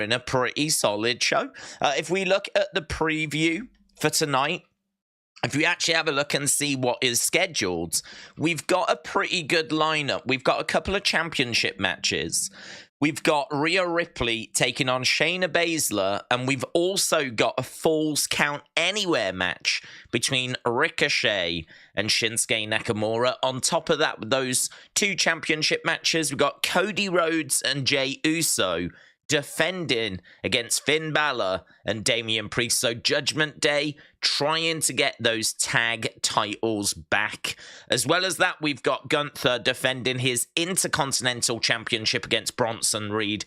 in a pretty solid show. If we look at the preview for tonight, if we actually have a look and see what is scheduled, we've got a pretty good lineup. We've got a couple of championship matches. We've got Rhea Ripley taking on Shayna Baszler, and we've also got a Falls Count Anywhere match between Ricochet and Shinsuke Nakamura. On top of that, with those two championship matches, we've got Cody Rhodes and Jey Uso defending against Finn Balor and Damian Priest. So Judgment Day trying to get those tag titles back. As well as that, we've got Gunther defending his Intercontinental Championship against Bronson Reed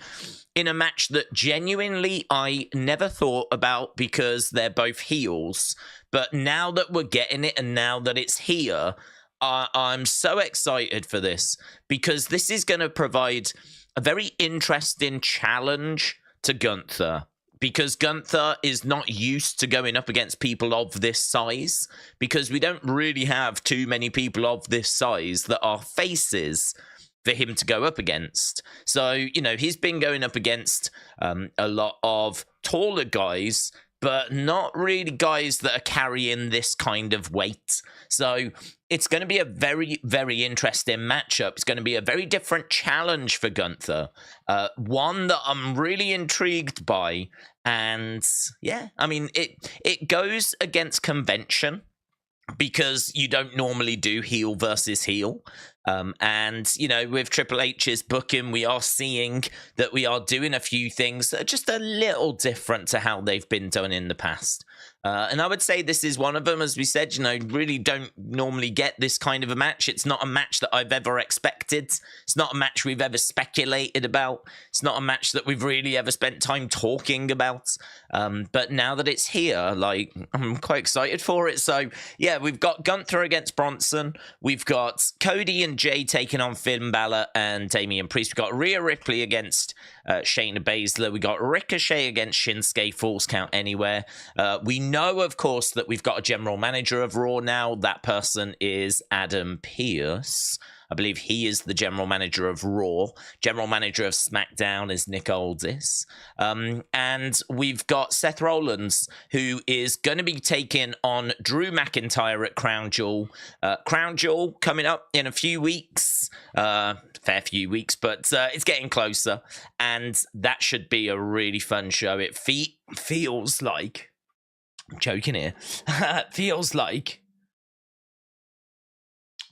in a match that genuinely I never thought about because they're both heels. But now that we're getting it and now that it's here, I'm so excited for this because this is going to provide a very interesting challenge to Gunther, because Gunther is not used to going up against people of this size, because we don't really have too many people of this size that are faces for him to go up against. So, you know, he's been going up against a lot of taller guys, but not really guys that are carrying this kind of weight. So it's going to be a very, very interesting matchup. It's going to be a very different challenge for Gunther. One that I'm really intrigued by. And yeah, I mean, it goes against convention because you don't normally do heel versus heel. And, you know, with Triple H's booking, we are seeing that we are doing a few things that are just a little different to how they've been done in the past. And I would say this is one of them. As we said, you know, really don't normally get this kind of a match. It's not a match that I've ever expected. It's not a match we've ever speculated about. It's not a match that we've really ever spent time talking about. But now that it's here, like, I'm quite excited for it. So, yeah, we've got Gunther against Bronson. We've got Cody and Jey taking on Finn Balor and Damian Priest. We've got Rhea Ripley against Shayna Baszler. We got Ricochet against Shinsuke, Falls Count Anywhere. We know, of course, that we've got a general manager of Raw now. That person is Adam Pearce. I believe he is the general manager of Raw. General manager of SmackDown is Nick Aldis. And we've got Seth Rollins, who is going to be taking on Drew McIntyre at Crown Jewel. Crown Jewel coming up in a few weeks. Fair few weeks, but it's getting closer. And that should be a really fun show. It feels like... I'm joking here. It feels like...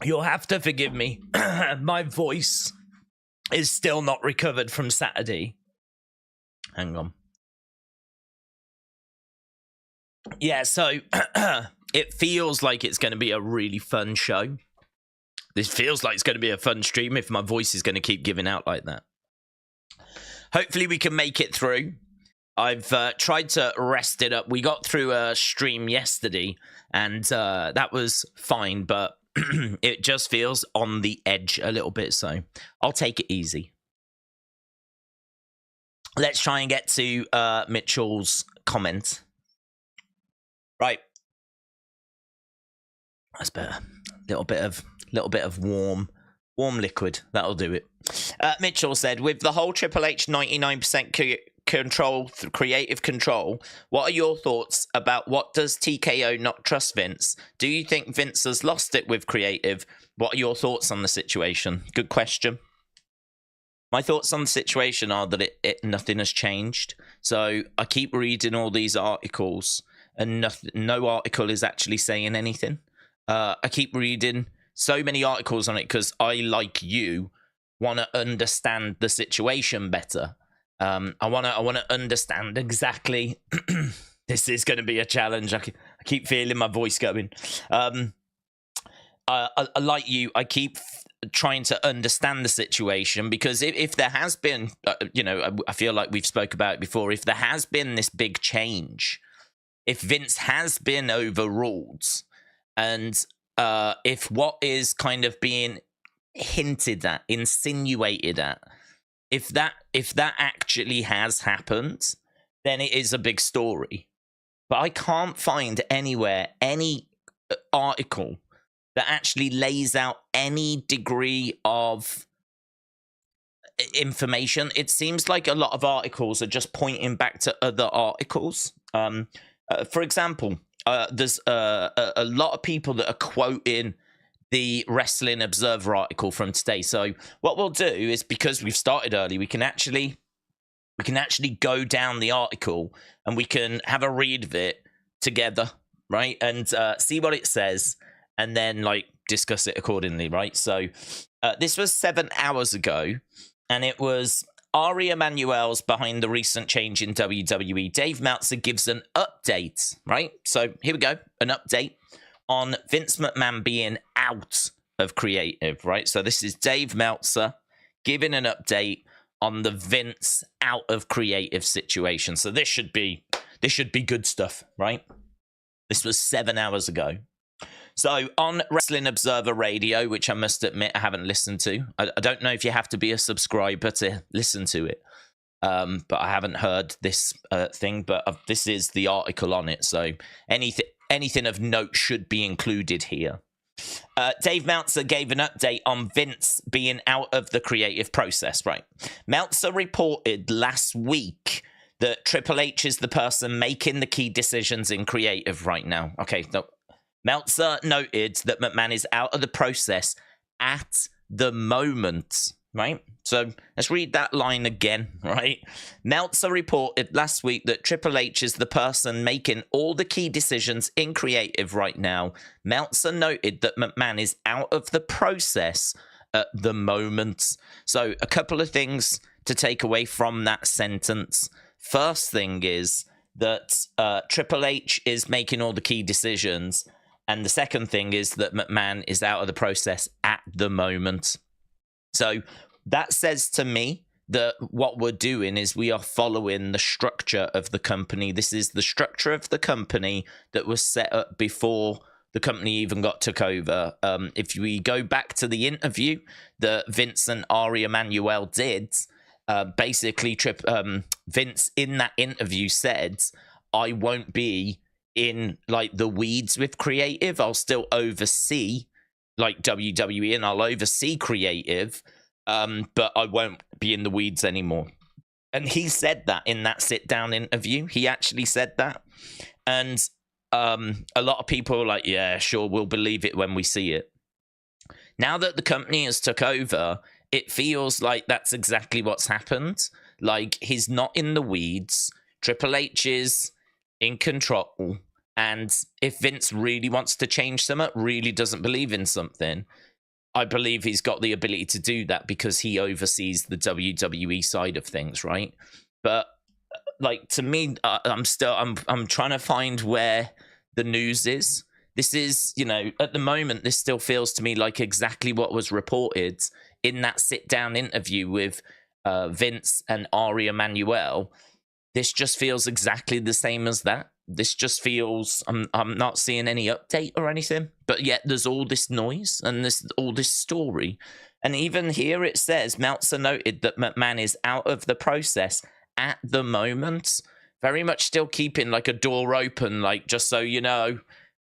You'll have to forgive me. My voice is still not recovered from Saturday. Hang on. Yeah, so it feels like it's going to be a really fun show. This feels like it's going to be a fun stream if my voice is going to keep giving out like that. Hopefully we can make it through. I've tried to rest it up. We got through a stream yesterday, and that was fine, but it just feels on the edge a little bit, so I'll take it easy. Let's try and get to Mitchell's comment. Right. That's better. Little bit of warm liquid. That'll do it. Mitchell said, with the whole Triple H 99% creative control, what are your thoughts about what does TKO not trust Vince? Do you think Vince has lost it with creative? What are your thoughts on the situation? Good question. My thoughts on the situation are that nothing has changed. So I keep reading all these articles and no article is actually saying anything. I keep reading so many articles on it because I, like you, want to understand the situation better. I want to understand exactly. This is going to be a challenge. I keep feeling my voice going. Like you, I keep trying to understand the situation because if there has been, I feel like we've spoke about it before. If there has been this big change, if Vince has been overruled, and if what is kind of being hinted at, insinuated at, if that actually has happened, then it is a big story. But I can't find anywhere any article that actually lays out any degree of information. It seems like a lot of articles are just pointing back to other articles. For example, there's a lot of people that are quoting the Wrestling Observer article from today. So what we'll do is, because we've started early, we can actually go down the article and we can have a read of it together, right? And see what it says, and then like discuss it accordingly, right? So this was 7 hours ago, and it was Ari Emanuel's behind the recent change in WWE. Dave Meltzer gives an update, right? So here we go, an update on Vince McMahon being out of creative, right? So this is Dave Meltzer giving an update on the Vince out of creative situation. So this should be good stuff, right? This was 7 hours ago. So on Wrestling Observer Radio, which I must admit I haven't listened to. I don't know if you have to be a subscriber to listen to it. But I haven't heard this thing, but this is the article on it. So anything of note should be included here. Dave Meltzer gave an update on Vince being out of the creative process, right? Meltzer reported last week that Triple H is the person making the key decisions in creative right now. Okay, no. Meltzer noted that McMahon is out of the process at the moment, right? So let's read that line again, right? Meltzer reported last week that Triple H is the person making all the key decisions in creative right now. Meltzer noted that McMahon is out of the process at the moment. So a couple of things to take away from that sentence. First thing is that Triple H is making all the key decisions. And the second thing is that McMahon is out of the process at the moment. So that says to me that what we're doing is we are following the structure of the company. This is the structure of the company that was set up before the company even got took over. If we go back to the interview that Vince and Ari Emanuel did, basically Vince in that interview said, I won't be in like the weeds with creative. I'll still oversee like WWE and I'll oversee creative, but I won't be in the weeds anymore. And he said that in that sit down interview. He actually said that. And a lot of people are like, yeah, sure, we'll believe it when we see it. Now that the company has took over, it feels like that's exactly what's happened. Like, he's not in the weeds. Triple H is in control. And if Vince really wants to change something, really doesn't believe in something, I believe he's got the ability to do that because he oversees the WWE side of things, right? But like, to me, I'm trying to find where the news is. This is, you know, at the moment, this still feels to me like exactly what was reported in that sit-down interview with Vince and Ari Emanuel. This just feels exactly the same as that. This just feels, I'm not seeing any update or anything, but yet there's all this noise and all this story. And even here it says, Meltzer noted that McMahon is out of the process at the moment. Very much still keeping like a door open, like, just so you know,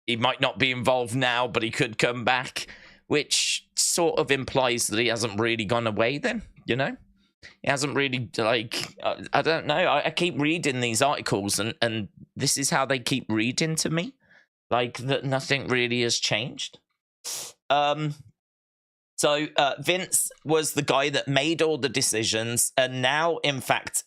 he might not be involved now, but he could come back, which sort of implies that he hasn't really gone away then, you know? He hasn't really, like, I don't know. I keep reading these articles and this is how they keep reading to me. Like, that nothing really has changed. So Vince was the guy that made all the decisions and now, in fact,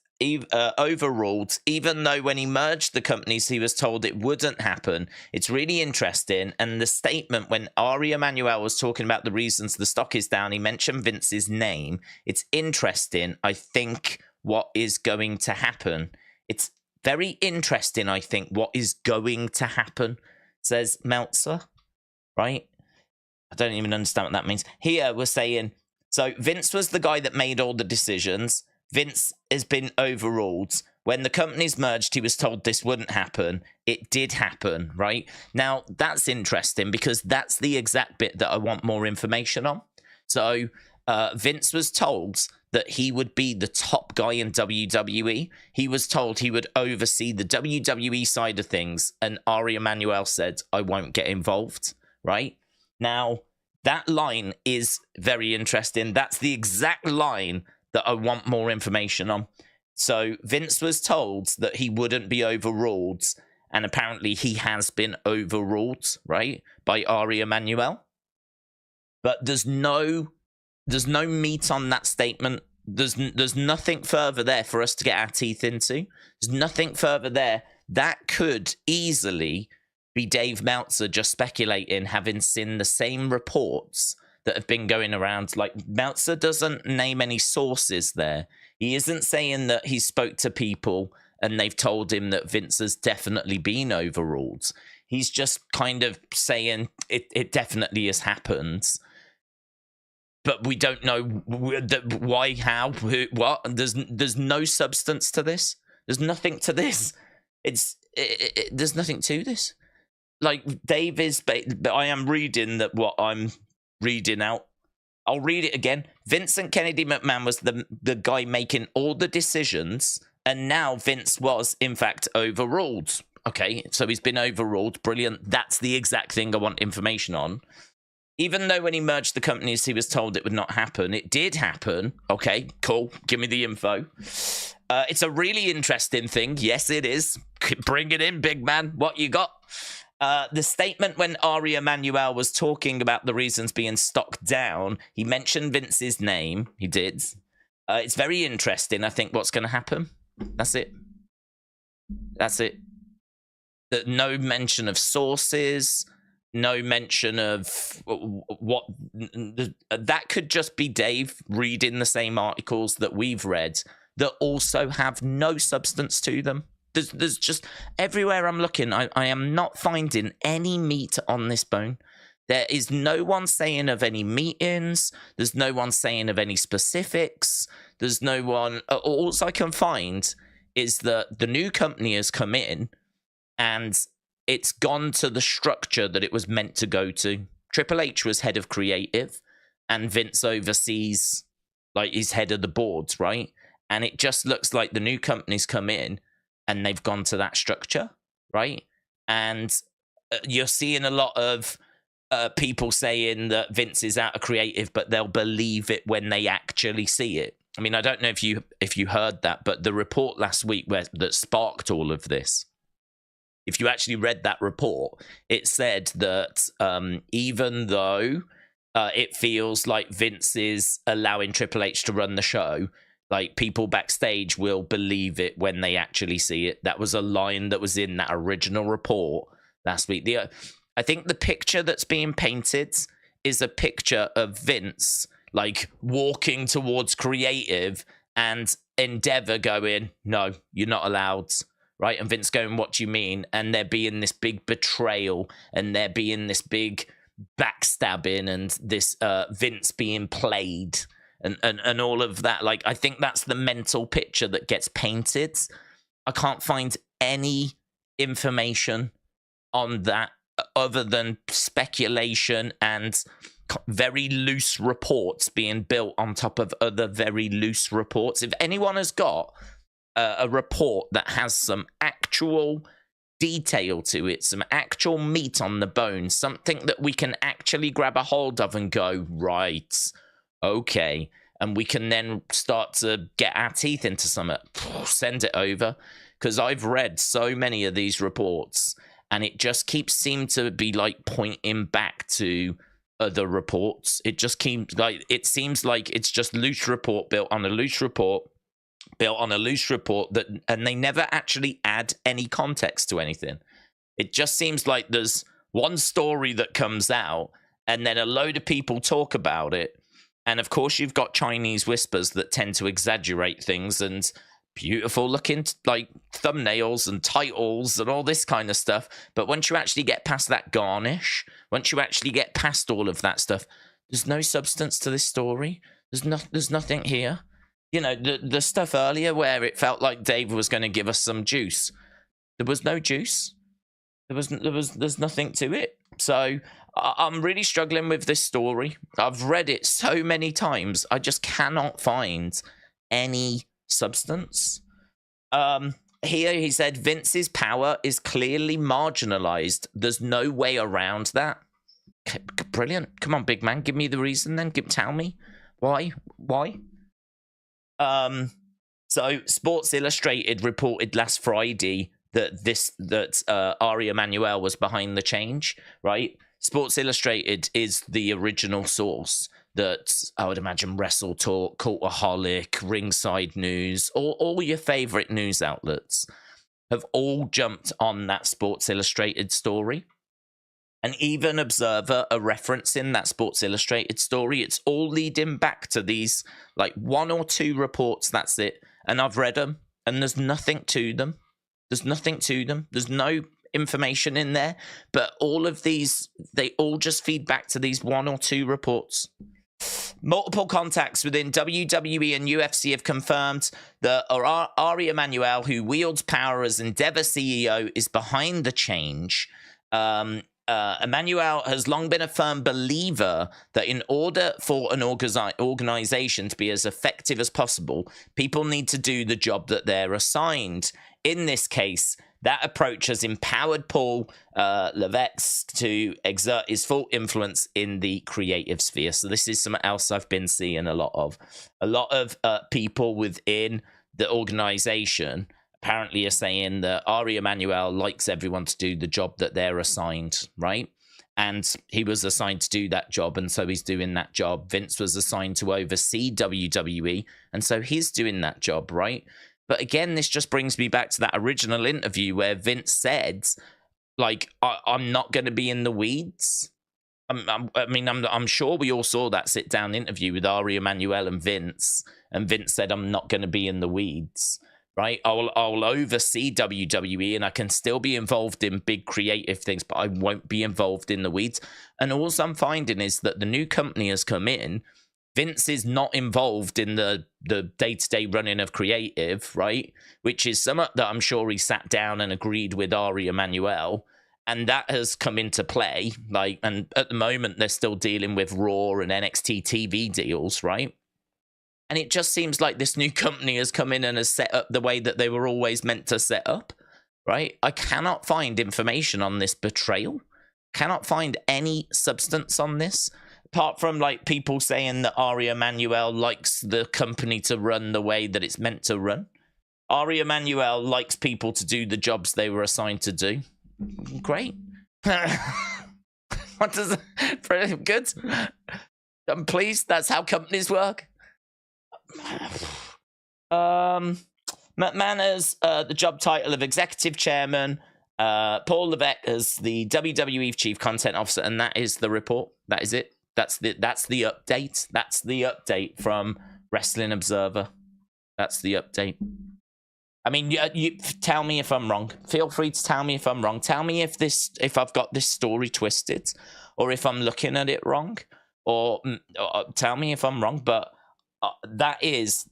overruled, even though when he merged the companies, he was told it wouldn't happen. It's really interesting. And the statement when Ari Emanuel was talking about the reasons the stock is down, he mentioned Vince's name. It's interesting, I think, what is going to happen. It's very interesting, I think, what is going to happen, says Meltzer, right? I don't even understand what that means. Here we're saying, so Vince was the guy that made all the decisions. Vince has been overruled. When the companies merged, he was told this wouldn't happen. It did happen, right? Now, that's interesting because that's the exact bit that I want more information on. So, Vince was told that he would be the top guy in WWE. He was told he would oversee the WWE side of things. And Ari Emanuel said, I won't get involved, right? Now, that line is very interesting. That's the exact line that I want more information on. So Vince was told that he wouldn't be overruled, and apparently he has been overruled, right, by Ari Emanuel. But there's no meat on that statement. There's nothing further there for us to get our teeth into. There's nothing further there. That could easily be Dave Meltzer just speculating, having seen the same reports that have been going around. Like, Meltzer doesn't name any sources there. He isn't saying that he spoke to people and they've told him that Vince has definitely been overruled. He's just kind of saying it definitely has happened. But we don't know why, how, who, what. There's no substance to this. There's nothing to this. There's nothing to this. Like, Dave is... I am reading that what I'm reading out. I'll read it again. Vincent Kennedy McMahon was the guy making all the decisions, and now Vince was, in fact, overruled. Okay, so he's been overruled. Brilliant. That's the exact thing I want information on. Even though when he merged the companies, he was told it would not happen. It did happen. Okay, cool. Give me the info. It's a really interesting thing. Yes, it is. Bring it in, big man. What you got? The statement when Ari Emanuel was talking about the reasons being stocked down, he mentioned Vince's name. He did. It's very interesting, I think, what's going to happen. That's it. That's it. No mention of sources. No mention of what... That could just be Dave reading the same articles that we've read that also have no substance to them. There's just... Everywhere I'm looking, I am not finding any meat on this bone. There is no one saying of any meetings. There's no one saying of any specifics. There's no one... All I can find is that the new company has come in and it's gone to the structure that it was meant to go to. Triple H was head of creative, and Vince oversees, like, he's head of the boards, right? And it just looks like the new company's come in, and they've gone to that structure, right? And you're seeing a lot of people saying that Vince is out of creative, but they'll believe it when they actually see it. I mean, I don't know if you heard that, but the report last week that sparked all of this, if you actually read that report, it said that even though it feels like Vince is allowing Triple H to run the show, like, people backstage will believe it when they actually see it. That was a line that was in that original report last week. I think the picture that's being painted is a picture of Vince, like, walking towards creative and Endeavor going, no, you're not allowed. Right, and Vince going, what do you mean? And there being this big betrayal, and there being this big backstabbing, and this Vince being played, and all of that. Like, I think that's the mental picture that gets painted. I can't find any information on that other than speculation and very loose reports being built on top of other very loose reports. If anyone has got a report that has some actual detail to it, some actual meat on the bone, something that we can actually grab a hold of and go, right, okay, and we can then start to get our teeth into something, send it over, because I've read so many of these reports, and it just seems to be, like, pointing back to other reports. It just seems like it's just loose report built on a loose report, and they never actually add any context to anything. It just seems like there's one story that comes out, and then a load of people talk about it, and of course you've got Chinese whispers that tend to exaggerate things, and beautiful looking, like, thumbnails and titles and all this kind of stuff, but once you actually get past that garnish, once you actually get past all of that stuff, there's no substance to this story. There's nothing here. You know, the stuff earlier where it felt like Dave was going to give us some juice. There was no juice. There's nothing to it. So I'm really struggling with this story. I've read it so many times. I just cannot find any substance. Here he said Vince's power is clearly marginalized. There's no way around that. Okay, brilliant. Come on, big man. Give me the reason then. Tell me. Why? So Sports Illustrated reported last Friday that Ari Emanuel was behind the change, right? Sports Illustrated is the original source that I would imagine Wrestle Talk, Cultaholic, Ringside News, all your favorite news outlets have all jumped on that Sports Illustrated story. And even Observer are referencing that Sports Illustrated story. It's all leading back to these, like, 1 or 2 reports, that's it. And I've read them, and there's nothing to them. There's nothing to them. There's no information in there. But all of these, they all just feed back to these 1 or 2 reports. Multiple contacts within WWE and UFC have confirmed that Ari Emanuel, who wields power as Endeavor CEO, is behind the change. Emanuel has long been a firm believer that in order for an organization to be as effective as possible, people need to do the job that they're assigned. In this case, that approach has empowered Paul Levesque to exert his full influence in the creative sphere. So this is something else I've been seeing a lot of. A lot of people within the organization apparently are saying that Ari Emanuel likes everyone to do the job that they're assigned, right? And he was assigned to do that job, and so he's doing that job. Vince was assigned to oversee WWE, and so he's doing that job, right? But again, this just brings me back to that original interview where Vince said, like, I'm not going to be in the weeds. I'm sure we all saw that sit-down interview with Ari Emanuel and Vince said, I'm not going to be in the weeds, right? I'll oversee WWE, and I can still be involved in big creative things, but I won't be involved in the weeds. And all I'm finding is that the new company has come in. Vince is not involved in the day-to-day running of creative, right? Which is something that I'm sure he sat down and agreed with Ari Emanuel, and that has come into play. Like, and at the moment, they're still dealing with Raw and NXT TV deals, right? And it just seems like this new company has come in and has set up the way that they were always meant to set up, right? I cannot find information on this betrayal. Cannot find any substance on this. Apart from, like, people saying that Ari Emanuel likes the company to run the way that it's meant to run. Ari Emanuel likes people to do the jobs they were assigned to do. Great. What does it? Good. I'm pleased. That's how companies work. McMahon has the job title of executive chairman. Paul Levesque as the WWE chief content officer, and that is the report. That is it. That's the update. That's the update from Wrestling Observer. That's the update. I mean, you tell me if I'm wrong. Feel free to tell me if I'm wrong. Tell me if I've got this story twisted, or if I'm looking at it wrong, or tell me if I'm wrong. But that is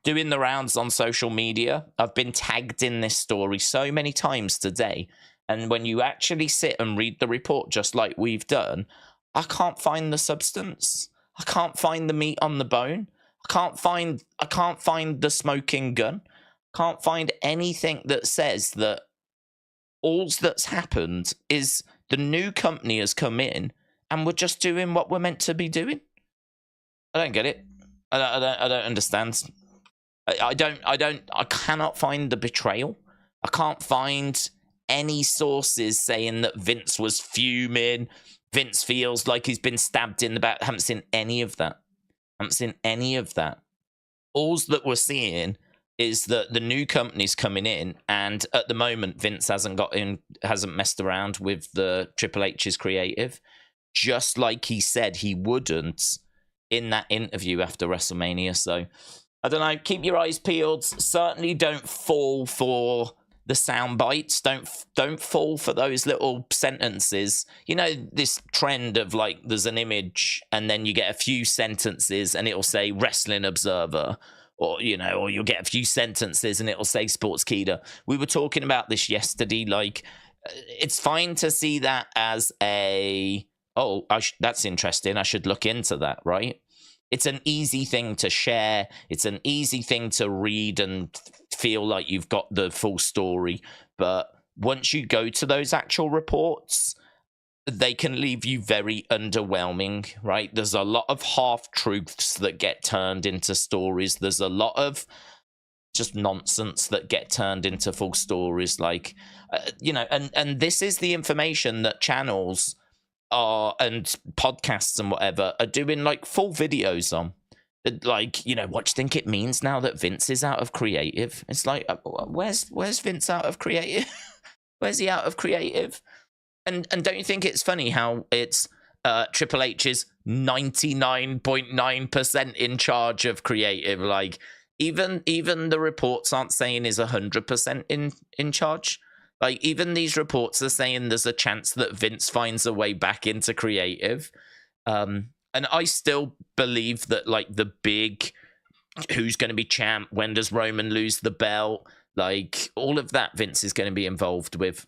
doing the rounds on social media. I've been tagged in this story so many times today, and when you actually sit and read the report, just like we've done, I can't find the substance. I can't find the meat on the bone. I can't find the smoking gun. Can't find anything that says that all that's happened is the new company has come in and we're just doing what we're meant to be doing. I don't get it. I don't understand. I cannot find the betrayal. I can't find any sources saying that Vince was fuming. Vince feels like he's been stabbed in the back. I haven't seen any of that. All that we're seeing is that the new company's coming in, and at the moment, Vince hasn't messed around with the Triple H's creative, just like he said he wouldn't in that interview after WrestleMania. So, I don't know, keep your eyes peeled. Certainly don't fall for the sound bites. Don't fall for those little sentences. You know, this trend of, like, there's an image and then you get a few sentences and it'll say Wrestling Observer, or, you know, or you'll get a few sentences and it'll say Sportskeeda. We were talking about this yesterday. Like, it's fine to see that as that's interesting. I should look into that, right? It's an easy thing to share. It's an easy thing to read and feel like you've got the full story. But once you go to those actual reports, they can leave you very underwhelming, right? There's a lot of half-truths that get turned into stories. There's a lot of just nonsense that get turned into full stories, like, you know, and this is the information that channels are and podcasts and whatever are doing like full videos on. Like, you know, what do you think it means now that Vince is out of creative? It's like, where's Vince out of creative? Where's he out of creative? And don't you think it's funny how it's Triple H is 99.9% in charge of creative? Like, even the reports aren't saying is 100% in charge. Like, even these reports are saying there's a chance that Vince finds a way back into creative. And I still believe that, like, the big who's going to be champ, when does Roman lose the belt, like, all of that Vince is going to be involved with.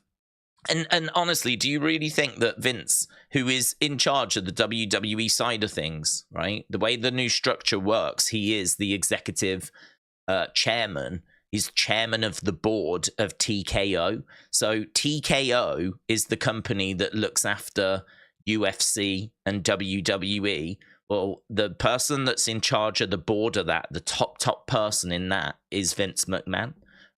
And honestly, do you really think that Vince, who is in charge of the WWE side of things, right, the way the new structure works, he is the executive chairman. He's chairman of the board of TKO. So TKO is the company that looks after UFC and WWE. Well, the person that's in charge of the board of that, the top person in that, is Vince McMahon,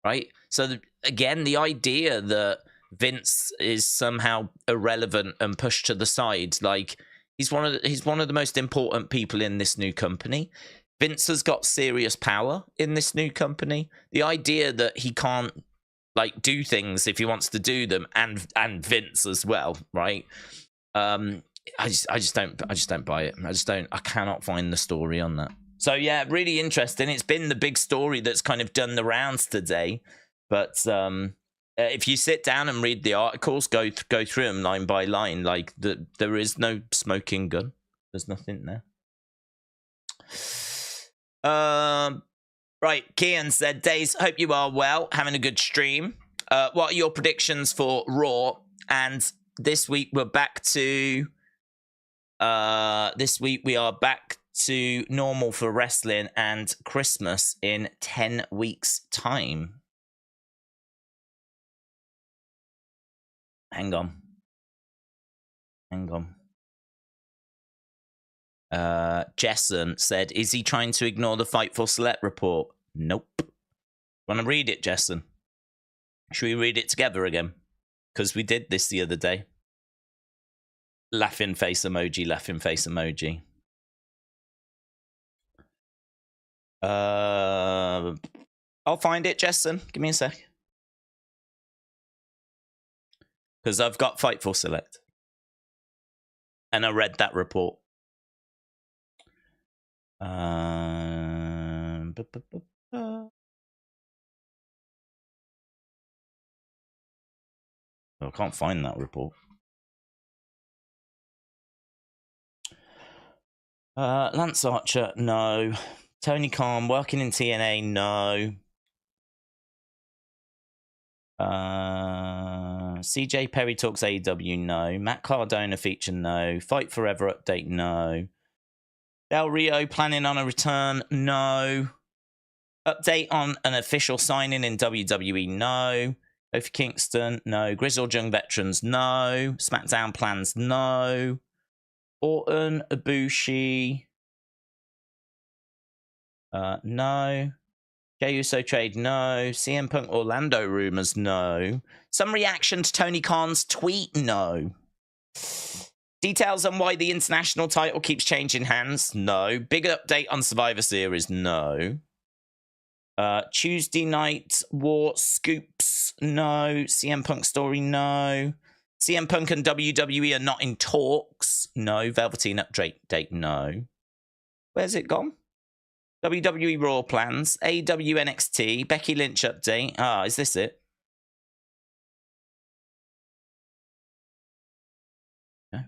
right? So again, the idea that Vince is somehow irrelevant and pushed to the side, like, he's one of the most important people in this new company. Vince has got serious power in this new company. The idea that he can't, like, do things if he wants to do them, and Vince as well, right? I just don't buy it. I cannot find the story on that. So yeah, really interesting. It's been the big story that's kind of done the rounds today. But if you sit down and read the articles, go through them line by line, like, there is no smoking gun. There's nothing there. Right, Kian said, Days, hope you are well, having a good stream. What are your predictions for Raw? And this week we're back to we are back to normal for wrestling and Christmas in 10 weeks time. Hang on. Jessen said, is he trying to ignore the Fightful Select report? Nope. Want to read it, Jessen? Should we read it together again? Because we did this the other day. Laughing face emoji, laughing face emoji. I'll find it, Jessen. Give me a sec. Because I've got Fightful Select. And I read that report. I can't find that report. Lance Archer, no. Tony Khan, working in TNA, no. CJ Perry talks AEW, no. Matt Cardona feature, no. Fight Forever update, no. Del Rio planning on a return, no. Update on an official signing in WWE, no. Kofi Kingston, no. Grizzled Young Veterans, no. SmackDown plans, no. Orton, Ibushi, no. Jey Uso trade, no. CM Punk Orlando rumors, no. Some reaction to Tony Khan's tweet, no. Details on why the international title keeps changing hands, no. Big update on Survivor Series, no. Tuesday Night War scoops, no. CM Punk story, no. CM Punk and WWE are not in talks, no. Velveteen update, no. Where's it gone? WWE Raw plans, AEW NXT, Becky Lynch update. Ah, is this it? Okay.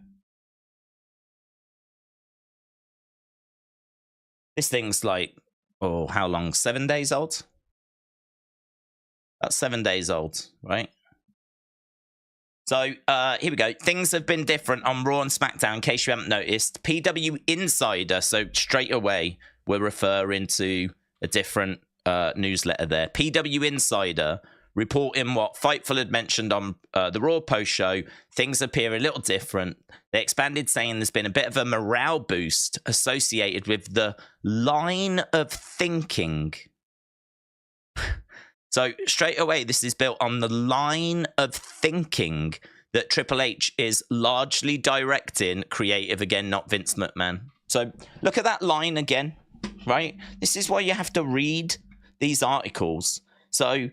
This thing's like, oh, how long? 7 days old? That's 7 days old, right? So, here we go. Things have been different on Raw and SmackDown, in case you haven't noticed. PW Insider, so straight away, we're referring to a different newsletter there. PW Insider reporting what Fightful had mentioned on the Raw post-show. Things appear a little different. They expanded, saying there's been a bit of a morale boost associated with the line of thinking. So straight away, this is built on the line of thinking that Triple H is largely directing creative again, not Vince McMahon. So look at that line again, right? This is why you have to read these articles. So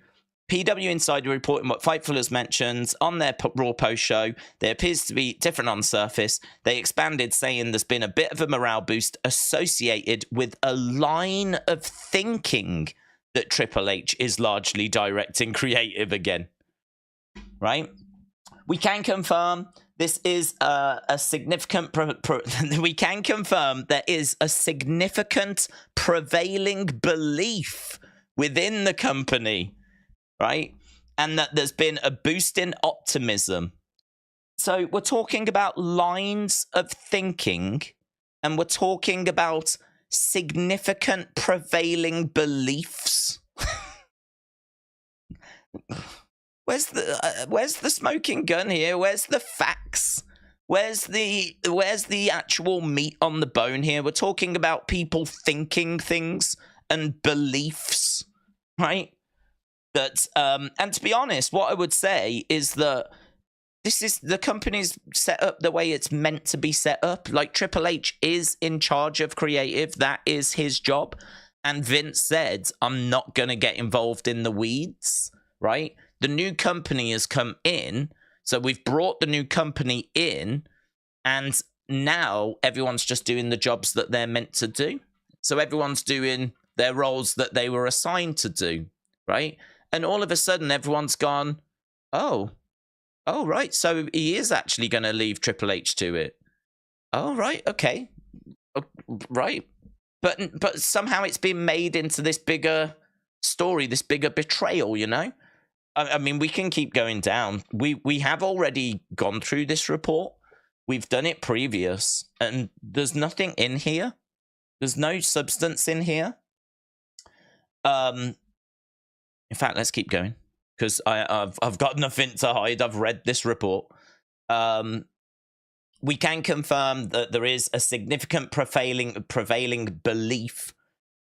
PW Insider reporting what Fightful has mentioned on their Raw post show. There appears to be different on surface. They expanded, saying there's been a bit of a morale boost associated with a line of thinking that Triple H is largely directing creative again, right? We can confirm this is a significant. We can confirm there is a significant prevailing belief within the company, right? And that there's been a boost in optimism. So we're talking about lines of thinking, and we're talking about significant prevailing beliefs. Where's the smoking gun here? Where's the facts? Where's the actual meat on the bone here? We're talking about people thinking things and beliefs, right? That and to be honest, what I would say is that this is the company's set up the way it's meant to be set up. Like, Triple H is in charge of creative. That is his job. And Vince said, I'm not going to get involved in the weeds, right? The new company has come in. So we've brought the new company in. And now everyone's just doing the jobs that they're meant to do. So everyone's doing their roles that they were assigned to do, right? And all of a sudden, everyone's gone, oh, right. So he is actually going to leave Triple H to it. Oh, right. Okay. Right. But somehow it's been made into this bigger story, this bigger betrayal, you know? I mean, we can keep going down. We have already gone through this report. We've done it previous, and there's nothing in here. There's no substance in here. In fact, let's keep going, because I've got nothing to hide. I've read this report. We can confirm that there is a significant prevailing belief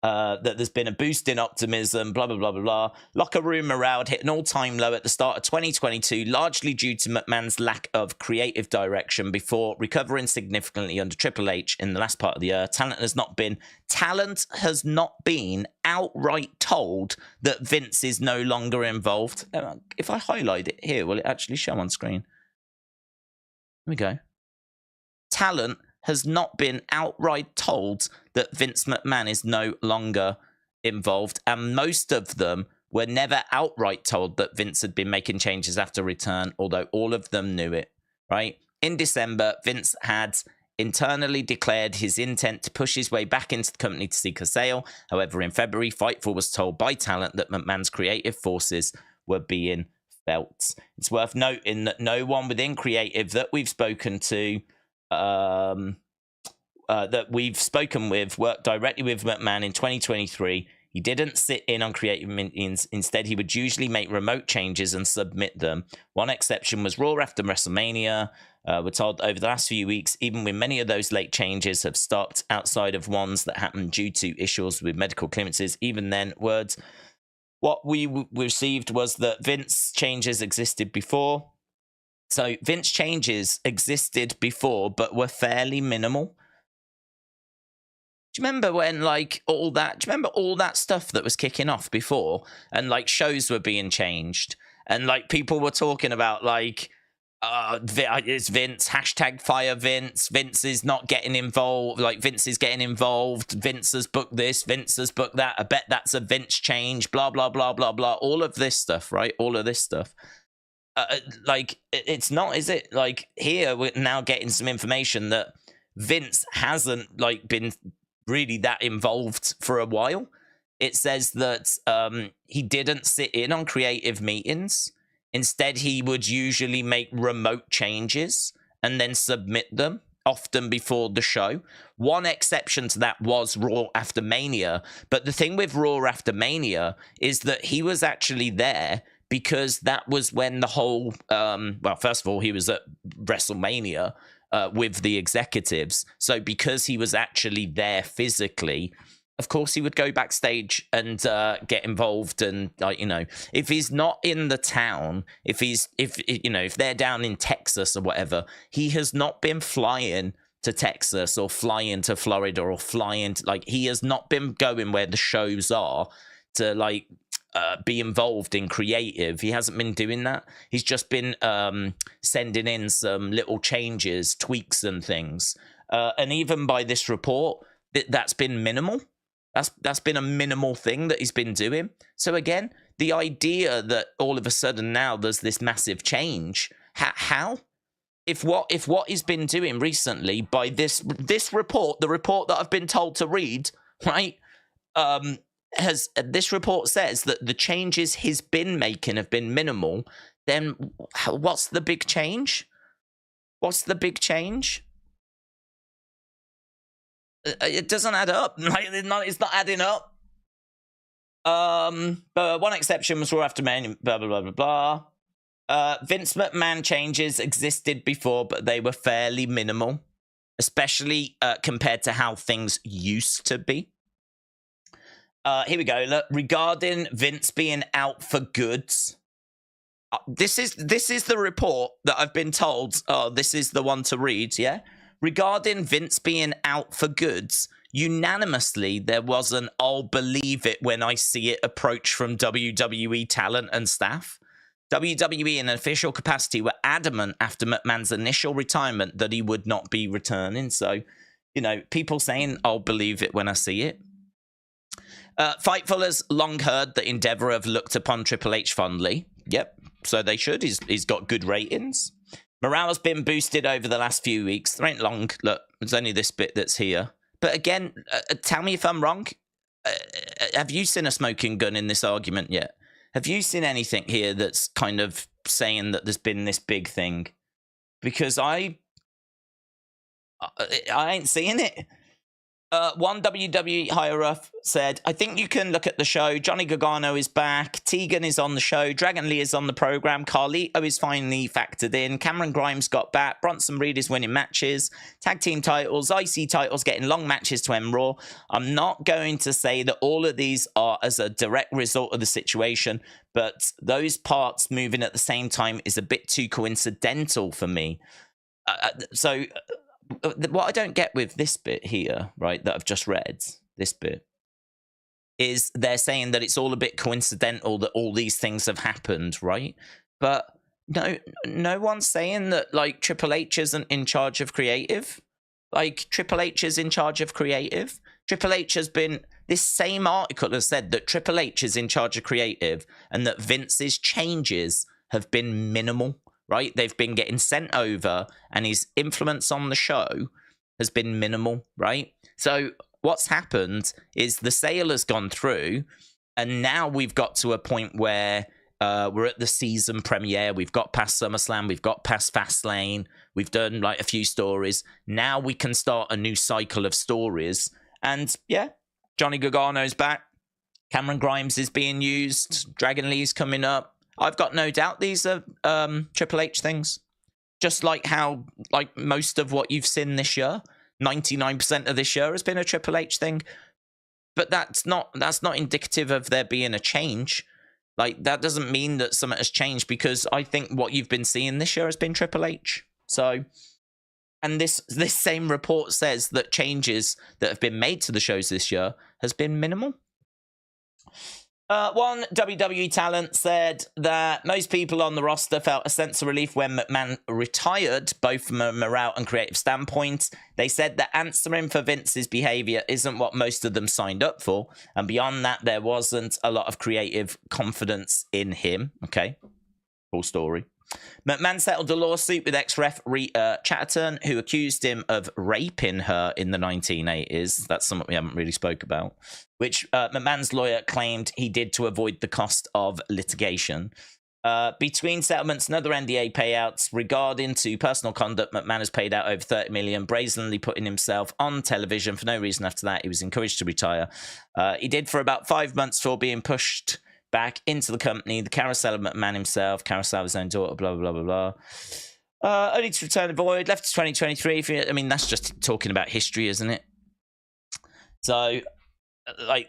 that there's been a boost in optimism, blah, blah, blah, blah, blah. Locker room morale hit an all-time low at the start of 2022, largely due to McMahon's lack of creative direction before recovering significantly under Triple H in the last part of the year. Talent has not been outright told that Vince is no longer involved. If I highlight it here, will it actually show on screen? Here we go. Talent has not been outright told that Vince McMahon is no longer involved, and most of them were never outright told that Vince had been making changes after return, although all of them knew it, right? In December, Vince had internally declared his intent to push his way back into the company to seek a sale. However, in February, Fightful was told by Talent that McMahon's creative forces were being felt. It's worth noting that no one within creative that we've spoken to that we've spoken with worked directly with McMahon in 2023. He didn't sit in on creative meetings. Instead, he would usually make remote changes and submit them. One exception was Raw after WrestleMania. We're told over the last few weeks, even when many of those late changes have stopped outside of ones that happened due to issues with medical clearances, even then, what we received was that Vince changes existed before. So Vince changes existed before, but were fairly minimal. Do you remember when, like, all that stuff that was kicking off before, and like shows were being changed, and like people were talking about like, it's Vince, #fire Vince, Vince is not getting involved, like Vince is getting involved, Vince has booked this, Vince has booked that, I bet that's a Vince change, blah, blah, blah, blah, blah, all of this stuff, right? All of this stuff. Like, it's not, is it? Like, here we're now getting some information that Vince hasn't like been really that involved for a while. It says that he didn't sit in on creative meetings. Instead, he would usually make remote changes and then submit them, often before the show. One exception to that was Raw after Mania. But the thing with Raw after Mania is that he was actually there because that was when the whole, well, first of all, he was at WrestleMania with the executives. So because he was actually there physically, of course he would go backstage and get involved. And like, you know, if he's not in the town, if they're down in Texas or whatever, he has not been flying to Texas or flying to Florida or flying to, like, he has not been going where the shows are to like be involved in creative. He hasn't been doing that. He's just been sending in some little changes, tweaks and things. And even by this report, that's been minimal. That's been a minimal thing that he's been doing. So again, the idea that all of a sudden now there's this massive change, how? If what he's been doing recently by this report, the report that I've been told to read, right, this report says that the changes he's been making have been minimal, then what's the big change? What's the big change? It doesn't add up. It's not adding up. But one exception was Raw after Mania, blah, blah, blah, blah, blah. Vince McMahon changes existed before, but they were fairly minimal, especially compared to how things used to be. Here we go. Look, regarding Vince being out for goods, this is the report that I've been told. Oh, this is the one to read. Yeah, regarding Vince being out for goods, unanimously there was an "I'll believe it when I see it" approach from WWE talent and staff. WWE in an official capacity were adamant after McMahon's initial retirement that he would not be returning. So, you know, people saying, "I'll believe it when I see it." Fightful has long heard that Endeavor have looked upon Triple H fondly. Yep, so they should. He's got good ratings. Morale has been boosted over the last few weeks. There ain't long. Look, there's only this bit that's here. But again, tell me if I'm wrong. Have you seen a smoking gun in this argument yet? Have you seen anything here that's kind of saying that there's been this big thing? Because I ain't seeing it. One WWE higher-up said, "I think you can look at the show. Johnny Gargano is back. Tegan is on the show. Dragon Lee is on the program. Carlito is finally factored in. Cameron Grimes got back. Bronson Reed is winning matches. Tag team titles, IC titles, getting long matches to end Raw. I'm not going to say that all of these are as a direct result of the situation, but those parts moving at the same time is a bit too coincidental for me." So what I don't get with this bit here, right, that I've just read, this bit, is they're saying that it's all a bit coincidental that all these things have happened, right? But no one's saying that, like, Triple H isn't in charge of creative. Like, Triple H is in charge of creative. Triple H has been, this same article has said that Triple H is in charge of creative and that Vince's changes have been minimal. Right, they've been getting sent over, and his influence on the show has been minimal. Right, so what's happened is the sale has gone through, and now we've got to a point where we're at the season premiere. We've got past SummerSlam, we've got past Fastlane, we've done like a few stories. Now we can start a new cycle of stories, and yeah, Johnny Gargano's back. Cameron Grimes is being used. Dragon Lee's coming up. I've got no doubt these are Triple H things. Just like how, like, most of what you've seen this year, 99% of this year has been a Triple H thing. But that's not indicative of there being a change. Like, that doesn't mean that something has changed, because I think what you've been seeing this year has been Triple H. So, and this same report says that changes that have been made to the shows this year has been minimal. One WWE talent said that most people on the roster felt a sense of relief when McMahon retired, both from a morale and creative standpoint. They said that answering for Vince's behavior isn't what most of them signed up for, and beyond that, there wasn't a lot of creative confidence in him. Okay, full story. McMahon settled a lawsuit with ex-ref Chatterton, who accused him of raping her in the 1980s. That's something we haven't really spoke about, which McMahon's lawyer claimed he did to avoid the cost of litigation. Between settlements and other NDA payouts regarding to personal conduct, McMahon has paid out over $30 million, brazenly putting himself on television for no reason after that. He was encouraged to retire. He did for about 5 months before being pushed back into the company. The Carousel of McMahon himself, Carousel of his own daughter, blah, blah, blah, blah, blah. Only to return the void, left to 2023. I mean, that's just talking about history, isn't it? So, like,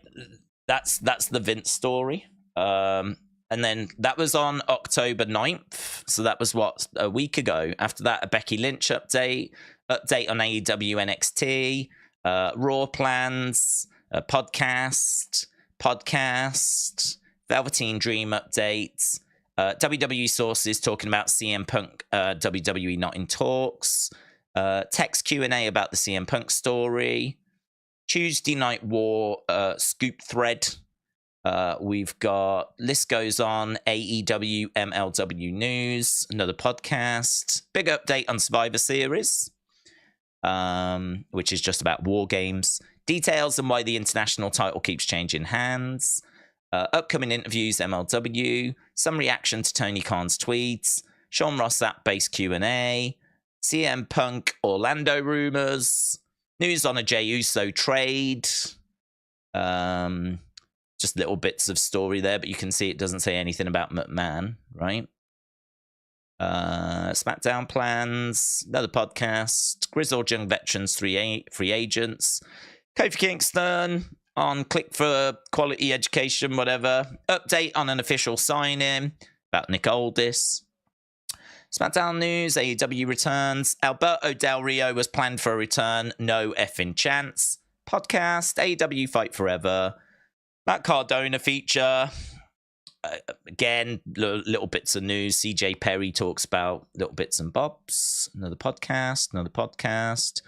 that's the Vince story. And then that was on October 9th. So that was, a week ago. After that, a Becky Lynch update on AEW NXT, Raw plans, podcast, Velveteen Dream updates, WWE sources talking about CM Punk, WWE not in talks, text Q&A about the CM Punk story, Tuesday Night War scoop thread. We've got, list goes on, AEW MLW news, another podcast, big update on Survivor Series, which is just about war games, details on why the international title keeps changing hands, upcoming interviews, MLW, some reaction to Tony Khan's tweets, Sean Ross Sapp base Q&A, CM Punk Orlando rumors, news on a Jey Uso trade, just little bits of story there, but you can see it doesn't say anything about McMahon, right? SmackDown plans, another podcast, Grizzled Young Veterans free agents, Kofi Kingston on Click for Quality Education, whatever. Update on an official sign-in about Nick Aldis. SmackDown news, AEW returns. Alberto Del Rio was planned for a return, no effing chance. Podcast, AEW Fight Forever. Matt Cardona feature. Again, little bits of news. CJ Perry talks about little bits and bobs. Another podcast.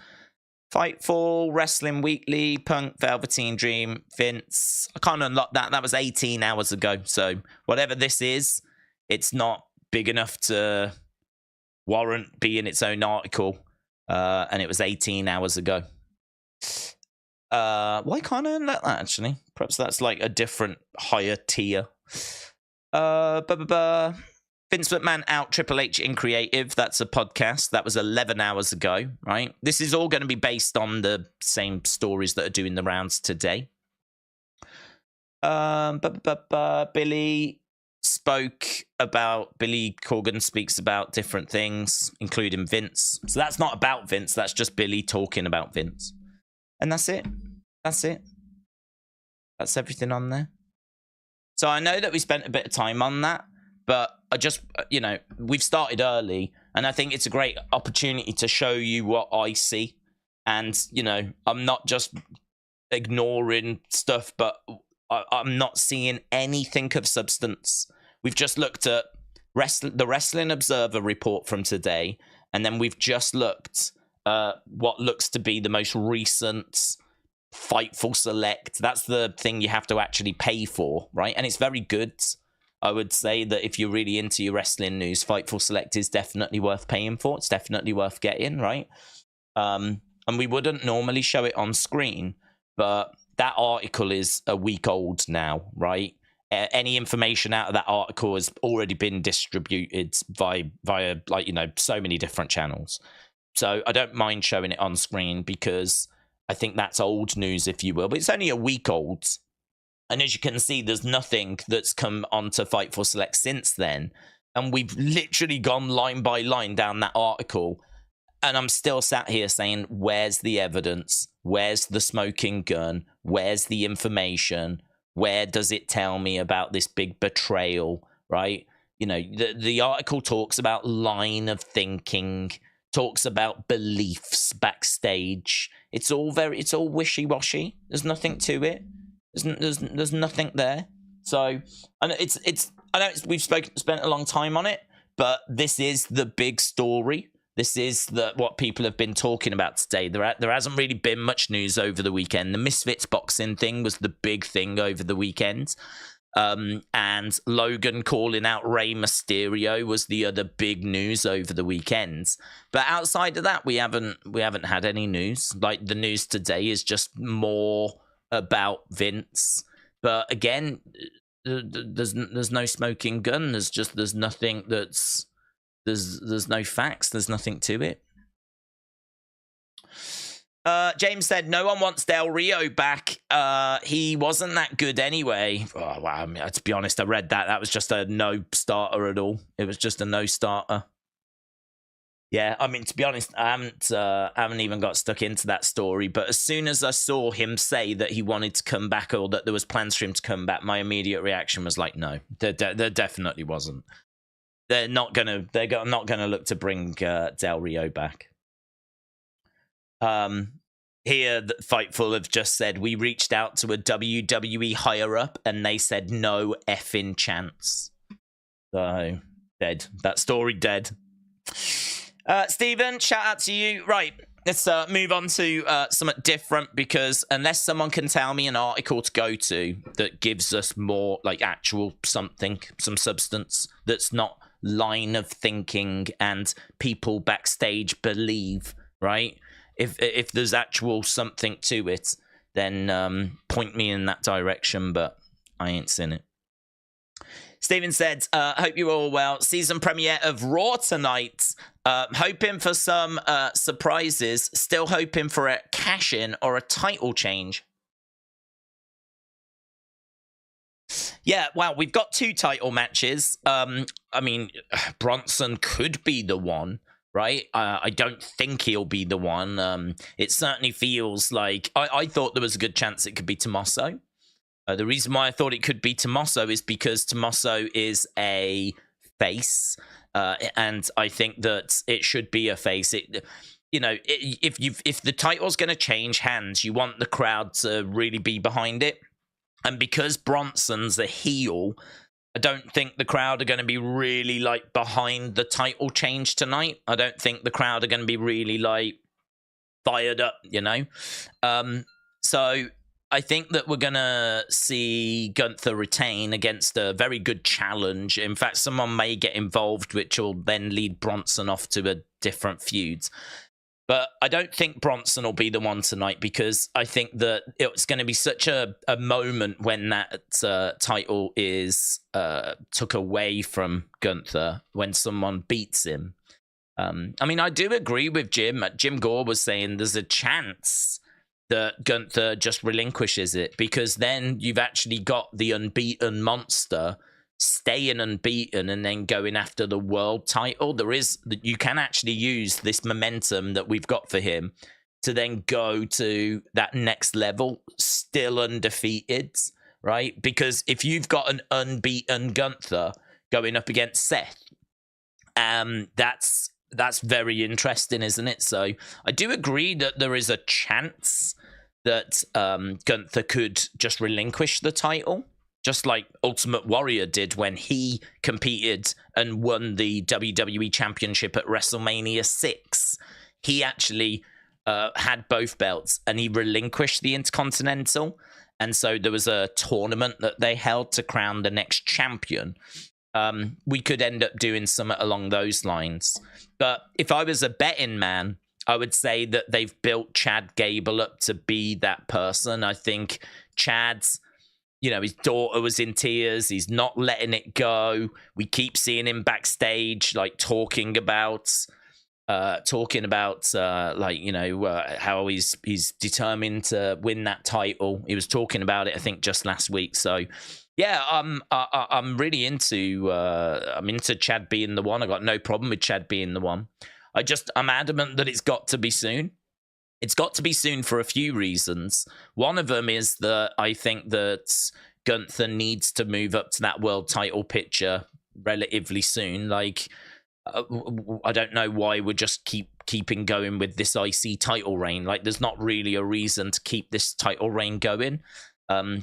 Fightful, Wrestling Weekly, Punk, Velveteen Dream, Vince. I can't unlock that. That was 18 hours ago. So whatever this is, it's not big enough to warrant being its own article. And it was 18 hours ago. Why can't I unlock that, actually? Perhaps that's like a different higher tier. Vince McMahon out, Triple H in creative. That's a podcast. That was 11 hours ago, right? This is all going to be based on the same stories that are doing the rounds today. Billy Corgan speaks about different things, including Vince. So that's not about Vince. That's just Billy talking about Vince. And that's it. That's everything on there. So I know that we spent a bit of time on that, but I just, we've started early, and I think it's a great opportunity to show you what I see. And, I'm not just ignoring stuff, but I'm not seeing anything of substance. We've just looked at the Wrestling Observer report from today, and then we've just looked at what looks to be the most recent Fightful Select. That's the thing you have to actually pay for, right? And it's very good. I would say that if you're really into your wrestling news, Fightful Select is definitely worth paying for. It's definitely worth getting, right? And we wouldn't normally show it on screen, but that article is a week old now, right? Any information out of that article has already been distributed via so many different channels. So I don't mind showing it on screen because I think that's old news, if you will. But it's only a week old. And as you can see, there's nothing that's come onto Fightful Select since then. And we've literally gone line by line down that article. And I'm still sat here saying, where's the evidence? Where's the smoking gun? Where's the information? Where does it tell me about this big betrayal, right? The article talks about line of thinking, talks about beliefs backstage. It's all wishy-washy. There's nothing to it. There's nothing there. So, and we've spent a long time on it, but this is the big story. This is what people have been talking about today. There hasn't really been much news over the weekend. The Misfits boxing thing was the big thing over the weekend. And Logan calling out Rey Mysterio was the other big news over the weekend. But outside of that, we haven't had any news. Like, the news today is just more about Vince. But again, there's no smoking gun. There's nothing there's no facts. There's nothing to it. James said, no one wants Del Rio back. He wasn't that good anyway. Oh, wow. I mean, to be honest, I read that. That was just a no starter at all. It was just a no starter. Yeah, I mean, to be honest, I haven't even got stuck into that story. But as soon as I saw him say that he wanted to come back or that there was plans for him to come back, my immediate reaction was like, no, there definitely wasn't. They're not gonna look to bring Del Rio back. Here, Fightful have just said, we reached out to a WWE higher up and they said no effing chance. So, dead. That story dead. Stephen, shout out to you. Right, let's move on to something different, because unless someone can tell me an article to go to that gives us more, like, actual something, some substance that's not line of thinking and people backstage believe, right? If there's actual something to it, then point me in that direction, but I ain't seen it. Steven said, hope you're all well. Season premiere of Raw tonight. Hoping for some surprises. Still hoping for a cash-in or a title change. Yeah, well, we've got 2 title matches. I mean, Bronson could be the one, right? I don't think he'll be the one. It certainly feels like... I thought there was a good chance it could be Tommaso. The reason why I thought it could be Tommaso is because Tommaso is a face, and I think that it should be a face. If the title's going to change hands, you want the crowd to really be behind it. And because Bronson's a heel, I don't think the crowd are going to be really, like, behind the title change tonight. I don't think the crowd are going to be really, like, fired up, you know? So I think that we're going to see Gunther retain against a very good challenge. In fact, someone may get involved, which will then lead Bronson off to a different feud. But I don't think Bronson will be the one tonight, because I think that it's going to be such a moment when that title is took away from Gunther, when someone beats him. I mean, I do agree with Jim. Jim Gore was saying there's a chance that Gunther just relinquishes it, because then you've actually got the unbeaten monster staying unbeaten and then going after the world title. You can actually use this momentum that we've got for him to then go to that next level, still undefeated, right? Because if you've got an unbeaten Gunther going up against Seth, that's very interesting, isn't it? So I do agree that there is a chance that Gunther could just relinquish the title, just like Ultimate Warrior did when he competed and won the WWE Championship at WrestleMania 6. He actually had both belts and he relinquished the Intercontinental. And so there was a tournament that they held to crown the next champion. We could end up doing something along those lines. But if I was a betting man, I would say that they've built Chad Gable up to be that person. I think Chad's, his daughter was in tears. He's not letting it go. We keep seeing him backstage, like talking about how he's determined to win that title. He was talking about it, I think, just last week. So, yeah, I'm really into Chad being the one. I got no problem with Chad being the one. I'm adamant that it's got to be soon. It's got to be soon for a few reasons. One of them is that I think that Gunther needs to move up to that world title picture relatively soon. Like, I don't know why we're just keeping going with this IC title reign. Like, there's not really a reason to keep this title reign going.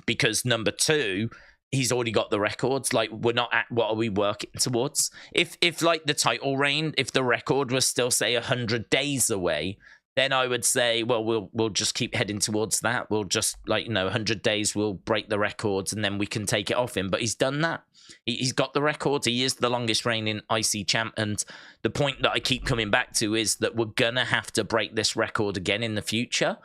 Because number two, he's already got the records. Like, we're not at what are we working towards? If like the title reign, if the record was still, say, 100 days away, then I would say, well, we'll just keep heading towards that. We'll just, 100 days, we'll break the records and then we can take it off him. But he's done that. He's got the records. He is the longest reigning IC champ. And the point that I keep coming back to is that we're going to have to break this record again in the future.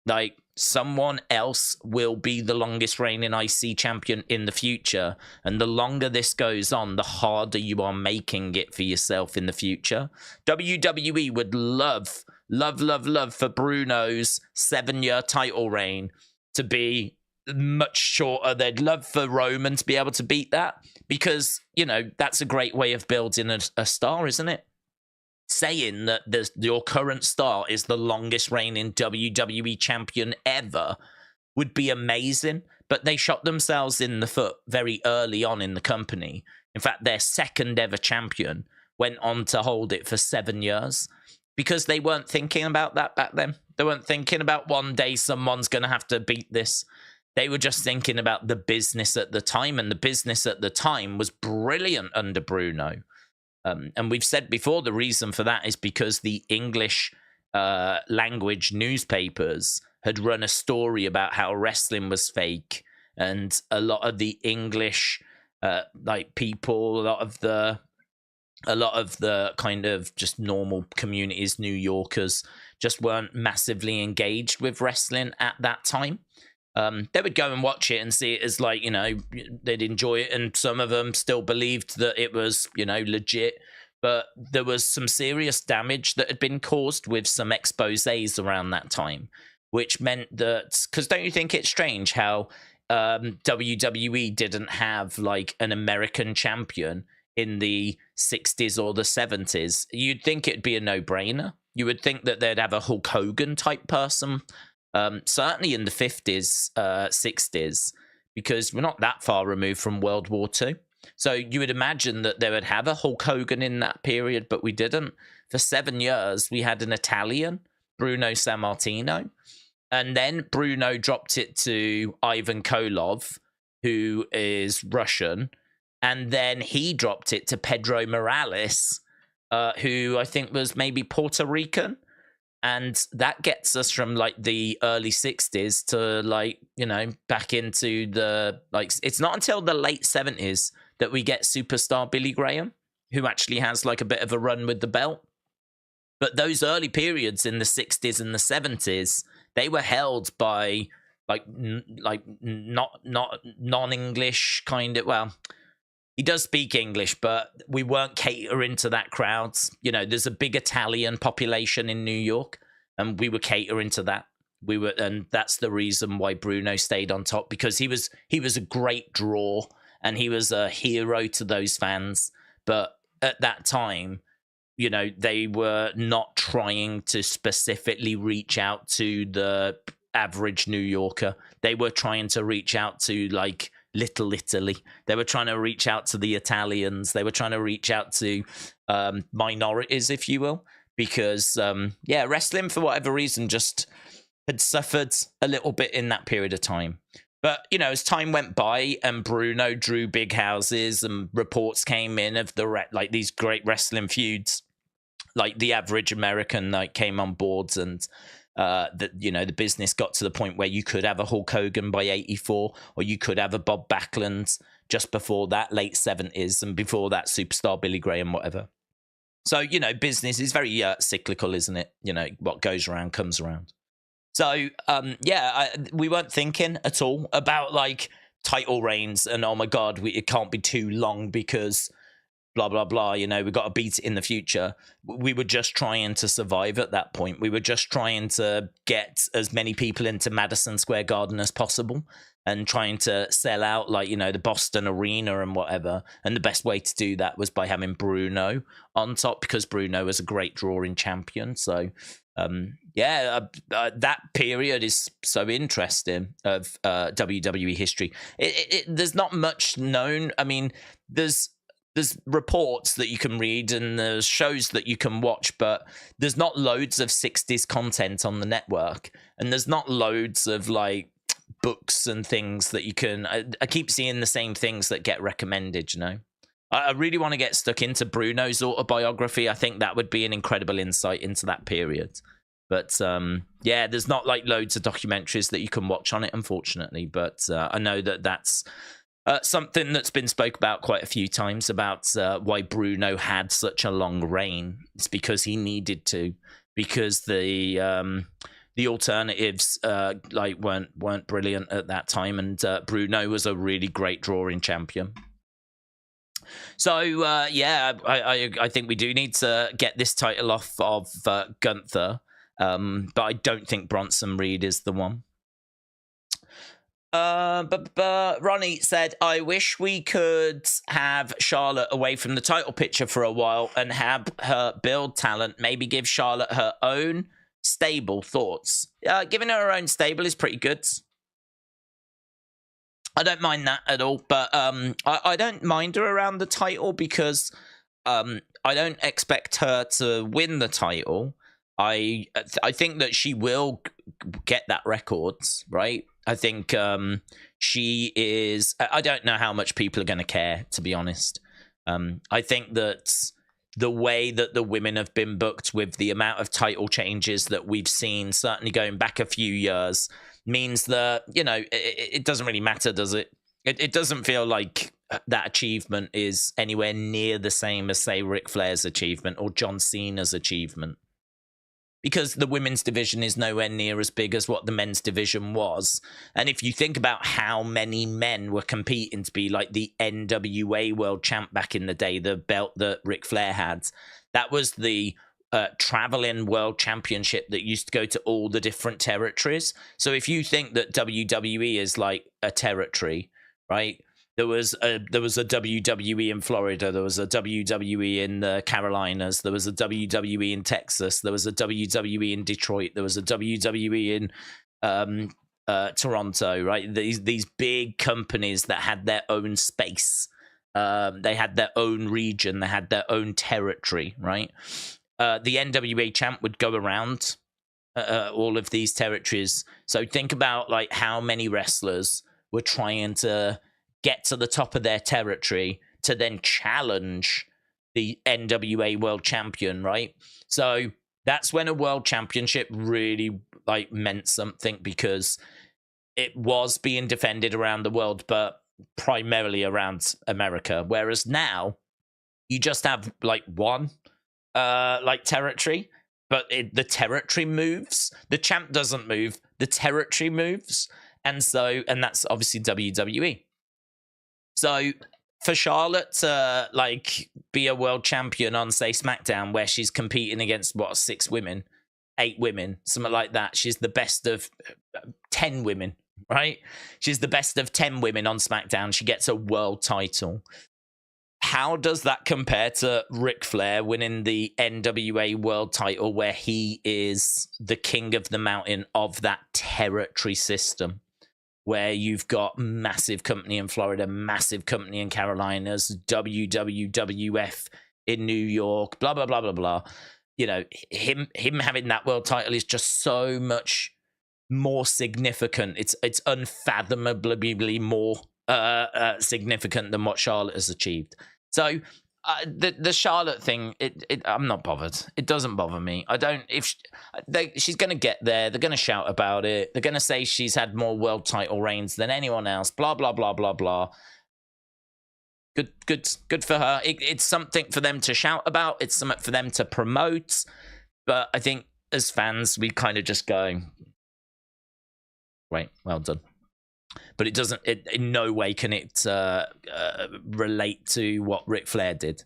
Like, someone else will be the longest reigning IC champion in the future. And the longer this goes on, the harder you are making it for yourself in the future. WWE would love love, love, love for Bruno's 7-year title reign to be much shorter. They'd love for Roman to be able to beat that because, you know, that's a great way of building a star, isn't it? Saying that your current star is the longest reigning WWE champion ever would be amazing, but they shot themselves in the foot very early on in the company. In fact, their second ever champion went on to hold it for 7 years because they weren't thinking about that back then. They weren't thinking about one day someone's going to have to beat this. They were just thinking about the business at the time, and the business at the time was brilliant under Bruno. And we've said before the reason for that is because the English language newspapers had run a story about how wrestling was fake, and a lot of the English people, a lot of the kind of just normal communities, New Yorkers, just weren't massively engaged with wrestling at that time. They would go and watch it and see it as like, you know, they'd enjoy it, and some of them still believed that it was, you know, legit. But there was some serious damage that had been caused with some exposés around that time, which meant that, because don't you think it's strange how WWE didn't have like an American champion in the 60s or the 70s? You'd think it'd be a no-brainer. You would think that they'd have a Hulk Hogan type person. Certainly in the 50s, 60s, because we're not that far removed from World War II. So you would imagine that they would have a Hulk Hogan in that period, but we didn't. For 7 years, we had an Italian, Bruno Sammartino, and then Bruno dropped it to Ivan Koloff, who is Russian, and then he dropped it to Pedro Morales, who I think was maybe Puerto Rican. And that gets us from like the early 60s to like, you know, back into the, like, it's not until the late 70s that we get superstar Billy Graham, who actually has like a bit of a run with the belt. But those early periods in the 60s and the 70s, they were held by like not non-English kind of, well, he does speak English, but we weren't catering to that crowd. You know, there's a big Italian population in New York, and we were catering to that. And that's the reason why Bruno stayed on top, because he was a great draw, and he was a hero to those fans. But at that time, you know, they were not trying to specifically reach out to the average New Yorker. They were trying to reach out to like Little Italy. They were trying to reach out to the Italians. They were trying to reach out to minorities, if you will, because wrestling for whatever reason just had suffered a little bit in that period of time. But, you know, as time went by and Bruno drew big houses and reports came in of like these great wrestling feuds, like the average American like came on boards, and that, you know, the business got to the point where you could have a Hulk Hogan by 84, or you could have a Bob Backlund just before that, late 70s, and before that, superstar Billy Graham, whatever. So, you know, business is very cyclical, isn't it? You know, what goes around comes around. So, we weren't thinking at all about like title reigns and, oh my God, it can't be too long because blah, blah, blah, you know, we've got to beat it in the future. We were just trying to survive at that point. We were just trying to get as many people into Madison Square Garden as possible and trying to sell out, like, you know, the Boston Arena and whatever. And the best way to do that was by having Bruno on top, because Bruno was a great drawing champion. So, that period is so interesting of WWE history. There's not much known. I mean, there's reports that you can read and there's shows that you can watch, but there's not loads of 60s content on the network, and there's not loads of like books and things that you can. I keep seeing the same things that get recommended, you know. I really want to get stuck into Bruno's autobiography. I think that would be an incredible insight into that period. But there's not like loads of documentaries that you can watch on it, unfortunately. But I know that that's something that's been spoke about quite a few times about why Bruno had such a long reign. It's because he needed to, because the alternatives weren't brilliant at that time, and Bruno was a really great drawing champion. So I think we do need to get this title off of Gunther. But I don't think Bronson Reed is the one. But Ronnie said, I wish we could have Charlotte away from the title picture for a while and have her build talent, maybe give Charlotte her own stable. Thoughts? Giving her own stable is pretty good. I don't mind that at all, but I don't mind her around the title because I don't expect her to win the title. I think that she will get that records, right? I think she is... I don't know how much people are going to care, to be honest. I think that the way that the women have been booked with the amount of title changes that we've seen, certainly going back a few years, means that, you know, it doesn't really matter, does it? It doesn't feel like that achievement is anywhere near the same as, say, Ric Flair's achievement or John Cena's achievement. Because the women's division is nowhere near as big as what the men's division was. And if you think about how many men were competing to be like the NWA World Champ back in the day, the belt that Ric Flair had, that was the traveling world championship that used to go to all the different territories. So if you think that WWE is like a territory, right? There was a WWE in Florida. There was a WWE in the Carolinas. There was a WWE in Texas. There was a WWE in Detroit. There was a WWE in Toronto. Right? These big companies that had their own space. They had their own region. They had their own territory. Right? The NWA champ would go around all of these territories. So think about like how many wrestlers were trying to get to the top of their territory to then challenge the NWA World Champion, right? So that's when a World Championship really like meant something, because it was being defended around the world, but primarily around America. Whereas now you just have like one like territory, but the territory moves. The champ doesn't move. The territory moves. And that's obviously WWE. So for Charlotte to like be a world champion on, say, SmackDown, where she's competing against, what, 6 women, 8 women, something like that. She's the best of 10 women, right? She's the best of 10 women on SmackDown. She gets a world title. How does that compare to Ric Flair winning the NWA world title, where he is the king of the mountain of that territory system? Where you've got massive company in Florida, massive company in Carolinas, WWF in New York, blah, blah, blah, blah, blah. You know, him having that world title is just so much more significant. It's unfathomably more significant than what Charlotte has achieved. So the Charlotte thing, I'm not bothered. It doesn't bother me. I don't. She's going to get there, they're going to shout about it. They're going to say she's had more world title reigns than anyone else. Blah blah blah blah blah. Good for her. It's something for them to shout about. It's something for them to promote. But I think as fans, we kind of just go, "Great, well done." But it doesn't. In no way can it relate to what Ric Flair did,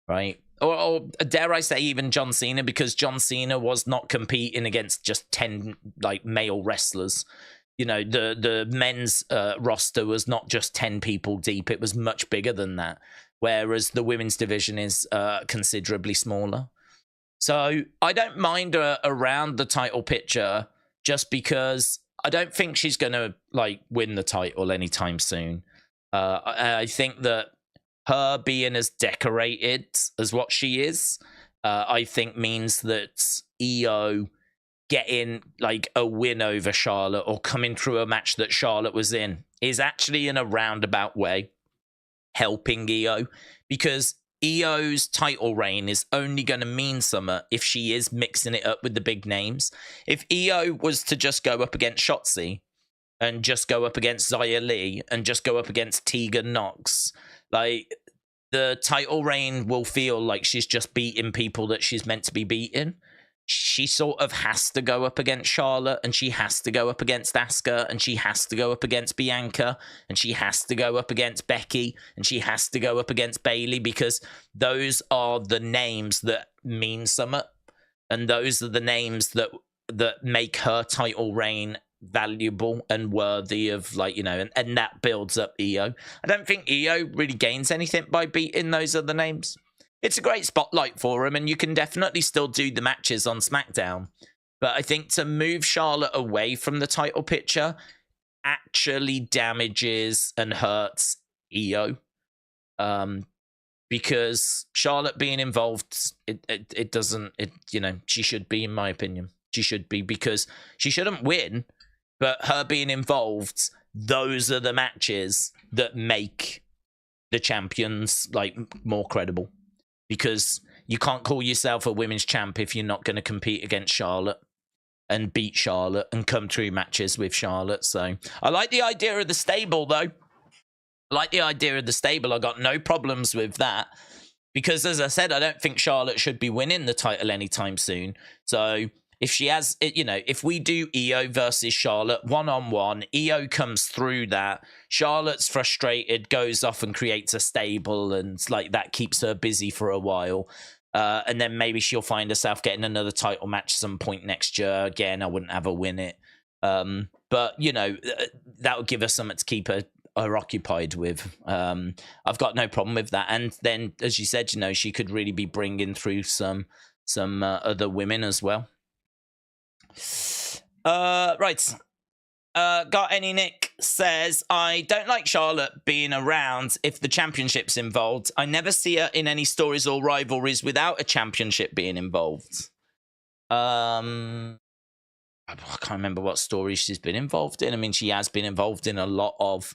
right? Or dare I say, even John Cena, because John Cena was not competing against just 10 like male wrestlers. You know, the men's roster was not just 10 people deep; it was much bigger than that. Whereas the women's division is considerably smaller. So I don't mind her around the title picture, just because I don't think she's going to like win the title anytime soon. I think that her being as decorated as what she is, I think means that EO getting like a win over Charlotte or coming through a match that Charlotte was in is actually in a roundabout way helping EO, because EO's title reign is only going to mean something if she is mixing it up with the big names. If EO was to just go up against Shotzi and just go up against Xia Li and just go up against Tegan Nox, like, the title reign will feel like she's just beating people that she's meant to be beating. She sort of has to go up against Charlotte, and she has to go up against Asuka, and she has to go up against Bianca, and she has to go up against Becky, and she has to go up against Bayley, because those are the names that mean something, and those are the names that that make her title reign valuable and worthy of, like, and that builds up Io. I don't think Io really gains anything by beating those other names. It's a great spotlight for him, and you can definitely still do the matches on SmackDown. But I think to move Charlotte away from the title picture actually damages and hurts Io. Because Charlotte being involved, it doesn't, she should be, in my opinion. She should be, because she shouldn't win, but her being involved, those are the matches that make the champions, like, more credible. Because you can't call yourself a women's champ if you're not going to compete against Charlotte and beat Charlotte and come through matches with Charlotte. So I like the idea of the stable, though. I like the idea of the stable. I got no problems with that. Because, as I said, I don't think Charlotte should be winning the title anytime soon. So if she has, if we do Io versus Charlotte one-on-one, Io comes through that, Charlotte's frustrated, goes off and creates a stable, and like that keeps her busy for a while. And then maybe she'll find herself getting another title match some point next year. Again, I wouldn't have her win it. But, that would give her something to keep her occupied with. I've got no problem with that. And then, as you said, she could really be bringing through some other women as well. Right. Got Any Nick says, I don't like Charlotte being around if the championship's involved. I never see her in any stories or rivalries without a championship being involved. I can't remember what stories she's been involved in. I mean, she has been involved in a lot of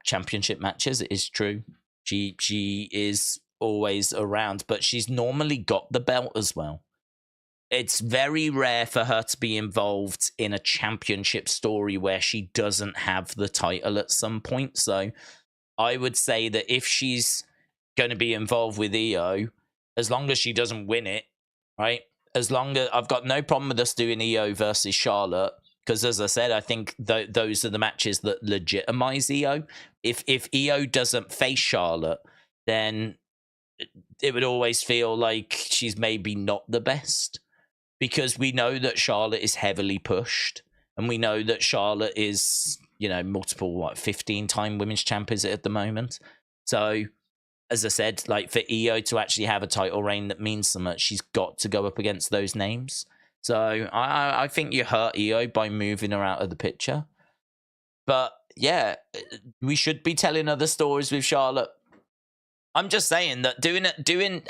championship matches. It is true. She is always around, but she's normally got the belt as well. It's very rare for her to be involved in a championship story where she doesn't have the title at some point. So I would say that if she's going to be involved with Io, as long as she doesn't win it, right? As long as I've got no problem with us doing Io versus Charlotte, because as I said, I think those are the matches that legitimize Io. If Io doesn't face Charlotte, then it would always feel like she's maybe not the best. Because we know that Charlotte is heavily pushed, and we know that Charlotte is, multiple 15-time women's champ is it at the moment. So, as I said, like for Io to actually have a title reign that means so much, she's got to go up against those names. So I think you hurt Io by moving her out of the picture. But yeah, we should be telling other stories with Charlotte. I'm just saying that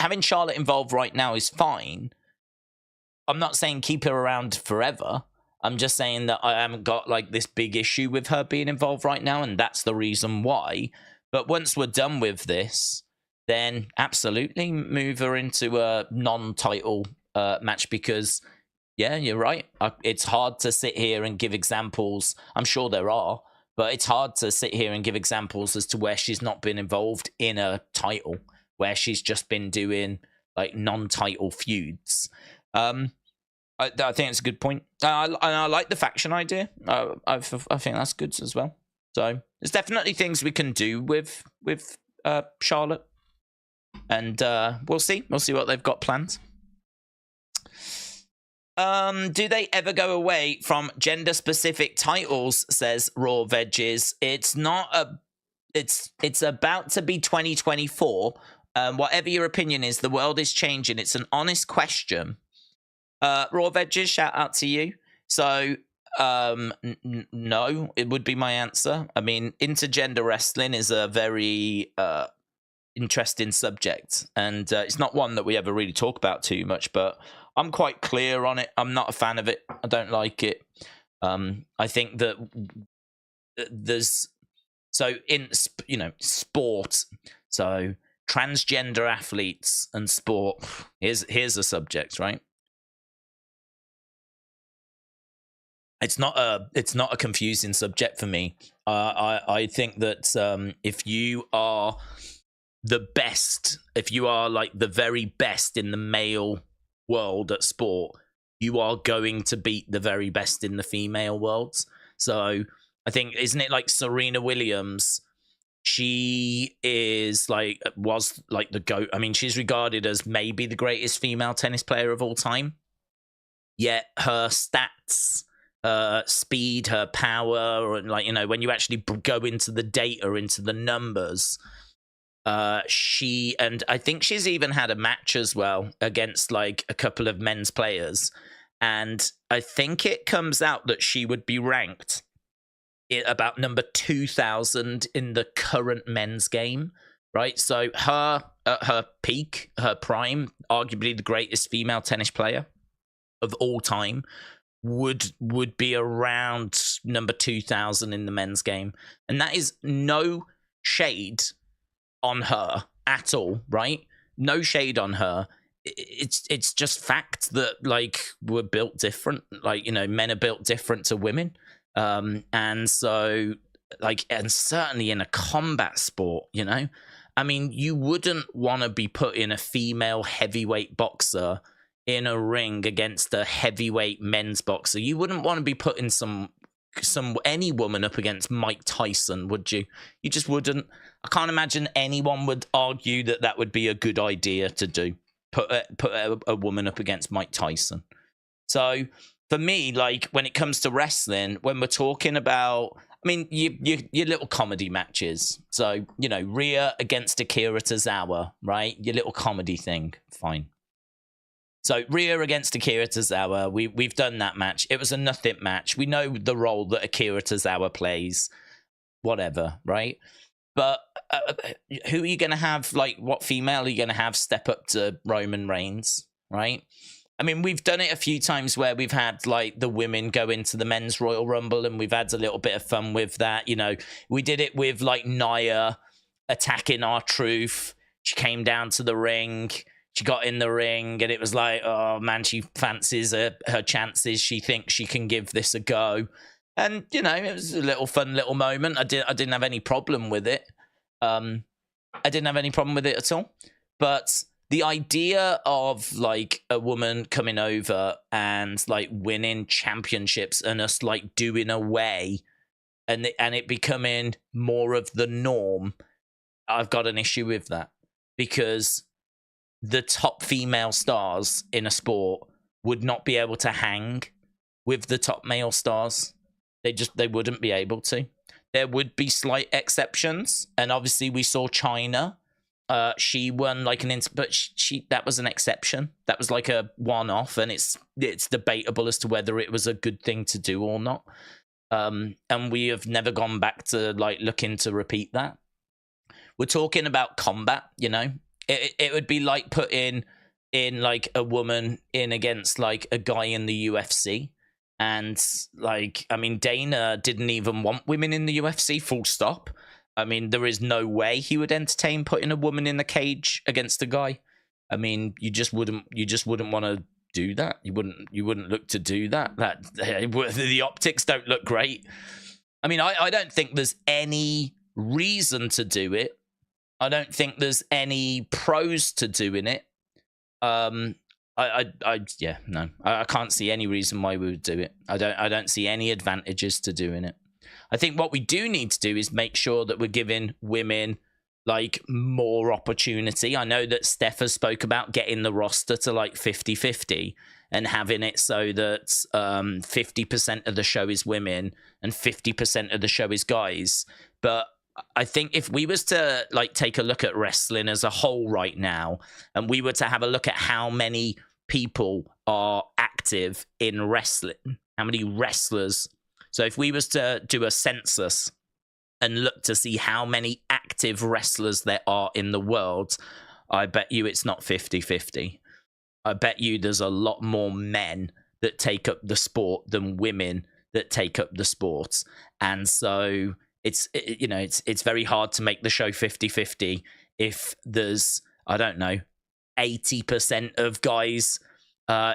having Charlotte involved right now is fine. I'm not saying keep her around forever. I'm just saying that I haven't got like this big issue with her being involved right now, and that's the reason why. But once we're done with this, then absolutely move her into a non-title match, because, yeah, you're right. It's hard to sit here and give examples. I'm sure there are, but it's hard to sit here and give examples as to where she's not been involved in a title, where she's just been doing like non-title feuds. I think it's a good point. I like the faction idea. I think that's good as well. So there's definitely things we can do with Charlotte, and we'll see. We'll see what they've got planned. Do they ever go away from gender-specific titles? Says Raw Veggies. It's not It's about to be 2024. Whatever your opinion is, the world is changing. It's an honest question. Raw Veggies, shout out to you. So, no, it would be my answer. I mean, intergender wrestling is a very interesting subject, and it's not one that we ever really talk about too much, but I'm quite clear on it. I'm not a fan of it. I don't like it. I think that there's, so in, sport, so transgender athletes and sport, here's a subject, right? It's not a confusing subject for me. I think that if you are the best, if you are like the very best in the male world at sport, you are going to beat the very best in the female worlds. So I think, isn't it like Serena Williams? She was like the GOAT. I mean, she's regarded as maybe the greatest female tennis player of all time. yet her stats, speed, her power, and like, you know, when you actually go into the data, into the numbers, and I think she's even had a match as well against like a couple of men's players, and I think it comes out that she would be ranked about number 2000 in the current men's game, right? So her at her peak, her prime, arguably the greatest female tennis player of all time, would be around number 2000 in the men's game, and that is no shade on her at all, right? No shade on her. It's just fact that like we're built different. Like, you know, men are built different to women, and so like, and certainly in a combat sport, you know, I mean, you wouldn't want to be putting a female heavyweight boxer in a ring against a heavyweight men's boxer. You wouldn't want to be putting any woman up against Mike Tyson, would you? You just wouldn't. I can't imagine anyone would argue that that would be a good idea to do. Put a woman up against Mike Tyson. So for me, like when it comes to wrestling, when we're talking about, I mean, your little comedy matches. So, you know, Rhea against Akira Tozawa, right? Your little comedy thing, fine. So Rhea against Akira Tozawa, we've done that match. It was a nothing match. We know the role that Akira Tozawa plays, whatever, right? But who are you going to have, like, what female are you going to have step up to Roman Reigns, right? I mean, we've done it a few times where we've had, like, the women go into the men's Royal Rumble, and we've had a little bit of fun with that. You know, we did it with, like, Nia attacking R-Truth. She came down to the ring. She got in the ring, and it was like, oh, man, she fancies her chances. She thinks she can give this a go. And, you know, it was a little fun little moment. I didn't have any problem with it. I didn't have any problem with it at all. But the idea of, like, a woman coming over and, like, winning championships and us, like, doing away and it becoming more of the norm, I've got an issue with that. Because the top female stars in a sport would not be able to hang with the top male stars. They wouldn't be able to. There would be slight exceptions, and obviously we saw China. She won like but that was an exception. That was like a one-off, and it's debatable as to whether it was a good thing to do or not. And we have never gone back to like looking to repeat that. We're talking about combat, you know. It would be like putting in like a woman in against like a guy in the UFC. And like, I mean, Dana didn't even want women in the UFC, full stop. I mean, there is no way he would entertain putting a woman in the cage against a guy. I mean, you just wouldn't want to do that. You wouldn't look to do that. The optics don't look great. I mean, I don't think there's any reason to do it. I don't think there's any pros to doing it. I can't see any reason why we would do it. I don't see any advantages to doing it. I think what we do need to do is make sure that we're giving women like more opportunity. I know that Steph has spoke about getting the roster to like 50-50 and having it so that 50% of the show is women and 50% of the show is guys. But I think if we was to like take a look at wrestling as a whole right now, and we were to have a look at how many people are active in wrestling, how many wrestlers. So if we was to do a census and look to see how many active wrestlers there are in the world, I bet you it's not 50-50. I bet you there's a lot more men that take up the sport than women that take up the sports. And so it's very hard to make the show 50-50 if there's, I don't know, 80% of guys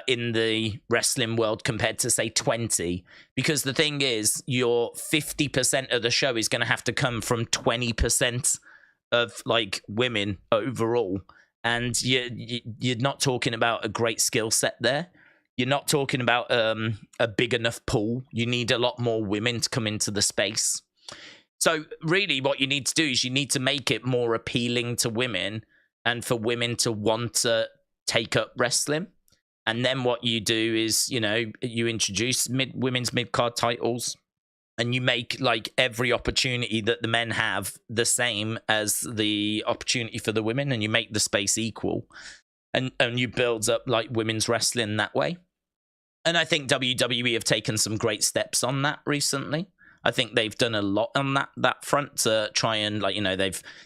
in the wrestling world compared to, say, 20. Because the thing is, your 50% of the show is going to have to come from 20% of, like, women overall. And you're not talking about a great skill set there. You're not talking about a big enough pool. You need a lot more women to come into the space. So really what you need to do is you need to make it more appealing to women and for women to want to take up wrestling. And then what you do is, you introduce women's mid-card titles, and you make like every opportunity that the men have the same as the opportunity for the women, and you make the space equal, and you build up like women's wrestling that way. And I think WWE have taken some great steps on that recently. I think they've done a lot on that front to try and, like,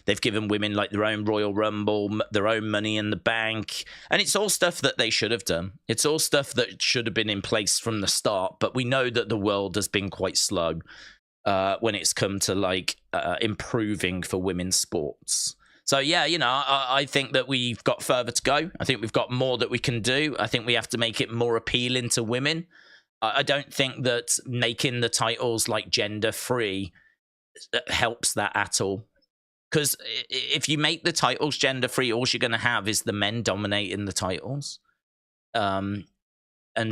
they've given women like their own Royal Rumble, their own Money in the Bank, and it's all stuff that they should have done. It's all stuff that should have been in place from the start, but we know that the world has been quite slow when it's come to like improving for women's sports. So yeah, I think that we've got further to go. I think we've got more that we can do. I think we have to make it more appealing to women. I don't think that making the titles like gender free helps that at all. Because if you make the titles gender free, all you're going to have is the men dominating the titles. And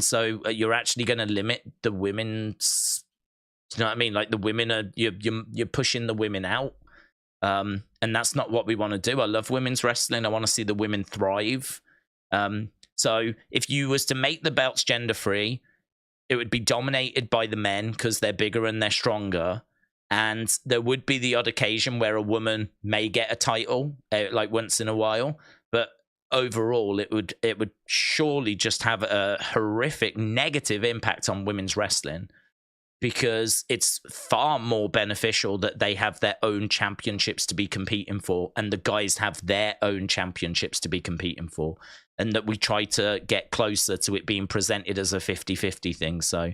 so you're actually going to limit the women's. Do you know what I mean? Like the women are, you're pushing the women out. And that's not what we want to do. I love women's wrestling. I want to see the women thrive. So if you was to make the belts gender free, it would be dominated by the men because they're bigger and they're stronger. And there would be the odd occasion where a woman may get a title, like once in a while. But overall, it would surely just have a horrific negative impact on women's wrestling, because it's far more beneficial that they have their own championships to be competing for, and the guys have their own championships to be competing for, and that we try to get closer to it being presented as a 50-50 thing. So,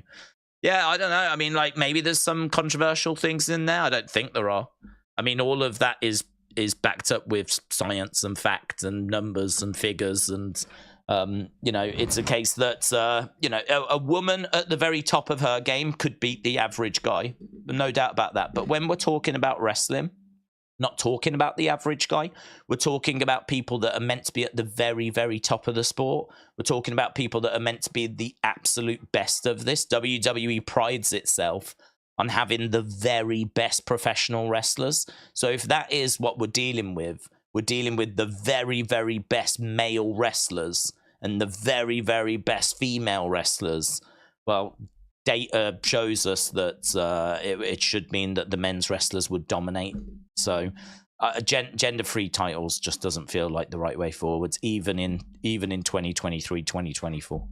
yeah, I don't know. I mean, like, maybe there's some controversial things in there. I don't think there are. I mean, all of that is backed up with science and fact and numbers and figures, and it's a case that a woman at the very top of her game could beat the average guy, no doubt about that. But when we're talking about wrestling, not talking about the average guy, we're talking about people that are meant to be at the very, very top of the sport. We're talking about people that are meant to be the absolute best of this. WWE prides itself on having the very best professional wrestlers. So if that is what we're dealing with the very, very best male wrestlers and the very, very best female wrestlers. Well, data shows us that it should mean that the men's wrestlers would dominate. So gender-free titles just doesn't feel like the right way forwards, even in 2023, 2024.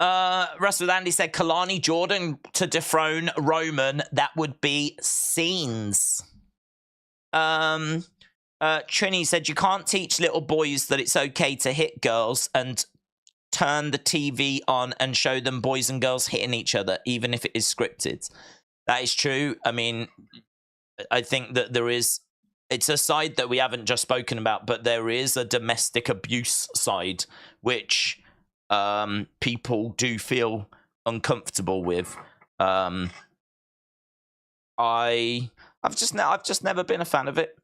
Russell Andy said Kalani Jordan to dethrone Roman. That would be scenes. Trini said you can't teach little boys that it's okay to hit girls and turn the TV on and show them boys and girls hitting each other, even if it is scripted. That is true. I mean, I think that it's a side that we haven't just spoken about, but there is a domestic abuse side, which people do feel uncomfortable with. I've just never been a fan of it.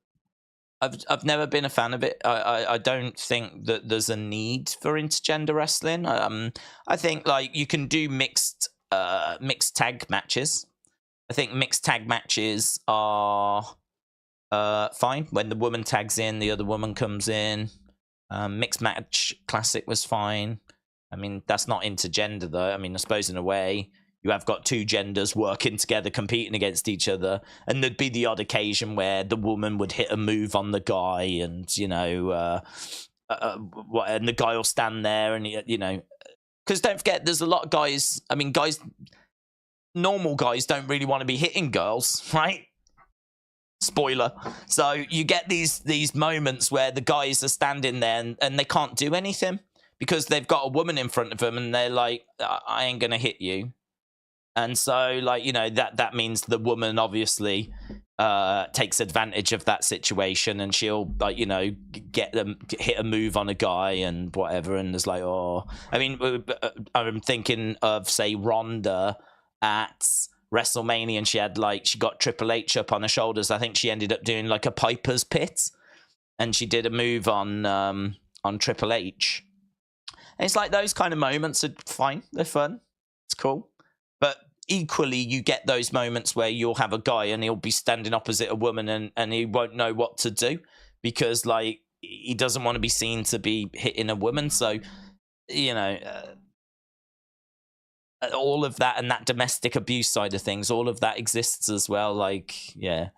I've never been a fan of it. I don't think that there's a need for intergender wrestling. I think like you can do mixed tag matches. I think mixed tag matches are fine. When the woman tags in, the other woman comes in. Mixed match classic was fine. I mean, that's not intergender though. I mean, I suppose in a way you have got two genders working together, competing against each other, and there'd be the odd occasion where the woman would hit a move on the guy, and and the guy will stand there, and because don't forget, there's a lot of guys. I mean, normal guys don't really want to be hitting girls, right? Spoiler. So you get these moments where the guys are standing there and they can't do anything because they've got a woman in front of them, and they're like, I ain't gonna hit you. And so, like, that means the woman obviously takes advantage of that situation, and she'll, like, hit a move on a guy and whatever. And there's like, I mean, I'm thinking of, say, Ronda at WrestleMania, and she got Triple H up on her shoulders. I think she ended up doing like a Piper's Pit, and she did a move on Triple H. And it's like those kind of moments are fine. They're fun. It's cool. But equally, you get those moments where you'll have a guy and he'll be standing opposite a woman and he won't know what to do because, like, he doesn't want to be seen to be hitting a woman. So you know, all of that and that domestic abuse side of things, all of that exists as well. Like, yeah.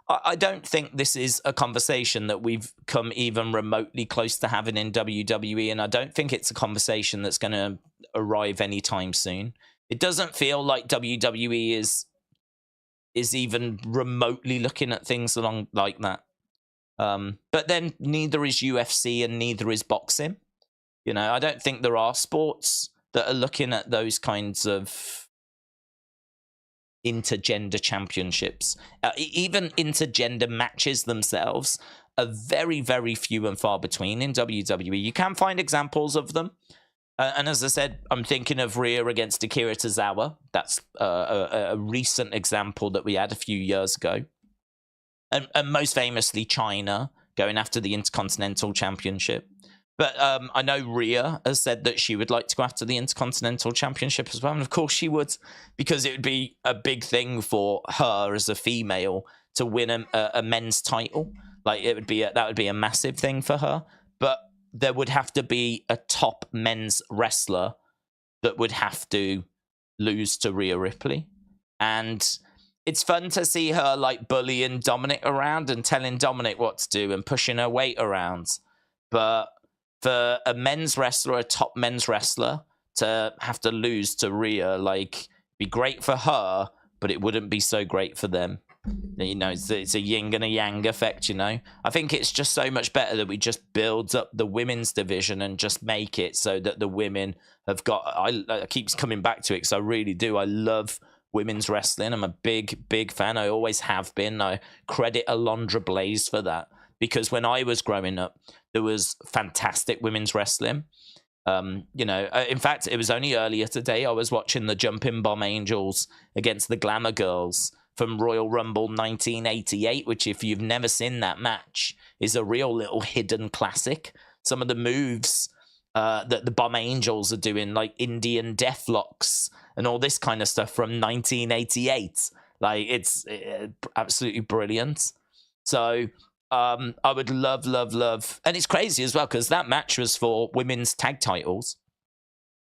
I don't think this is a conversation that we've come even remotely close to having in WWE, and I don't think it's a conversation that's going to arrive anytime soon. It doesn't feel like WWE is even remotely looking at things along like that. But then neither is UFC and neither is boxing. You know, I don't think there are sports that are looking at those kinds of intergender championships. Even intergender matches themselves are very, very few and far between in WWE. You can find examples of them. And as I said, I'm thinking of Rhea against Akira Tozawa. That's a recent example that we had a few years ago. And most famously, China going after the Intercontinental Championship. But I know Rhea has said that she would like to go after the Intercontinental Championship as well. And of course she would, because it would be a big thing for her as a female to win a men's title. Like, it would be that would be a massive thing for her. But there would have to be a top men's wrestler that would have to lose to Rhea Ripley. And it's fun to see her like bullying Dominic around and telling Dominic what to do and pushing her weight around. But for a men's wrestler, a top men's wrestler, to have to lose to Rhea, like, be great for her, but it wouldn't be so great for them. You know, it's a yin and a yang effect, you know. I think it's just so much better that we just build up the women's division and just make it so that the women have got... I keep coming back to it because I really do. I love women's wrestling. I'm a big fan. I always have been. I credit Alondra Blaze for that, because when I was growing up, there was fantastic women's wrestling. You know, in fact, it was only earlier today I was watching the Jumping Bomb Angels against the Glamour Girls from Royal Rumble 1988, which, if you've never seen that match, is a real little hidden classic. Some of the moves that the Bomb Angels are doing, like Indian Deathlocks and all this kind of stuff from 1988. Like, it's absolutely brilliant. So I would love, and it's crazy as well, because that match was for women's tag titles.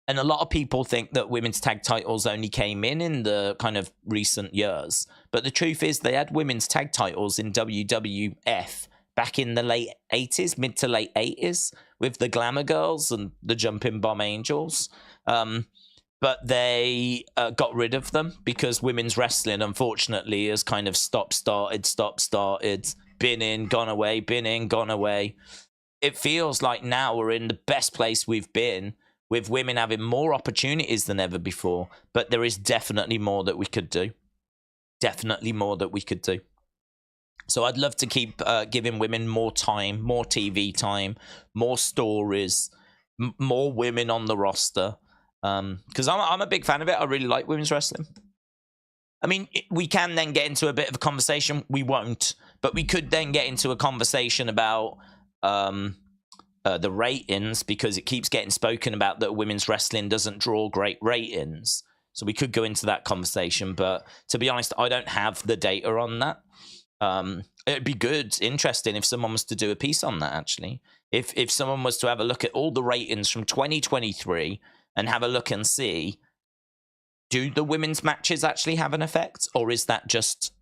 And a lot of people think that women's tag titles only came in the kind of recent years. But the truth is, they had women's tag titles in WWF back in the late 80s, mid to late 80s, with the Glamour Girls and the Jumping Bomb Angels. But they got rid of them because women's wrestling, unfortunately, has kind of stop-started, been in, gone away. It feels like now we're in the best place we've been, with women having more opportunities than ever before. But there is definitely more that we could do. So I'd love to keep giving women more time, more TV time, more stories, more women on the roster. Because I'm a big fan of it. I really like women's wrestling. I mean, we can then get into a bit of a conversation. We won't, but we could then get into a conversation about the ratings, because it keeps getting spoken about that women's wrestling doesn't draw great ratings. So we could go into that conversation, but to be honest, I don't have the data on that. It'd be good, interesting, if someone was to do a piece on that, actually. If someone was to have a look at all the ratings from 2023 and have a look and see, do the women's matches actually have an effect, or is that just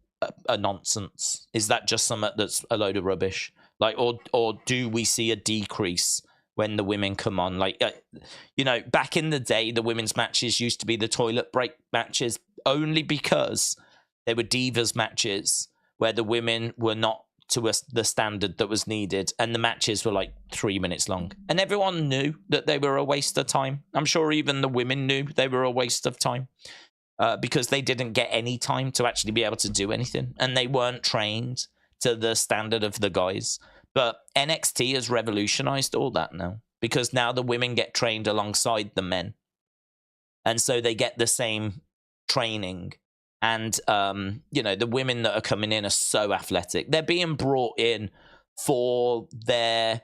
a nonsense? Is that just something that's a load of rubbish? Like, or do we see a decrease when the women come on? Like, you know, back in the day, the women's matches used to be the toilet break matches, only because they were divas matches where the women were not to the standard that was needed, and the matches were like 3 minutes long, and everyone knew that they were a waste of time. I'm sure even the women knew they were a waste of time, because they didn't get any time to actually be able to do anything, and they weren't trained to the standard of the guys. But NXT has revolutionized all that now, because now the women get trained alongside the men, and so they get the same training. And, you know, the women that are coming in are so athletic. They're being brought in for their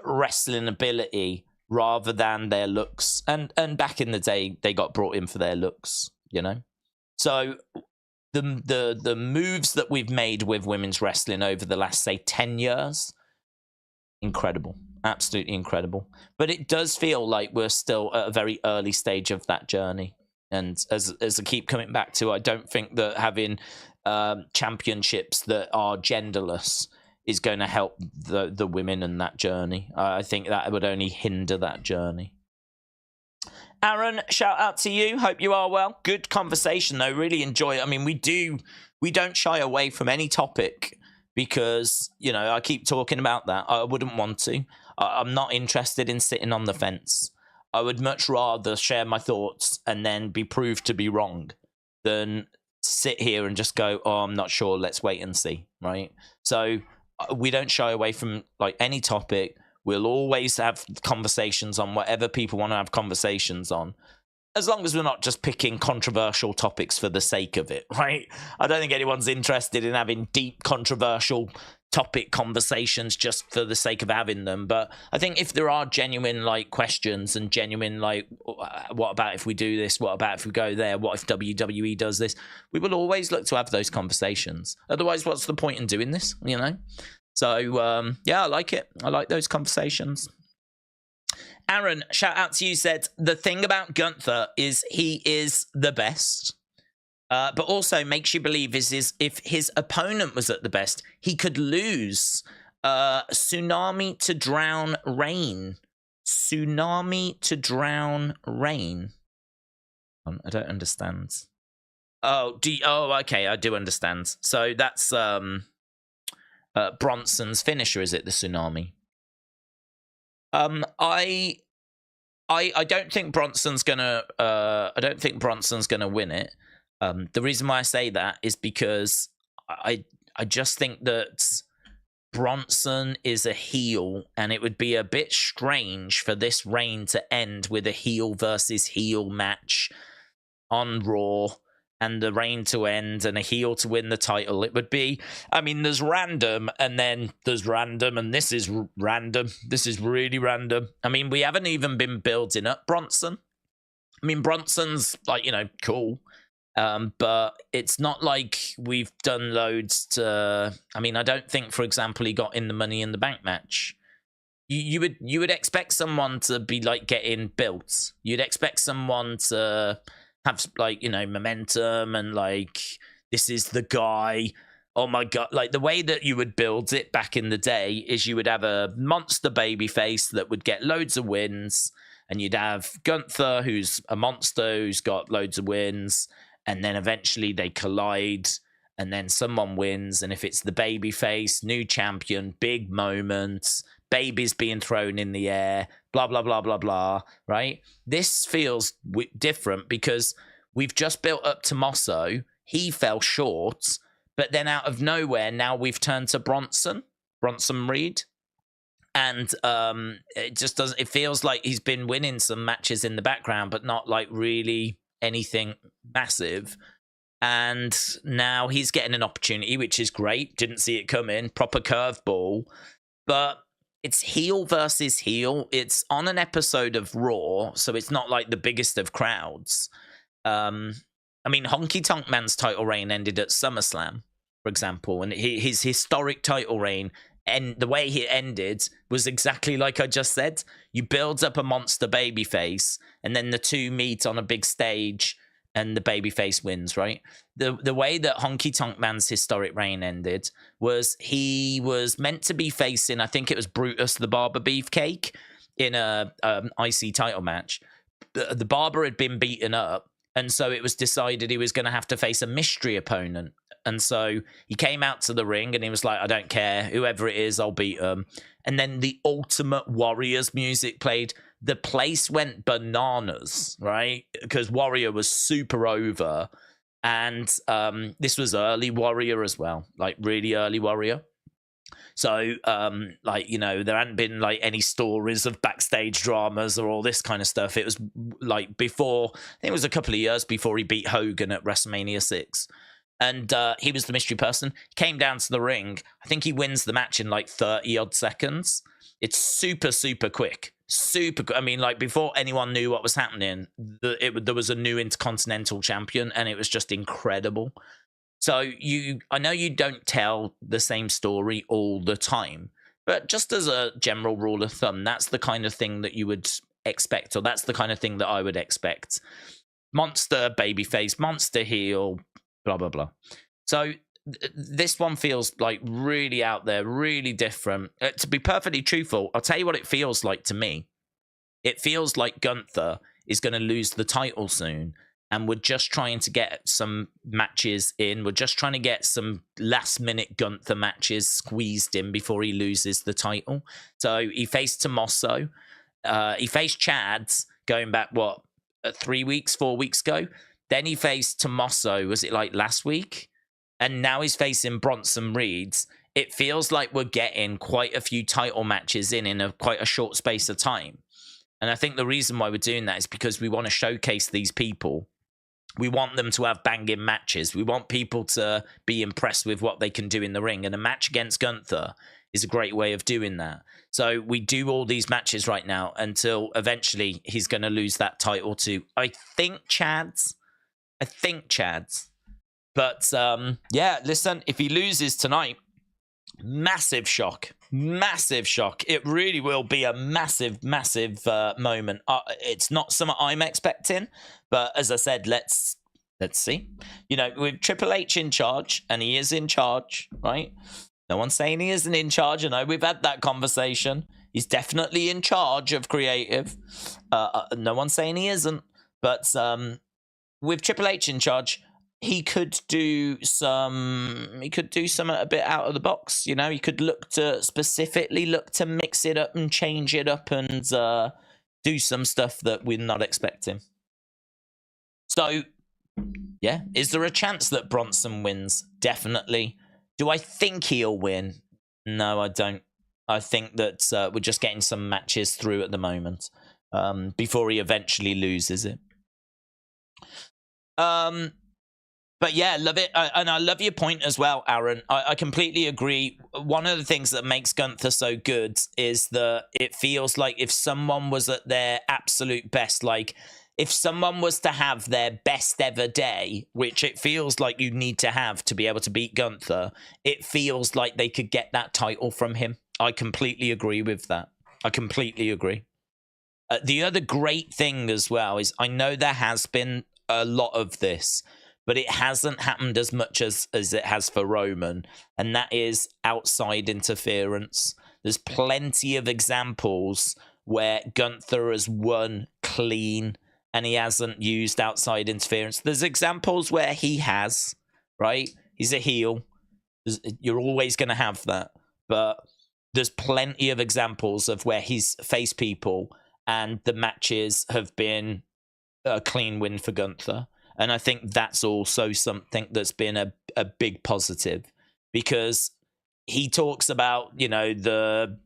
wrestling ability rather than their looks. And back in the day, they got brought in for their looks, you know? So the moves that we've made with women's wrestling over the last, say, 10 years, incredible. Absolutely incredible. But it does feel like we're still at a very early stage of that journey. And as I keep coming back to, I don't think that having championships that are genderless is going to help the women in that journey. I think that would only hinder that journey. Aaron, shout out to you. Hope you are well. Good conversation, though. Really enjoy it. I mean, we don't shy away from any topic because, you know, I keep talking about that. I wouldn't want to. I'm not interested in sitting on the fence. I would much rather share my thoughts and then be proved to be wrong than sit here and just go, oh, I'm not sure. Let's wait and see. Right. So we don't shy away from like any topic. We'll always have conversations on whatever people want to have conversations on, as long as we're not just picking controversial topics for the sake of it, right? I don't think anyone's interested in having deep, controversial topic conversations just for the sake of having them. But I think if there are genuine, like, questions and genuine, like, what about if we do this? What about if we go there? What if WWE does this? We will always look to have those conversations. Otherwise, what's the point in doing this, you know? So, yeah, I like it. I like those conversations. Aaron, shout out to you, said, the thing about Gunther is he is the best, but also makes you believe is if his opponent was at the best, he could lose. Tsunami to drown rain. Tsunami to drown rain. I don't understand. Oh, okay, I do understand. So that's Bronson's finisher, is it? The tsunami. I don't think Bronson's gonna. I don't think Bronson's gonna win it. The reason why I say that is because I just think that Bronson is a heel, and it would be a bit strange for this reign to end with a heel versus heel match on Raw, and the reign to end and a heel to win the title. It would be, I mean, there's random and then there's random, and this is random. This is really random. I mean, we haven't even been building up Bronson. I mean, Bronson's like, you know, cool. But it's not like we've done loads to, I mean, I don't think, for example, he got in the Money in the Bank match. You would expect someone to be like getting built. You'd expect someone to have, like, you know, momentum and like, this is the guy. Oh my god, like the way that you would build it back in the day is you would have a monster babyface that would get loads of wins, and you'd have Gunther, who's a monster who's got loads of wins, and then eventually they collide, and then someone wins, and if it's the babyface, new champion, big moments, babies being thrown in the air, blah, blah, blah, blah, blah, right? This feels different because we've just built up Tommaso. He fell short, but then out of nowhere, now we've turned to Bronson Reed. And it just doesn't, it feels like he's been winning some matches in the background, but not like really anything massive. And now he's getting an opportunity, which is great. Didn't see it coming. Proper curveball. But it's heel versus heel. It's on an episode of Raw, so it's not like the biggest of crowds. I mean, Honky Tonk Man's title reign ended at SummerSlam, for example, and his historic title reign, and the way he ended was exactly like I just said. You build up a monster babyface, and then the two meet on a big stage, and the babyface wins, right? The way that Honky Tonk Man's historic reign ended was he was meant to be facing, I think it was Brutus the Barber Beefcake in a IC title match. The Barber had been beaten up, and so it was decided he was going to have to face a mystery opponent. And so he came out to the ring and he was like, I don't care, whoever it is, I'll beat him. And then the Ultimate Warriors music played. The place went bananas, right? Because Warrior was super over. And this was early Warrior as well, like really early Warrior. So, like, you know, there hadn't been like any stories of backstage dramas or all this kind of stuff. It was like before, I think it was a couple of years before he beat Hogan at WrestleMania 6. And he was the mystery person. Came down to the ring. I think he wins the match in like 30 odd seconds. It's super, super quick. Super quick. I mean, like before anyone knew what was happening, there was a new Intercontinental champion, and it was just incredible. So I know you don't tell the same story all the time, But just as a general rule of thumb, that's the kind of thing that you would expect, or that's the kind of thing that I would expect. Monster babyface, monster heel, blah, blah, blah. So this one feels like really out there, really different. To be perfectly truthful, I'll tell you what it feels like to me. It feels like Gunther is going to lose the title soon, and we're just trying to get some matches in. We're just trying to get some last-minute Gunther matches squeezed in before he loses the title. So he faced Tommaso. He faced Chads going back, 3 weeks, 4 weeks ago? Then he faced Tommaso, was it like last week? And now he's facing Bronson Reeds. It feels like we're getting quite a few title matches in quite a short space of time. And I think the reason why we're doing that is because we want to showcase these people. We want them to have banging matches. We want people to be impressed with what they can do in the ring. And a match against Gunther is a great way of doing that. So we do all these matches right now until eventually he's going to lose that title to, I think, Chads. But, yeah, listen, if he loses tonight, massive shock. It really will be a massive moment. It's not something I'm expecting, but as I said, let's see. You know, with Triple H in charge, and he is in charge, right? No one's saying he isn't in charge. I know we've had that conversation. He's definitely in charge of creative. No one's saying he isn't, but with Triple H in charge, he could do something a bit out of the box. You know, he could specifically look to mix it up and change it up and do some stuff that we're not expecting. So, yeah, is there a chance that Bronson wins? Definitely. Do I think he'll win? No, I don't. I think that we're just getting some matches through at the moment before he eventually loses it. But yeah, love it. And I love your point as well, Aaron. I completely agree. One of the things that makes Gunther so good is that it feels like if someone was at their absolute best, like if someone was to have their best ever day, which it feels like you need to have to be able to beat Gunther, it feels like they could get that title from him. I completely agree with that. I completely agree. The other great thing as well is I know there has been a lot of this, but it hasn't happened as much as it has for Roman, and that is outside interference. There's plenty of examples where Gunther has won clean and he hasn't used outside interference. There's examples where he has, right? He's a heel. You're always going to have that. But there's plenty of examples of where he's faced people and the matches have been a clean win for Gunther. And I think that's also something that's been a big positive, because he talks about, you know, the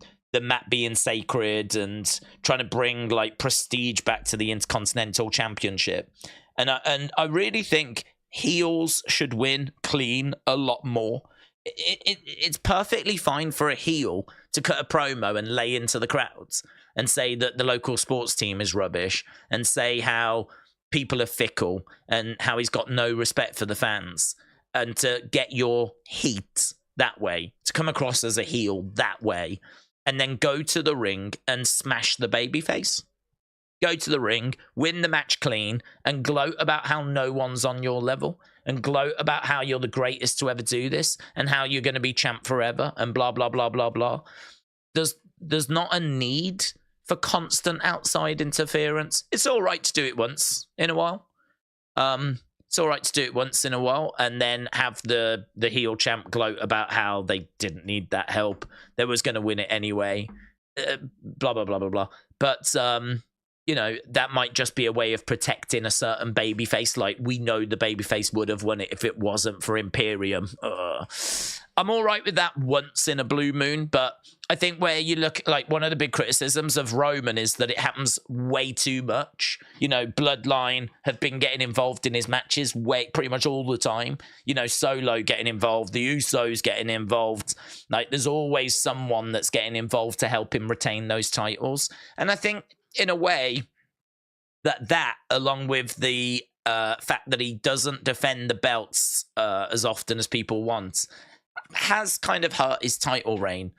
mat being sacred and trying to bring like prestige back to the Intercontinental Championship. And I really think heels should win clean a lot more. It's perfectly fine for a heel to cut a promo and lay into the crowds and say that the local sports team is rubbish and say how people are fickle and how he's got no respect for the fans, and to get your heat that way, to come across as a heel that way, and then go to the ring and smash the babyface. Go to the ring, win the match clean, and gloat about how no one's on your level, and gloat about how you're the greatest to ever do this, and how you're going to be champ forever, and blah, blah, blah, blah, blah. There's not a need for constant outside interference. It's all right to do it once in a while. It's all right to do it once in a while and then have the heel champ gloat about how they didn't need that help. They was going to win it anyway. Blah, blah, blah, blah, blah. But, you know, that might just be a way of protecting a certain babyface. Like, we know the babyface would have won it if it wasn't for Imperium. I'm all right with that once in a blue moon, but I think where you look, like, one of the big criticisms of Roman is that it happens way too much. You know, Bloodline have been getting involved in his matches pretty much all the time. You know, Solo getting involved, the Usos getting involved. Like, there's always someone that's getting involved to help him retain those titles. And I think, in a way, that along with the fact that he doesn't defend the belts as often as people want, has kind of hurt his title reign.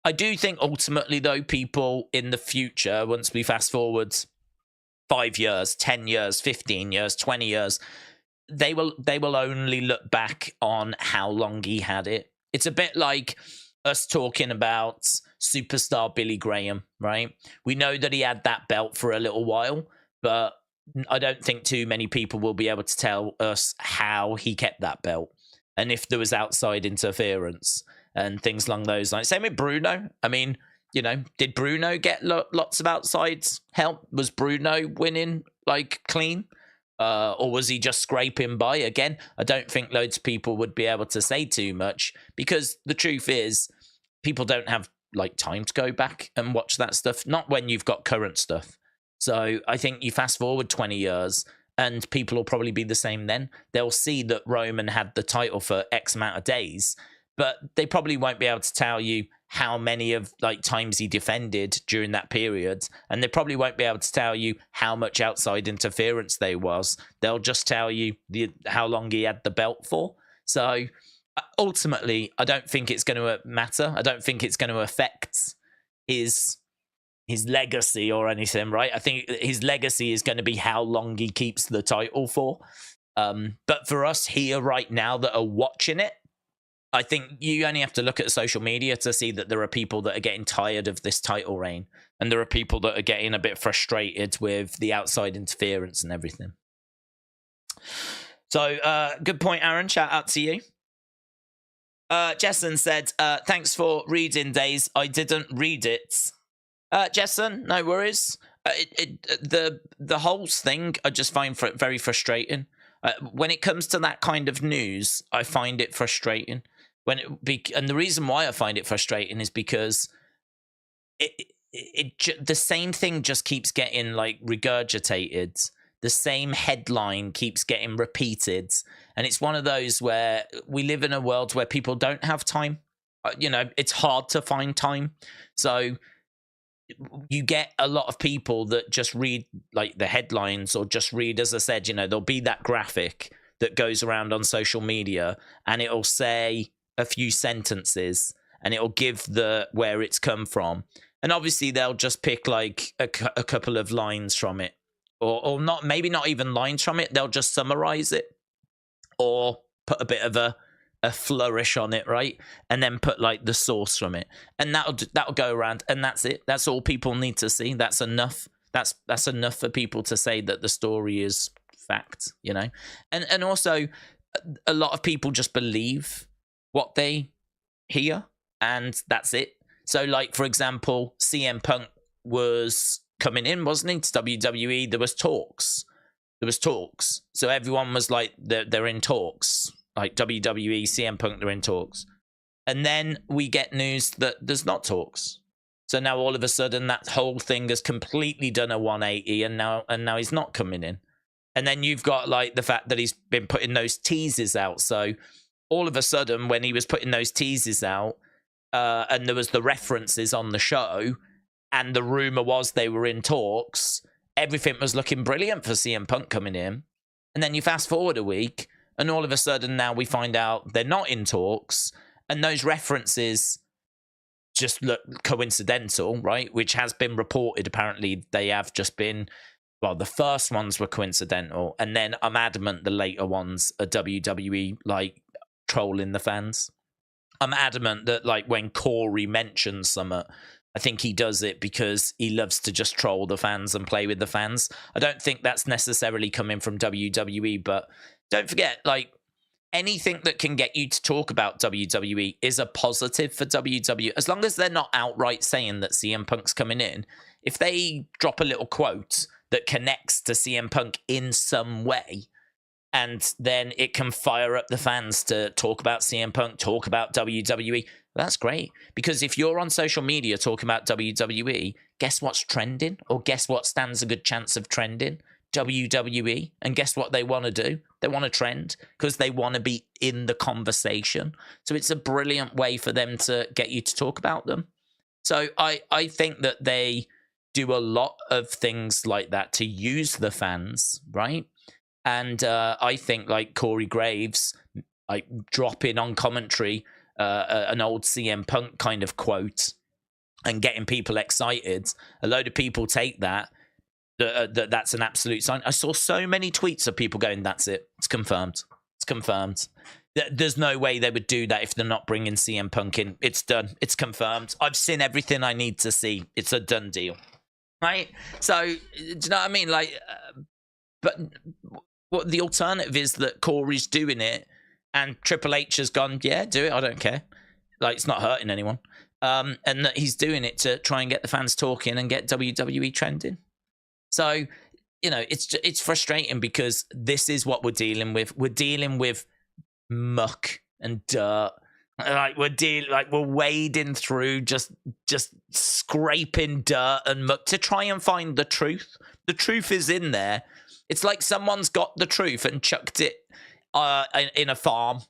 I do think ultimately, though, people in the future, once we fast forward 5 years, 10 years, 15 years, 20 years, they will only look back on how long he had it. It's a bit like us talking about superstar Billy Graham, right? We know that he had that belt for a little while, but I don't think too many people will be able to tell us how he kept that belt and if there was outside interference and things along those lines. Same with Bruno. I mean, you know, did Bruno get lots of outside help? Was Bruno winning like clean? Or was he just scraping by? Again, I don't think loads of people would be able to say too much, because the truth is people don't have like time to go back and watch that stuff. Not when you've got current stuff. So I think you fast forward 20 years and people will probably be the same then. They'll see that Roman had the title for X amount of days, but they probably won't be able to tell you how many of like times he defended during that period, and they probably won't be able to tell you how much outside interference there was. They'll just tell you how long he had the belt for. So ultimately, I don't think it's going to matter. I don't think it's going to affect his legacy or anything, right? I think his legacy is going to be how long he keeps the title for. But for us here right now that are watching it, I think you only have to look at social media to see that there are people that are getting tired of this title reign, and there are people that are getting a bit frustrated with the outside interference and everything. So, good point, Aaron. Shout out to you. Jessen said, thanks for reading, Days. I didn't read it. Jessen, no worries. The whole thing I just find very frustrating. When it comes to that kind of news, I find it frustrating. And the reason why I find it frustrating is because the same thing just keeps getting like regurgitated. The same headline keeps getting repeated, and it's one of those where we live in a world where people don't have time. You know, it's hard to find time, so you get a lot of people that just read like the headlines, or just read, as I said, you know, there'll be that graphic that goes around on social media and it'll say a few sentences and it'll give where it's come from. And obviously they'll just pick like a couple of lines from it, or not, maybe not even lines from it. They'll just summarize it or put a bit of a flourish on it, right? And then put like the source from it, and that'll go around, and that's it. That's all people need to see. That's enough. That's enough for people to say that the story is fact, you know. And also a lot of people just believe what they hear, and that's it. So like, for example, CM Punk was coming in, wasn't he, to WWE? There was talks. So everyone was like, they're in talks. Like WWE, CM Punk, they're in talks. And then we get news that there's not talks. So now all of a sudden that whole thing has completely done a 180, and now he's not coming in. And then you've got like the fact that he's been putting those teasers out. So all of a sudden when he was putting those teasers out, and there was the references on the show, and the rumor was they were in talks, everything was looking brilliant for CM Punk coming in. And then you fast forward a week, and all of a sudden now we find out they're not in talks, and those references just look coincidental, right? Which has been reported. Apparently they have just been, well, the first ones were coincidental, and then I'm adamant the later ones are WWE like trolling the fans. I'm adamant that like when Corey mentions something, I think he does it because he loves to just troll the fans and play with the fans. I don't think that's necessarily coming from WWE, but don't forget, like, anything that can get you to talk about WWE is a positive for WWE. As long as they're not outright saying that CM Punk's coming in, if they drop a little quote that connects to CM Punk in some way, and then it can fire up the fans to talk about CM Punk, talk about WWE, that's great. Because if you're on social media talking about WWE, guess what's trending? Or guess what stands a good chance of trending? WWE. And guess what they want to do? They want to trend because they want to be in the conversation. So it's a brilliant way for them to get you to talk about them. So I think that they do a lot of things like that to use the fans, right? And I think like Corey Graves, like dropping on commentary an old CM Punk kind of quote and getting people excited, a load of people take that's an absolute sign. I saw so many tweets of people going, that's it. It's confirmed. It's confirmed. There's no way they would do that if they're not bringing CM Punk in. It's done. It's confirmed. I've seen everything I need to see. It's a done deal. Right? So, do you know what I mean? Like, but what the alternative is that Corey's doing it and Triple H has gone, yeah, do it. I don't care. Like, it's not hurting anyone. And that he's doing it to try and get the fans talking and get WWE trending. So, you know, it's frustrating because this is what we're dealing with. We're dealing with muck and dirt. Like we're wading through just scraping dirt and muck to try and find the truth. The truth is in there. It's like someone's got the truth and chucked it in a farm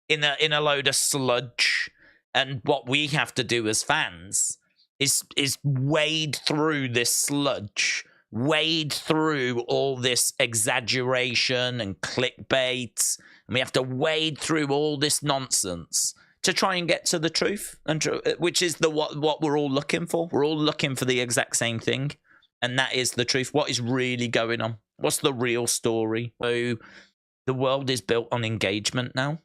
in a load of sludge. And what we have to do as fans is wade through this sludge, wade through all this exaggeration and clickbait, and we have to wade through all this nonsense to try and get to the truth, and which is what we're all looking for. We're all looking for the exact same thing, and that is the truth. What is really going on? What's the real story? So the world is built on engagement now.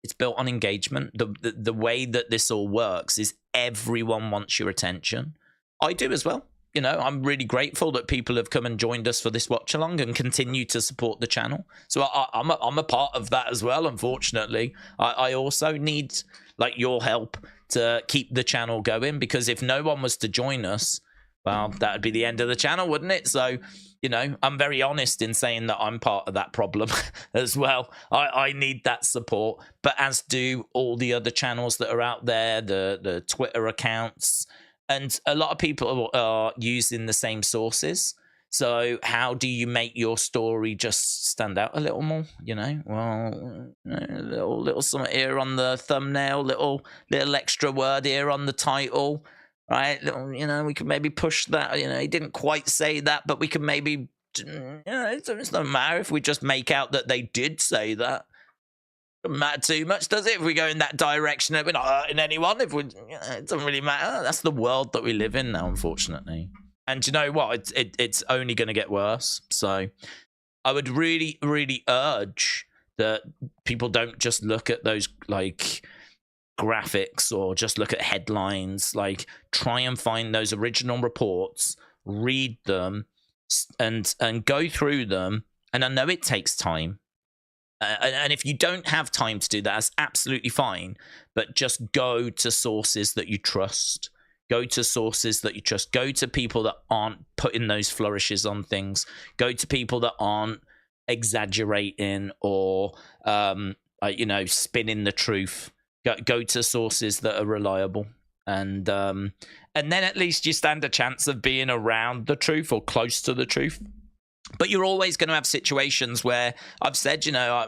It's built on engagement. The way that this all works is everyone wants your attention. I do as well. You know, I'm really grateful that people have come and joined us for this watch along and continue to support the channel. So I'm a part of that as well. Unfortunately, I also need like your help to keep the channel going, because if no one was to join us, well, that would be the end of the channel, wouldn't it? So, you know, I'm very honest in saying that I'm part of that problem as well. I need that support, but as do all the other channels that are out there, the Twitter accounts. And a lot of people are using the same sources. So how do you make your story just stand out a little more? You know, well, a little something here on the thumbnail, little extra word here on the title, right? You know, we could maybe push that. You know, he didn't quite say that, but we could maybe, you know, it doesn't matter if we just make out that they did say that. Doesn't matter too much, does it? If we go in that direction, we're not hurting anyone. If we, you know, it doesn't really matter. That's the world that we live in now, unfortunately. And you know what? It's only going to get worse. So I would really, really urge that people don't just look at those like graphics or just look at headlines. Like, try and find those original reports, read them, and go through them. And I know it takes time. And if you don't have time to do that, that's absolutely fine. But just go to sources that you trust. Go to sources that you trust. Go to people that aren't putting those flourishes on things. Go to people that aren't exaggerating or, you know, spinning the truth. Go to sources that are reliable. And then at least you stand a chance of being around the truth or close to the truth. But you're always going to have situations where I've said, you know,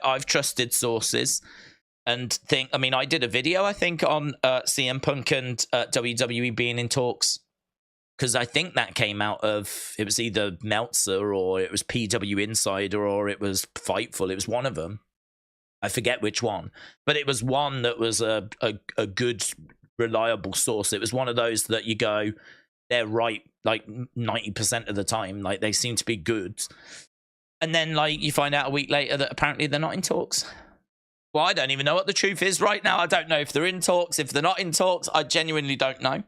I've trusted sources and think, I mean, I did a video, I think, on CM Punk and WWE being in talks, because I think that came out of, it was either Meltzer or it was PW Insider or it was Fightful. It was one of them. I forget which one, but it was one that was a good, reliable source. It was one of those that you go, they're right like 90% of the time. Like, they seem to be good. And then like you find out a week later that apparently they're not in talks. Well, I don't even know what the truth is right now. I don't know if they're in talks, if they're not in talks. I genuinely don't know.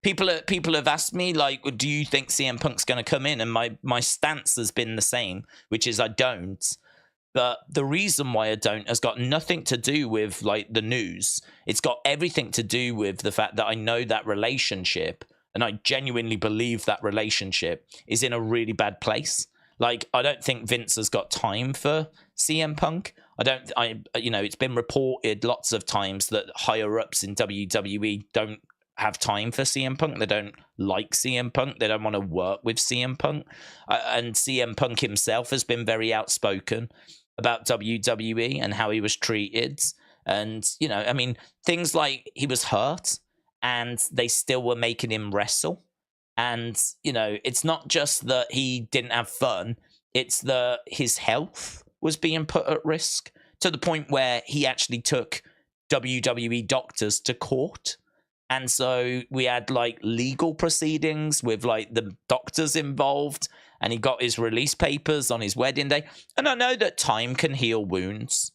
People have asked me, like, do you think CM Punk's going to come in? And my stance has been the same, which is I don't. But the reason why I don't has got nothing to do with like the news. It's got everything to do with the fact that I know that relationship, and I genuinely believe that relationship is in a really bad place. Like, I don't think Vince has got time for CM Punk. You know, it's been reported lots of times that higher ups in WWE don't have time for CM Punk. They don't like CM Punk. They don't want to work with CM Punk. And CM Punk himself has been very outspoken about WWE and how he was treated. And, you know, I mean, things like he was hurt and they still were making him wrestle. And, you know, it's not just that he didn't have fun. It's that his health was being put at risk to the point where he actually took WWE doctors to court And so we had like legal proceedings with like the doctors involved, and he got his release papers on his wedding day. And I know that time can heal wounds.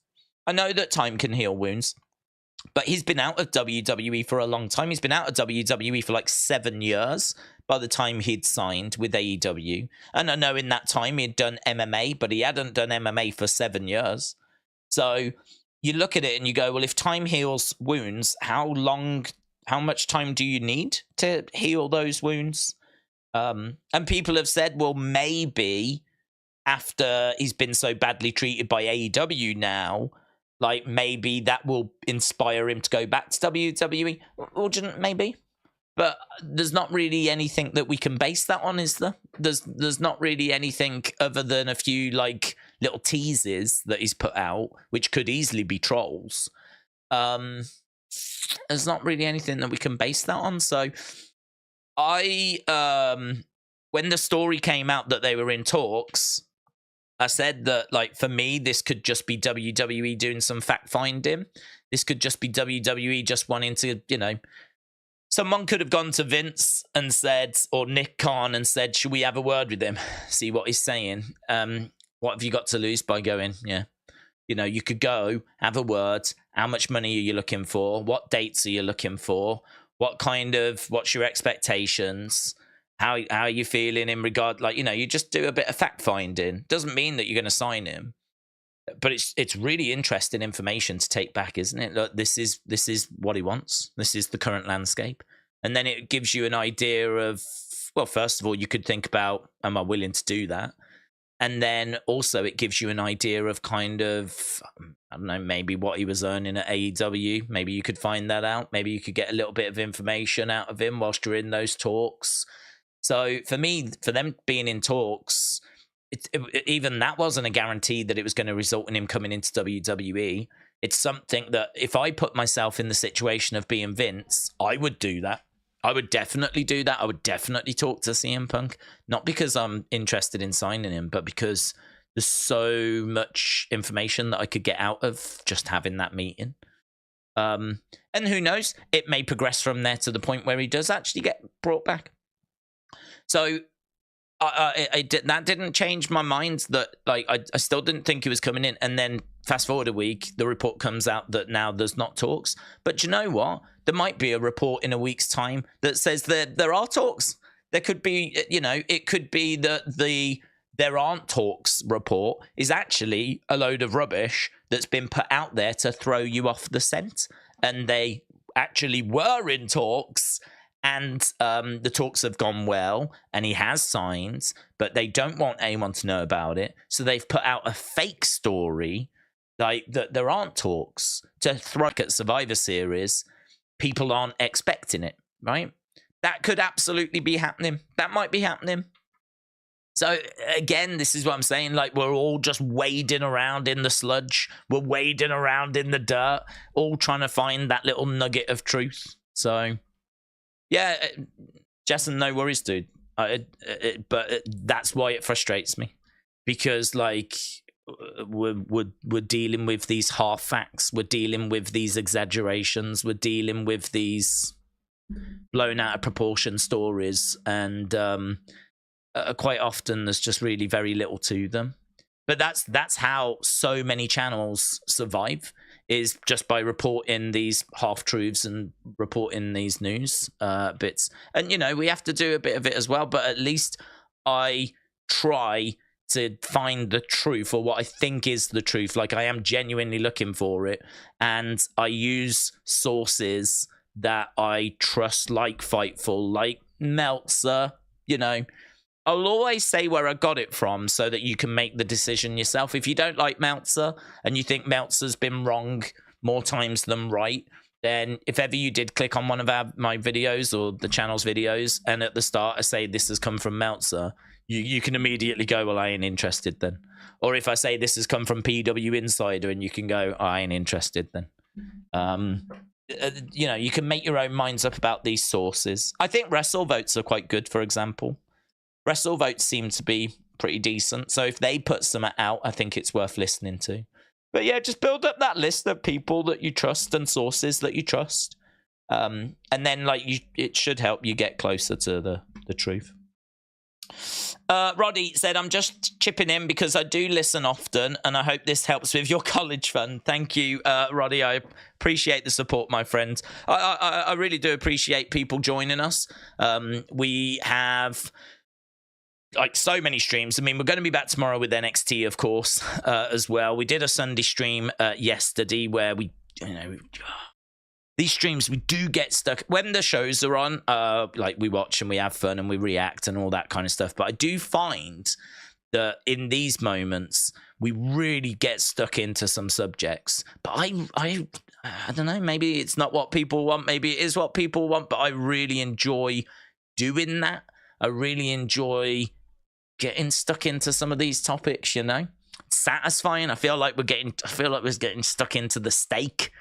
But he's been out of WWE for a long time. He's been out of WWE for like 7 years by the time he'd signed with AEW. And I know in that time he'd done MMA, but he hadn't done MMA for 7 years. So you look at it and you go, well, if time heals wounds, how much time do you need to heal those wounds? And people have said, well, maybe after he's been so badly treated by AEW now, like maybe that will inspire him to go back to WWE. Or maybe. But there's not really anything that we can base that on, is there? There's not really anything other than a few like little teases that he's put out, which could easily be trolls. There's not really anything that we can base that on. So when the story came out that they were in talks, I said that, like, for me, this could just be WWE doing some fact-finding. This could just be WWE just wanting to, someone could have gone to Vince and said, or Nick Khan and said, should we have a word with him? See what he's saying. What have you got to lose by going? Yeah. You could go, have a word. How much money are you looking for? What dates are you looking for? What's your expectations? How are you feeling in regard, you just do a bit of fact finding. Doesn't mean that you're going to sign him, but it's really interesting information to take back, isn't it? Look, this is what he wants. This is the current landscape, and then it gives you an idea of, well, first of all, you could think about, am I willing to do that? And then also it gives you an idea of kind of, I don't know, maybe what he was earning at AEW. Maybe you could find that out. Maybe you could get a little bit of information out of him whilst you're in those talks. So for me, for them being in talks, even that wasn't a guarantee that it was going to result in him coming into WWE. It's something that if I put myself in the situation of being Vince, I would do that. I would definitely do that. I would definitely talk to CM Punk. Not because I'm interested in signing him, but because there's so much information that I could get out of just having that meeting. And who knows? It may progress from there to the point where he does actually get brought back. So that didn't change my mind that, like, I still didn't think he was coming in. And then fast forward a week, the report comes out that now there's not talks. But you know what? There might be a report in a week's time that says that there are talks. There could be, it could be that the there aren't talks report is actually a load of rubbish that's been put out there to throw you off the scent. And they actually were in talks. And the talks have gone well, and he has signed, but they don't want anyone to know about it. So they've put out a fake story, like that there aren't talks, to throw at Survivor Series. People aren't expecting it, right? That could absolutely be happening. That might be happening. So again, this is what I'm saying. Like, we're all just wading around in the sludge. We're wading around in the dirt, all trying to find that little nugget of truth. So... yeah, Jason, no worries, dude. But that's why it frustrates me, because like we're dealing with these half facts, we're dealing with these exaggerations, we're dealing with these blown out of proportion stories, and quite often there's just really very little to them. But that's how so many channels survive, is just by reporting these half-truths and reporting these news bits. And, we have to do a bit of it as well, but at least I try to find the truth, or what I think is the truth. Like, I am genuinely looking for it, and I use sources that I trust, like Fightful, like Meltzer, I'll always say where I got it from so that you can make the decision yourself. If you don't like Meltzer and you think Meltzer's been wrong more times than right, then if ever you did click on one of my videos or the channel's videos, and at the start I say this has come from Meltzer, you can immediately go, well, I ain't interested then. Or if I say this has come from PW Insider, and you can go, oh, I ain't interested then. You can make your own minds up about these sources. I think Wrestle Votes are quite good, for example. Wrestle Votes seem to be pretty decent. So if they put some out, I think it's worth listening to. But yeah, just build up that list of people that you trust and sources that you trust. And then like it should help you get closer to the truth. Roddy said, I'm just chipping in because I do listen often and I hope this helps with your college fund. Thank you, Roddy. I appreciate the support, my friend. I really do appreciate people joining us. We have like so many streams. I mean, we're going to be back tomorrow with NXT, of course, as well. We did a Sunday stream yesterday where we, these streams, we do get stuck when the shows are on. Like we watch and we have fun and we react and all that kind of stuff. But I do find that in these moments, we really get stuck into some subjects. But I don't know, maybe it's not what people want. Maybe it is what people want. But I really enjoy doing that. I really enjoy getting stuck into some of these topics, satisfying. I feel like we're getting stuck into the steak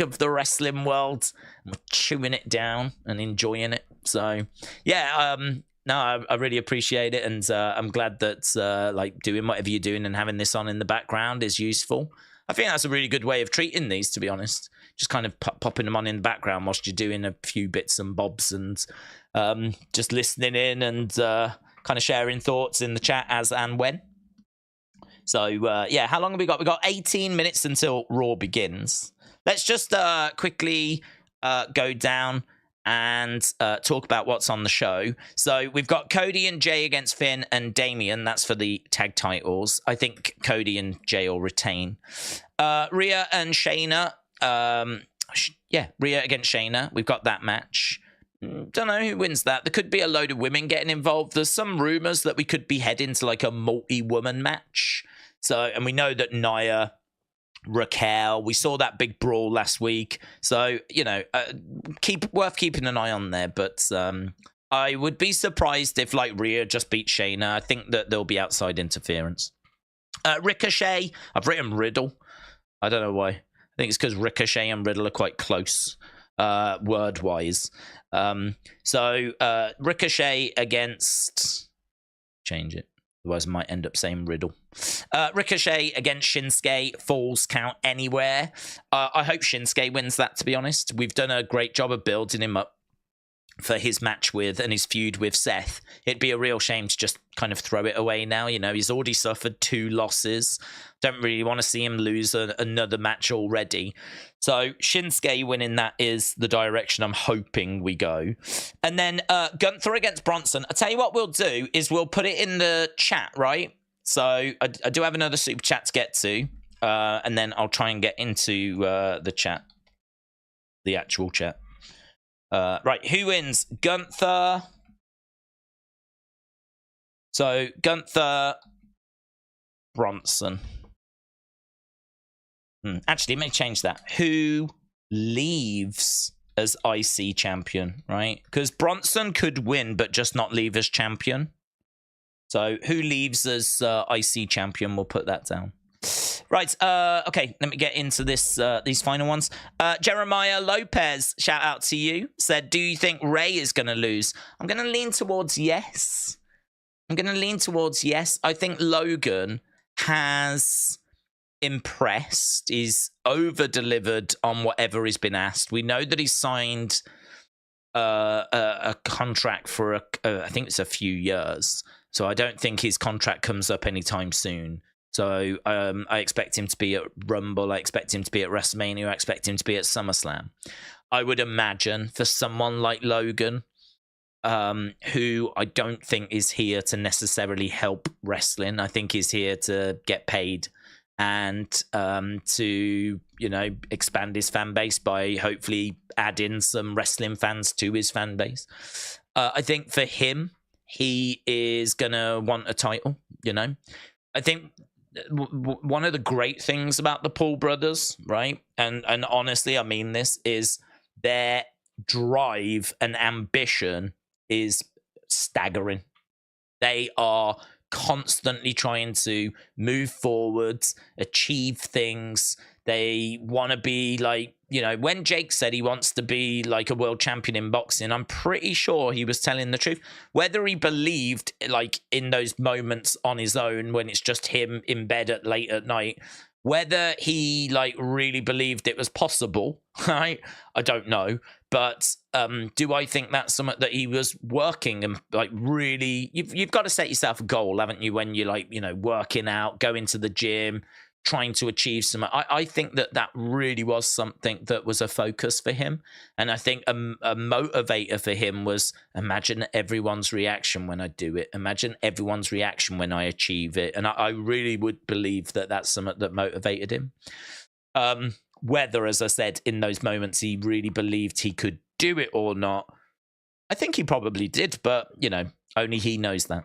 of the wrestling world. We're chewing it down and enjoying it. So yeah, no, I really appreciate it, and I'm glad that like doing whatever you're doing and having this on in the background is useful. I think that's a really good way of treating these, to be honest. Just kind of popping them on in the background whilst you're doing a few bits and bobs, and just listening in and kind of sharing thoughts in the chat as and when. So, yeah, how long have we got? We've got 18 minutes until Raw begins. Let's just quickly go down and talk about what's on the show. So we've got Cody and Jay against Finn and Damian. That's for the tag titles. I think Cody and Jay will retain. Rhea and Shayna. Rhea against Shayna. We've got that match. Don't know who wins that. There could be a load of women getting involved. There's some rumors that we could be heading to like a multi-woman match. So, and we know that Nia, Raquel, we saw that big brawl last week. So, worth keeping an eye on there. But I would be surprised if like Rhea just beat Shayna. I think that there'll be outside interference. Ricochet, I've written Riddle. I don't know why. I think it's because Ricochet and Riddle are quite close, word-wise. So Ricochet against... Change it. Otherwise I might end up saying Riddle. Ricochet against Shinsuke. Falls count anywhere. I hope Shinsuke wins that, to be honest. We've done a great job of building him up for his match with and his feud with Seth. It'd be a real shame to just kind of throw it away now. He's already suffered 2 losses. Don't really want to see him lose another match already. So Shinsuke winning that is the direction I'm hoping we go. And then Gunther against Bronson. I'll tell you what we'll do is we'll put it in the chat, right? So I do have another super chat to get to. And then I'll try and get into the chat. The actual chat. Right, who wins? Gunther. So, Gunther, Bronson. Actually, let me change that. Who leaves as IC champion, right? Because Bronson could win, but just not leave as champion. So, who leaves as IC champion? We'll put that down. Right, okay, let me get into this. These final ones. Jeremiah Lopez, shout out to you, said, do you think Ray is going to lose? I'm going to lean towards yes. I think Logan has impressed. He's over-delivered on whatever he's been asked. We know that he's signed a contract for, I think it's a few years. So I don't think his contract comes up anytime soon. So I expect him to be at Rumble. I expect him to be at WrestleMania. I expect him to be at SummerSlam. I would imagine for someone like Logan, who I don't think is here to necessarily help wrestling. I think he's here to get paid and to, expand his fan base by hopefully adding some wrestling fans to his fan base. I think for him, he is going to want a title, I think one of the great things about the Paul brothers, right? And honestly, I mean this, is their drive and ambition is staggering. They are constantly trying to move forwards, achieve things. They want to be like, when Jake said he wants to be like a world champion in boxing, I'm pretty sure he was telling the truth. Whether he believed like in those moments on his own when it's just him in bed late at night, Whether he like really believed it was possible, right? I don't know. But do I think that's something that he was working and like really? You've got to set yourself a goal, haven't you? When you're like working out, going to the gym, trying to achieve some. I think that really was something that was a focus for him, and I think a motivator for him was imagine everyone's reaction when I do it. Imagine everyone's reaction when I achieve it, and I really would believe that that's something that motivated him. Whether, as I said, in those moments he really believed he could do it or not, I think he probably did, but only he knows that.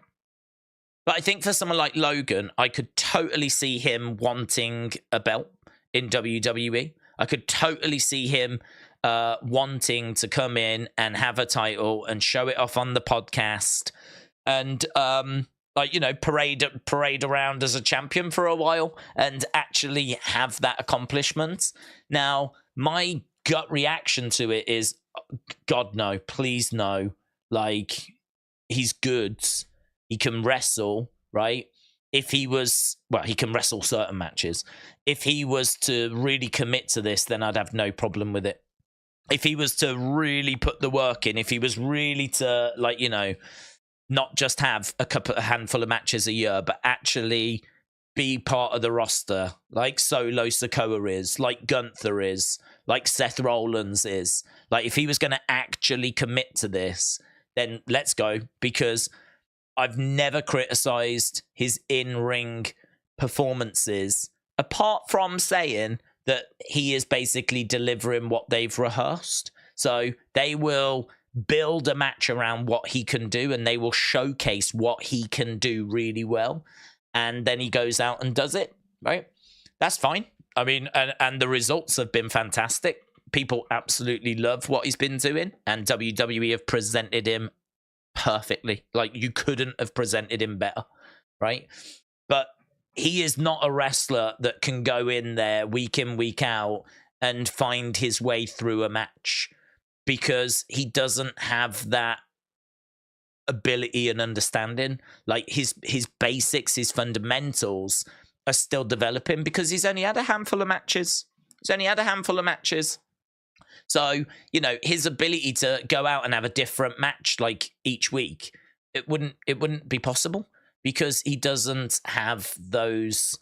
But I think for someone like Logan, I could totally see him wanting a belt in WWE. I could totally see him wanting to come in and have a title and show it off on the podcast and parade around as a champion for a while and actually have that accomplishment. Now, my gut reaction to it is, God, no, please no. Like, he's good. He can wrestle, right? If he was, well, he can wrestle certain matches. If he was to really commit to this, then I'd have no problem with it. If he was to really put the work in, if he was really to, not just have a handful of matches a year, but actually be part of the roster, like Solo Sikoa is, like Gunther is, like Seth Rollins is. Like, if he was going to actually commit to this, then let's go, because I've never criticized his in-ring performances, apart from saying that he is basically delivering what they've rehearsed. So they will build a match around what he can do, and they will showcase what he can do really well. And then he goes out and does it, right? That's fine. I mean, and the results have been fantastic. People absolutely love what he's been doing, and WWE have presented him perfectly. Like, you couldn't have presented him better, right? But he is not a wrestler that can go in there week in, week out and find his way through a match, because he doesn't have that ability and understanding. Like, his basics, his fundamentals are still developing, because he's only had a handful of matches. So, his ability to go out and have a different match like each week, it wouldn't be possible, because he doesn't have those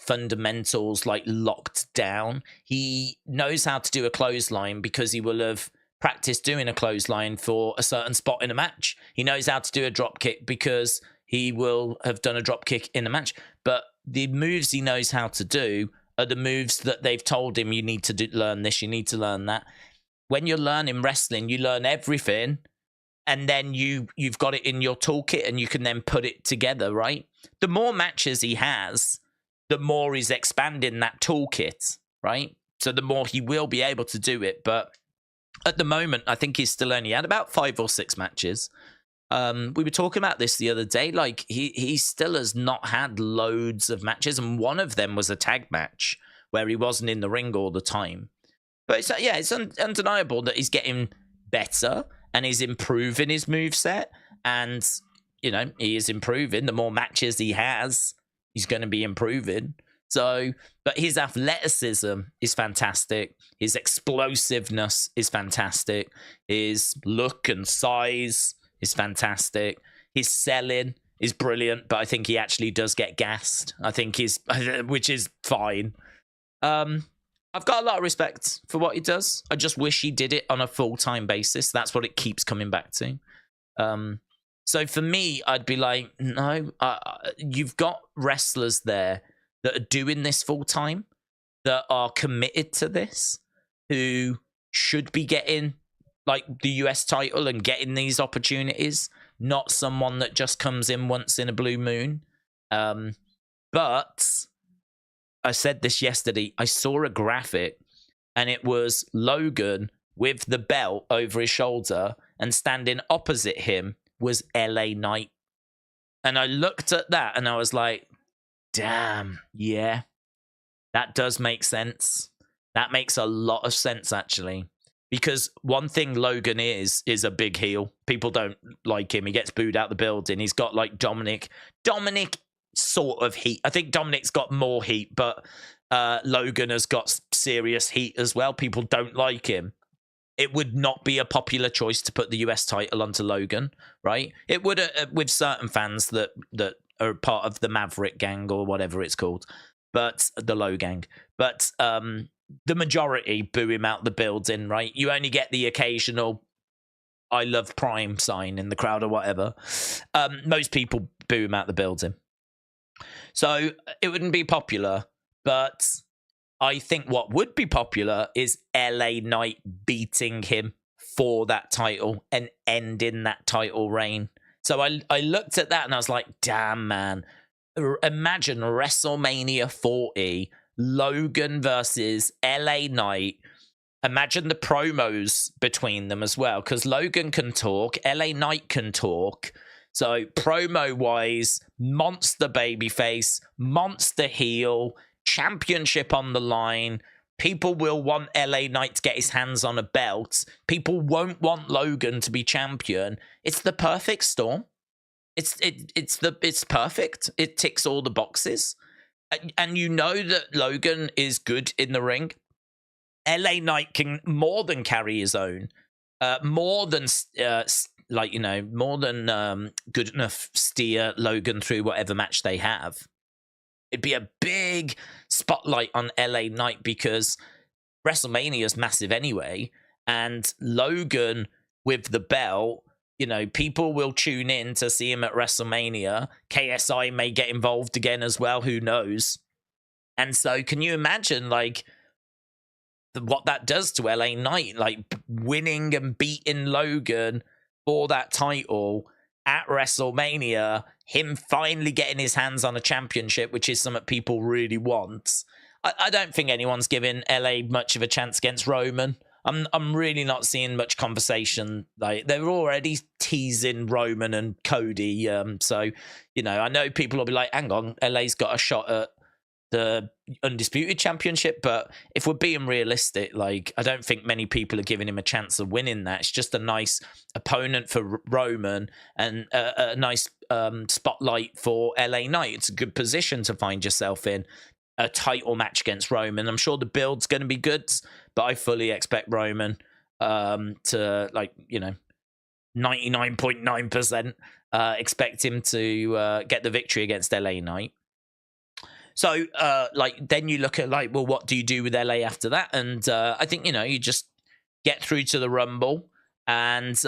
fundamentals like locked down. He knows how to do a clothesline because he will have practiced doing a clothesline for a certain spot in a match. He knows how to do a drop kick because he will have done a drop kick in a match. But the moves he knows how to do are the moves that they've told him, you need to learn this, you need to learn that. When you're learning wrestling, you learn everything, and then you've got it in your toolkit, and you can then put it together, right? The more matches he has, the more he's expanding that toolkit, right? So the more he will be able to do it. But at the moment, I think he's still only had about 5 or 6 matches. We were talking about this the other day. Like, he still has not had loads of matches, and one of them was a tag match where he wasn't in the ring all the time. But it's undeniable that he's getting better and he's improving his moveset, and he is improving. The more matches he has, he's going to be improving. So, but his athleticism is fantastic. His explosiveness is fantastic. His look and size is fantastic. His selling is brilliant, but I think he actually does get gassed. Which is fine. I've got a lot of respect for what he does. I just wish he did it on a full-time basis. That's what it keeps coming back to. So for me, I'd be like, no, you've got wrestlers there that are doing this full-time, that are committed to this, who should be getting like the US title and getting these opportunities, not someone that just comes in once in a blue moon. But I said this yesterday, I saw a graphic, and it was Logan with the belt over his shoulder, and standing opposite him was LA Knight. And I looked at that and I was like, damn, yeah, that does make sense. That makes a lot of sense, actually. Because one thing Logan is a big heel. People don't like him. He gets booed out the building. He's got like Dominic sort of heat. I think Dominic's got more heat, but Logan has got serious heat as well. People don't like him. It would not be a popular choice to put the US title onto Logan, right? It would with certain fans that are part of the Maverick gang or whatever it's called, but the Low gang. But the majority boo him out the building, right? You only get the occasional I love Prime sign in the crowd or whatever. Most people boo him out the building. So it wouldn't be popular, but I think what would be popular is LA Knight beating him for that title and ending that title reign. So I looked at that and I was like, damn, man. Imagine WrestleMania 40, Logan versus LA Knight. Imagine the promos between them as well, because Logan can talk, LA Knight can talk. So promo-wise, monster babyface, monster heel, championship on the line. People will want LA Knight to get his hands on a belt. People won't want Logan to be champion. It's the perfect storm. It's perfect. It ticks all the boxes. And you know that Logan is good in the ring. LA Knight can more than carry his own. More than good enough steer Logan through whatever match they have. It'd be a big spotlight on LA Knight because WrestleMania is massive anyway, and Logan with the belt, you know, people will tune in to see him at WrestleMania. KSI may get involved again as well, who knows? And so can you imagine, like, what that does to LA Knight, like winning and beating Logan for that title at WrestleMania, him finally getting his hands on a championship, which is something people really want. I don't think anyone's giving LA much of a chance against Roman. I'm really not seeing much conversation. Like, they're already teasing Roman and Cody. So, you know, I know people will be like, hang on, LA's got a shot at the Undisputed Championship, but if we're being realistic, like, I don't think many people are giving him a chance of winning that. It's just a nice opponent for Roman and a nice spotlight for LA Knight. It's a good position to find yourself in, a title match against Roman. I'm sure the build's going to be good, but I fully expect Roman to, like, you know, 99.9% expect him to get the victory against LA Knight. So, then you look at, like, well, what do you do with LA after that? And I think, you know, you just get through to the Rumble and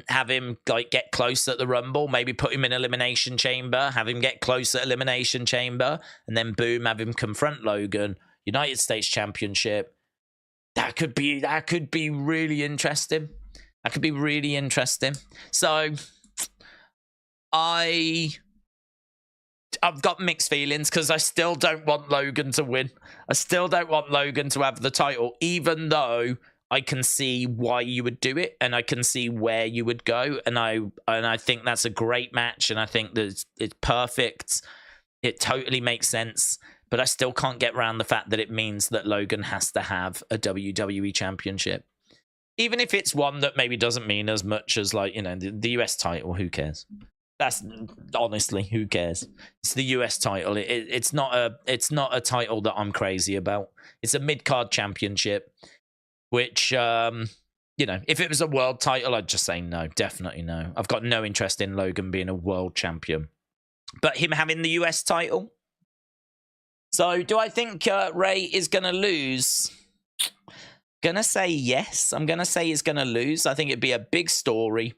have him, like, get close at the Rumble, maybe put him in Elimination Chamber, have him get close at Elimination Chamber, and then boom, have him confront Logan, United States Championship. That could be really interesting. That could be really interesting. So, I've got mixed feelings because I still don't want Logan to win. I still don't want Logan to have the title, even though I can see why you would do it and I can see where you would go. And I think that's a great match, and I think that it's perfect. It totally makes sense, but I still can't get around the fact that it means that Logan has to have a WWE Championship. Even if it's one that maybe doesn't mean as much as, like, you know, the US title, who cares? That's honestly, who cares? It's the US title. It's not a title that I'm crazy about. It's a mid-card championship, which, you know, if it was a world title, I'd just say no, definitely no. I've got no interest in Logan being a world champion. But him having the US title. So do I think Ray is going to lose? Gonna say yes. I'm going to say he's going to lose. I think it'd be a big story.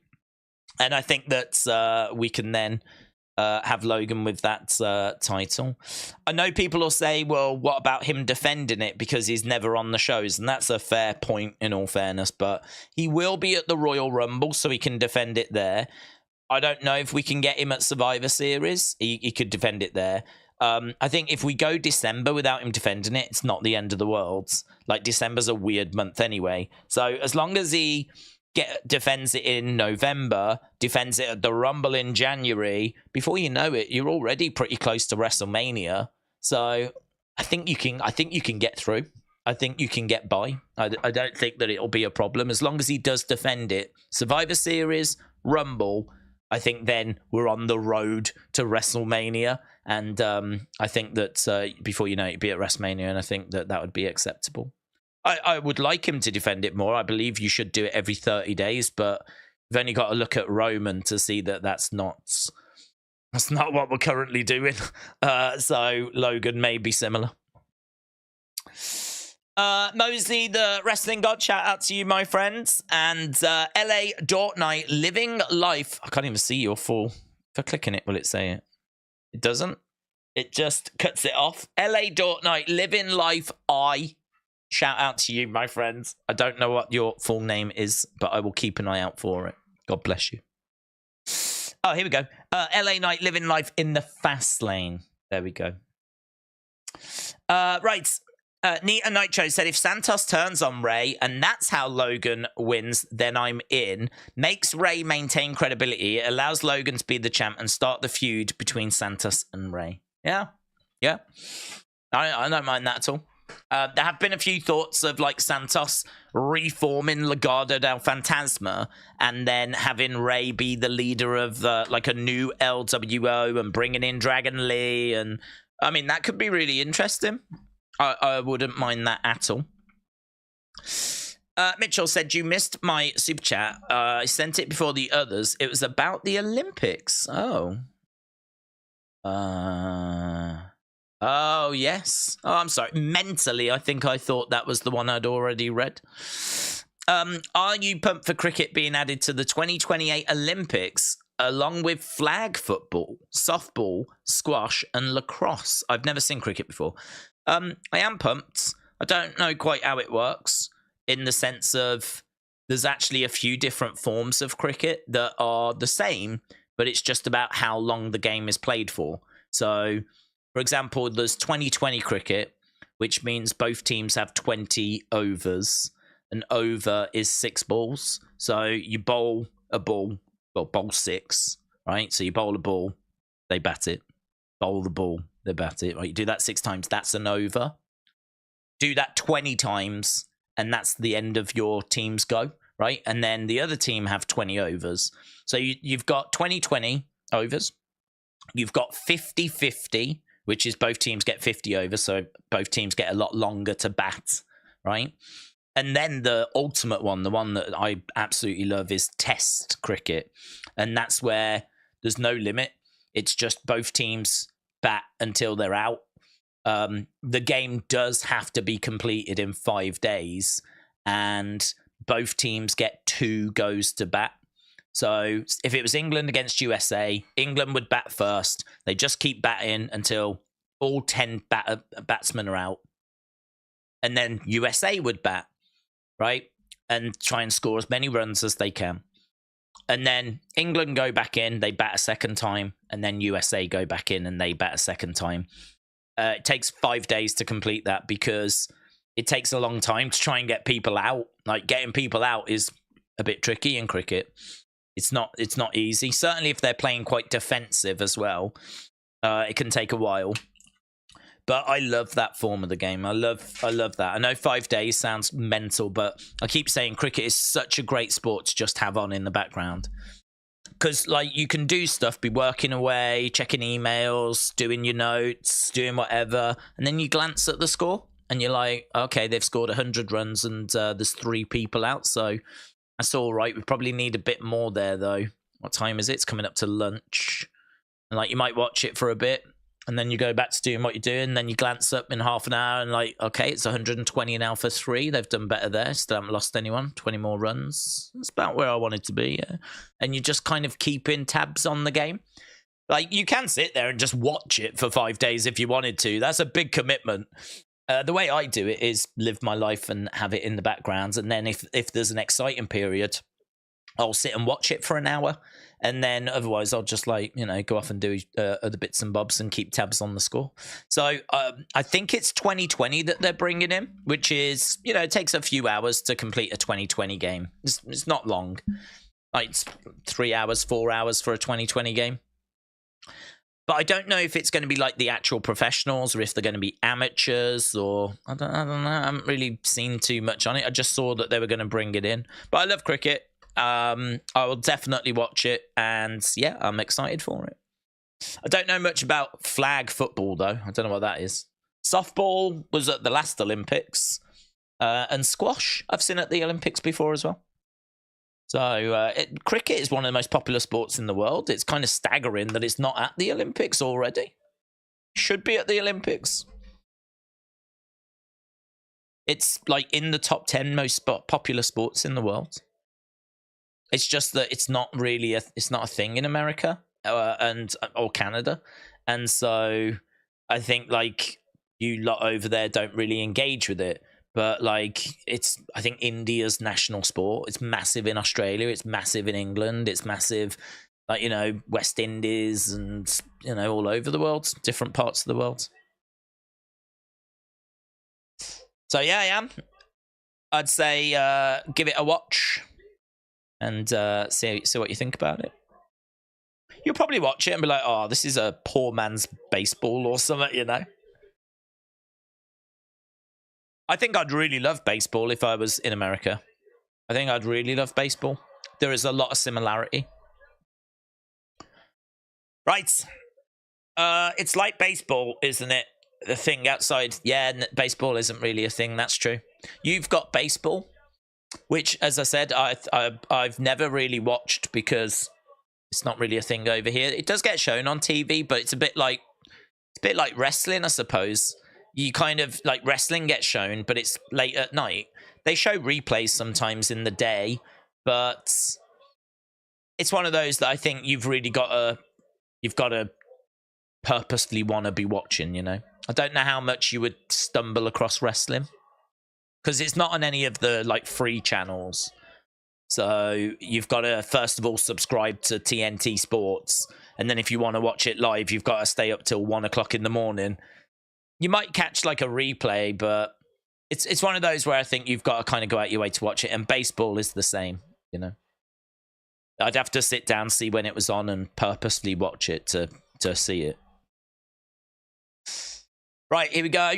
And I think that we can then have Logan with that title. I know people will say, well, what about him defending it because he's never on the shows? And that's a fair point, in all fairness. But he will be at the Royal Rumble, so he can defend it there. I don't know if we can get him at Survivor Series. He could defend it there. I think if we go December without him defending it, it's not the end of the world. Like, December's a weird month anyway. So as long as he defends it in November, defends it at the Rumble in January, before you know it, you're already pretty close to WrestleMania. So I think you can get through. I think you can get by. I don't think that it'll be a problem as long as he does defend it. Survivor Series, Rumble, I think then we're on the road to WrestleMania. And I think that before you know it, you'll be at WrestleMania, and I think that that would be acceptable. I would like him to defend it more. I believe you should do it every 30 days, but you've only got to look at Roman to see that that's not what we're currently doing. So Logan may be similar. Mosley, the wrestling god, shout out to you, my friends. And LA Dort Knight, living life. I can't even see your full. If I click in it, will it say it? It doesn't. It just cuts it off. LA Dort Knight, living life. Shout out to you, my friends. I don't know what your full name is, but I will keep an eye out for it. God bless you. Oh, here we go. LA Knight, living life in the fast lane. There we go. Right. Nita Nitro said, if Santos turns on Ray and that's how Logan wins, then I'm in. Makes Ray maintain credibility. It allows Logan to be the champ and start the feud between Santos and Ray. Yeah. I don't mind that at all. There have been a few thoughts of like Santos reforming Legado del Fantasma and then having Ray be the leader of like a new LWO and bringing in Dragon Lee. And I mean, that could be really interesting. I wouldn't mind that at all. Mitchell said, you missed my super chat. I sent it before the others. It was about the Olympics. Oh. Oh, yes. Oh, I'm sorry. Mentally, I think I thought that was the one I'd already read. Are you pumped for cricket being added to the 2028 Olympics along with flag football, softball, squash, and lacrosse? I've never seen cricket before. I am pumped. I don't know quite how it works in the sense of there's actually a few different forms of cricket that are the same, but it's just about how long the game is played for. So, for example, there's 2020 cricket, which means both teams have 20 overs. An over is 6 balls. So you bowl a ball, well, bowl 6, right? So you bowl a ball, they bat it. Bowl the ball, they bat it. Right? You do that 6 times, that's an over. Do that 20 times, and that's the end of your team's go, right? And then the other team have 20 overs. So you've got 20-20 overs. You've got 50-50, which is both teams get 50 overs, so both teams get a lot longer to bat, right? And then the ultimate one, the one that I absolutely love, is test cricket. And that's where there's no limit. It's just both teams bat until they're out. The game does have to be completed in 5 days, and both teams get 2 goes to bat. So if it was England against USA, England would bat first. They just keep batting until all 10 batsmen are out. And then USA would bat, right? And try and score as many runs as they can. And then England go back in, they bat a second time. And then USA go back in and they bat a second time. It takes 5 days to complete that because it takes a long time to try and get people out. Like, getting people out is a bit tricky in cricket. It's not easy. Certainly if they're playing quite defensive as well, it can take a while. But I love that form of the game. I love that. I know 5 days sounds mental, but I keep saying cricket is such a great sport to just have on in the background. Because, like, you can do stuff, be working away, checking emails, doing your notes, doing whatever, and then you glance at the score, and you're like, okay, they've scored 100 runs, and there's 3 people out, so that's all right. We probably need a bit more there, though. What time is it? It's coming up to lunch. And, like, you might watch it for a bit, and then you go back to doing what you're doing, and then you glance up in half an hour, and, like, okay, it's 120 now for 3. They've done better there. Still haven't lost anyone. 20 more runs. That's about where I wanted to be, yeah. And you just kind of keeping tabs on the game. Like, you can sit there and just watch it for 5 days if you wanted to. That's a big commitment. The way I do it is live my life and have it in the background. And then if there's an exciting period, I'll sit and watch it for an hour. And then otherwise I'll just, like, you know, go off and do other bits and bobs and keep tabs on the score. So I think it's 2020 that they're bringing in, which is, you know, it takes a few hours to complete a 2020 game. It's not long. Like, it's 3 hours, 4 hours for a 2020 game. But I don't know if it's going to be like the actual professionals or if they're going to be amateurs, or I don't know. I haven't really seen too much on it. I just saw that they were going to bring it in. But I love cricket. I will definitely watch it, and yeah, I'm excited for it. I don't know much about flag football though. I don't know what that is. Softball was at the last Olympics, and squash I've seen at the Olympics before as well. So cricket is one of the most popular sports in the world. It's kind of staggering that it's not at the Olympics already. Should be at the Olympics. It's like in the top 10 most popular sports in the world. It's just that it's not really it's not a thing in America or Canada, and so I think like you lot over there don't really engage with it. But like it's, I think India's national sport. It's massive in Australia. It's massive in England. It's massive, like West Indies and all over the world, different parts of the world. So yeah, I'd say give it a watch and see what you think about it. You'll probably watch it and be like, oh, this is a poor man's baseball or something, I think I'd really love baseball if I was in America. I think I'd really love baseball. There is a lot of similarity. Right. It's like baseball, isn't it? The thing outside. Yeah, baseball isn't really a thing. That's true. You've got baseball, which, as I said, I've never really watched because it's not really a thing over here. It does get shown on TV, but it's a bit like wrestling, I suppose. You kind of like wrestling gets shown, but it's late at night. They show replays sometimes in the day, but it's one of those that I think you've got to purposely want to be watching. I don't know how much you would stumble across wrestling because it's not on any of the like free channels. So you've got to first of all subscribe to TNT Sports, and then if you want to watch it live, you've got to stay up till 1 o'clock in the morning. You might catch like a replay, but it's one of those where I think you've got to kind of go out your way to watch it. And baseball is the same, I'd have to sit down, see when it was on, and purposely watch it to see it. Right, here we go.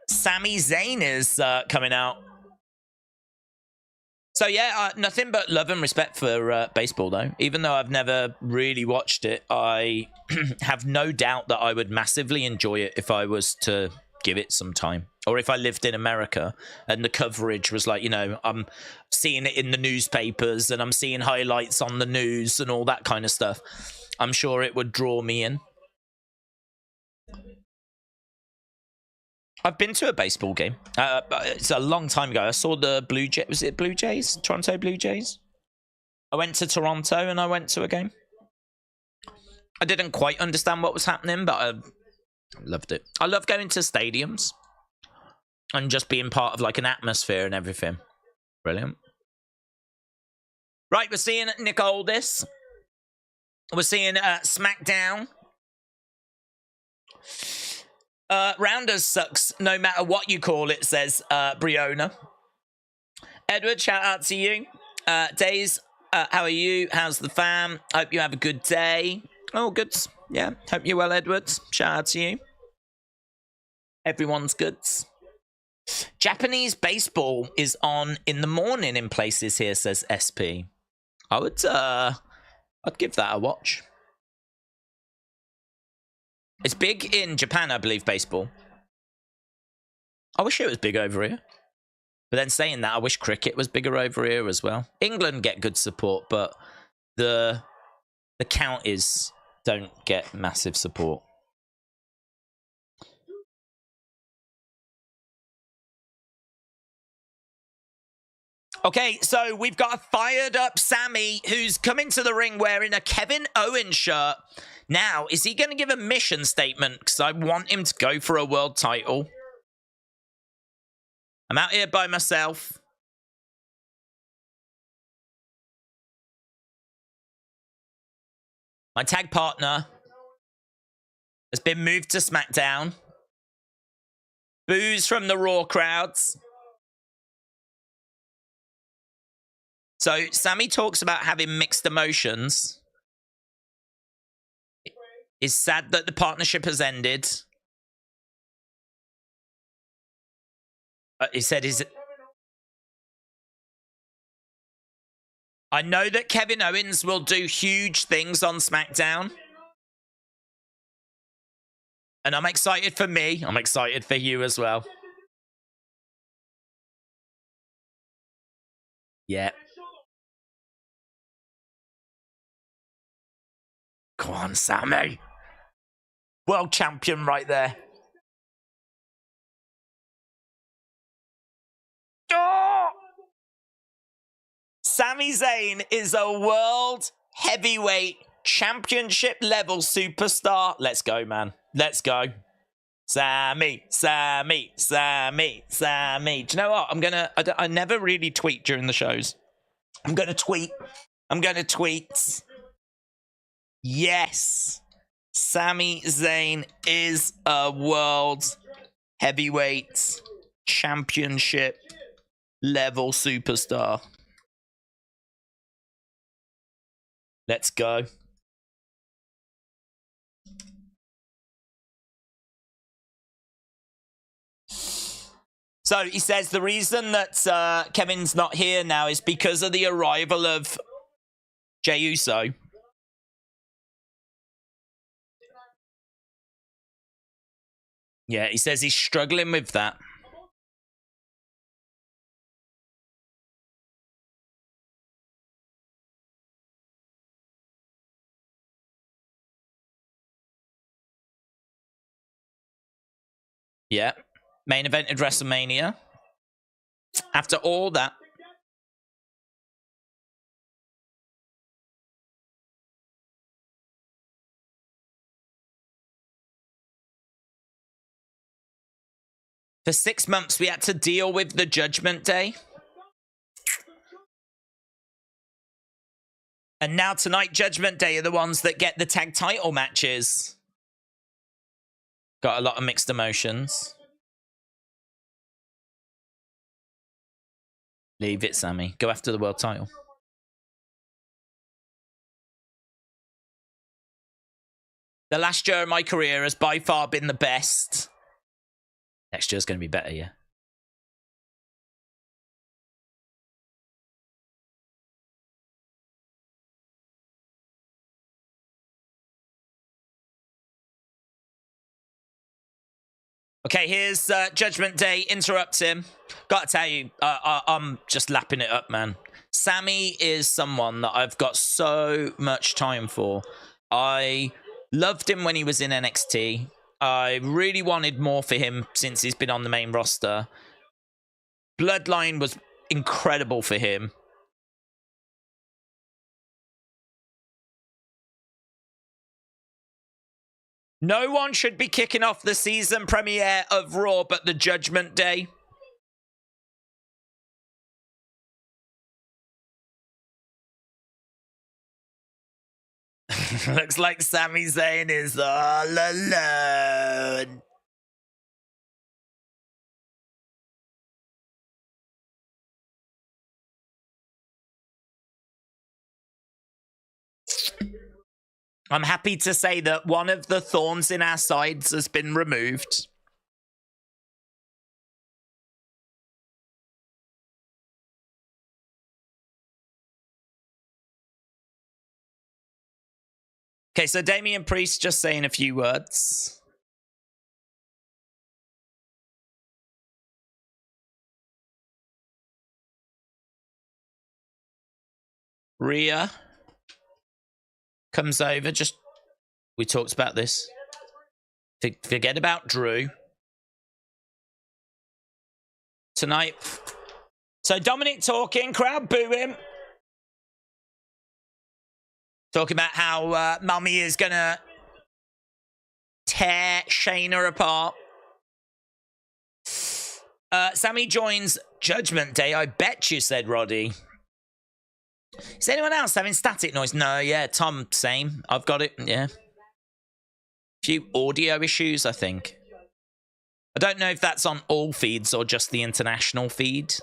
Sami Zayn is coming out. So yeah, nothing but love and respect for baseball, though. Even though I've never really watched it, I have no doubt that I would massively enjoy it if I was to give it some time. Or if I lived in America and the coverage was like, I'm seeing it in the newspapers and I'm seeing highlights on the news and all that kind of stuff. I'm sure it would draw me in. I've been to a baseball game. It's a long time ago. I saw the Blue Jays. Was it Blue Jays? Toronto Blue Jays? I went to Toronto and I went to a game. I didn't quite understand what was happening, but I loved it. I love going to stadiums and just being part of like an atmosphere and everything. Brilliant. Right, we're seeing Nick Aldis. We're seeing SmackDown. Rounders sucks no matter what you call it, says Briona. Edward, shout out to you. Days, how are you? How's the fam? Hope you have a good day. Oh, good. Yeah, hope you're well, Edward. Shout out to you. Everyone's good. Japanese baseball is on in the morning in places here, says SP. I'd give that a watch. It's big in Japan, I believe, baseball. I wish it was big over here. But then saying that, I wish cricket was bigger over here as well. England get good support, but the counties don't get massive support. Okay, so we've got a fired up Sami who's come into the ring wearing a Kevin Owens shirt. Now, is he going to give a mission statement? Because I want him to go for a world title. I'm out here by myself. My tag partner has been moved to SmackDown. Boos from the Raw crowds. So Sami talks about having mixed emotions. He's sad that the partnership has ended. He said, I know that Kevin Owens will do huge things on SmackDown. And I'm excited for me. I'm excited for you as well. Yeah. Come on, Sami. World champion right there. Oh! Sami Zayn is a world heavyweight championship level superstar. Let's go, man. Let's go. Sami, Sami, Sami, Sami. Do you know what? I never really tweet during the shows. I'm going to tweet. Yes. Sami Zayn is a world heavyweight championship level superstar. Let's go. So he says the reason that Kevin's not here now is because of the arrival of Jey Uso. Yeah, he says he's struggling with that. Yeah. Main event at WrestleMania. After all that. For 6 months, we had to deal with the Judgment Day. And now tonight, Judgment Day are the ones that get the tag title matches. Got a lot of mixed emotions. Leave it, Sami. Go after the world title. The last year of my career has by far been the best. Next year's going to be better, yeah. Okay, here's Judgment Day. Interrupt him. Gotta tell you, I'm just lapping it up, man. Sami is someone that I've got so much time for. I loved him when he was in NXT. I really wanted more for him since he's been on the main roster. Bloodline was incredible for him. No one should be kicking off the season premiere of Raw but the Judgment Day. Looks like Sami Zayn is all alone. I'm happy to say that one of the thorns in our sides has been removed. Okay, so Damian Priest just saying a few words. Rhea comes over. We talked about this. Forget about Drew. Tonight. So Dominic talking, crowd booing. Talking about how Mummy is going to tear Shayna apart. Sami joins Judgment Day, I bet you, said Roddy. Is anyone else having static noise? No, yeah, Tom, same. I've got it, yeah. Few audio issues, I think. I don't know if that's on all feeds or just the international feed.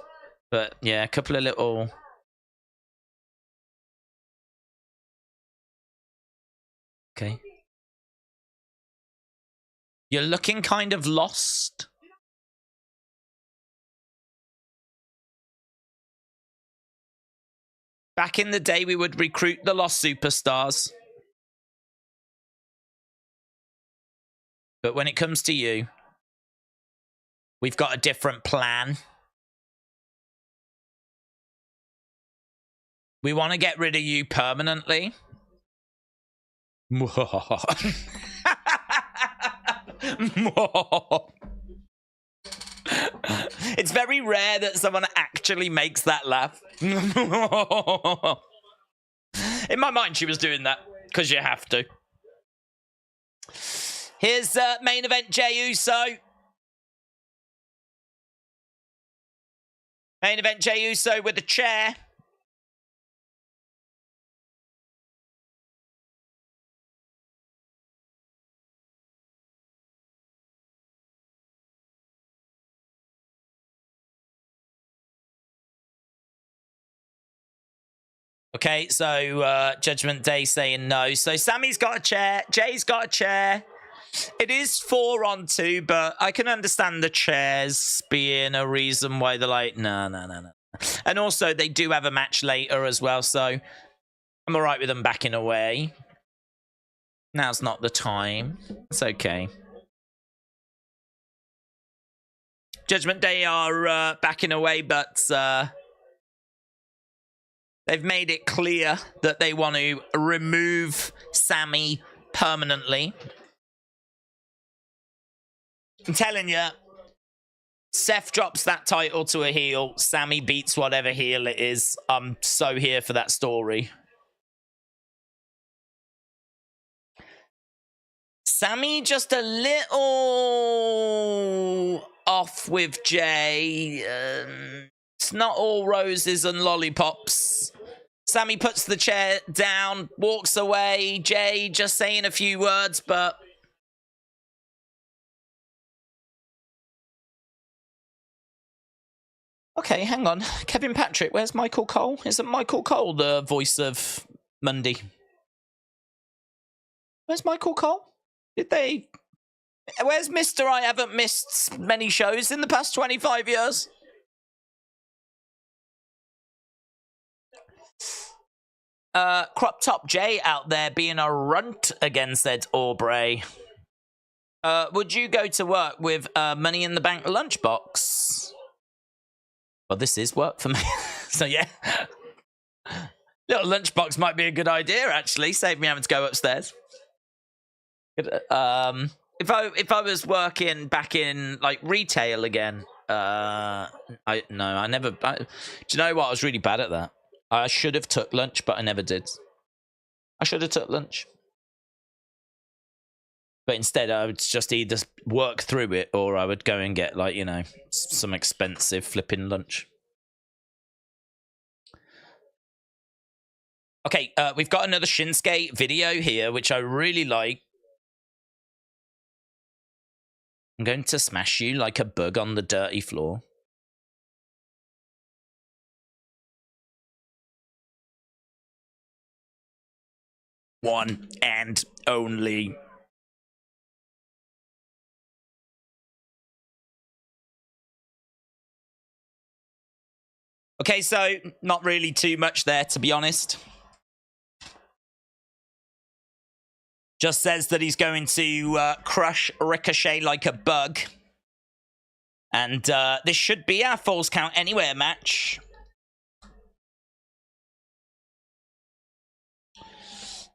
But, yeah, a couple of little... Okay. You're looking kind of lost. Back in the day, we would recruit the lost superstars. But when it comes to you, we've got a different plan. We want to get rid of you permanently. It's very rare that someone actually makes that laugh. In my mind, she was doing that because you have to. Here's main event Jey Uso. Main event Jey Uso with a chair. Okay, so Judgment Day saying no. So Sami's got a chair. Jay's got a chair. It is 4-on-2, but I can understand the chairs being a reason why they're like, no. And also, they do have a match later as well, so I'm all right with them backing away. Now's not the time. It's okay. Judgment Day are backing away, but they've made it clear that they want to remove Sami permanently. I'm telling you, Seth drops that title to a heel. Sami beats whatever heel it is. I'm so here for that story. Sami just a little off with Jay. It's not all roses and lollipops. Sami puts the chair down, walks away. Jay just saying a few words, but... Okay, hang on. Kevin Patrick, where's Michael Cole? Isn't Michael Cole the voice of Monday? Where's Michael Cole? Did they... Where's Mr. I haven't missed many shows in the past 25 years? Crop Top Jay out there being a runt again, said Aubrey. Would you go to work with Money in the Bank lunchbox? Well, this is work for me. So, yeah. Little lunchbox might be a good idea, actually. Save me having to go upstairs. If I was working back in, like, retail again, do you know what? I was really bad at that. I should have took lunch, but I never did. I should have took lunch. But instead, I would just either work through it or I would go and get, like, you know, some expensive flipping lunch. Okay, we've got another Shinsuke video here, which I really like. I'm going to smash you like a bug on the dirty floor. One and only. Okay, so not really too much there, to be honest. Just says that he's going to crush Ricochet like a bug. And this should be our Falls Count Anywhere match.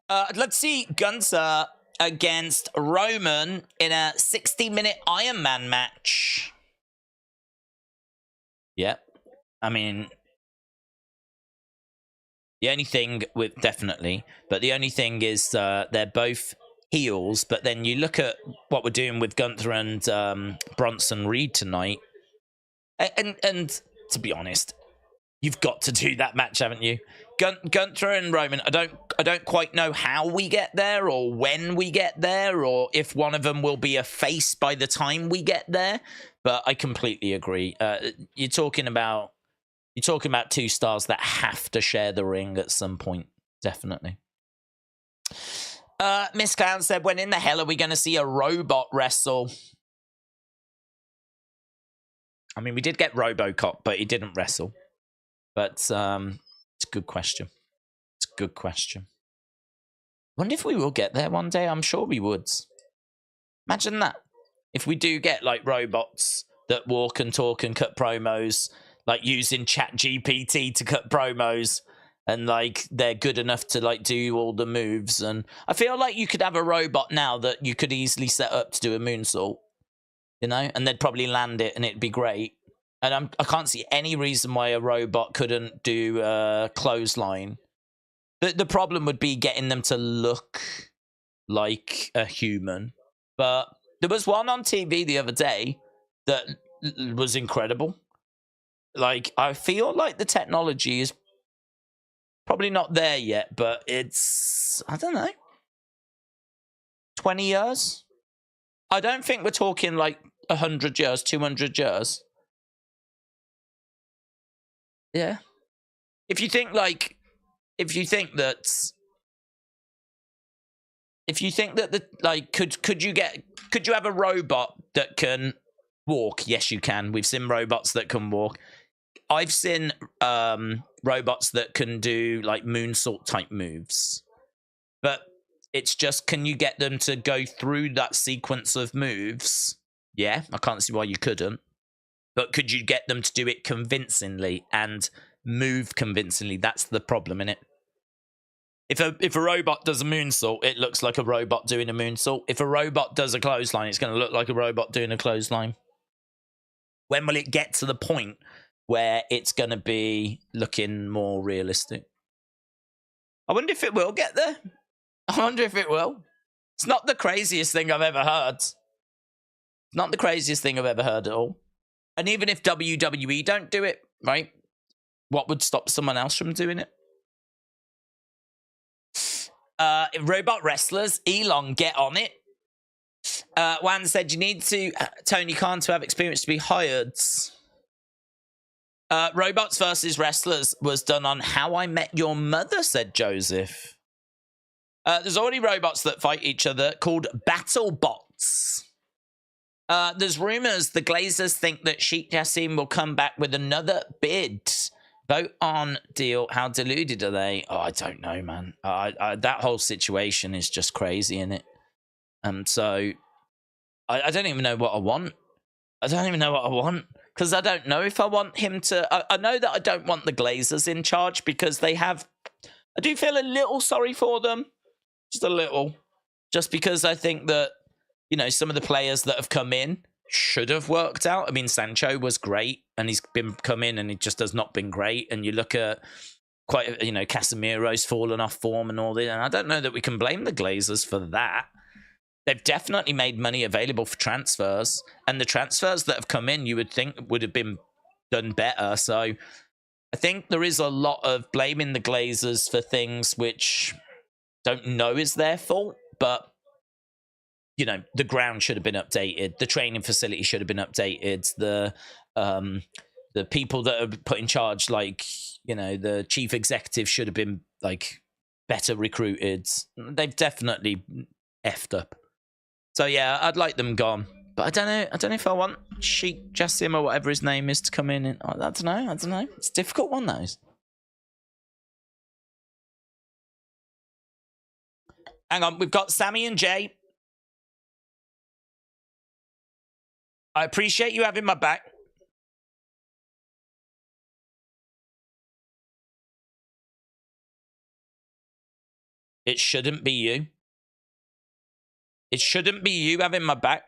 Let's see Gunther against Roman in a 60-minute Iron Man match. Yep. I mean, the only thing with, definitely, but the only thing is they're both heels, but then you look at what we're doing with Gunther and Bronson Reed tonight, and to be honest, you've got to do that match, haven't you? Gunther and Roman, I don't quite know how we get there or when we get there or if one of them will be a face by the time we get there, but I completely agree. You're talking about two stars that have to share the ring at some point, definitely. Miss Clown said, when in the hell are we going to see a robot wrestle? I mean, we did get RoboCop, but he didn't wrestle. But It's a good question. It's a good question. Wonder if we will get there one day. I'm sure we would. Imagine that. If we do get like robots that walk and talk and cut promos, like using Chat GPT to cut promos, and like they're good enough to like do all the moves. And I feel like you could have a robot now that you could easily set up to do a moonsault, you know, and they'd probably land it and it'd be great. And I can't see any reason why a robot couldn't do a clothesline. The problem would be getting them to look like a human. But there was one on TV the other day that was incredible. Like, I feel like the technology is probably not there yet, but it's, I don't know, 20 years? I don't think we're talking like 100 years, 200 years. Yeah. If you think that the like could you have a robot that can walk? Yes, you can. We've seen robots that can walk. I've seen robots that can do like moonsault type moves. But it's just, can you get them to go through that sequence of moves? Yeah, I can't see why you couldn't. But could you get them to do it convincingly and move convincingly? That's the problem, innit? If a robot does a moonsault, it looks like a robot doing a moonsault. If a robot does a clothesline, it's going to look like a robot doing a clothesline. When will it get to the point where it's going to be looking more realistic? I wonder if it will get there. I wonder if it will. It's not the craziest thing I've ever heard. Not the craziest thing I've ever heard at all. And even if WWE don't do it, right? What would stop someone else from doing it? Robot wrestlers, Elon, get on it. Wan said you need to Tony Khan to have experience to be hired. Robots versus wrestlers was done on How I Met Your Mother, said Joseph. There's already robots that fight each other called battle bots. There's rumors the Glazers think that Sheikh Jassim will come back with another bid. Vote on deal. How deluded are they? Oh, I don't know, man. That whole situation is just crazy, isn't it? So I don't even know what I want. I don't even know what I want, because I don't know if I want him to. I know that I don't want the Glazers in charge, because they have. I do feel a little sorry for them, just a little, just because I think that, you know, some of the players that have come in should have worked out. I mean, Sancho was great, and he's come in, and he just has not been great. And you look at Casemiro's fallen off form and all this, and I don't know that we can blame the Glazers for that. They've definitely made money available for transfers, and the transfers that have come in, you would think would have been done better. So I think there is a lot of blaming the Glazers for things which don't know is their fault, but you know, the ground should have been updated. The training facility should have been updated. The people that are put in charge, like, you know, the chief executive should have been like better recruited. They've definitely effed up. So yeah, I'd like them gone. But I don't know if I want Sheikh Jassim or whatever his name is to come in. And, I don't know. It's a difficult one, those. Hang on, we've got Sami and Jay. I appreciate you having my back. It shouldn't be you. It shouldn't be you having my back.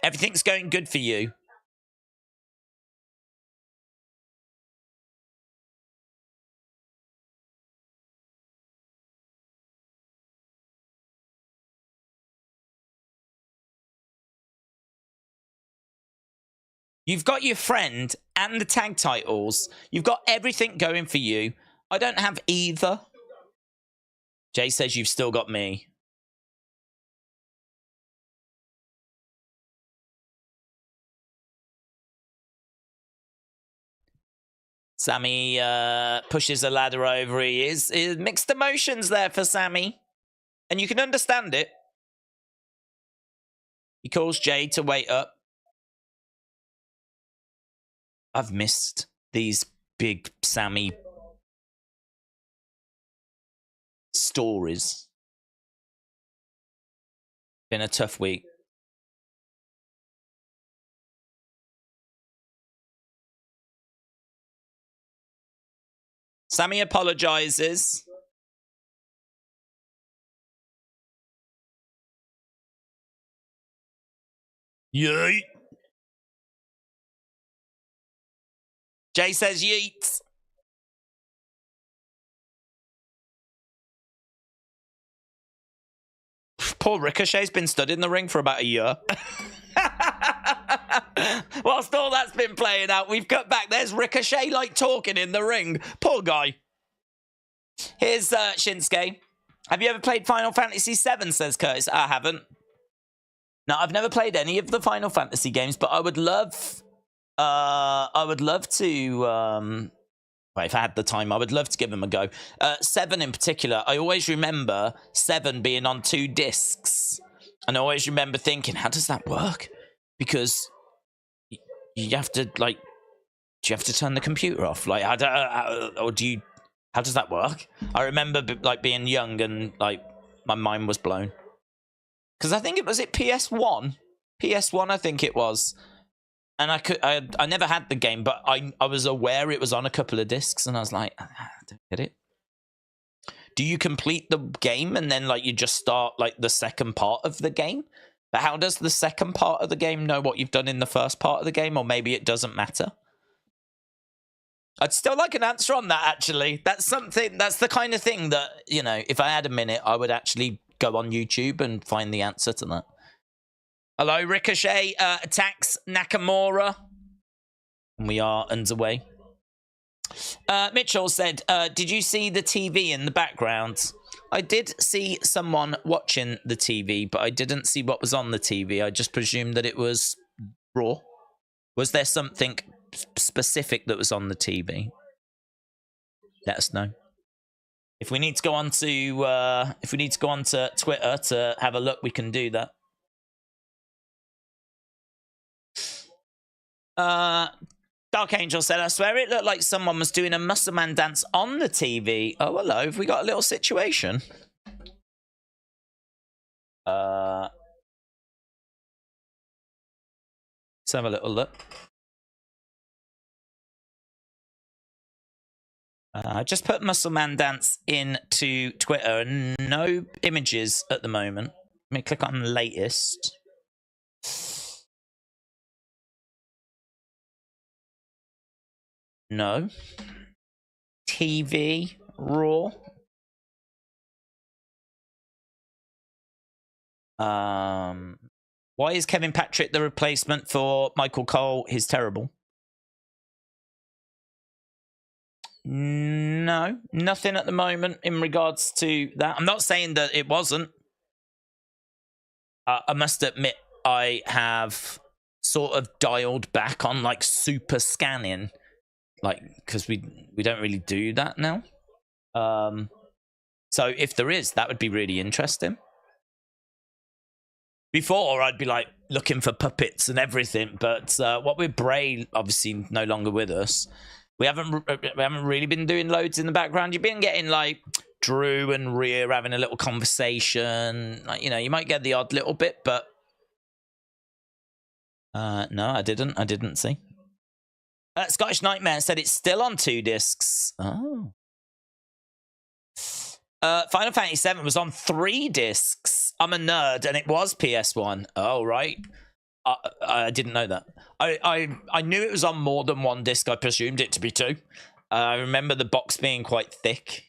Everything's going good for you. You've got your friend and the tag titles. You've got everything going for you. I don't have either. Jay says you've still got me. Sami pushes a ladder over. He is mixed emotions there for Sami. And you can understand it. He calls Jay to wait up. I've missed these big Sami stories. Been a tough week. Sami apologizes. Yeet. Jay says yeet. Poor Ricochet's been stood in the ring for about a year. Whilst all that's been playing out, we've cut back. There's Ricochet, like, talking in the ring. Poor guy. Here's Shinsuke. Have you ever played Final Fantasy VII, says Curtis. I haven't. No, I've never played any of the Final Fantasy games, but I would love to, well, if I had the time, I would love to give them a go. 7 in particular, I always remember 7 being on 2 discs. And I always remember thinking, how does that work? Because you have to, like, do you have to turn the computer off? Like, how does that work? I remember, like, being young and, like, my mind was blown. Because I think it was PS1? PS1, I think it was. And I never had the game, but I was aware it was on a couple of discs, and I was like, I don't get it. Do you complete the game and then, like, you just start, like, the second part of the game? But how does the second part of the game know what you've done in the first part of the game? Or maybe it doesn't matter. I'd still like an answer on that, actually. That's the kind of thing that, you know, if I had a minute, I would actually go on YouTube and find the answer to that. Hello, Ricochet attacks Nakamura. And we are underway. Mitchell said, did you see the TV in the background? I did see someone watching the TV, but I didn't see what was on the TV. I just presumed that it was Raw. Was there something specific that was on the TV? Let us know. If we need to go on to Twitter to have a look, we can do that. Dark Angel said, I swear it looked like someone was doing a muscle man dance on the TV. Oh, hello. Have we got a little situation? Let's have a little look. I just put muscle man dance into Twitter and no images at the moment. Let me click on latest. No. TV, Raw. Why is Kevin Patrick the replacement for Michael Cole? He's terrible. No, nothing at the moment in regards to that. I'm not saying that it wasn't. I must admit, I have sort of dialed back on, like, super scanning. Like, because we don't really do that now. So if there is, that would be really interesting. Before, I'd be, like, looking for puppets and everything. But what with Bray, obviously, no longer with us, we haven't really been doing loads in the background. You've been getting, like, Drew and Rhea having a little conversation. Like, you know, you might get the odd little bit, but no, I didn't see. Scottish Nightmare said it's still on 2 discs. Oh. Final Fantasy VII was on 3 discs. I'm a nerd, and it was PS1. Oh, right. I didn't know that. I knew it was on more than 1 disc. I presumed it to be 2. I remember the box being quite thick.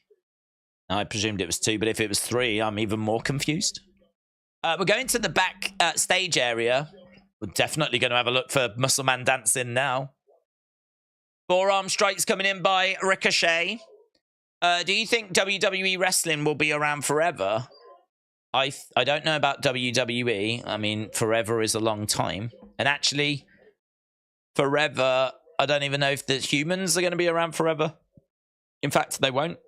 I presumed it was 2, but if it was 3, I'm even more confused. We're going to the backstage area. We're definitely going to have a look for Muscle Man dancing now. Forearm strikes coming in by Ricochet. Do you think WWE wrestling will be around forever? I don't know about WWE. I mean, forever is a long time. And actually, forever, I don't even know if the humans are going to be around forever. In fact, they won't.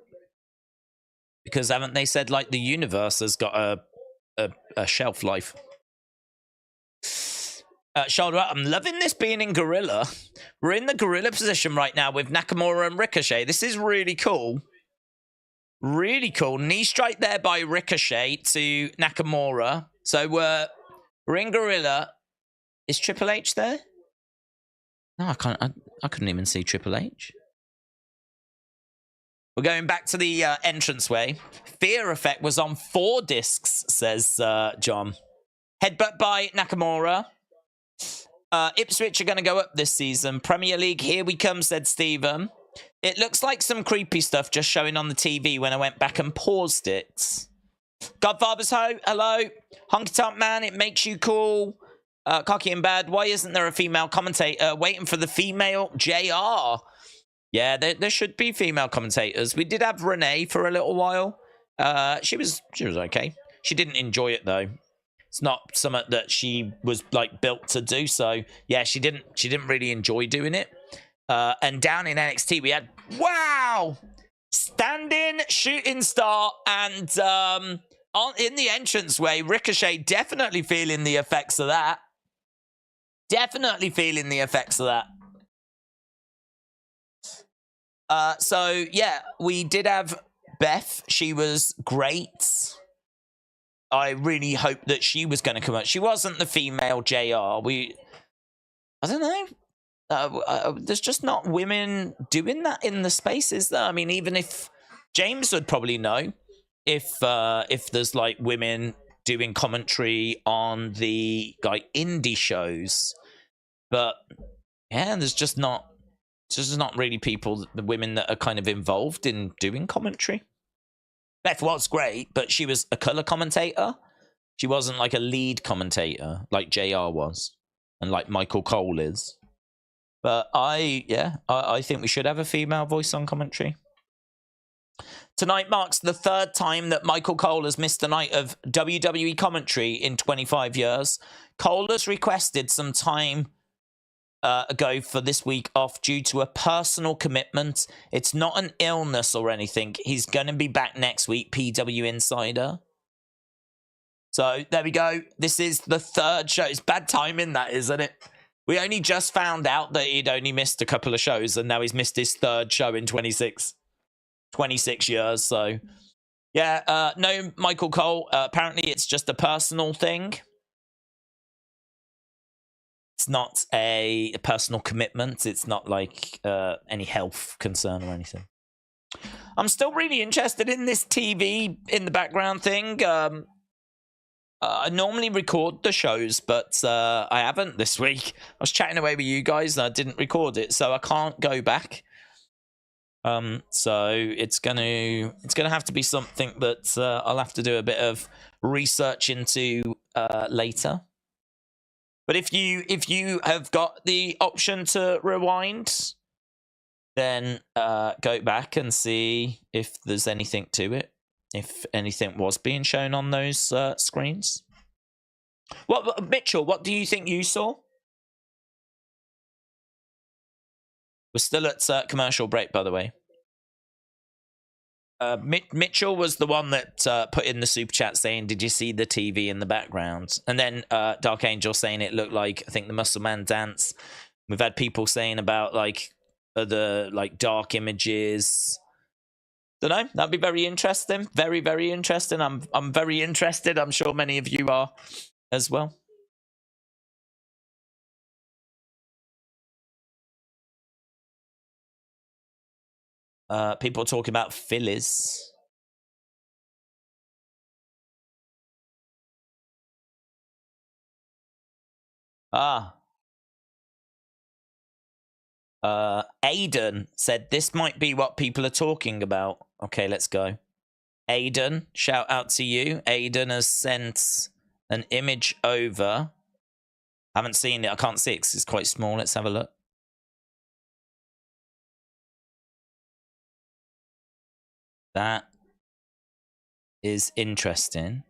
Because haven't they said, like, the universe has got a shelf life? Shoulder up. I'm loving this being in gorilla. We're in the gorilla position right now with Nakamura and Ricochet. This is really cool. Really cool. Knee strike there by Ricochet to Nakamura. So we're in gorilla. Is Triple H there? No, I can't. I couldn't even see Triple H. We're going back to the entranceway. Fear Effect was on 4 discs, says John. Headbutt by Nakamura. Ipswich are going to go up this season. Premier League, here we come, said Stephen. It looks like some creepy stuff just showing on the TV when I went back and paused it. Godfather's hello. Honky Tonk Man, it makes you cool. Cocky and Bad, why isn't there a female commentator? Waiting for the female JR. Yeah, there should be female commentators. We did have Renee for a little while. She was okay. She didn't enjoy it though. It's not something that she was like built to do. So yeah, she didn't really enjoy doing it. And down in NXT we had standing shooting star and in the entranceway, Ricochet definitely feeling the effects of that. Definitely feeling the effects of that. So yeah, we did have Beth. She was great. I really hoped that she was going to come out. She wasn't the female JR. I don't know. There's just not women doing that in the space, is there? I mean, even if James would probably know if there's like women doing commentary on the like indie shows, but yeah, there's just not really people, the women that are kind of involved in doing commentary. Beth was great, but she was a color commentator. She wasn't like a lead commentator like JR was and like Michael Cole is. But I think we should have a female voice on commentary. Tonight marks the 3rd time that Michael Cole has missed a night of WWE commentary in 25 years. Cole has requested some time ago for this week off due to a personal commitment. It's not an illness or anything. He's going to be back next week, PW Insider. So there we go. This is the 3rd show. It's bad timing, that, isn't it? We only just found out that he'd only missed a couple of shows, and now he's missed his 3rd show in 26 years. So yeah, no Michael Cole. Apparently it's just a personal thing. It's not a personal commitment. It's not like any health concern or anything. I'm still really interested in this TV in the background thing. I normally record the shows, but I haven't this week. I was chatting away with you guys and I didn't record it, so I can't go back. So it's gonna have to be something that I'll have to do a bit of research into later. But if you have got the option to rewind, then go back and see if there's anything to it. If anything was being shown on those screens. What Mitchell? What do you think you saw? We're still at commercial break, by the way. Mitchell was the one that put in the super chat saying, "Did you see the TV in the background?" And then Dark Angel saying it looked like, I think, the Muscle Man dance. We've had people saying about like other like dark images. Don't know. That'd be very interesting. Very, very interesting. I'm very interested. I'm sure many of you are as well. People talking about Phillies. Aiden said this might be what people are talking about. Okay, let's go. Aiden, shout out to you. Aiden has sent an image over. I haven't seen it. I can't see it because it's quite small. Let's have a look. That is interesting.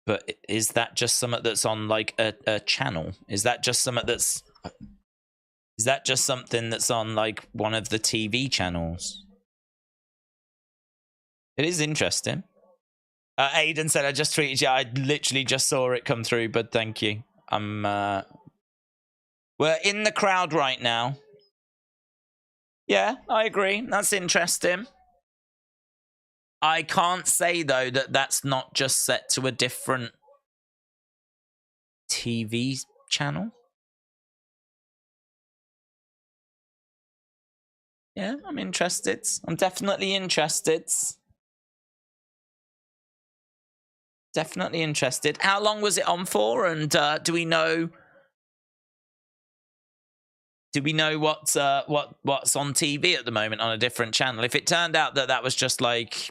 But is that just something that's on like a channel? Is that just something that's... Is that just something that's on like one of the TV channels? It is interesting. Aiden said, I just tweeted you. I literally just saw it come through, but thank you. We're in the crowd right now. Yeah, I agree. That's interesting. I can't say, though, that that's not just set to a different TV channel. Yeah, I'm interested. I'm definitely interested. Definitely interested. How long was it on for? And do we know what's on TV at the moment on a different channel? If it turned out that that was just like,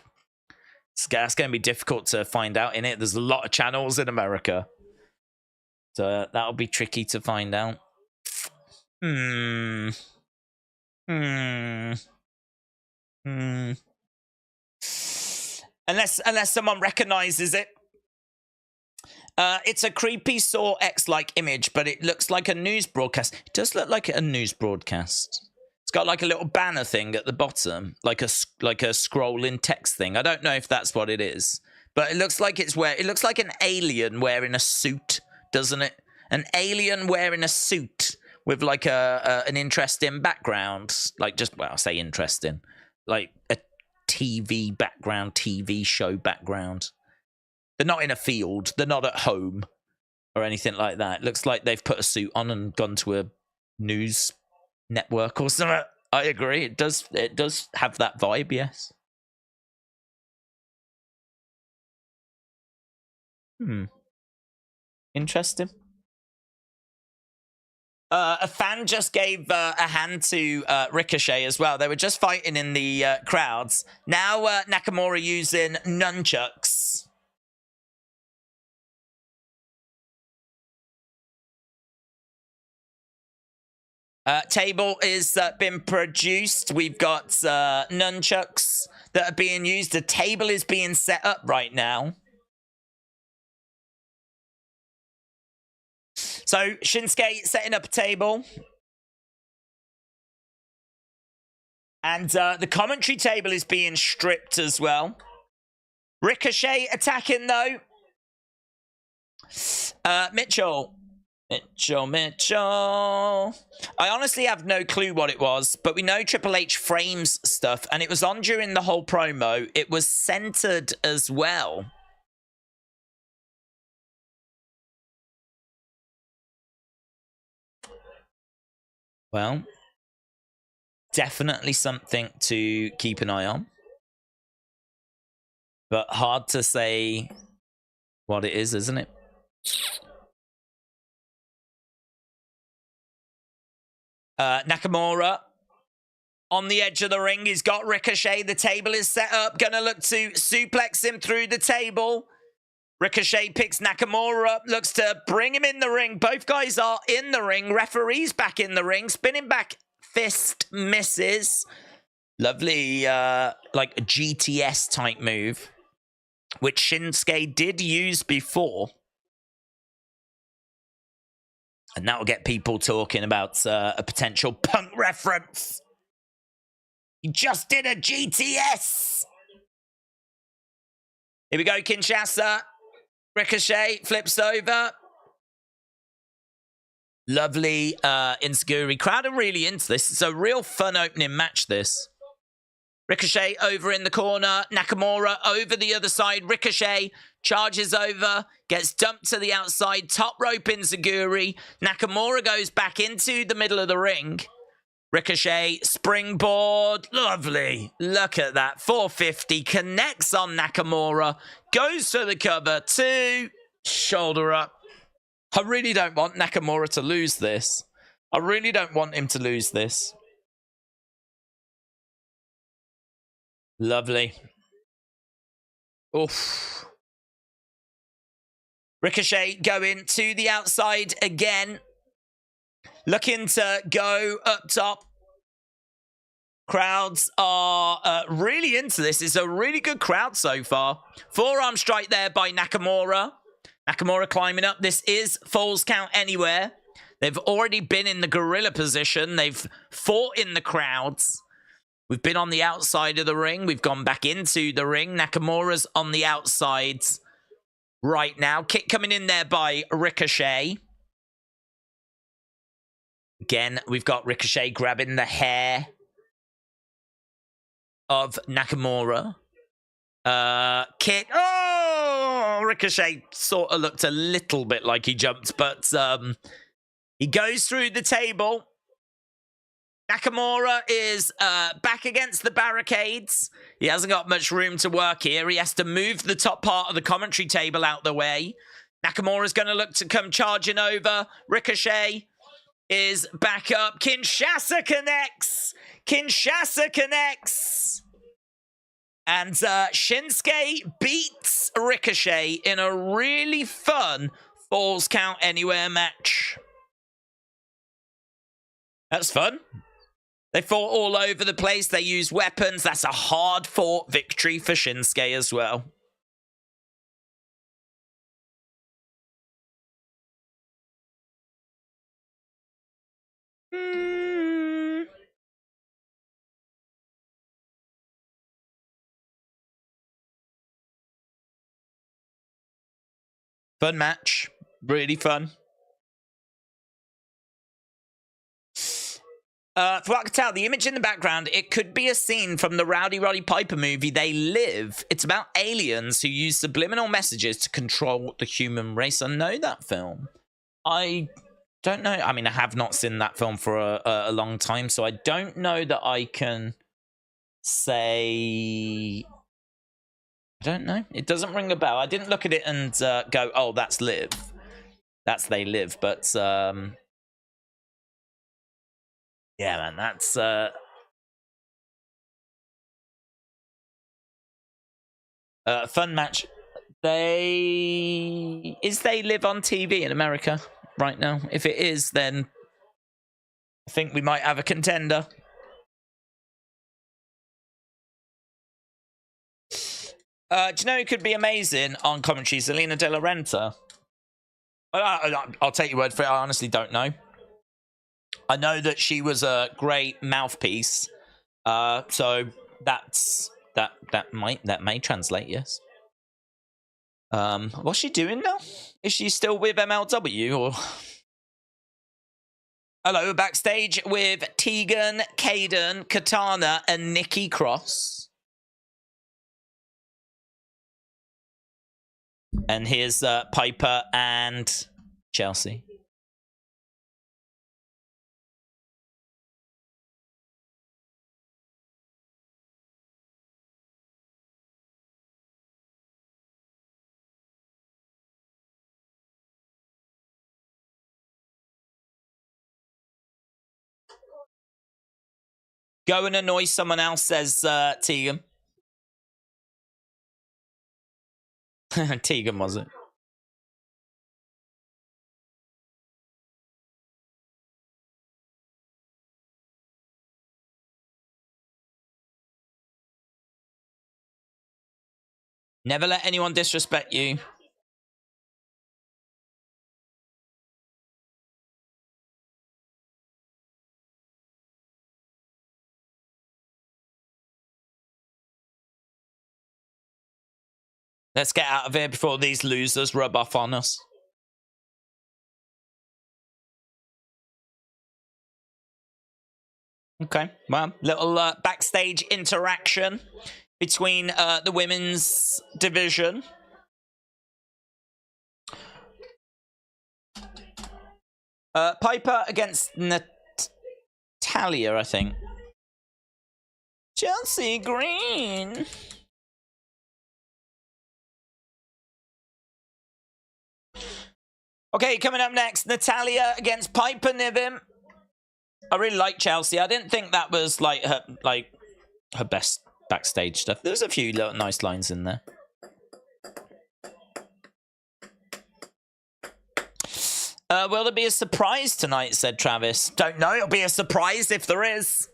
it's going to be difficult to find out in it. There's a lot of channels in America, so that'll be tricky to find out. Unless someone recognizes it. It's a creepy Saw X-like image, but it looks like a news broadcast. It does look like a news broadcast. It's got like a little banner thing at the bottom, like a scrolling text thing. I don't know if that's what it is, but it looks like it looks like an alien wearing a suit, doesn't it? An alien wearing a suit with like an interesting background, like just, well, I'll say interesting, like a TV background, TV show background. They're not in a field. They're not at home or anything like that. It looks like they've put a suit on and gone to a news network or something. I agree. It does have that vibe, yes. Interesting. A fan just gave a hand to Ricochet as well. They were just fighting in the crowds. Now Nakamura using nunchucks. Table is been produced. We've got nunchucks that are being used. The table is being set up right now. So Shinsuke setting up a table. And the commentary table is being stripped as well. Ricochet attacking, though. Mitchell. I honestly have no clue what it was, but we know Triple H frames stuff, and it was on during the whole promo. It was centered as well. Well, definitely something to keep an eye on, but hard to say what it is, isn't it? Nakamura on the edge of the ring. He's got Ricochet. The table is set up. Gonna look to suplex him through the table. Ricochet picks Nakamura up. Looks to bring him in the ring. Both guys are in the ring. Referee's back in the ring. Spinning back fist misses. Lovely, like a GTS type move, which Shinsuke did use before. And that will get people talking about a potential Punk reference. He just did a GTS. Here we go, Kinshasa. Ricochet flips over. Lovely Inseguri. Crowd are really into this. It's a real fun opening match, this. Ricochet over in the corner. Nakamura over the other side. Ricochet charges over. Gets dumped to the outside. Top rope Inseguri. Nakamura goes back into the middle of the ring. Ricochet, springboard. Lovely. Look at that. 450. Connects on Nakamura. Goes for the cover. 2. Shoulder up. I really don't want Nakamura to lose this. I really don't want him to lose this. Lovely. Oof. Ricochet going to the outside again. Looking to go up top. Crowds are really into this. It's a really good crowd so far. Forearm strike there by Nakamura. Nakamura climbing up. This is Falls Count Anywhere. They've already been in the gorilla position. They've fought in the crowds. We've been on the outside of the ring. We've gone back into the ring. Nakamura's on the outside right now. Kick coming in there by Ricochet. Again, we've got Ricochet grabbing the hair of Nakamura. Kick. Oh! Ricochet sort of looked a little bit like he jumped, but he goes through the table. Nakamura is back against the barricades. He hasn't got much room to work here. He has to move the top part of the commentary table out the way. Nakamura's going to look to come charging over. Ricochet is back up. Kinshasa connects. Kinshasa connects. And Shinsuke beats Ricochet in a really fun Falls Count Anywhere match. That's fun. They fought all over the place. They used weapons. That's a hard-fought victory for Shinsuke as well. Fun match. Really fun. From what I can tell, the image in the background, it could be a scene from the Roddy Piper movie, They Live. It's about aliens who use subliminal messages to control the human race. I know that film. I don't know. I mean, I have not seen that film for a long time, so I don't know that I can say... I don't know. It doesn't ring a bell. I didn't look at it and go, oh, that's Live. That's They Live. But, yeah, man, that's... fun match. They Live on TV in America right now? If it is, then I think we might have a contender. Do you know who could be amazing on commentary? Zelina De La Renta. I'll take your word for it. I honestly don't know. I know that she was a great mouthpiece. So that may translate, yes. What's she doing now? Is she still with MLW or? Hello, we're backstage with Tegan, Caden, Katana, and Nikki Cross. And here's Piper and Chelsea. Go and annoy someone else, says Tegan. Tegan, was it? Never let anyone disrespect you. Let's get out of here before these losers rub off on us. Okay, well, little backstage interaction between the women's division. Piper against Natalia, I think. Chelsea Green. Okay, coming up next, Natalia against Piper Niven. I really like Chelsea. I didn't think that was like her best backstage stuff. There's a few little nice lines in there. Will there be a surprise tonight, said Travis. Don't know. It'll be a surprise if there is.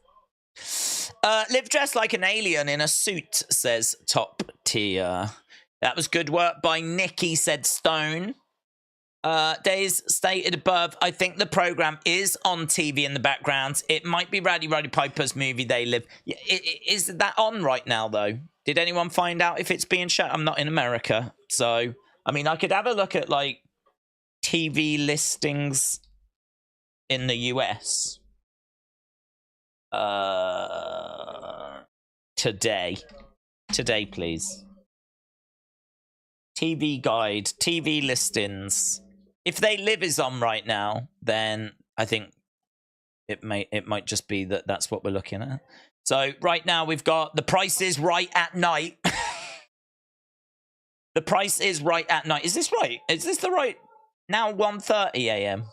Live dressed like an alien in a suit, says Top Tier. That was good work by Nikki, said Stone. Days stated above, I think the program is on TV in the background. It might be Roddy Piper's movie They Live. Is that on right now, though? Did anyone find out if it's being shown? I'm not in America. So, I mean, I could have a look at, like, TV listings in the US. Today, please. TV guide, TV listings. If They Live is on right now, then I think it might just be that's what we're looking at. So right now we've got The Price is Right at Night. The Price is Right at Night. Is this right? Is this the right? Now 1:30 a.m.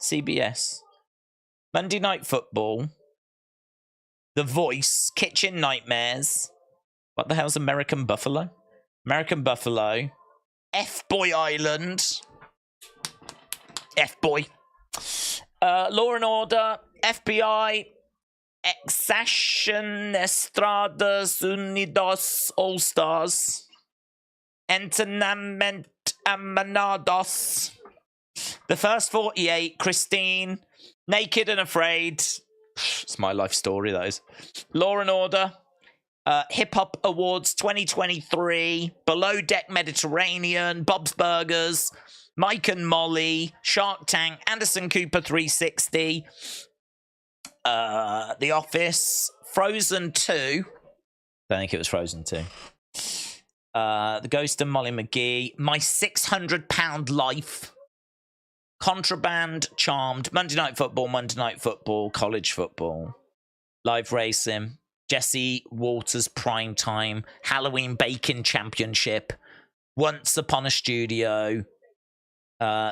CBS. Monday Night Football. The Voice. Kitchen Nightmares. What the hell's American Buffalo? American Buffalo. F-Boy Island. F-Boy. Law and Order. FBI. Exaction Estradas Unidos All-Stars. Entrenamiento Amanados. The First 48. Christine. Naked and Afraid. It's my life story, that is. Law and Order. Hip Hop Awards 2023, Below Deck Mediterranean, Bob's Burgers, Mike and Molly, Shark Tank, Anderson Cooper 360, The Office, Frozen 2. Don't think it was Frozen 2. The Ghost of Molly McGee, My 600-Pound Life, Contraband, Charmed, Monday Night Football, College Football, Live Racing, Jesse Walters Prime Time, Halloween Baking Championship, Once Upon a Studio,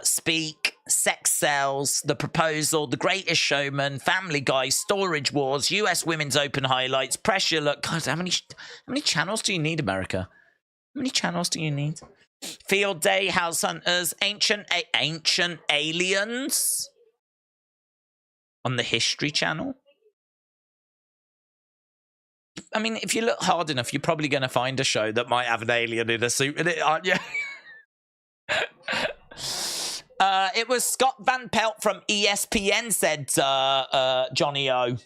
Speak, Sex Sells, The Proposal, The Greatest Showman, Family Guy, Storage Wars, US Women's Open Highlights, Pressure Look. God, how many channels do you need, America? How many channels do you need? Field Day, House Hunters, Ancient Aliens on the History Channel. I mean, if you look hard enough, you're probably going to find a show that might have an alien in a suit in it, aren't you? It was Scott Van Pelt from ESPN said, Johnny O.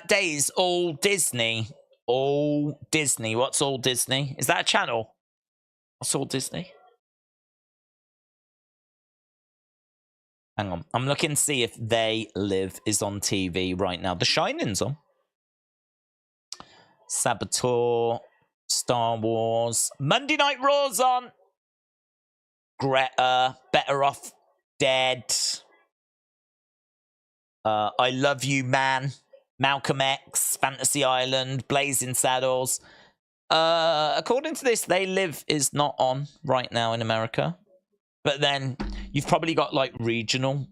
Days, All Disney. All Disney. What's All Disney? Is that a channel? What's All Disney? Hang on. I'm looking to see if They Live is on TV right now. The Shining's on. Saboteur, Star Wars, Monday Night Raw's on, Greta, Better Off Dead, I Love You Man, Malcolm X, Fantasy Island, Blazing Saddles. According to this, They Live is not on right now in America. But then you've probably got like regional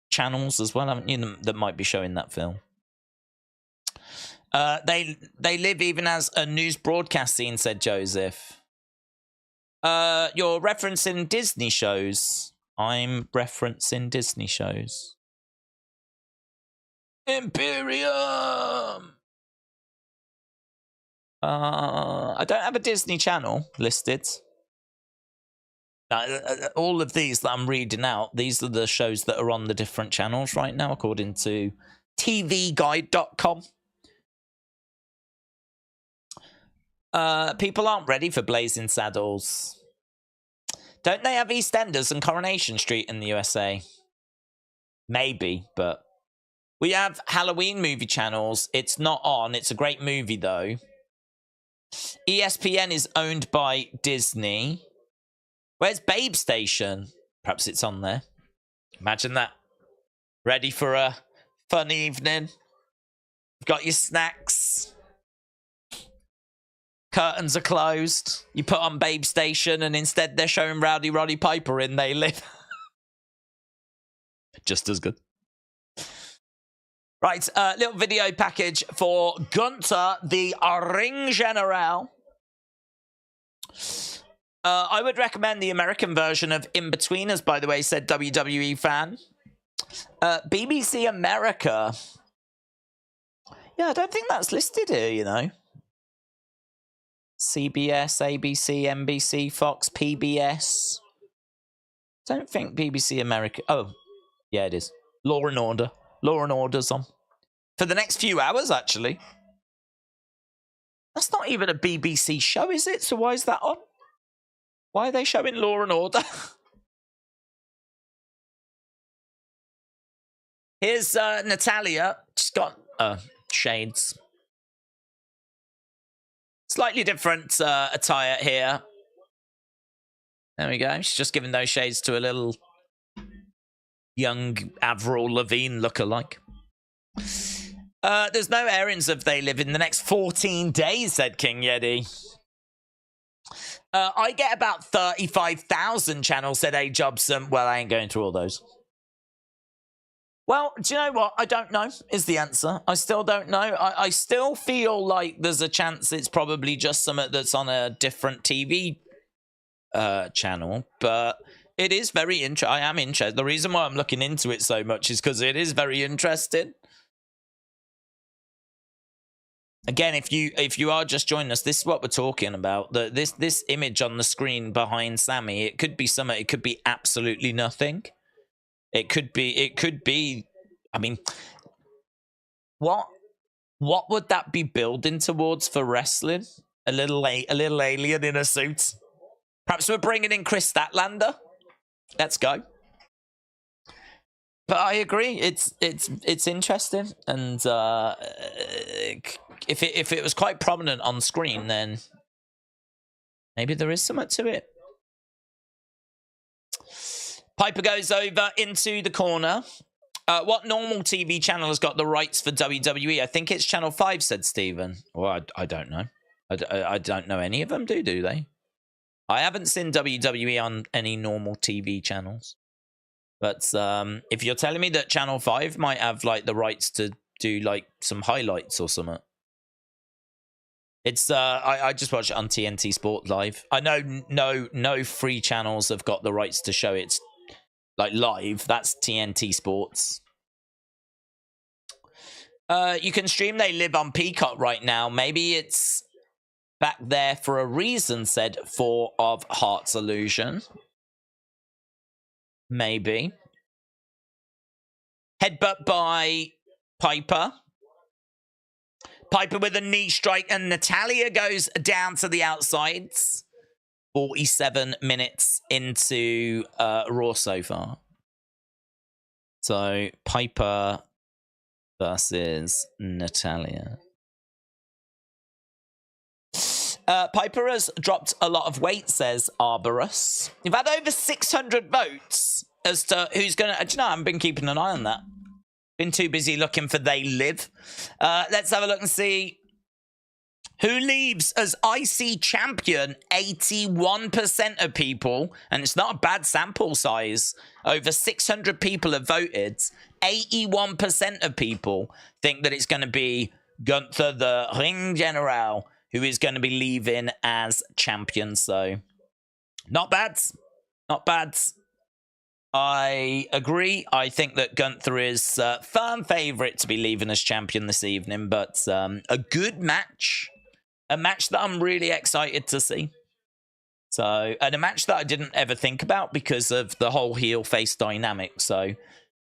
channels as well, haven't you, that might be showing that film. They Live even as a news broadcast scene, said Joseph. You're referencing Disney shows. I'm referencing Disney shows. Imperium! I don't have a Disney channel listed. All of these that I'm reading out, these are the shows that are on the different channels right now, according to tvguide.com. People aren't ready for Blazing Saddles. Don't they have EastEnders and Coronation Street in the USA? Maybe, but we have Halloween movie channels. It's not on. It's a great movie, though. ESPN is owned by Disney. Where's Babe Station? Perhaps it's on there. Imagine that. Ready for a fun evening. Got your snacks. Curtains are closed. You put on Babe Station and instead they're showing Roddy Piper in They Live. Just as good. Right, little video package for Gunther, the Ring General. I would recommend the American version of In-Betweeners, by the way, said WWE fan. BBC America. Yeah, I don't think that's listed here, you know. CBS, ABC, NBC, Fox, PBS. Don't think BBC America. Oh, yeah, it is. Law and Order. Law and Order's on. For the next few hours, actually. That's not even a BBC show, is it? So why is that on? Why are they showing Law and Order? Here's Natalia. She's got shades. Slightly different attire here. There we go. She's just giving those shades to a little young Avril Lavigne lookalike. There's no airings of They Live in the next 14 days, said King Yeti. I get about 35,000 channels, said A. Jobson. Well, I ain't going through all those. Well, do you know what? I don't know is the answer. I still don't know. I still feel like there's a chance it's probably just something that's on a different TV channel. But it is very interesting. I am interested. The reason why I'm looking into it so much is because it is very interesting. Again, if you are just joining us, this is what we're talking about. This image on the screen behind Sami, it could be something. It could be absolutely nothing. It could be. I mean, what would that be building towards for wrestling? A little alien in a suit. Perhaps we're bringing in Chris Statlander. Let's go. But I agree. It's interesting, and if it was quite prominent on screen, then maybe there is something to it. Piper goes over into the corner. What normal TV channel has got the rights for WWE? I think it's Channel 5, said Stephen. Well, I don't know. I don't know any of them, do they? I haven't seen WWE on any normal TV channels. But if you're telling me that Channel 5 might have like the rights to do like some highlights or something. It's I just watch it on TNT Sport Live. I know no free channels have got the rights to show it like live. That's TNT Sports. You can stream They Live on Peacock right now. Maybe it's back there for a reason, said 4 of Heart's Illusion. Maybe. Headbutt by Piper. Piper with a knee strike, and Natalia goes down to the outsides. 47 minutes into Raw so far. So, Piper versus Natalia. Piper has dropped a lot of weight, says Arborus. You've had over 600 votes as to who's going to... Do you know, I haven't been keeping an eye on that. Been too busy looking for They Live. Let's have a look and see who leaves as IC champion. 81% of people, and it's not a bad sample size. Over 600 people have voted. 81% of people think that it's going to be Gunther, the Ring General, who is going to be leaving as champion. So, not bad. Not bad. I agree. I think that Gunther is firm favourite to be leaving as champion this evening, but a good match. A match that I'm really excited to see. So, and a match that I didn't ever think about because of the whole heel face dynamic. So,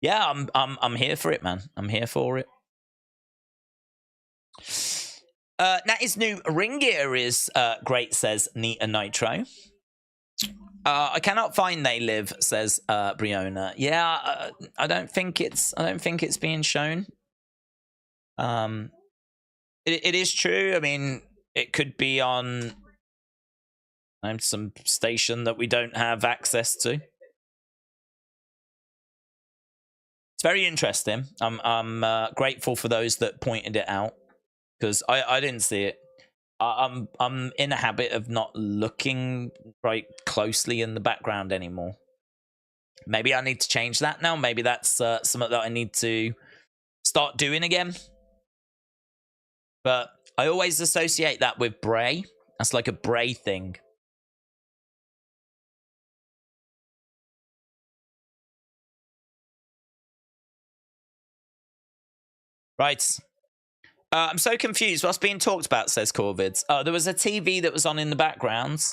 yeah, I'm here for it, man. I'm here for it. Now his new ring gear is great, says Nita Nitro. I cannot find They Live, says Briona. Yeah, I don't think it's being shown. It is true. I mean, it could be on some station that we don't have access to. It's very interesting. I'm grateful for those that pointed it out because I didn't see it. I'm in a habit of not looking right closely in the background anymore. Maybe I need to change that now. Maybe that's something that I need to start doing again. But I always associate that with Bray. That's like a Bray thing. Right. I'm so confused. What's being talked about, says Corvids. There was a TV that was on in the background,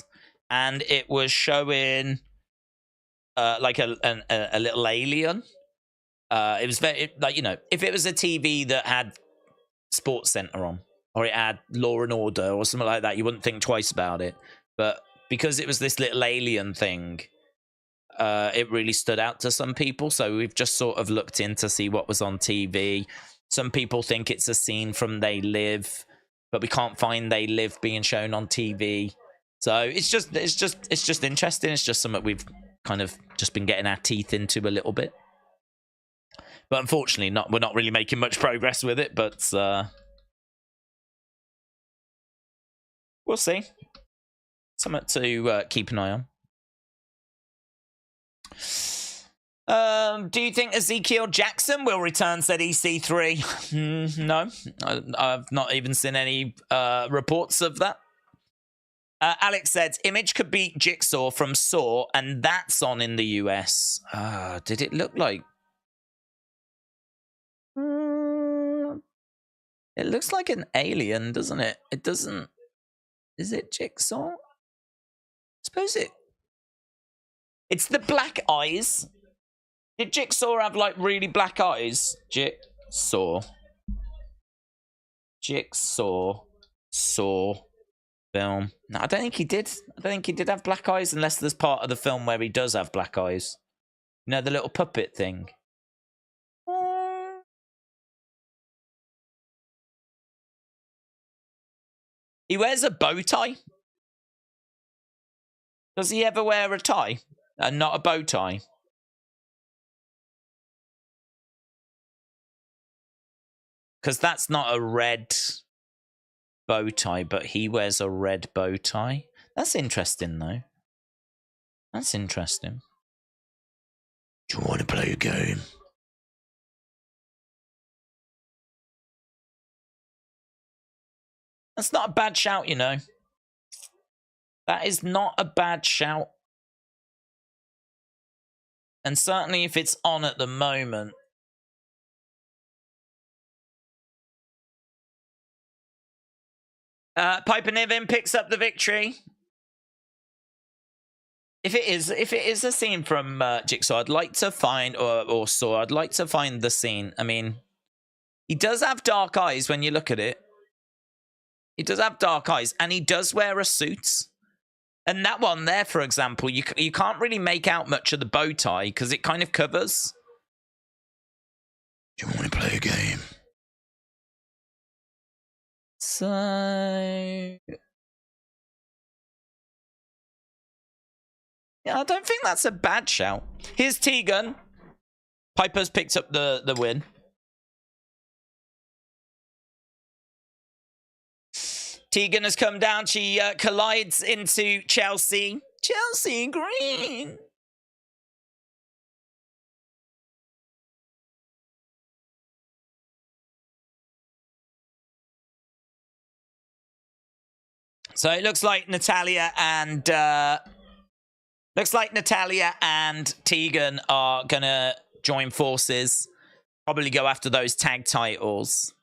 and it was showing like a little alien. It was very like, you know, if it was a TV that had Sports Center on, or it had Law and Order or something like that, you wouldn't think twice about it. But because it was this little alien thing, it really stood out to some people. So we've just sort of looked in to see what was on TV. Some people think it's a scene from They Live, but we can't find They Live being shown on TV. So it's just interesting. It's just something we've kind of just been getting our teeth into a little bit. But unfortunately, we're not really making much progress with it. But we'll see. Something to keep an eye on. Do you think Ezekiel Jackson will return, said EC3? No, I've not even seen any reports of that. Alex said, Image could beat Jigsaw from Saw, and that's on in the US. Did it look like? It looks like an alien, doesn't it? It doesn't. Is it Jigsaw? I suppose it. It's the black eyes. Did Jigsaw have like really black eyes? Jigsaw. Saw film. No, I don't think he did. I don't think he did have black eyes, unless there's part of the film where he does have black eyes. You know, the little puppet thing. He wears a bow tie. Does he ever wear a tie and not a bow tie? Because that's not a red bow tie, but he wears a red bow tie. That's interesting, though. That's interesting. Do you want to play a game? That's not a bad shout, you know. That is not a bad shout. And certainly if it's on at the moment. Piper Niven picks up the victory. If it is a scene from Jigsaw, I'd like to find, or Saw, I'd like to find the scene. I mean, he does have dark eyes when you look at it. He does have dark eyes, and he does wear a suit. And that one there, for example, you can't really make out much of the bow tie because it kind of covers. Do you want to play a game? So... yeah, I don't think that's a bad shout. Here's Tegan. Piper's picked up the win. Tegan has come down. She collides into Chelsea. Chelsea Green. So it looks like Natalya and Tegan are gonna join forces. Probably go after those tag titles.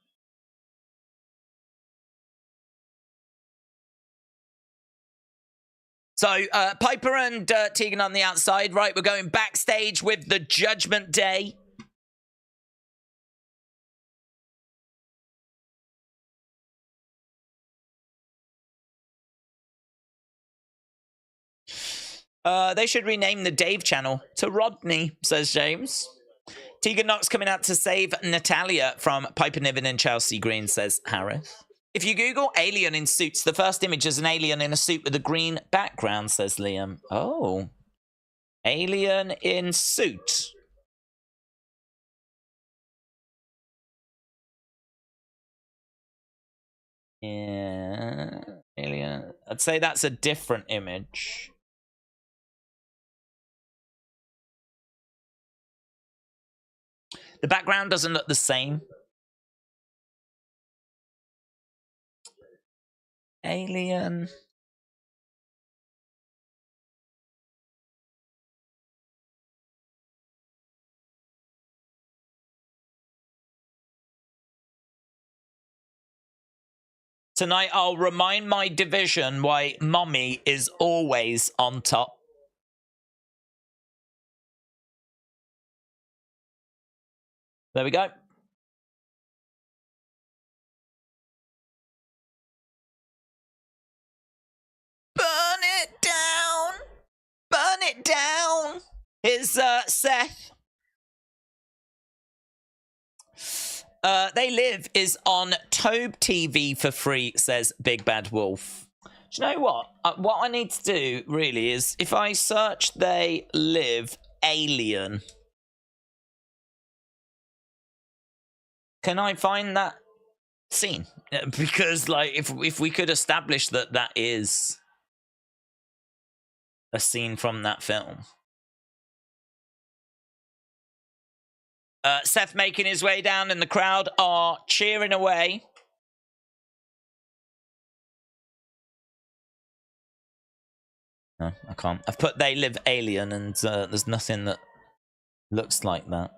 So Piper and Tegan on the outside, right? We're going backstage with the Judgment Day. They should rename the Dave channel to Rodney, says James. Tegan Knox coming out to save Natalya from Piper Niven and Chelsea Green, says Harris. If you Google alien in suits, the first image is an alien in a suit with a green background, says Liam. Oh. Alien in suit. Yeah. Alien. I'd say that's a different image. The background doesn't look the same. Alien. Tonight, I'll remind my division why Mommy is always on top. There we go. Burn it down. Burn it down. Here's Seth. They Live is on Tobe TV for free, says Big Bad Wolf. Do you know what? What I need to do, really, is if I search They Live Alien, can I find that scene? Because, like, if we could establish that that is a scene from that film. Seth making his way down and the crowd are cheering away. No, I can't. I've put They Live Alien and there's nothing that looks like that.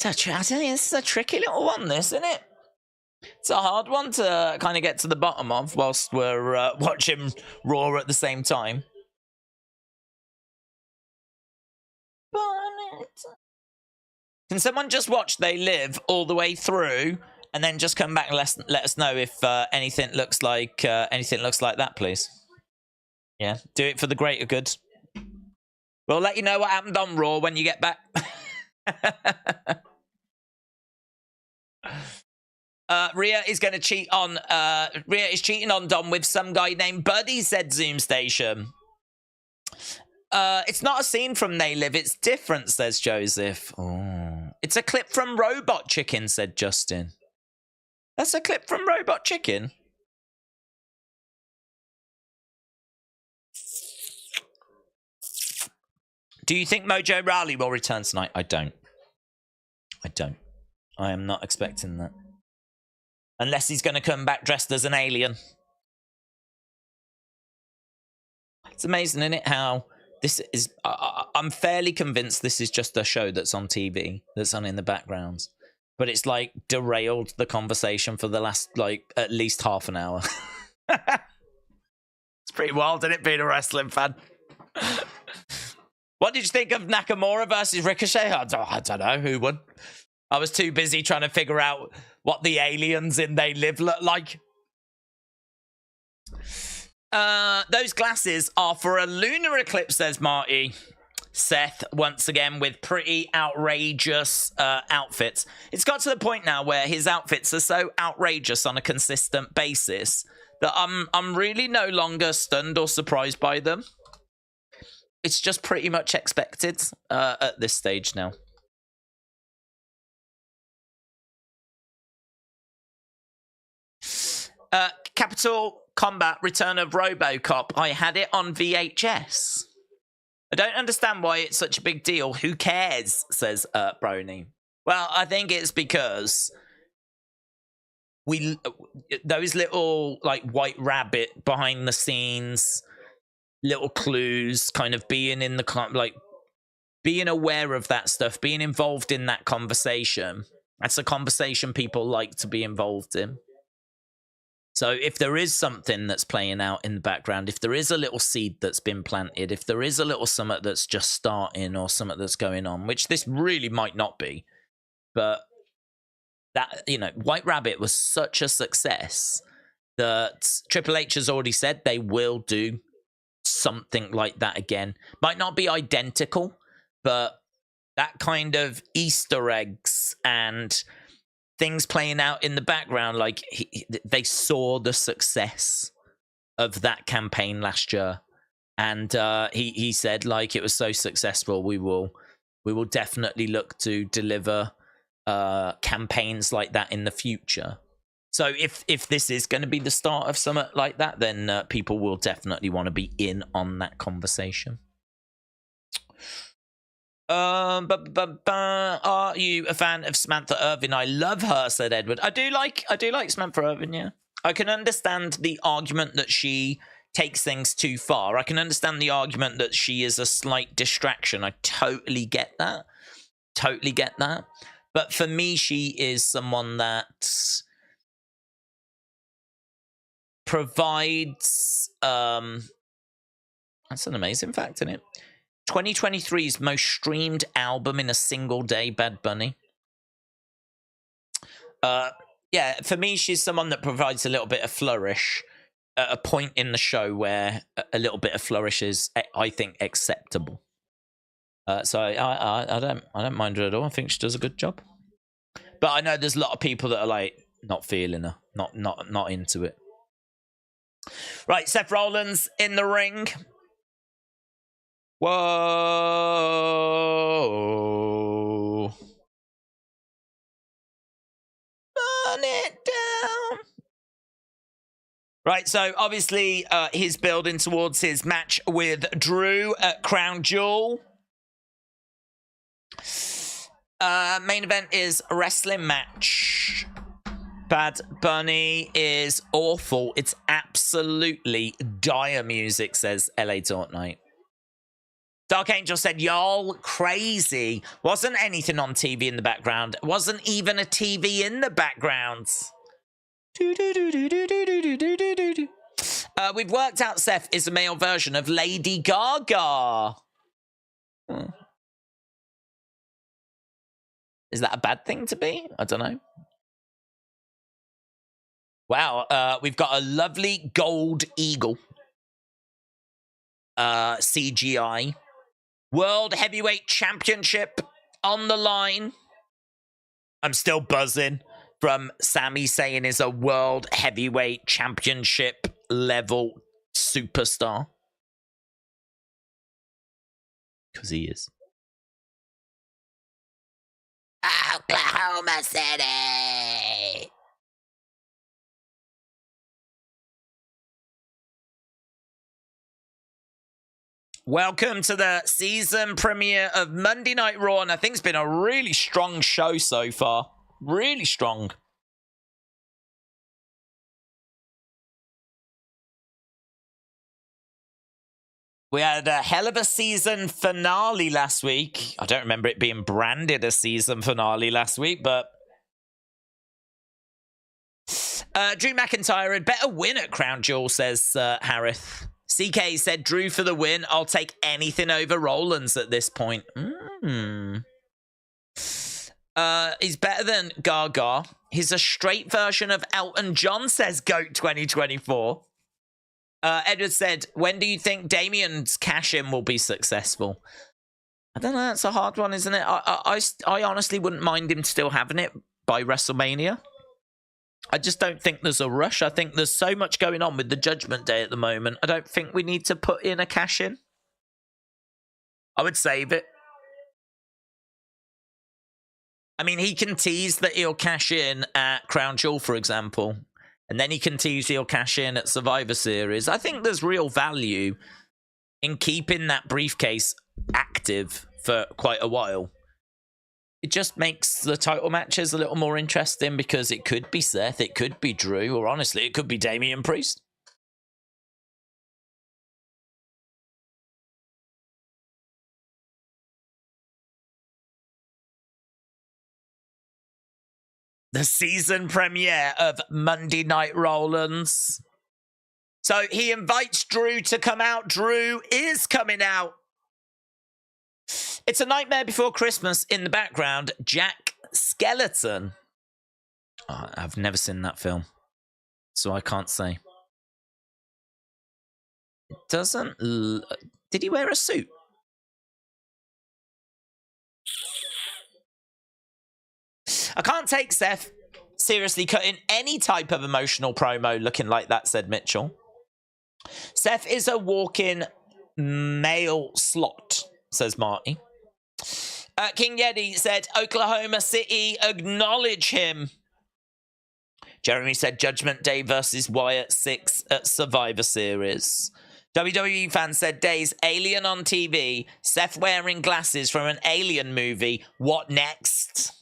I tell you, this is a tricky little one, this, isn't it? It's a hard one to kind of get to the bottom of whilst we're watching Raw at the same time. Can someone just watch They Live all the way through and then just come back and let us know if anything looks like that, please? Yeah, do it for the greater good. We'll let you know what happened on Raw when you get back. Rhea is going to cheat on... Rhea is cheating on Dom with some guy named Buddy, said Zoom Station. It's not a scene from They Live. It's different, says Joseph. Oh. It's a clip from Robot Chicken, said Justin. That's a clip from Robot Chicken? Do you think Mojo Rawley will return tonight? I don't. I am not expecting that. Unless he's going to come back dressed as an alien. It's amazing, isn't it, how this is... I'm fairly convinced this is just a show that's on TV, that's on in the background. But it's, like, derailed the conversation for the last, like, at least half an hour. It's pretty wild, isn't it, being a wrestling fan? What did you think of Nakamura versus Ricochet? I don't know. Who won? I was too busy trying to figure out what the aliens in They Live look like. Those glasses are for a lunar eclipse, says Marty. Seth, once again, with pretty outrageous outfits. It's got to the point now where his outfits are so outrageous on a consistent basis that I'm really no longer stunned or surprised by them. It's just pretty much expected at this stage now. Capital Combat Return of RoboCop. I had it on VHS. I don't understand why it's such a big deal. Who cares, says Brony. Well, I think it's because those little, like, White Rabbit behind the scenes, little clues, kind of being in the, like, being aware of that stuff, being involved in that conversation. That's a conversation people like to be involved in. So if there is something that's playing out in the background, if there is a little seed that's been planted, if there is a little something that's just starting or something that's going on, which this really might not be, but that, you know, White Rabbit was such a success that Triple H has already said they will do something like that again. Might not be identical, but that kind of Easter eggs and things playing out in the background, like they saw the success of that campaign last year, and he said, like, it was so successful, we will definitely look to deliver campaigns like that in the future. So if this is going to be the start of something like that, then people will definitely want to be in on that conversation. Are you a fan of Samantha Irvin? I love her, said Edward. I do like Samantha Irvin, yeah. I can understand the argument that she takes things too far. I can understand the argument that she is a slight distraction. I totally get that. But for me, she is someone that provides... that's an amazing fact, isn't it? 2023's most streamed album in a single day, Bad Bunny. Yeah, for me, she's someone that provides a little bit of flourish at a point in the show where a little bit of flourish is, I think, acceptable. So I don't mind her at all. I think she does a good job. But I know there's a lot of people that are like not feeling her, not into it. Right, Seth Rollins in the ring. Whoa. Burn it down. Right, so obviously he's building towards his match with Drew at Crown Jewel. Main event is a wrestling match. Bad Bunny is awful. It's absolutely dire music, says LA Fortnite. Dark Angel said, y'all crazy. Wasn't anything on TV in the background. Wasn't even a TV in the background. We've worked out Seth is a male version of Lady Gaga. Is that a bad thing to be? I don't know. Wow, we've got a lovely gold eagle. CGI. World Heavyweight Championship on the line. I'm still buzzing from Sami Zayn is a World Heavyweight Championship level superstar. Because he is. Oklahoma City. Welcome to the season premiere of Monday Night Raw, and I think it's been a really strong show so far. Really strong. We had a hell of a season finale last week. I don't remember it being branded a season finale last week, but Drew McIntyre had better win at Crown Jewel, says Harith. CK said, Drew for the win. I'll take anything over Rollins at this point. He's better than Gaga. He's a straight version of Elton John, says GOAT 2024. Edward said, when do you think Damian's cash-in will be successful? I don't know. That's a hard one, isn't it? I honestly wouldn't mind him still having it by WrestleMania. I just don't think there's a rush. I think there's so much going on with the Judgment Day at the moment. I don't think we need to put in a cash-in. I would save it. I mean, he can tease that he'll cash in at Crown Jewel, for example. And then he can tease he'll cash in at Survivor Series. I think there's real value in keeping that briefcase active for quite a while. It just makes the title matches a little more interesting because it could be Seth, it could be Drew, or honestly, it could be Damian Priest. The season premiere of Monday Night Rollins. So he invites Drew to come out. Drew is coming out. It's A Nightmare Before Christmas in the background. Jack Skeleton. Oh, I've never seen that film, so I can't say. It doesn't... Did he wear a suit? I can't take Seth seriously cutting any type of emotional promo looking like that, said Mitchell. Seth is a walking male slot, says Marty. King Yeti said, Oklahoma City, acknowledge him. Jeremy said, Judgment Day versus Wyatt 6 at Survivor Series. WWE fan said, Days, Alien on TV, Seth wearing glasses from an Alien movie. What next?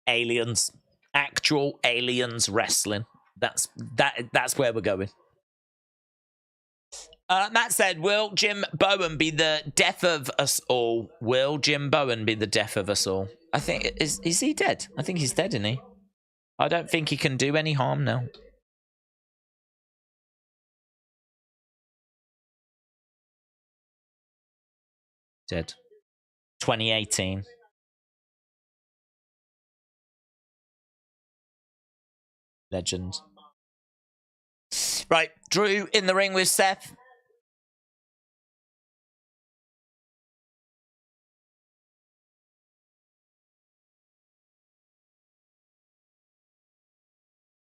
Aliens. Actual aliens wrestling. That's where we're going. Matt said, will Jim Bowen be the death of us all? Will Jim Bowen be the death of us all? I think, is he dead? I think he's dead, isn't he? I don't think he can do any harm now. Did. 2018. Legend. Right, Drew in the ring with Seth.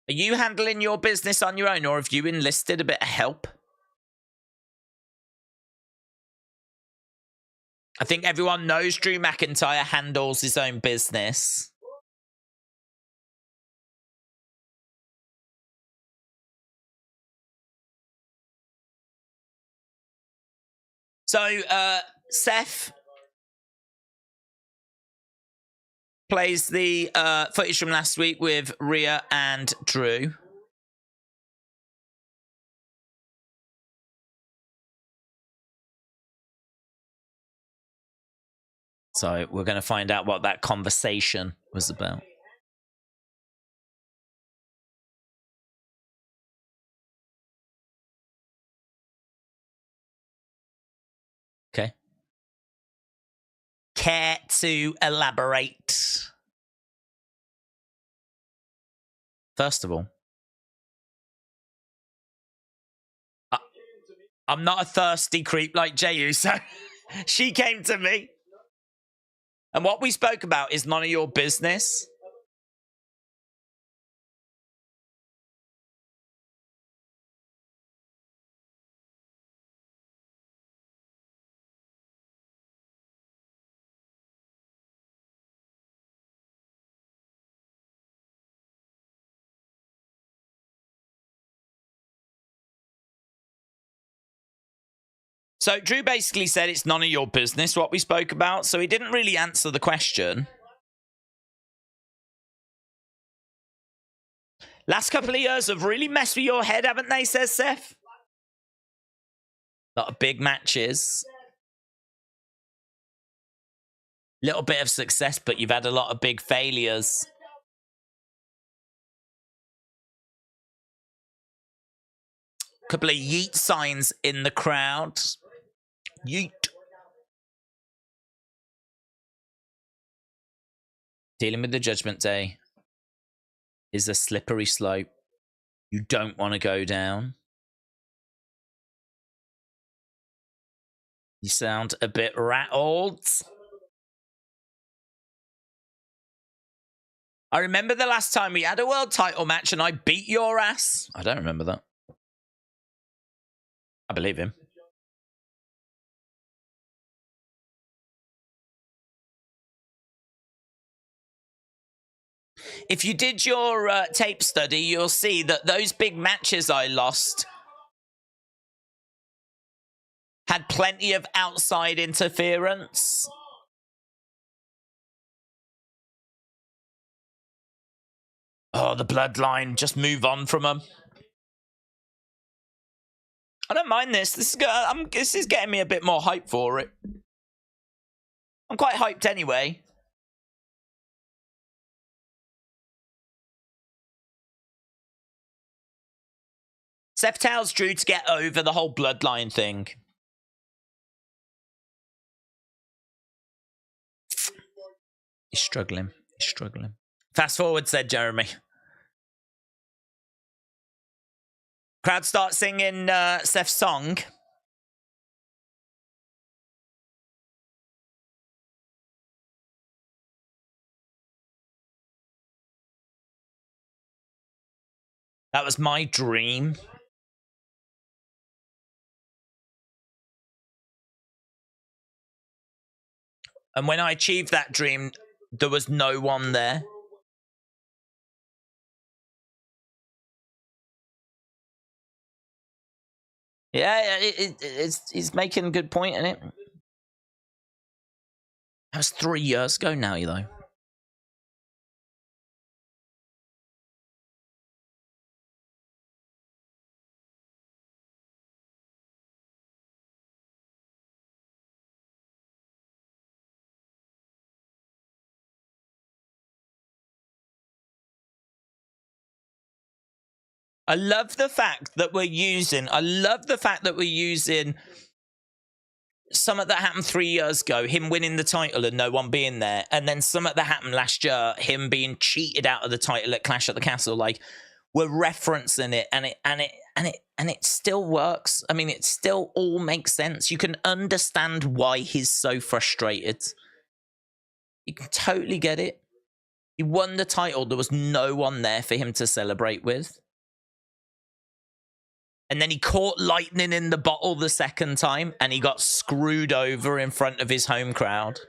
Are you handling your business on your own, or have you enlisted a bit of help? I think everyone knows Drew McIntyre handles his own business. So, Seth plays the footage from last week with Rhea and Drew. So we're going to find out what that conversation was about. Okay. Care to elaborate? First of all, I'm not a thirsty creep like J.U., so she came to me. And what we spoke about is none of your business. So Drew basically said it's none of your business what we spoke about, so he didn't really answer the question. Last couple of years have really messed with your head, haven't they, says Seth? A lot of big matches. Little bit of success, but you've had a lot of big failures. Couple of yeet signs in the crowd. Yeet. Dealing with the Judgment Day is a slippery slope. You don't want to go down. You sound a bit rattled. I remember the last time we had a world title match and I beat your ass. I don't remember that. I believe him. If you did your tape study, you'll see that those big matches I lost had plenty of outside interference. Oh, the bloodline. Just move on from them. I don't mind this. This is getting me a bit more hype for it. I'm quite hyped anyway. Seth tells Drew to get over the whole bloodline thing. He's struggling. He's struggling. Fast forward, said Jeremy. Crowd start singing Seth's song. That was my dream. And when I achieved that dream, there was no one there. Yeah, he's making a good point in it. That was 3 years ago now, though. I love the fact that we're using something that happened 3 years ago, him winning the title and no one being there, and then something that happened last year, him being cheated out of the title at Clash at the Castle, like, we're referencing it, and it still works. I mean, it still all makes sense. You can understand why he's so frustrated. You can totally get it. He won the title. There was no one there for him to celebrate with. And then he caught lightning in the bottle the second time, and he got screwed over in front of his home crowd.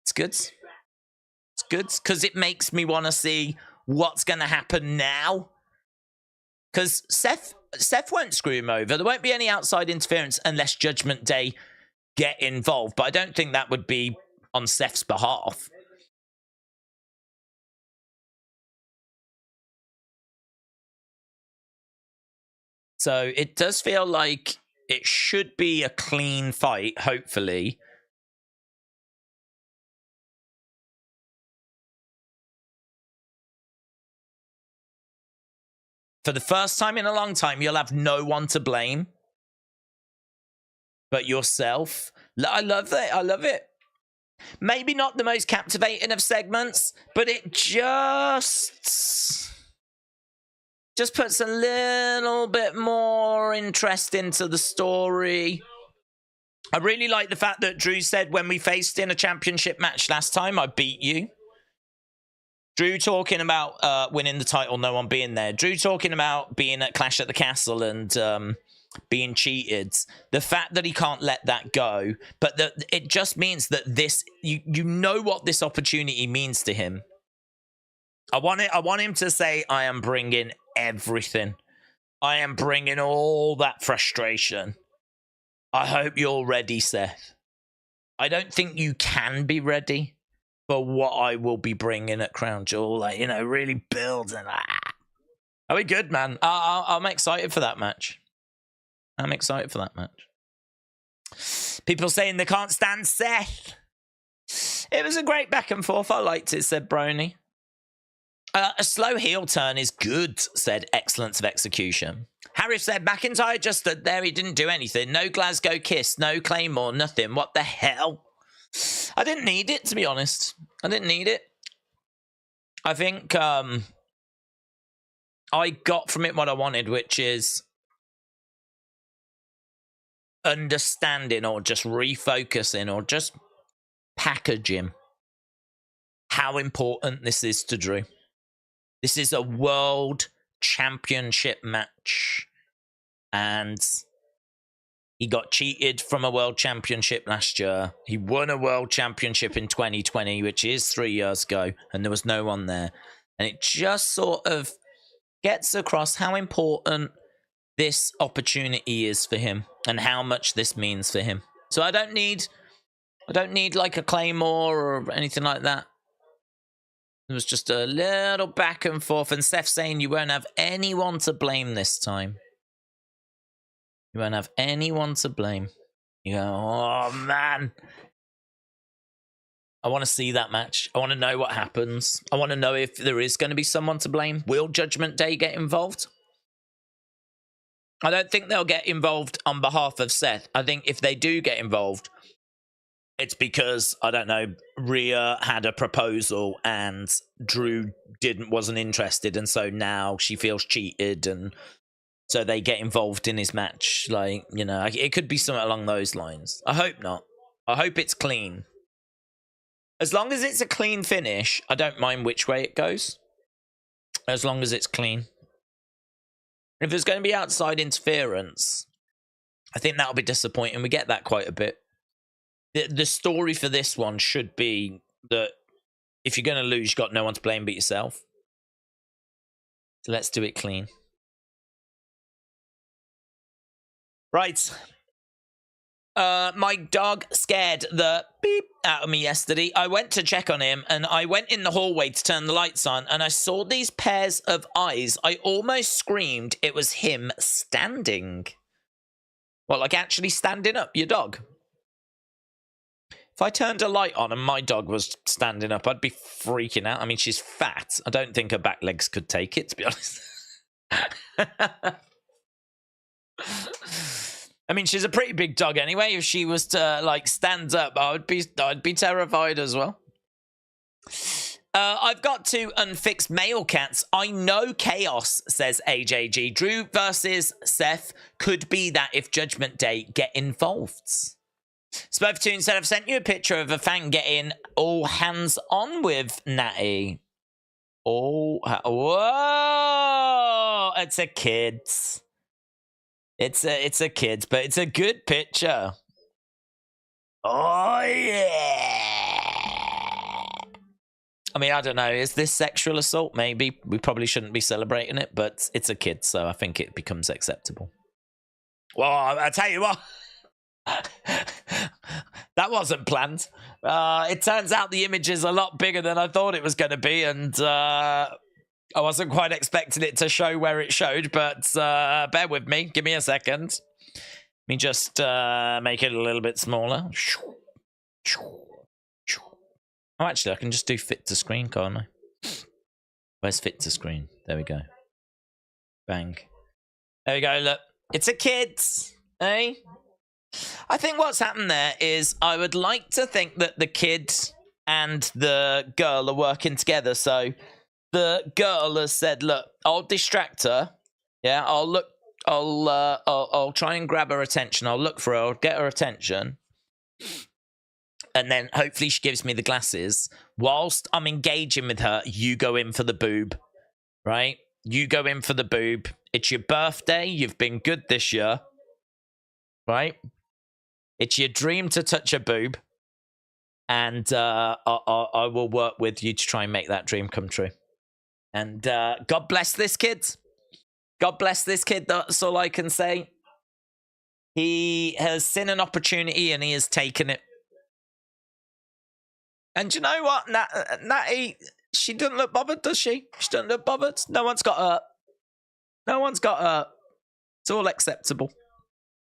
It's good. It's good, because it makes me want to see what's going to happen now. Because Seth won't screw him over. There won't be any outside interference unless Judgment Day get involved. But I don't think that would be on Seth's behalf. So it does feel like it should be a clean fight, hopefully. For the first time in a long time, you'll have no one to blame but yourself. I love it. I love it. Maybe not the most captivating of segments, but it just puts a little bit more interest into the story. I really like the fact that Drew said when we faced in a championship match last time, I beat you. Drew talking about winning the title, no one being there. Drew talking about being at Clash at the Castle and being cheated. The fact that he can't let that go, but that it just means that this, you know what this opportunity means to him. I want him to say, I am bringing everything. I am bringing all that frustration. I hope you're ready, Seth. I don't think you can be ready for what I will be bringing at Crown Jewel. Like, you know, really building that. Are we good, man? I'm excited for that match. I'm excited for that match. People saying they can't stand Seth. It was a great back and forth. I liked it, said Brony. A slow heel turn is good, said Excellence of Execution. Harris said McIntyre just stood there. He didn't do anything. No Glasgow kiss, no Claymore, nothing. What the hell? I didn't need it, to be honest. I didn't need it. I think I got from it what I wanted, which is understanding or just refocusing or just packaging how important this is to Drew. This is a world championship match. And he got cheated from a world championship last year. He won a world championship in 2020, which is 3 years ago, and there was no one there. And it just sort of gets across how important this opportunity is for him and how much this means for him. So I don't need like a Claymore or anything like that. It was just a little back and forth, and Seth saying you won't have anyone to blame this time. You won't have anyone to blame. You go, oh man. I want to see that match. I want to know what happens. I want to know if there is going to be someone to blame. Will Judgment Day get involved? I don't think they'll get involved on behalf of Seth. I think if they do get involved, it's because, I don't know, Rhea had a proposal and Drew wasn't interested, and so now she feels cheated, and so they get involved in his match. Like, you know, it could be something along those lines. I hope not. I hope it's clean. As long as it's a clean finish, I don't mind which way it goes. As long as it's clean. If there's going to be outside interference, I think that'll be disappointing. We get that quite a bit. The story for this one should be that if you're going to lose, you've got no one to blame but yourself. So let's do it clean. Right. My dog scared the beep out of me yesterday. I went to check on him, and I went in the hallway to turn the lights on, and I saw these pairs of eyes. I almost screamed it was him standing. Well, like actually standing up, your dog. If I turned a light on and my dog was standing up, I'd be freaking out. I mean, she's fat. I don't think her back legs could take it, to be honest. I mean, she's a pretty big dog anyway. If she was to like stand up, I'd be terrified as well. I've got to unfix male cats. I know chaos, says AJG. Drew versus Seth could be that if Judgment Day get involved. Spurftoon said, I've sent you a picture of a fan getting all hands on with Natty. Oh, whoa! It's a kid's. It's a kid's, but it's a good picture. Oh yeah! I mean, I don't know. Is this sexual assault? Maybe. We probably shouldn't be celebrating it, but it's a kid, so I think it becomes acceptable. Well, I tell you what. That wasn't planned. It turns out the image is a lot bigger than I thought it was going to be, and I wasn't quite expecting it to show where it showed, but bear with me. Give me a second. Let me just make it a little bit smaller. Oh, actually, I can just do fit to screen, can't I? Where's fit to screen? There we go. Bang. There we go, look. It's a kid, eh? I think what's happened there is I would like to think that the kid and the girl are working together. So the girl has said, look, I'll distract her. Yeah, I'll try and grab her attention. I'll look for her. I'll get her attention. And then hopefully she gives me the glasses. Whilst I'm engaging with her, you go in for the boob, right? You go in for the boob. It's your birthday. You've been good this year, right? It's your dream to touch a boob. And I will work with you to try and make that dream come true. And God bless this kid. God bless this kid. That's all I can say. He has seen an opportunity and he has taken it. And you know what? Natty, she doesn't look bothered, does she? She doesn't look bothered. No one's got hurt. No one's got hurt. It's all acceptable.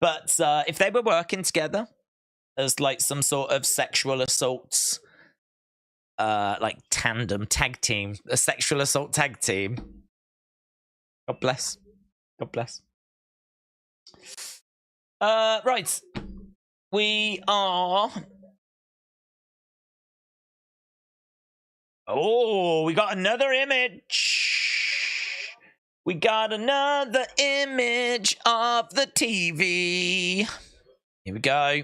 But if they were working together as like some sort of sexual assaults, like tag team, a sexual assault tag team. God bless. God bless. Right. We are... Oh, we got another image. We got another image of the TV. Here we go.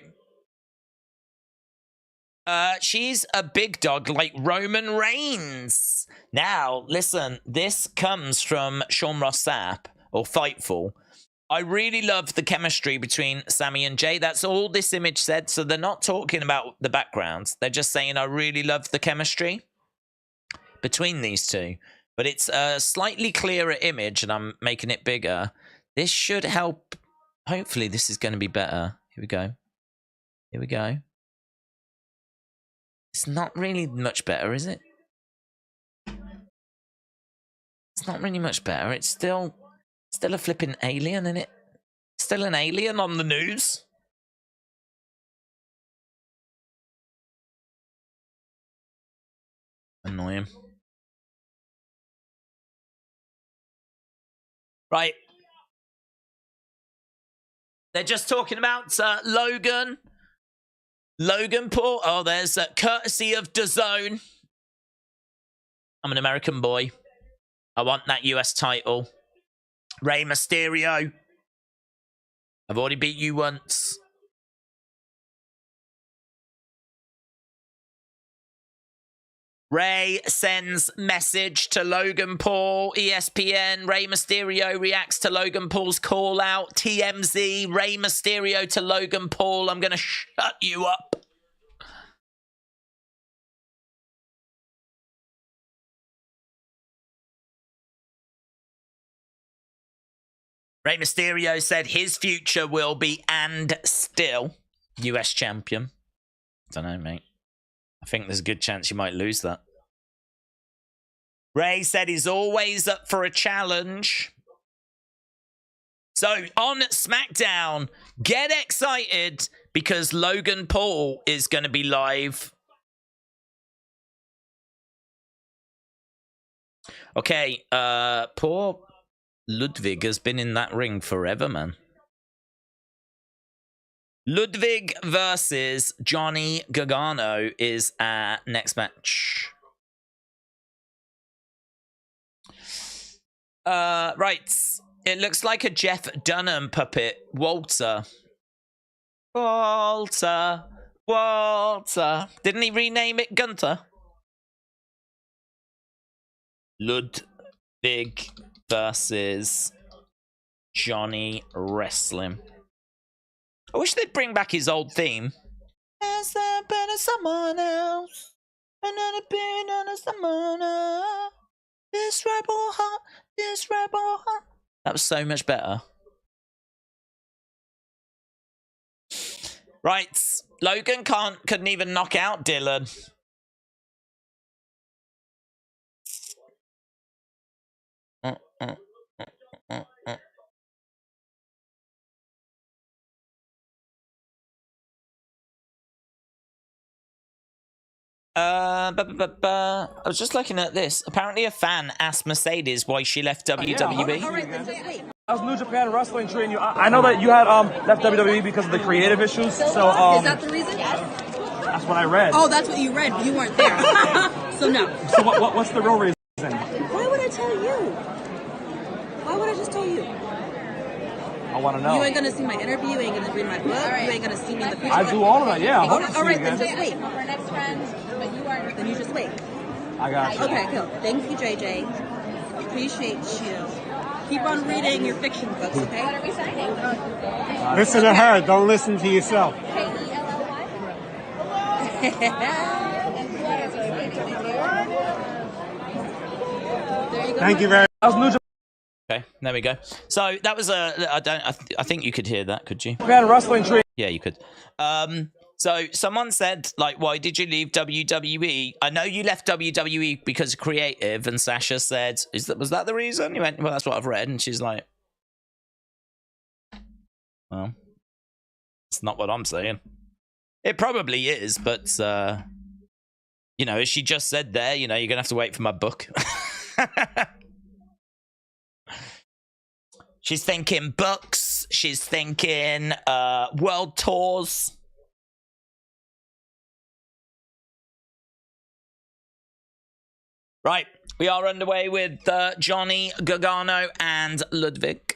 She's a big dog like Roman Reigns. Now, listen, this comes from Sean Ross Sapp, or Fightful. I really love the chemistry between Sami and Jay. That's all this image said, so they're not talking about the backgrounds. They're just saying, I really love the chemistry between these two. But it's a slightly clearer image, and I'm making it bigger. This should help. Hopefully, this is going to be better. Here we go. Here we go. It's not really much better, is it? It's not really much better. It's still a flipping alien, isn't it? Still an alien on the news. Annoying. Right. They're just talking about Logan. Logan Paul. Oh, there's courtesy of DAZN. I'm an American boy. I want that US title. Rey Mysterio. I've already beat you once. Rey sends message to Logan Paul. ESPN. Rey Mysterio reacts to Logan Paul's call out. TMZ. Rey Mysterio to Logan Paul. I'm going to shut you up. Rey Mysterio said his future will be and still US champion. Don't know, mate. I think there's a good chance you might lose that. Rey said he's always up for a challenge. So on SmackDown, get excited because Logan Paul is going to be live. Okay, poor Ludwig has been in that ring forever, man. Ludwig versus Johnny Gargano is our next match. Right. It looks like a Jeff Dunham puppet. Walter. Didn't he rename it Gunther? Ludwig versus Johnny Wrestling. I wish they'd bring back his old theme. Has there been someone else? Another been on someone else? This rebel heart. That was so much better. Right. Logan couldn't even knock out Dylan. I was just looking at this. Apparently a fan asked Mercedes why she left WWE. All right, then just wait. I was New Japan Wrestling training you. I know that you had left WWE because of the creative issues. So is that the reason? That's what I read. Oh, that's what you read. You weren't there. So no. So what's the real reason? Why would I tell you? Why would I just tell you? I want to know. You ain't gonna see my interview. You ain't gonna read my book. You ain't gonna see me in the future. I do all of that. Yeah. All right, then just wait. We're next friends, but you are. Then you just wait. I got you. Okay, cool. Thank you, JJ. Appreciate you. Keep on reading your fiction books, okay? What are we saying? Listen to her. Don't listen to yourself. Thank you very much. Okay, there we go. So that was I think you could hear that, could you? Japan Wrestling training. Yeah, you could. So someone said, like, why did you leave WWE? I know you left WWE because of creative, and Sasha said, was that the reason? You went, well, that's what I've read, and she's like, well, it's not what I'm saying. It probably is, but you know, as she just said there, you know, you're gonna have to wait for my book. She's thinking books. She's thinking world tours. Right, we are underway with Johnny Gargano and Ludwig.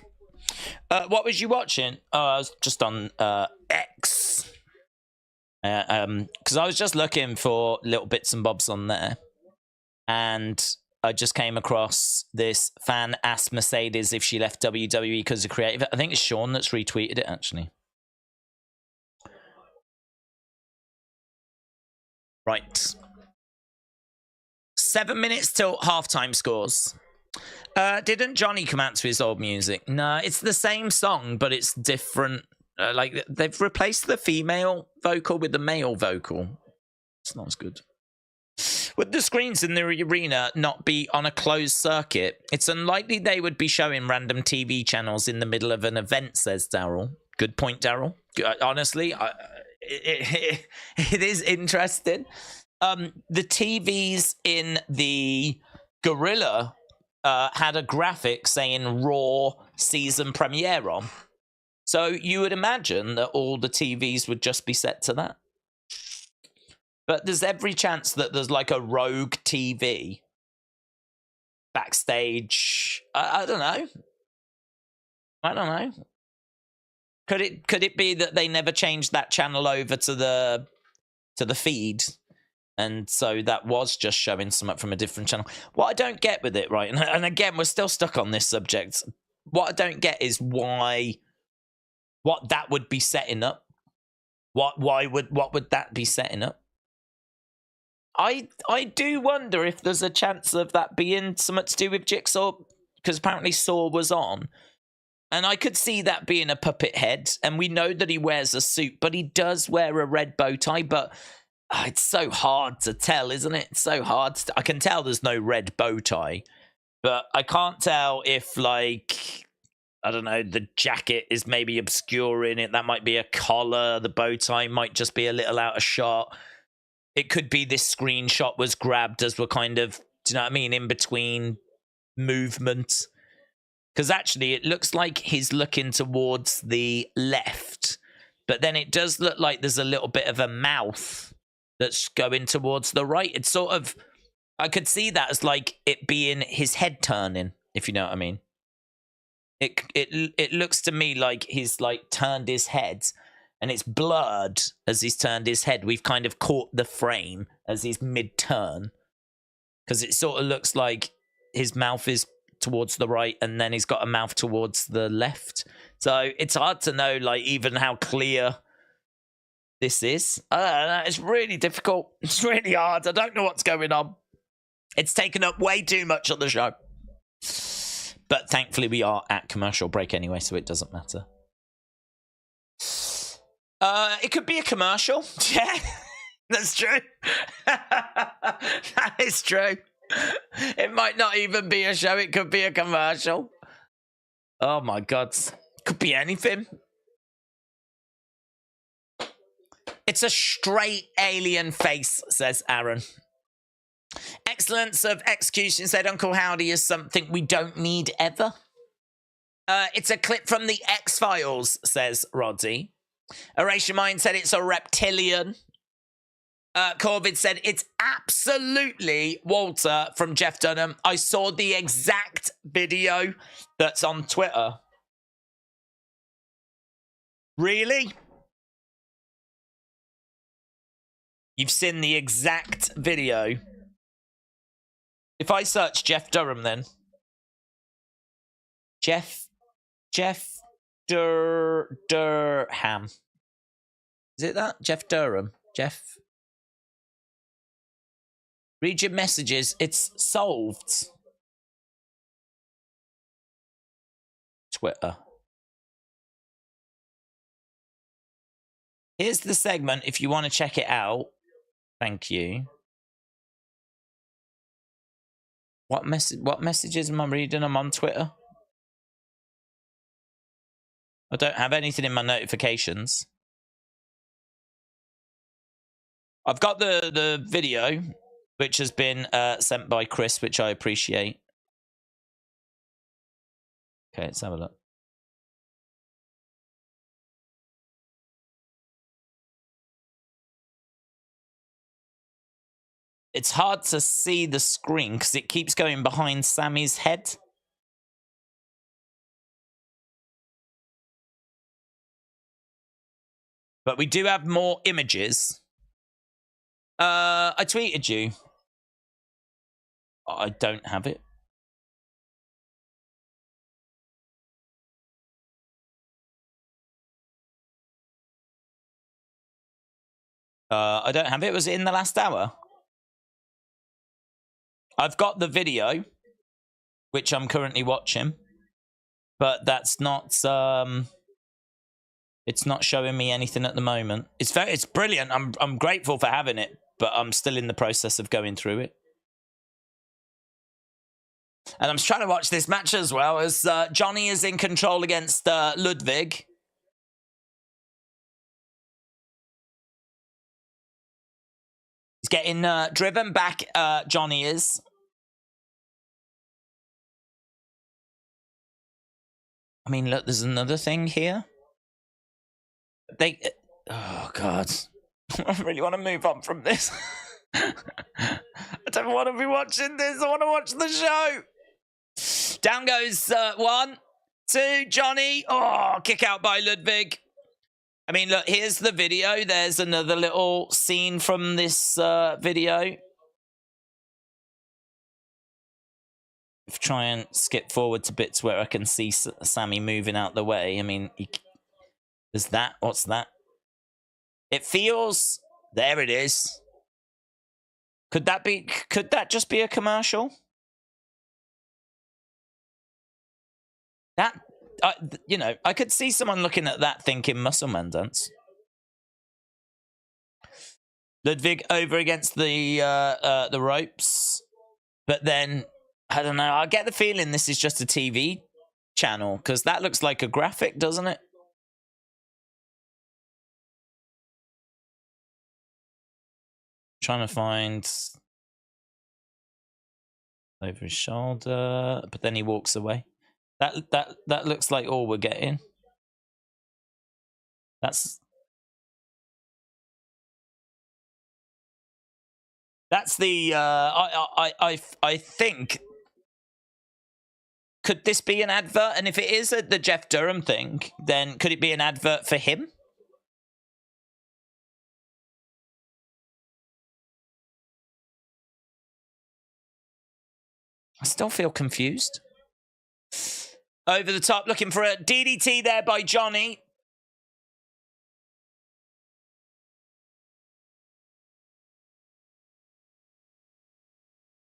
What was you watching? I was just on X. Because I was just looking for little bits and bobs on there. And I just came across this fan asked Mercedes if she left WWE because of creative. I think it's Sean that's retweeted it, actually. Right. 7 minutes till halftime scores. Didn't Johnny come out to his old music? No, it's the same song, but it's different. Like, they've replaced the female vocal with the male vocal. It's not as good. Would the screens in the arena not be on a closed circuit? It's unlikely they would be showing random TV channels in the middle of an event, says Daryl. Good point, Daryl. Honestly, it is interesting. The TVs in the Gorilla had a graphic saying Raw season premiere on. So you would imagine that all the TVs would just be set to that. But there's every chance that there's like a rogue TV backstage. I don't know. Could it be that they never changed that channel over to the feed, and so that was just showing something from a different channel? What I don't get with it, right? And again, we're still stuck on this subject. What I don't get is what that would be setting up. What would that be setting up? I do wonder if there's a chance of that being something to do with Jigsaw, because apparently Saw was on. And I could see that being a puppet head, and we know that he wears a suit, but he does wear a red bow tie, but it's so hard to tell, isn't it? It's so hard. I can tell there's no red bow tie, but I can't tell if, like, I don't know, the jacket is maybe obscuring it. That might be a collar. The bow tie might just be a little out of shot. It could be this screenshot was grabbed as we're kind of, do you know what I mean, in between movement. Because actually, it looks like he's looking towards the left. but then it does look like there's a little bit of a mouth that's going towards the right. It's sort of, I could see that as like it being his head turning, if you know what I mean. It looks to me like he's like turned his head, and it's blurred as he's turned his head. We've kind of caught the frame as he's mid-turn, because it sort of looks like his mouth is towards the right, and then he's got a mouth towards the left. So it's hard to know, like, even how clear this is. It's really difficult. It's really hard. I don't know what's going on. It's taken up way too much of the show. But thankfully we are at commercial break anyway, so it doesn't matter. It could be a commercial. Yeah, that's true. That is true. It might not even be a show. It could be a commercial. Oh my God. Could be anything. It's a straight alien face, says Aaron. Excellence of execution, said Uncle Howdy, is something we don't need ever. It's a clip from the X-Files, says Roddy. Erasure Mind said it's a reptilian. Corvid said it's absolutely Walter from Jeff Dunham. I saw the exact video that's on Twitter. Really? You've seen the exact video? If I search Jeff Durham, then Jeff Durham. Is it that? Jeff Durham. Jeff. Read your messages. It's solved. Twitter. Here's the segment if you want to check it out. Thank you. What messages am I reading? I'm on Twitter. I don't have anything in my notifications. I've got the video, which has been sent by Chris, which I appreciate. Okay, let's have a look. It's hard to see the screen because it keeps going behind Sami's head. But we do have more images. I tweeted you. I don't have it. I don't have it. Was it in the last hour? I've got the video, which I'm currently watching, but that's not. It's not showing me anything at the moment. It's brilliant. I'm grateful for having it, but I'm still in the process of going through it. And I'm trying to watch this match as well, as Johnny is in control against Ludwig. He's getting driven back, Johnny is. I mean, look, there's another thing here. Oh, God. I really want to move on from this. I don't want to be watching this. I want to watch the show. Down goes 1, 2, Johnny. Oh, kick out by Ludwig. I mean, look, here's the video. There's another little scene from this video. Try and skip forward to bits where I can see Sami moving out the way. I mean, there's that. What's that? It feels... There it is. Could that just be a commercial? That, you know, I could see someone looking at that thinking Muscle Man dance. Ludwig over against the ropes. But then, I don't know, I get the feeling this is just a TV channel, because that looks like a graphic, doesn't it? Trying to find over his shoulder, but then he walks away. That looks like all we're getting. That's That's the I think. Could this be an advert? And if it is the Jeff Durham thing, then could it be an advert for him? I still feel confused. Over the top, looking for a DDT there by Johnny.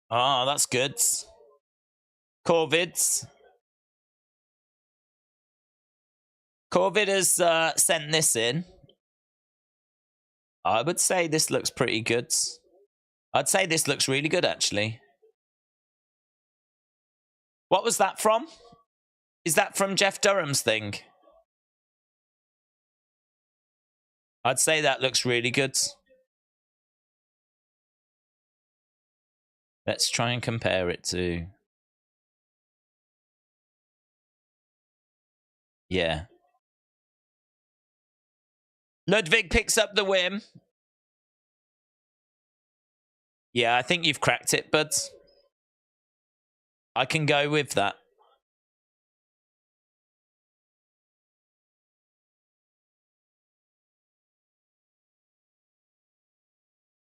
Oh, that's good. Corvid has sent this in. I would say this looks pretty good. I'd say this looks really good, actually. What was that from? Is that from Jeff Durham's thing? I'd say that looks really good. Let's try and compare it to... Yeah. Ludwig picks up the win. Yeah, I think you've cracked it, bud. I can go with that.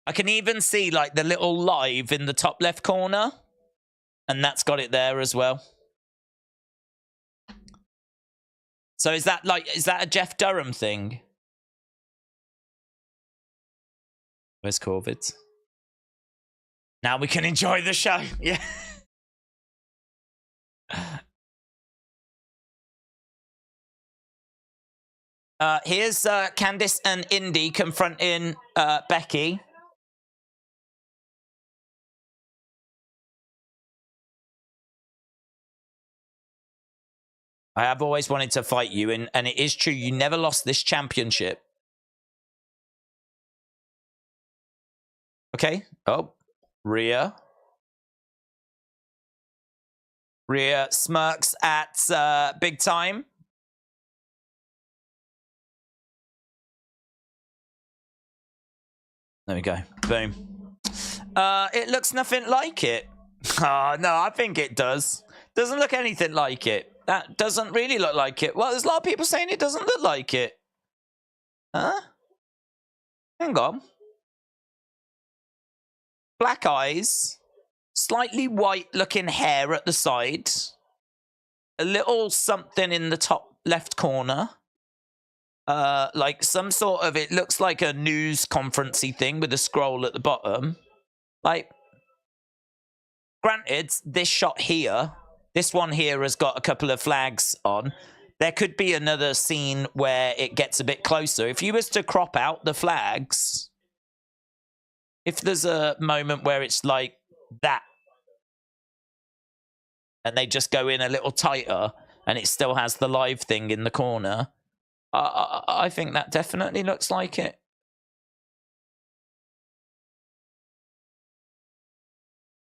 I can even see like the little live in the top left corner. And that's got it there as well. So is that a Jeff Durham thing? Where's Corvid? Now we can enjoy the show. Yeah. Here's Candice and Indy confronting Becky. I have always wanted to fight you, and it is true, you never lost this championship. Okay. Oh, Rhea. Rhea smirks at Big Time. There we go. Boom. It looks nothing like it. Oh, no, I think it does. Doesn't look anything like it. That doesn't really look like it. Well, there's a lot of people saying it doesn't look like it. Huh? Hang on. Black eyes. Slightly white-looking hair at the side. A little something in the top left corner. Like some sort of... It looks like a news conference-y thing with a scroll at the bottom. Like... Granted, this shot here... This one here has got a couple of flags on. There could be another scene where it gets a bit closer. If you was to crop out the flags, if there's a moment where it's like that, and they just go in a little tighter, and it still has the live thing in the corner, I think that definitely looks like it.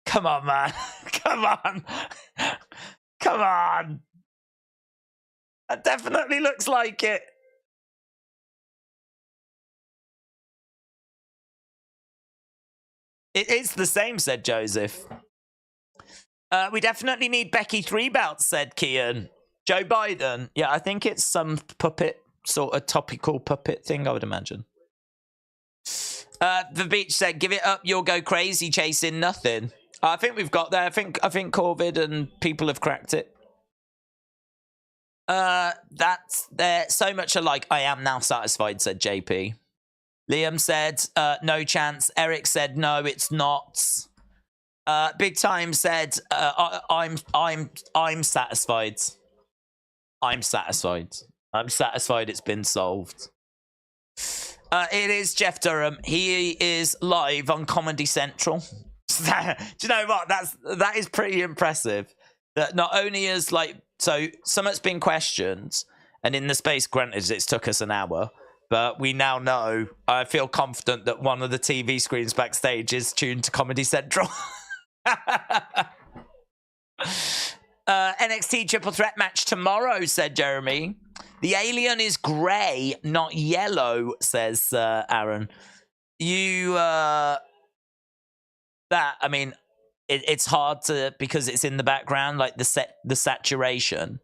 Come on, man. Come on. Come on. That definitely looks like it. It is the same, said Joseph. We definitely need Becky 3 belts, said Kian. Joe Biden. Yeah, I think it's some puppet, sort of topical puppet thing, I would imagine. The Beach said, give it up, you'll go crazy chasing nothing. I think we've got there. I think Corvid and people have cracked it. They're so much alike. I am now satisfied, said JP. Liam said, no chance. Eric said, no, it's not. Big Time said, I'm satisfied. I'm satisfied. I'm satisfied it's been solved. It is Jeff Durham. He is live on Comedy Central. Do you know what? That is pretty impressive. That not only is like, so something's been questioned, and in the space granted it's took us an hour, but we now know, I feel confident that one of the TV screens backstage is tuned to Comedy Central. NXT triple threat match tomorrow, said Jeremy. The alien is grey, not yellow, says Aaron. You that, I mean, it's hard to, because it's in the background, like the saturation.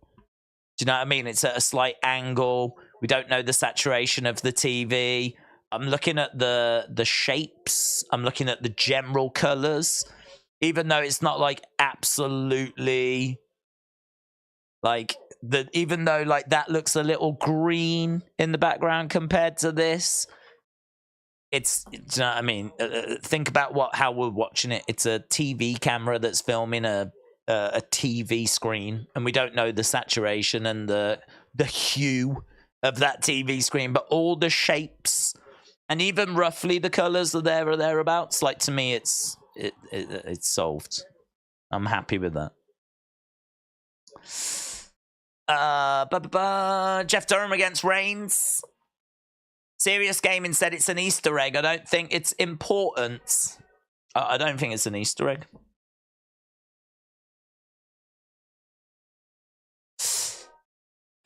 Do you know what I mean? It's at a slight angle. We don't know the saturation of the TV. I'm looking at the shapes. I'm looking at the general colors. Even though it's not like absolutely like even though like that looks a little green in the background compared to this, it's, do you know what I mean? Think about how we're watching it. It's a TV camera that's filming a TV screen, and we don't know the saturation and the hue of that TV screen, but all the shapes and even roughly the colors are there or thereabouts. Like, to me, it's solved. I'm happy with that. Jeff Durham against Reigns. Serious Gaming said it's an Easter egg. I don't think it's important. I don't think it's an Easter egg.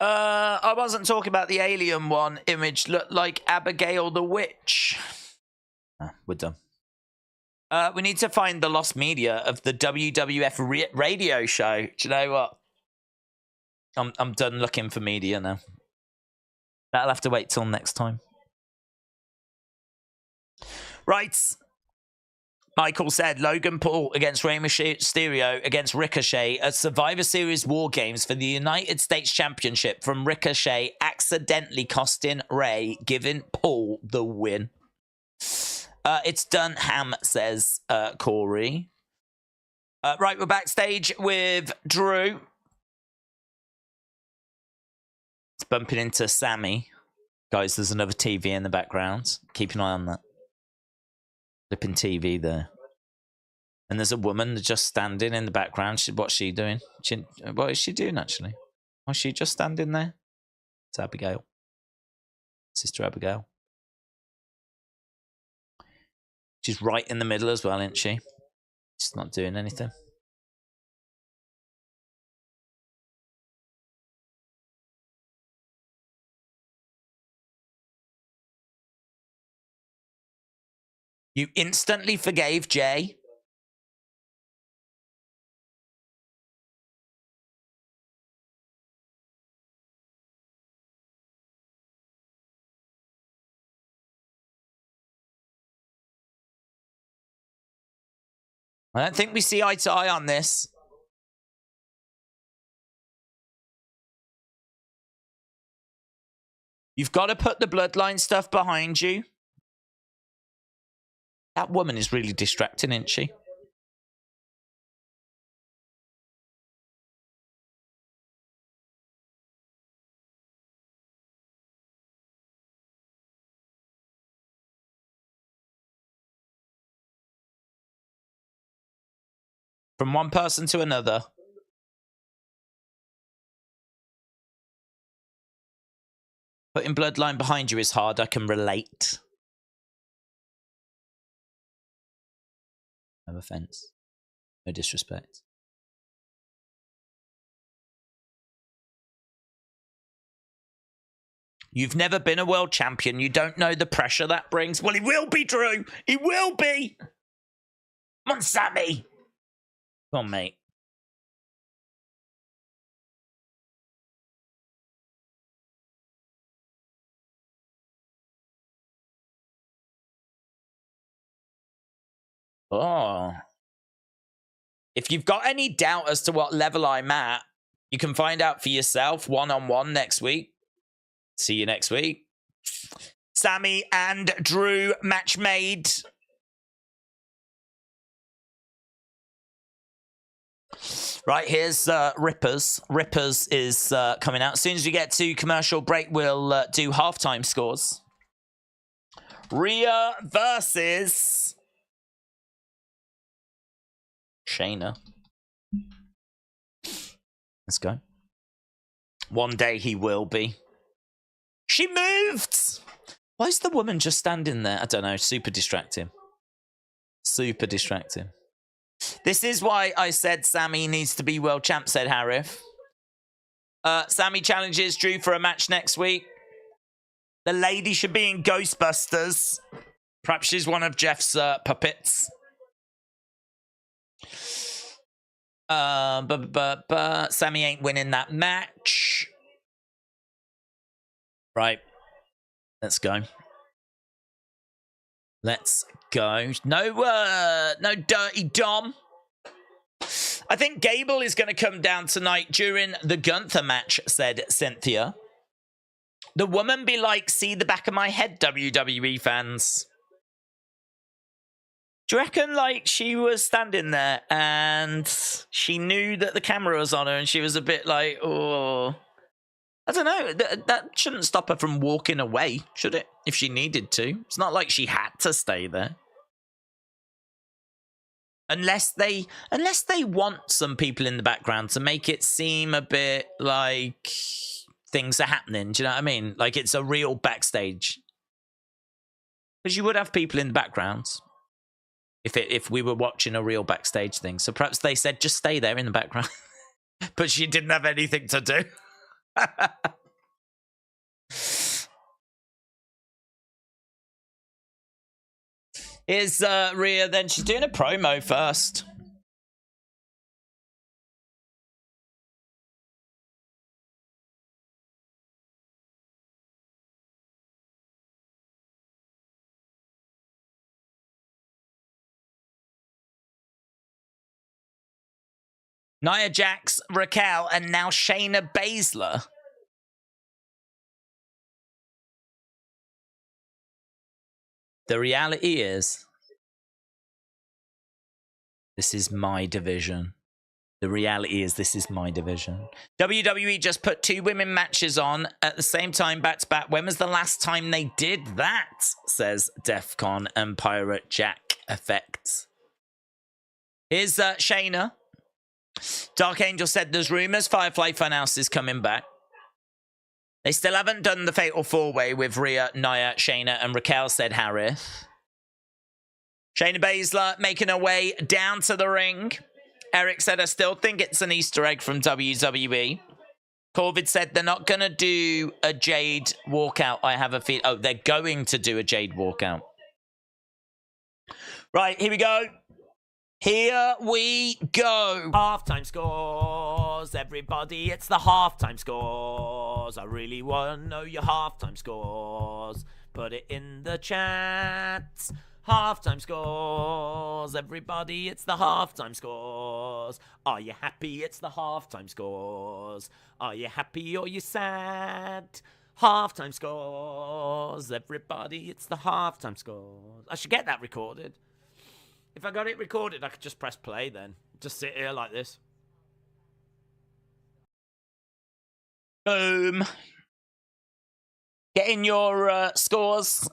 I wasn't talking about the alien one. Image looked like Abigail the Witch. We're done. We need to find the lost media of the WWF radio show. Do you know what? I'm done looking for media now. That'll have to wait till next time. Right. Michael said Logan Paul against Rey Mysterio against Ricochet at Survivor Series War Games for the United States Championship, from Ricochet accidentally costing Rey, giving Paul the win. It's done, Ham says Corey. Right, we're backstage with Drew. It's bumping into Sami. Guys, there's another TV in the background. Keep an eye on that. Flipping TV there. And there's a woman just standing in the background. What's she doing? What is she doing, actually? Was she just standing there? It's Abigail. Sister Abigail. She's right in the middle as well, isn't she? She's not doing anything. You instantly forgave Jay. I don't think we see eye to eye on this. You've got to put the bloodline stuff behind you. That woman is really distracting, isn't she? From one person to another. Putting bloodline behind you is hard. I can relate. No offense. No disrespect. You've never been a world champion. You don't know the pressure that brings. Well, he will be, Drew. He will be. Come on, Sami. Come on, mate. Oh. If you've got any doubt as to what level I'm at, you can find out for yourself one-on-one next week. See you next week. Sami and Drew match made. Right, here's Rippers. Rippers is coming out. As soon as we get to commercial break, we'll do halftime scores. Rhea versus Shayna. Let's go. One day he will be. She moved! Why is the woman just standing there? I don't know. Super distracting. Super distracting. This is why I said Sami needs to be world champ, said Harif. Sami challenges Drew for a match next week. The lady should be in Ghostbusters. Perhaps she's one of Jeff's puppets. Sami ain't winning that match. Right. Let's go. Let's go. No dirty Dom. I think Gable is going to come down tonight during the Gunther match, said Cynthia. The woman be like, see the back of my head, WWE fans. Do you reckon, like, she was standing there and she knew that the camera was on her and she was a bit like, oh... I don't know. That shouldn't stop her from walking away, should it? If she needed to. It's not like she had to stay there. Unless they want some people in the background to make it seem a bit like things are happening. Do you know what I mean? Like it's a real backstage. Because you would have people in the background if we were watching a real backstage thing. So perhaps they said, just stay there in the background. But she didn't have anything to do. Here's Rhea, then she's doing a promo first. Nia Jax, Raquel, and now Shayna Baszler. The reality is, this is my division. The reality is, this is my division. WWE just put 2 women matches on at the same time, back to back. When was the last time they did that? Says Defcon and Pirate Jack Effects. Here's Shayna. Dark Angel said there's rumors Firefly Funhouse is coming back. They still haven't done the Fatal 4-Way with Rhea, Nia, Shayna, and Raquel, said Harith. Shayna Baszler making her way down to the ring. Eric said, I still think it's an Easter egg from WWE. Corvid said they're not going to do a Jade walkout. I have a feel. Oh, they're going to do a Jade walkout. Right, here we go. Here we go. Halftime scores, everybody. It's the halftime scores. I really want to know your halftime scores. Put it in the chat. Halftime scores, everybody. It's the halftime scores. Are you happy? It's the halftime scores. Are you happy or you sad? Halftime scores, everybody. It's the halftime scores. I should get that recorded. If I got it recorded, I could just press play then. Just sit here like this. Boom. Get in your scores.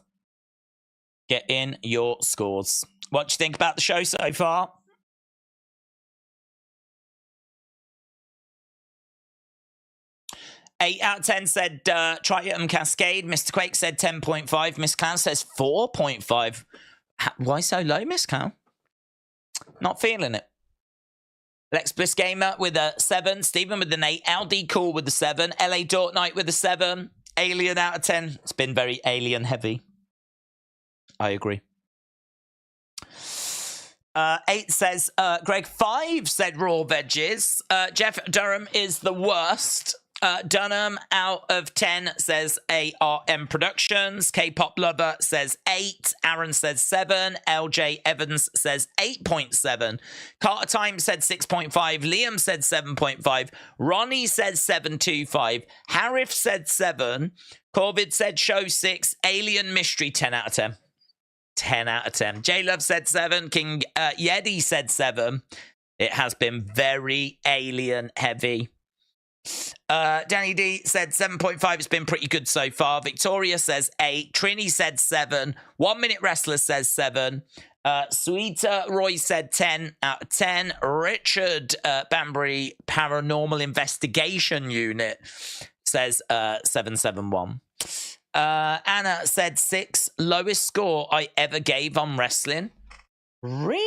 Get in your scores. What do you think about the show so far? Eight out of 10 said Triumph Cascade. Mr. Quake said 10.5. Miss Clown says 4.5. Why so low, Miss Clown? Not feeling it. Lex Bliss Gamer with a 7. Stephen with an 8. LD Cool with a 7. LA Dork Knight with a 7. Alien out of 10. It's been very alien heavy. I agree. 8 says Greg. 5 said Raw Veggies. Jeff Durham is the worst. Dunham out of 10 says ARM Productions. K-Pop Lover says 8. Aaron says 7. LJ Evans says 8.7. Carter Time said 6.5. Liam said 7.5. Ronnie said 7.25. Harif said 7. Corvid said show 6. Alien Mystery 10 out of 10. 10 out of 10. J-Love said 7. King Yeti said 7. It has been very alien heavy. Danny D said 7.5. It's been pretty good so far. Victoria says 8. Trini said 7. 1 Minute Wrestler says 7. Sweeter Roy said 10 out of 10. Richard Banbury Paranormal Investigation Unit says 771. Anna said 6. Lowest score I ever gave on wrestling. Really?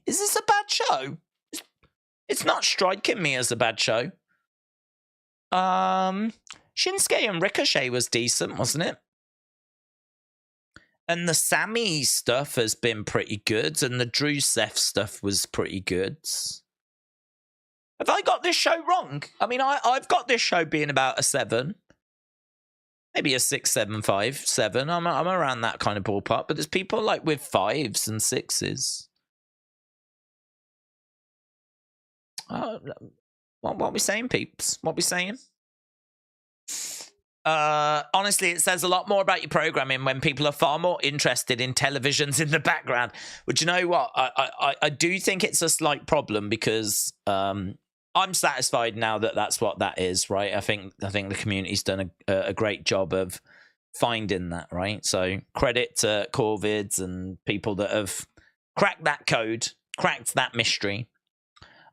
Is this a bad show? It's not striking me as a bad show. Shinsuke and Ricochet was decent, wasn't it? And the Sami stuff has been pretty good, and the Drew Seth stuff was pretty good. Have I got this show wrong? I mean, I've got this show being about a 7. Maybe a 6.75, 7. I'm around that kind of ballpark, but there's people like with 5s and 6s. What are we saying, peeps? What are we saying? Honestly, it says a lot more about your programming when people are far more interested in televisions in the background. But you know what? I do think it's a slight problem because I'm satisfied now that that's what that is, right? I think the community's done a great job of finding that, right? So credit to Corvids and people that have cracked that code, cracked that mystery.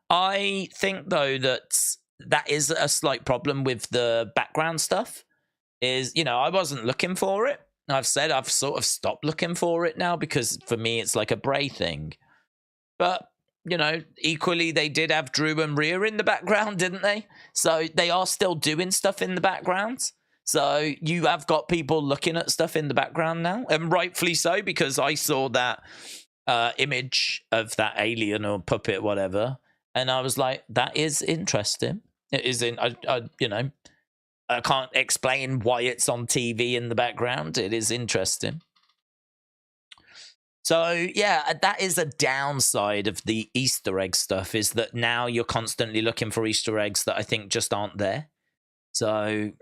I think, though, that is a slight problem with the background stuff. Is, you know, I wasn't looking for it. I've said I've sort of stopped looking for it now because for me it's like a Bray thing. But, you know, equally they did have Drew and Rhea in the background, didn't they? So they are still doing stuff in the background. So you have got people looking at stuff in the background now. And rightfully so, because I saw that image of that alien or puppet, whatever. And I was like, that is interesting. It is you know, I can't explain why it's on TV in the background. It is interesting. So, yeah, that is a downside of the Easter egg stuff, is that now you're constantly looking for Easter eggs that I think just aren't there. So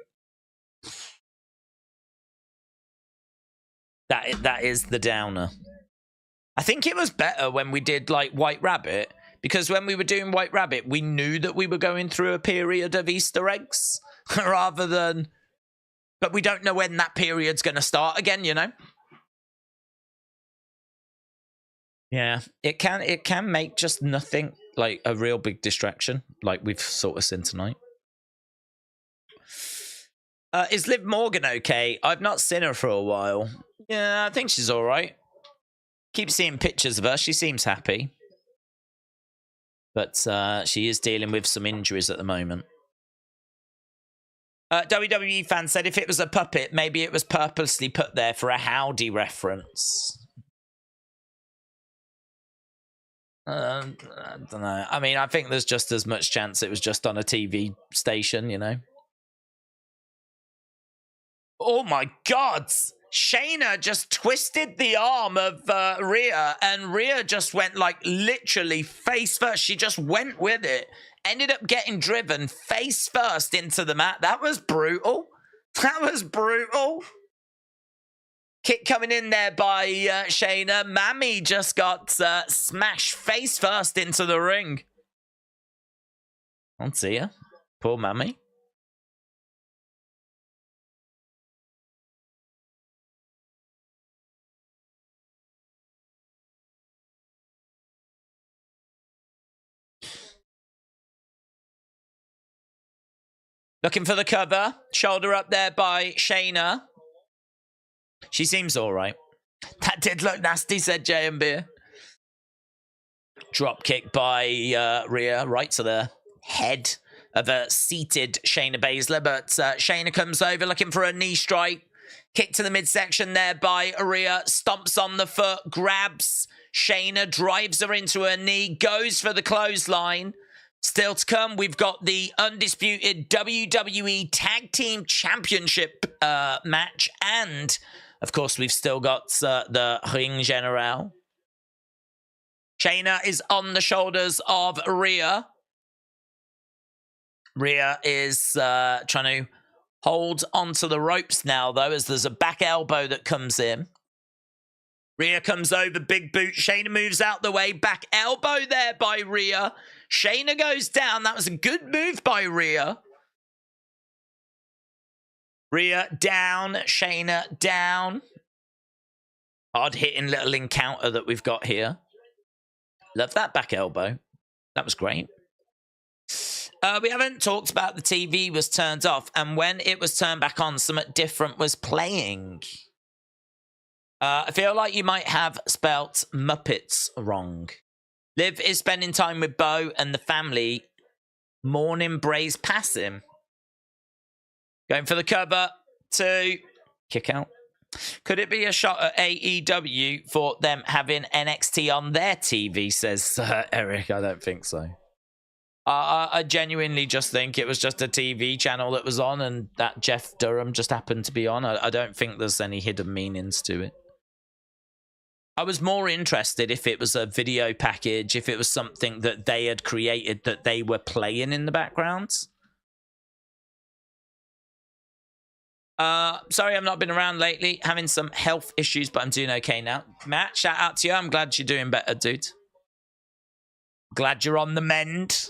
that is the downer. I think it was better when we did, like, White Rabbit, because when we were doing White Rabbit, we knew that we were going through a period of Easter eggs. Rather than, but we don't know when that period's going to start again, you know? Yeah, it can make just nothing like a real big distraction, like we've sort of seen tonight. Is Liv Morgan okay? I've not seen her for a while. Yeah, I think she's all right. Keep seeing pictures of her. She seems happy. But she is dealing with some injuries at the moment. WWE fan said if it was a puppet, maybe it was purposely put there for a Howdy reference. I don't know. I mean, I think there's just as much chance it was just on a TV station, you know? Oh my God! Shayna just twisted the arm of Rhea, and Rhea just went like literally face first. She just went with it. Ended up getting driven face first into the mat. That was brutal. That was brutal. Kick coming in there by Shayna. Mammy just got smashed face first into the ring. I'll see ya. Poor Mammy. Looking for the cover. Shoulder up there by Shayna. She seems all right. That did look nasty, said JMB. Drop kick by Rhea right to the head of a seated Shayna Baszler. But Shayna comes over looking for a knee strike. Kick to the midsection there by Rhea. Stomps on the foot. Grabs Shayna. Drives her into her knee. Goes for the clothesline. Still to come, we've got the undisputed WWE Tag Team Championship match. And, of course, we've still got the Ring General. Shayna is on the shoulders of Rhea. Rhea is trying to hold onto the ropes now, though, as there's a back elbow that comes in. Rhea comes over, big boot. Shayna moves out the way. Back elbow there by Rhea. Shayna goes down. That was a good move by Rhea. Rhea down. Shayna down. Hard-hitting little encounter that we've got here. Love that back elbow. That was great. We haven't talked about the TV was turned off, and when it was turned back on, something different was playing. I feel like you might have spelt Muppets wrong. Liv is spending time with Bo and the family. Mourning Bray's passing. Going for the cover. 2. Kick out. Could it be a shot at AEW for them having NXT on their TV, says Eric. I don't think so. I genuinely just think it was just a TV channel that was on and that Jeff Durham just happened to be on. I don't think there's any hidden meanings to it. I was more interested if it was a video package, if it was something that they had created that they were playing in the background. Sorry, I've not been around lately. Having some health issues, but I'm doing okay now. Matt, shout out to you. I'm glad you're doing better, dude. Glad you're on the mend.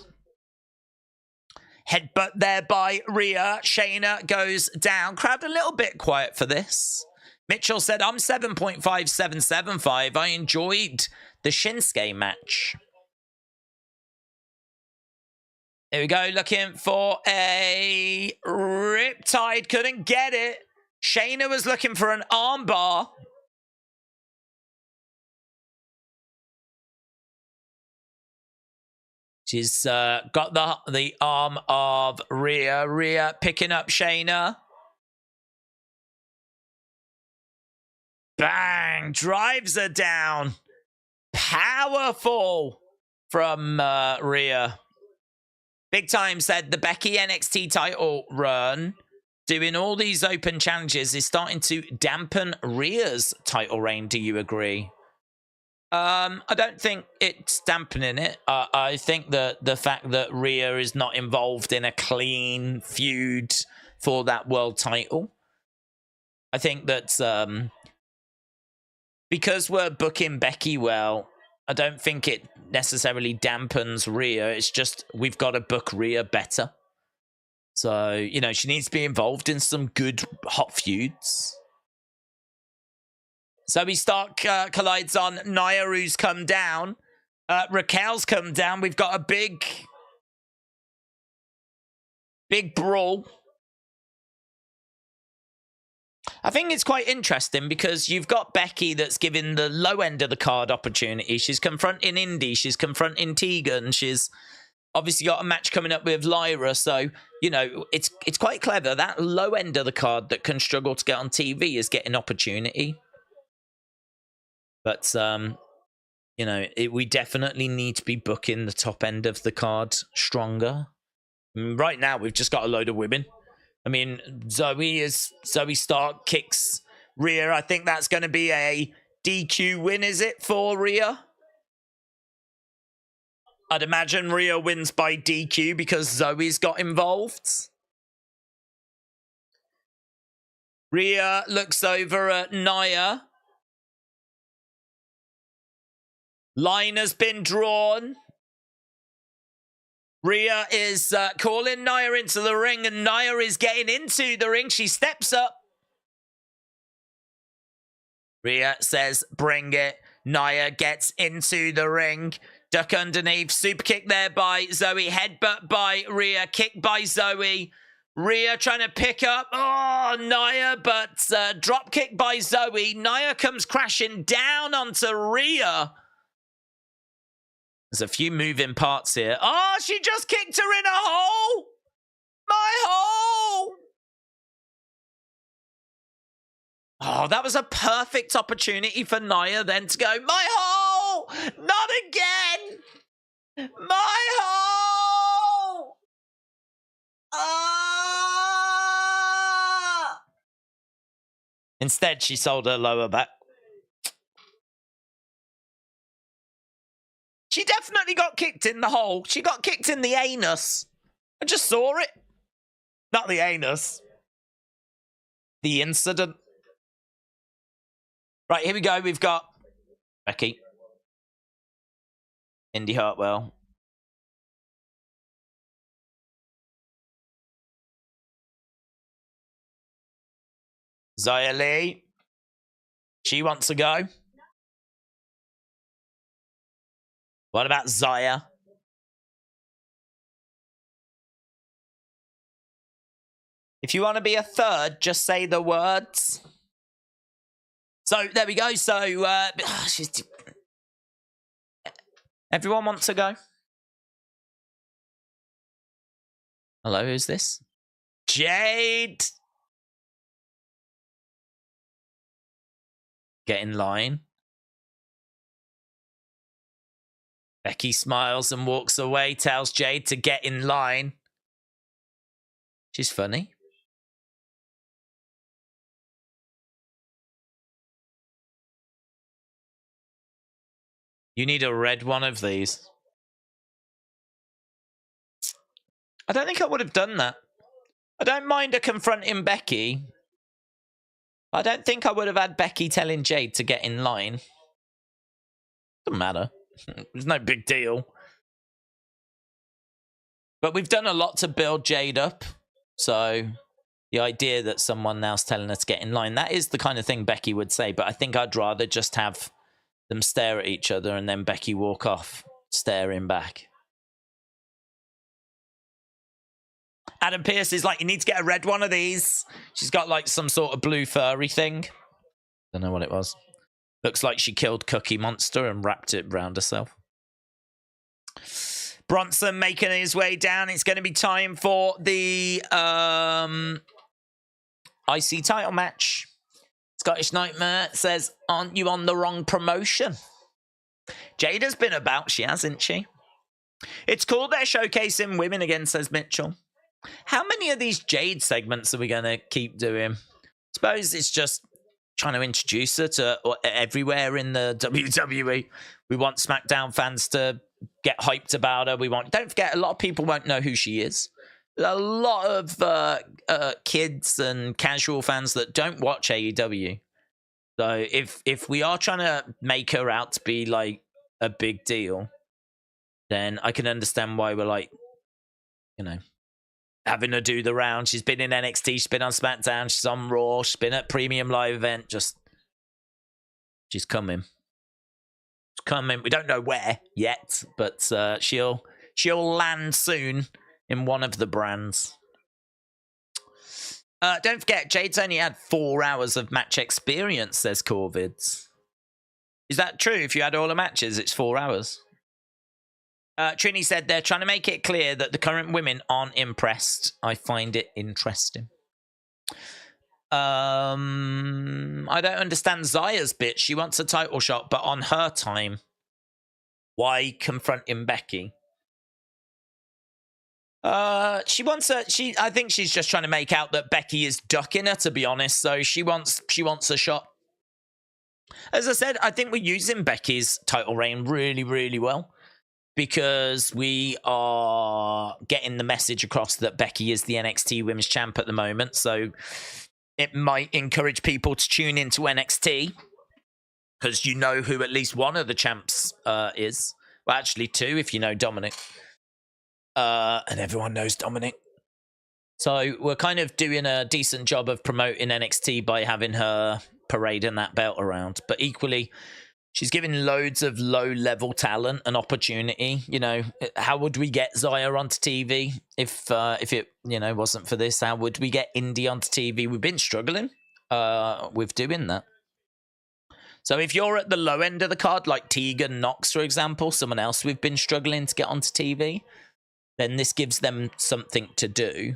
Headbutt there by Rhea. Shayna goes down. Crowd a little bit quiet for this. Mitchell said, I'm 7.5775. I enjoyed the Shinsuke match. Here we go, looking for a Riptide. Couldn't get it. Shayna was looking for an armbar. She's got the arm of Rhea. Rhea picking up Shayna. Bang! Drives her down. Powerful from Rhea. Big Time said the Becky NXT title run, doing all these open challenges, is starting to dampen Rhea's title reign. Do you agree? I don't think it's dampening it. I think that the fact that Rhea is not involved in a clean feud for that world title, I think that's because we're booking Becky well, I don't think it necessarily dampens Rhea. It's just we've got to book Rhea better. So, you know, she needs to be involved in some good hot feuds. Zoe Stark collides on Nia, who's come down. Raquel's come down. We've got a big brawl. I think it's quite interesting because you've got Becky that's given the low end of the card opportunity. She's confronting Indy. She's confronting Tegan. She's obviously got a match coming up with Lyra. So, you know, it's quite clever. That low end of the card that can struggle to get on TV is getting opportunity. But, you know, we definitely need to be booking the top end of the card stronger. Right now, we've just got a load of women. I mean, Zoe Stark kicks Rhea. I think that's going to be a DQ win, is it, for Rhea? I'd imagine Rhea wins by DQ because Zoe's got involved. Rhea looks over at Nia. Line has been drawn. Rhea is calling Nia into the ring, and Nia is getting into the ring. She steps up. Rhea says, bring it. Nia gets into the ring. Duck underneath. Super kick there by Zoe. Headbutt by Rhea. Kick by Zoe. Rhea trying to pick up. Oh, Nia, but drop kick by Zoe. Nia comes crashing down onto Rhea. There's a few moving parts here. Oh, she just kicked her in a hole. My hole. Oh, that was a perfect opportunity for Nia then to go, my hole. Not again. My hole. Ah. Instead, she sold her lower back. She definitely got kicked in the hole. She got kicked in the anus. I just saw it. Not the anus. The incident. Right, here we go. We've got Becky. Indy Hartwell. Xia Li. She wants to go. What about Xia? If you want to be a third, just say the words. So, there we go. So, everyone wants to go? Hello, who's this? Jade! get in line. Becky smiles and walks away, tells Jade to get in line. She's funny. You need a red one of these. I don't think I would have done that. I don't mind her confronting Becky. I don't think I would have had Becky telling Jade to get in line. Doesn't matter. It's no big deal. But we've done a lot to build Jade up. So the idea that someone now's telling her to get in line, that is the kind of thing Becky would say. But I think I'd rather just have them stare at each other and then Becky walk off, staring back. Adam Pearce is like, you need to get a red one of these. She's got like some sort of blue furry thing. Don't know what it was. Looks like she killed Cookie Monster and wrapped it around herself. Bronson making his way down. It's going to be time for the IC title match. Scottish Nightmare says, aren't you on the wrong promotion? Jade has been about, she hasn't she? It's cool they're showcasing women again, says Mitchell. How many of these Jade segments are we going to keep doing? Suppose it's just trying to introduce her to everywhere in the WWE. We want SmackDown fans to get hyped about her. Don't forget, a lot of people won't know who she is. A lot of kids and casual fans that don't watch AEW. So if we are trying to make her out to be like a big deal, then I can understand why we're like, you know, having her do the round. She's been in NXT, she's been on SmackDown, she's on Raw, she's been at Premium Live Event. She's coming. She's coming. We don't know where yet, but she'll land soon in one of the brands. Don't forget, Jade's only had 4 hours of match experience, says Corvids. Is that true? If you had all the matches, it's 4 hours. Trini said they're trying to make it clear that the current women aren't impressed. I find it interesting. I don't understand Zaya's bit. She wants a title shot, but on her time. Why confronting Becky? I think she's just trying to make out that Becky is ducking her, to be honest. So she wants a shot. As I said, I think we're using Becky's title reign really, really well. Because we are getting the message across that Becky is the NXT Women's Champ at the moment. So it might encourage people to tune into NXT. Because you know who at least one of the champs is. Well, actually 2 if you know Dominic. And everyone knows Dominic. So we're kind of doing a decent job of promoting NXT by having her parading that belt around. But equally, she's given loads of low-level talent an opportunity. You know, how would we get Zaya onto TV if it, you know, wasn't for this? How would we get Indy onto TV? We've been struggling with doing that. So if you're at the low end of the card, like Tegan Knox, for example, someone else we've been struggling to get onto TV, then this gives them something to do.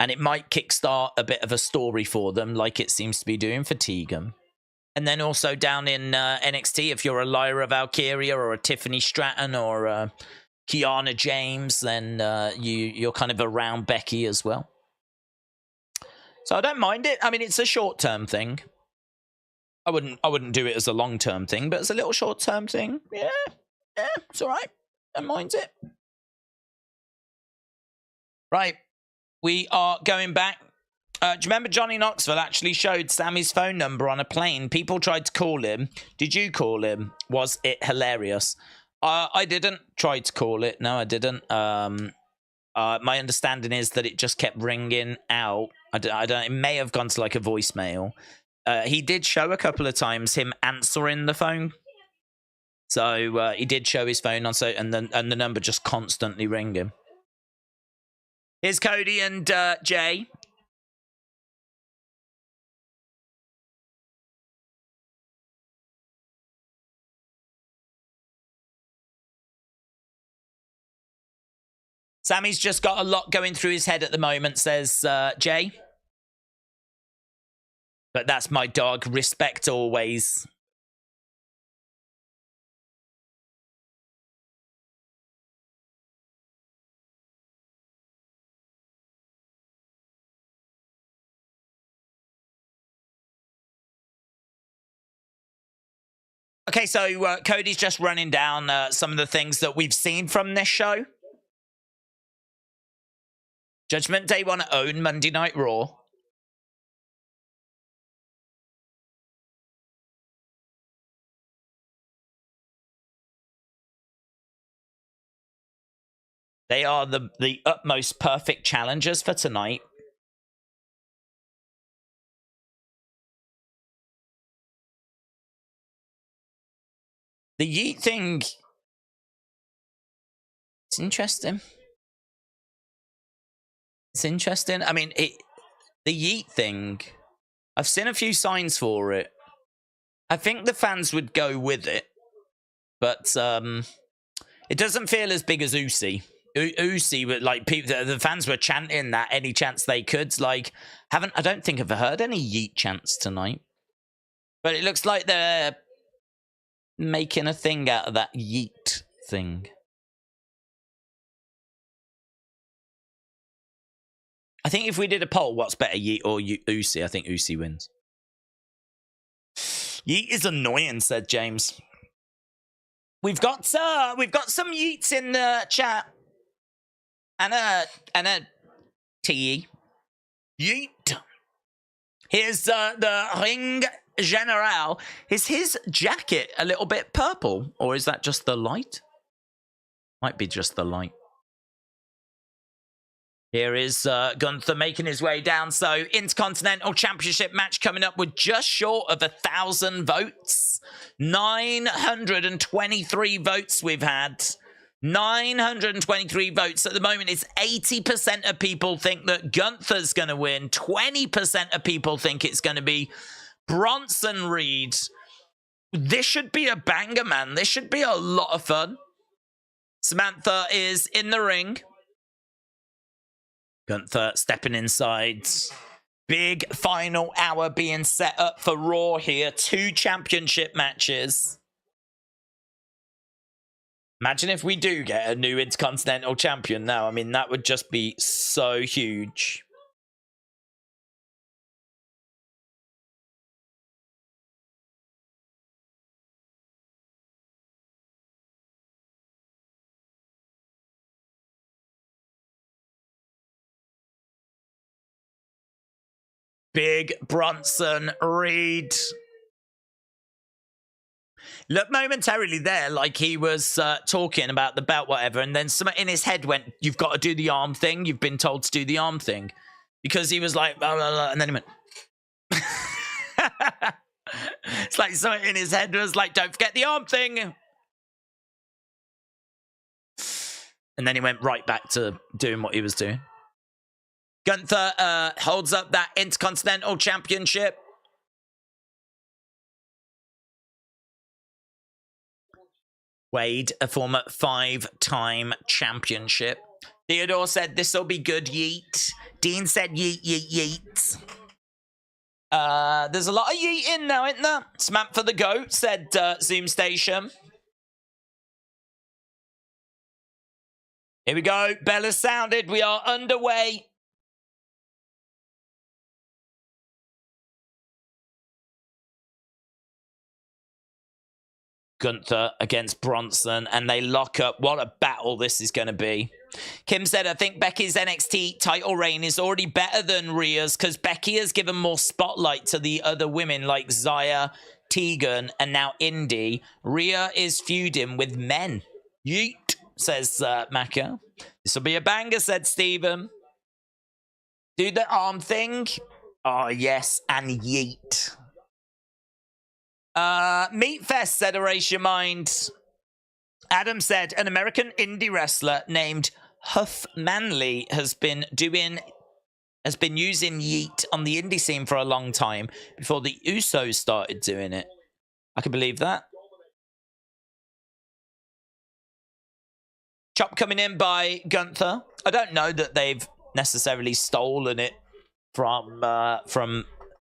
And it might kickstart a bit of a story for them, like it seems to be doing for Tegan. And then also down in NXT, if you're a Lyra Valkyria or a Tiffany Stratton or a Kiana James, then you're kind of around Becky as well. So I don't mind it. I mean, it's a short-term thing. I wouldn't do it as a long-term thing, but as a little short-term thing, yeah, it's all right. I don't mind it. Right, we are going back. Do you remember Johnny Knoxville actually showed Sammy's phone number on a plane? People tried to call him. Did you call him? Was it hilarious? I didn't try to call it. No, I didn't. My understanding is that it just kept ringing out. I don't. It may have gone to like a voicemail. He did show a couple of times him answering the phone. So he did show his phone on, so and the number just constantly ringing. Here's Cody and Jay. Sammy's just got a lot going through his head at the moment, says Jay. But that's my dog. Respect always. Okay, so Cody's just running down some of the things that we've seen from this show. Judgment Day want to own Monday Night Raw. They are the utmost perfect challengers for tonight. The Yeet thing, it's interesting. It's interesting. I mean, the Yeet thing, I've seen a few signs for it. I think the fans would go with it, but it doesn't feel as big as Usi. Usi, but like people, the fans were chanting that any chance they could. Like, I don't think I've heard any Yeet chants tonight, but it looks like they're making a thing out of that Yeet thing. I think if we did a poll, what's better, Yeet or Usi? I think Usi wins. Yeet is annoying, said James. We've got some Yeets in the chat. And a TE. Yeet. Here's the Ring General. Is his jacket a little bit purple? Or is that just the light? Might be just the light. Here is Gunther making his way down. So, Intercontinental Championship match coming up with just short of 1,000 votes. 923 votes we've had. 923 votes. At the moment, it's 80% of people think that Gunther's going to win. 20% of people think it's going to be Bronson Reed. This should be a banger, man. This should be a lot of fun. Samantha is in the ring. Gunther stepping inside. Big final hour being set up for Raw here. 2 championship matches. Imagine if we do get a new Intercontinental Champion now. I mean, that would just be so huge. Big Bronson Reed. Look momentarily there like he was talking about the belt, whatever, and then something in his head went, you've got to do the arm thing. You've been told to do the arm thing. Because he was like, blah, blah, blah, and then he went... It's like something in his head was like, don't forget the arm thing. And then he went right back to doing what he was doing. Gunther holds up that Intercontinental Championship. Wade, a former 5-time championship. Theodore said, this'll be good, yeet. Dean said, yeet, yeet, yeet. There's a lot of yeet in now, isn't there? Samantha the Goat said, Zoom Station. Here we go. Bella sounded. We are underway. Gunther against Bronson, and they lock up. What a battle this is going to be. Kim said, I think Becky's NXT title reign is already better than Rhea's because Becky has given more spotlight to the other women like Zaya, Tegan, and now Indy. Rhea is feuding with men. Yeet, says Maka. This will be a banger, said Steven. Do the arm thing. Oh, yes, and yeet. Meat Fest said, erase your mind. Adam said, an American indie wrestler named Huff Manley has been using yeet on the indie scene for a long time before the Usos started doing it. I can believe that. Chop coming in by Gunther. I don't know that they've necessarily stolen it from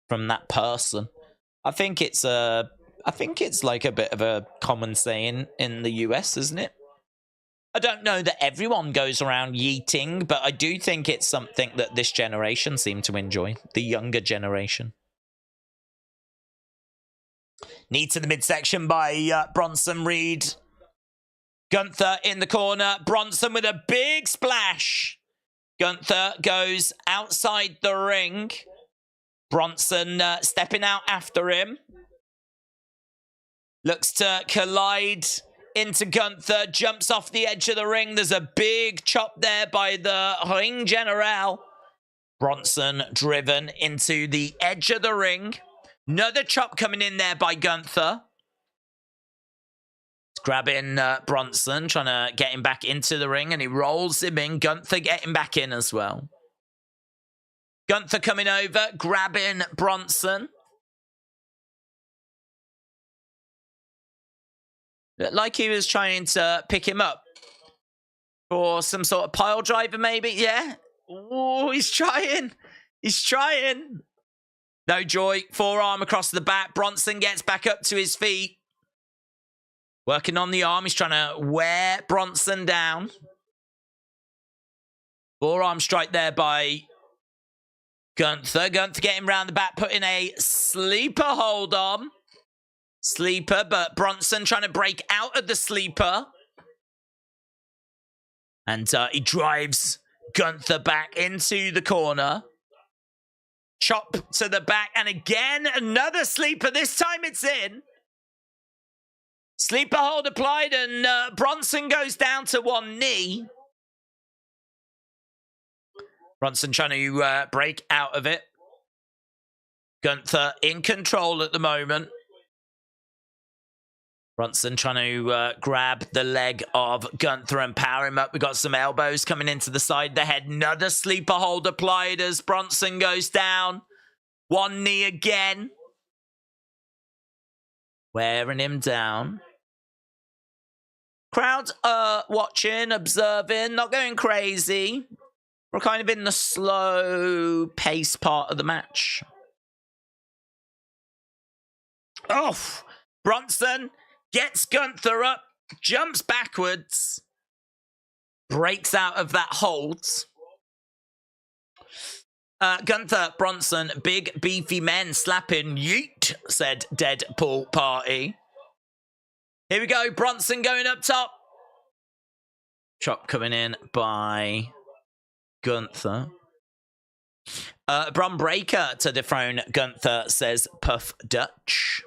from that person. I think it's like a bit of a common saying in the US, isn't it? I don't know that everyone goes around yeeting, but I do think it's something that this generation seem to enjoy, the younger generation. Knee to the midsection by Bronson Reed. Gunther in the corner. Bronson with a big splash. Gunther goes outside the ring. Bronson stepping out after him. Looks to collide into Gunther. Jumps off the edge of the ring. There's a big chop there by the Ring General. Bronson driven into the edge of the ring. Another chop coming in there by Gunther. Grabbing Bronson, trying to get him back into the ring, and he rolls him in. Gunther getting back in as well. Gunther coming over, grabbing Bronson. Looked like he was trying to pick him up for some sort of pile driver, maybe. Yeah. Oh, he's trying. He's trying. No joy. Forearm across the back. Bronson gets back up to his feet. Working on the arm. He's trying to wear Bronson down. Forearm strike there by Gunther. Gunther getting round the back, putting a sleeper hold on. Sleeper, but Bronson trying to break out of the sleeper. And he drives Gunther back into the corner. Chop to the back, and again, another sleeper. This time it's in. Sleeper hold applied, and Bronson goes down to one knee. Bronson trying to break out of it. Gunther in control at the moment. Bronson trying to grab the leg of Gunther and power him up. We've got some elbows coming into the side of the head. Another sleeper hold applied as Bronson goes down. One knee again. Wearing him down. Crowds are watching, observing, not going crazy. We're kind of in the slow pace part of the match. Oh, Bronson gets Gunther up, jumps backwards, breaks out of that hold. Gunther, Bronson, big beefy men slapping yeet, said Deadpool Party. Here we go, Bronson going up top. Chop coming in by Gunther. Bron Breaker to dethrone Gunther, says Puff Dutch.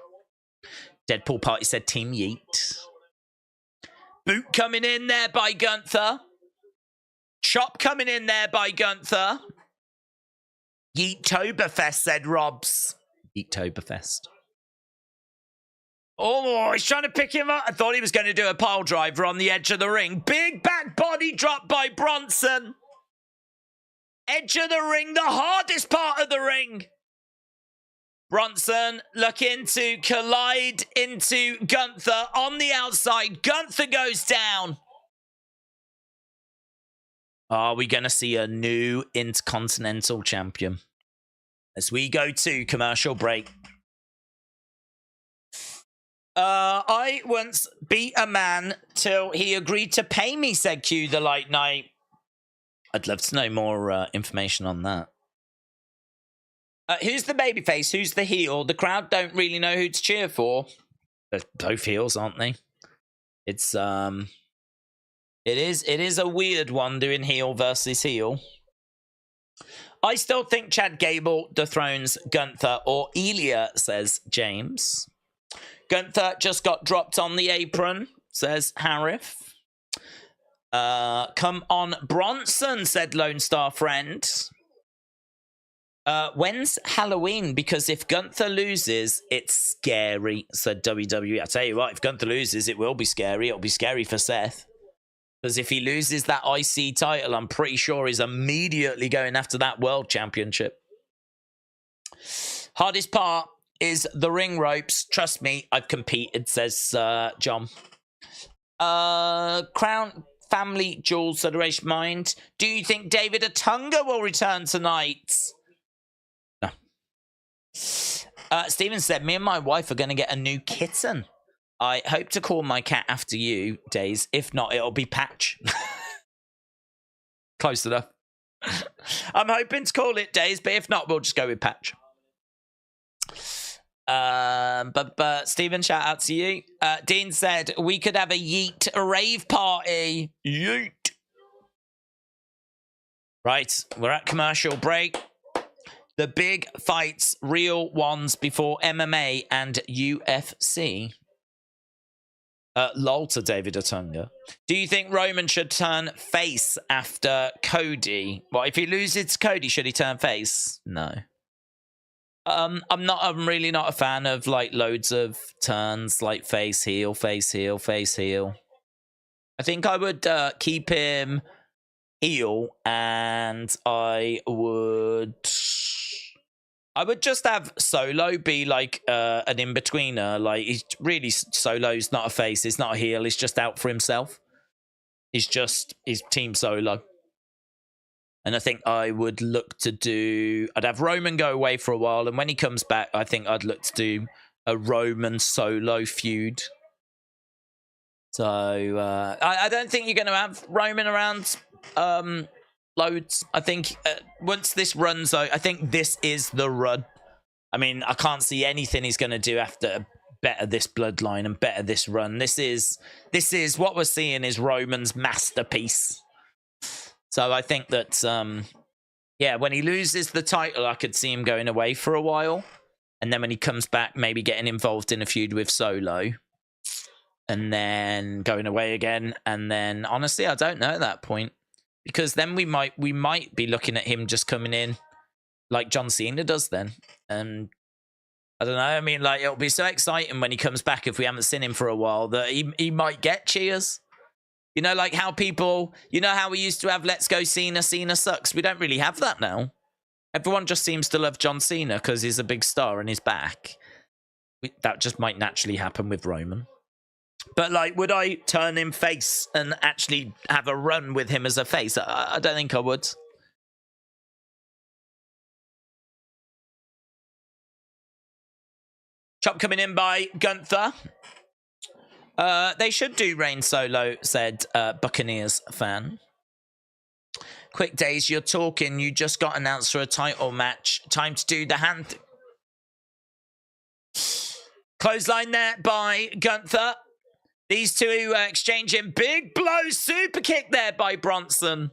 Deadpool Party said Team Yeet. Boot coming in there by Gunther. Chop coming in there by Gunther. Yeettoberfest, said Robs. Yeettoberfest. Oh, he's trying to pick him up. I thought he was going to do a pile driver on the edge of the ring. Big back body drop by Bronson. Edge of the ring, the hardest part of the ring. Bronson looking to collide into Gunther on the outside. Gunther goes down. Are we going to see a new Intercontinental champion? As we go to commercial break. I once beat a man till he agreed to pay me, said Q the Light Knight. I'd love to know more information on that. Who's the babyface? Who's the heel? The crowd don't really know who to cheer for. They're both heels, aren't they? It's it is a weird one doing heel versus heel. I still think Chad Gable dethrones Gunther or Elia, says James. Gunther just got dropped on the apron, says Harif. Come on, Bronson, said Lone Star Friend. When's Halloween? Because if Gunther loses, it's scary, said WWE. I tell you what, if Gunther loses, it will be scary. It'll be scary for Seth. Because if he loses that IC title, I'm pretty sure he's immediately going after that World Championship. Hardest part is the ring ropes. Trust me, I've competed, says John. Crown Family Jewels Federation Mind. Do you think David Otunga will return tonight? No. Steven said, me and my wife are going to get a new kitten. I hope to call my cat after you, Days. If not, it'll be Patch. Close enough. I'm hoping to call it Days, but if not, we'll just go with Patch. But Stephen, shout out to you. Dean said, we could have a yeet rave party. Yeet. Right, we're at commercial break. The big fights, real ones before MMA and UFC. Lol to David Otunga. Do you think Roman should turn face after Cody? Well, if he loses to Cody, should he turn face? No. I'm really not a fan of like loads of turns, like face, heel, face, heel, face, heel. I think I would keep him heel, and I would just have Solo be like an in-betweener. Like, he's really, Solo's not a face, he's not a heel, he's just out for himself. He's Team Solo. And I think I would look to do... I'd have Roman go away for a while, and when he comes back, I think I'd look to do a Roman Solo feud. So, I don't think you're going to have Roman around loads. I think once this runs out, I think this is the run. I mean, I can't see anything he's going to do after better this bloodline and better this run. This is what we're seeing is Roman's masterpiece. So I think that, yeah, when he loses the title, I could see him going away for a while. And then when he comes back, maybe getting involved in a feud with Solo. And then going away again. And then, honestly, I don't know at that point. Because then we might be looking at him just coming in like John Cena does then. And I don't know. I mean, like, it'll be so exciting when he comes back if we haven't seen him for a while that he might get cheers. You know, like how people, you know how we used to have Let's Go Cena, Cena sucks. We don't really have that now. Everyone just seems to love John Cena because he's a big star and he's back. That just might naturally happen with Roman. But, like, would I turn him face and actually have a run with him as a face? I don't think I would. Chop coming in by Gunther. They should do Reign solo, said Buccaneers fan. Quick Days, you're talking. You just got announced for a title match. Time to do the hand. Clothesline there by Gunther. These two exchanging big blows. Super kick there by Bronson.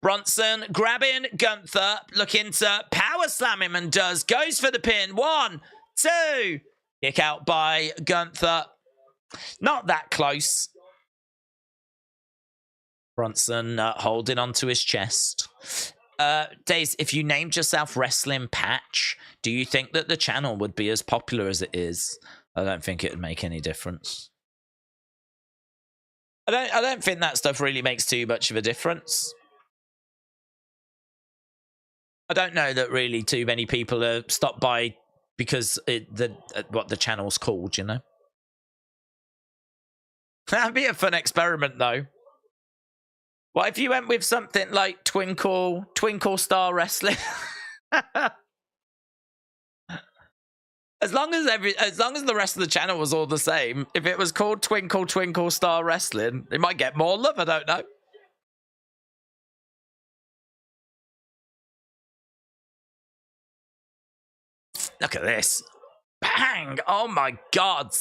Bronson grabbing Gunther. Looking to power slam him and does. Goes for the pin. 1, 2. Kick out by Gunther. Not that close. Bronson holding onto his chest. Days, if you named yourself Wrestling Patch, do you think that the channel would be as popular as it is? I don't think it would make any difference. I don't think that stuff really makes too much of a difference. I don't know that really too many people are stopped by because what the channel's called, you know? That'd be a fun experiment, though. What if you went with something like Twinkle Star Wrestling? As long as the rest of the channel was all the same, if it was called Twinkle Star Wrestling, it might get more love. I don't know. Look at this. Bang! Oh my God.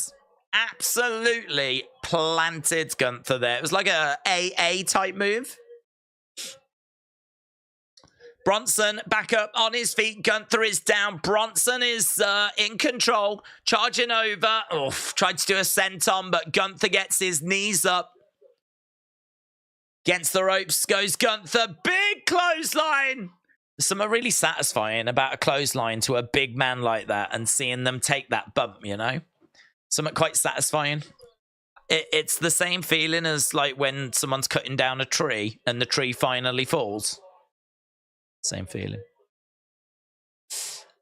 Absolutely planted Gunther there. It was like a AA type move. Bronson back up on his feet. Gunther is down. Bronson is in control. Charging over. Oof, tried to do a senton, but Gunther gets his knees up. Against the ropes goes Gunther. Big clothesline. There's something really satisfying about a clothesline to a big man like that and seeing them take that bump, you know? Something quite satisfying. It's the same feeling as like when someone's cutting down a tree and the tree finally falls. Same feeling.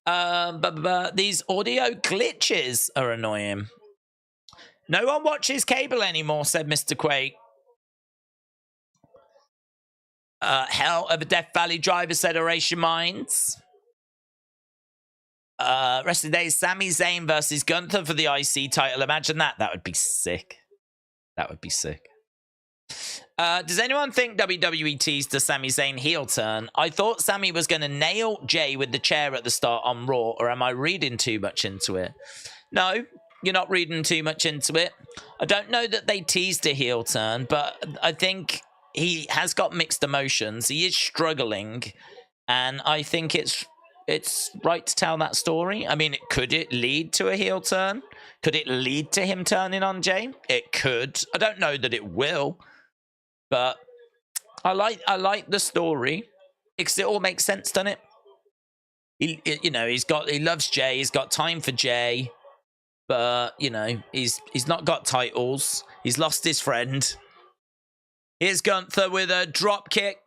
But these audio glitches are annoying. No one watches cable anymore, said Mr. Quake. Hell of a Death Valley driver, said Oration Minds. Rest of the day, Sami Zayn versus Gunther for the IC title. Imagine that. That would be sick. That would be sick. Does anyone think WWE teased the Sami Zayn heel turn? I thought Sami was going to nail Jay with the chair at the start on Raw, or am I reading too much into it? No, you're not reading too much into it. I don't know that they teased a heel turn, but I think he has got mixed emotions. He is struggling, and I think it's right to tell that story. I mean, could it lead to a heel turn? Could it lead to him turning on Jay? It could. I don't know that it will. But I like the story because it all makes sense, doesn't it? He loves Jay. He's got time for Jay, but he's not got titles. He's lost his friend. Here's Gunther with a drop kick.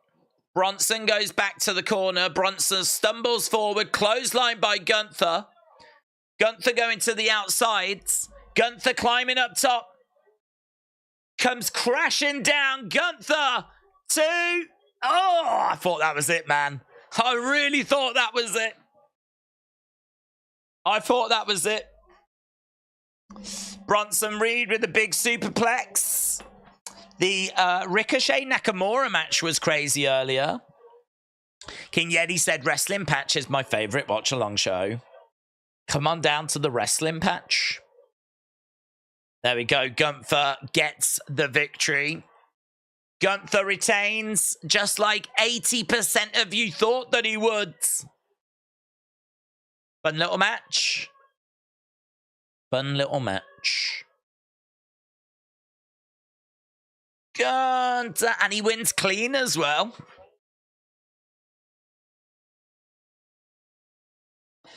Bronson goes back to the corner. Bronson stumbles forward, clothesline by Gunther. Gunther going to the outsides. Gunther climbing up top. Comes crashing down. Gunther 2. Oh, I thought that was it, man. I really thought that was it. I thought that was it. Bronson Reed with the big superplex. The Ricochet Nakamura match was crazy earlier. King Yeti said wrestling patch is my favorite watch along show. Come on down to the wrestling patch. There we go. Gunther gets the victory. Gunther retains, just like 80% of you thought that he would. Fun little match. Fun little match. Gunther, and he wins clean as well.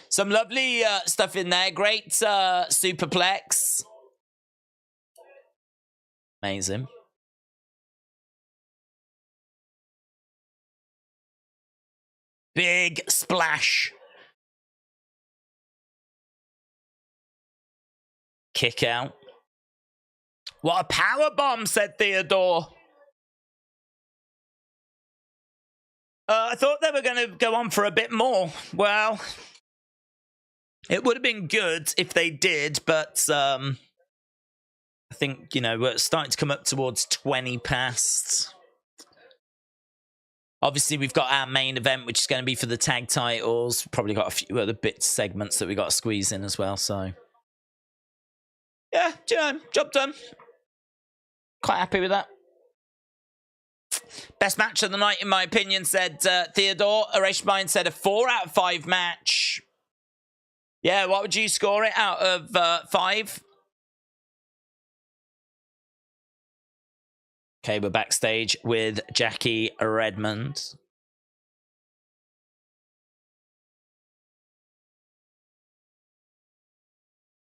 Some lovely stuff in there. Great superplex. Amazing. Big splash. Kick out. What a power bomb, said Theodore. I thought they were going to go on for a bit more. Well, it would have been good if they did, but I think, we're starting to come up towards 20 past. Obviously, we've got our main event, which is going to be for the tag titles. Probably got a few other bit segments that we got to squeeze in as well. So, yeah, job done. Quite happy with that. Best match of the night, in my opinion, said Theodore. Erased Mind said a 4 out of 5 match. Yeah, what would you score it out of 5? Okay, we're backstage with Jackie Redmond.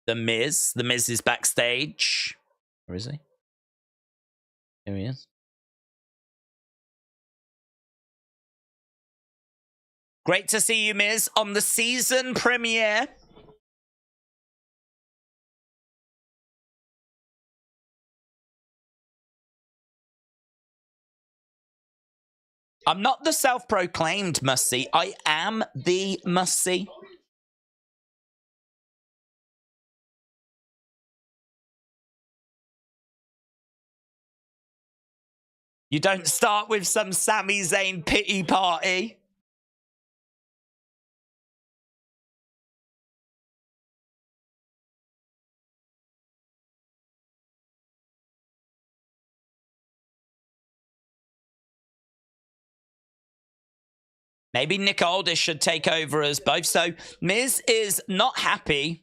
The Miz. The Miz is backstage. Where is he? Here he is. Great to see you, Miz, on the season premiere. I'm not the self-proclaimed must-see. I am the must-see. You don't start with some Sami Zayn pity party. Maybe Nick Aldis should take over as both. So Miz is not happy.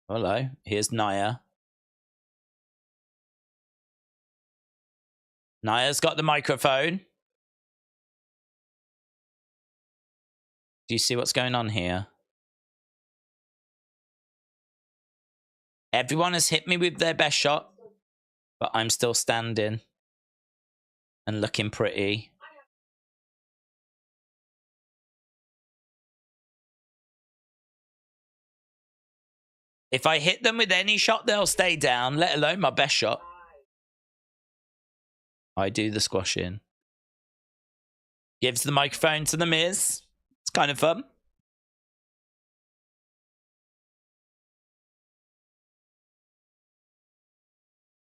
Hello, here's Nia. Nia's got the microphone. Do you see what's going on here? Everyone has hit me with their best shot, but I'm still standing and looking pretty. If I hit them with any shot, they'll stay down, let alone my best shot. I do the squashing. Gives the microphone to The Miz. It's kind of fun.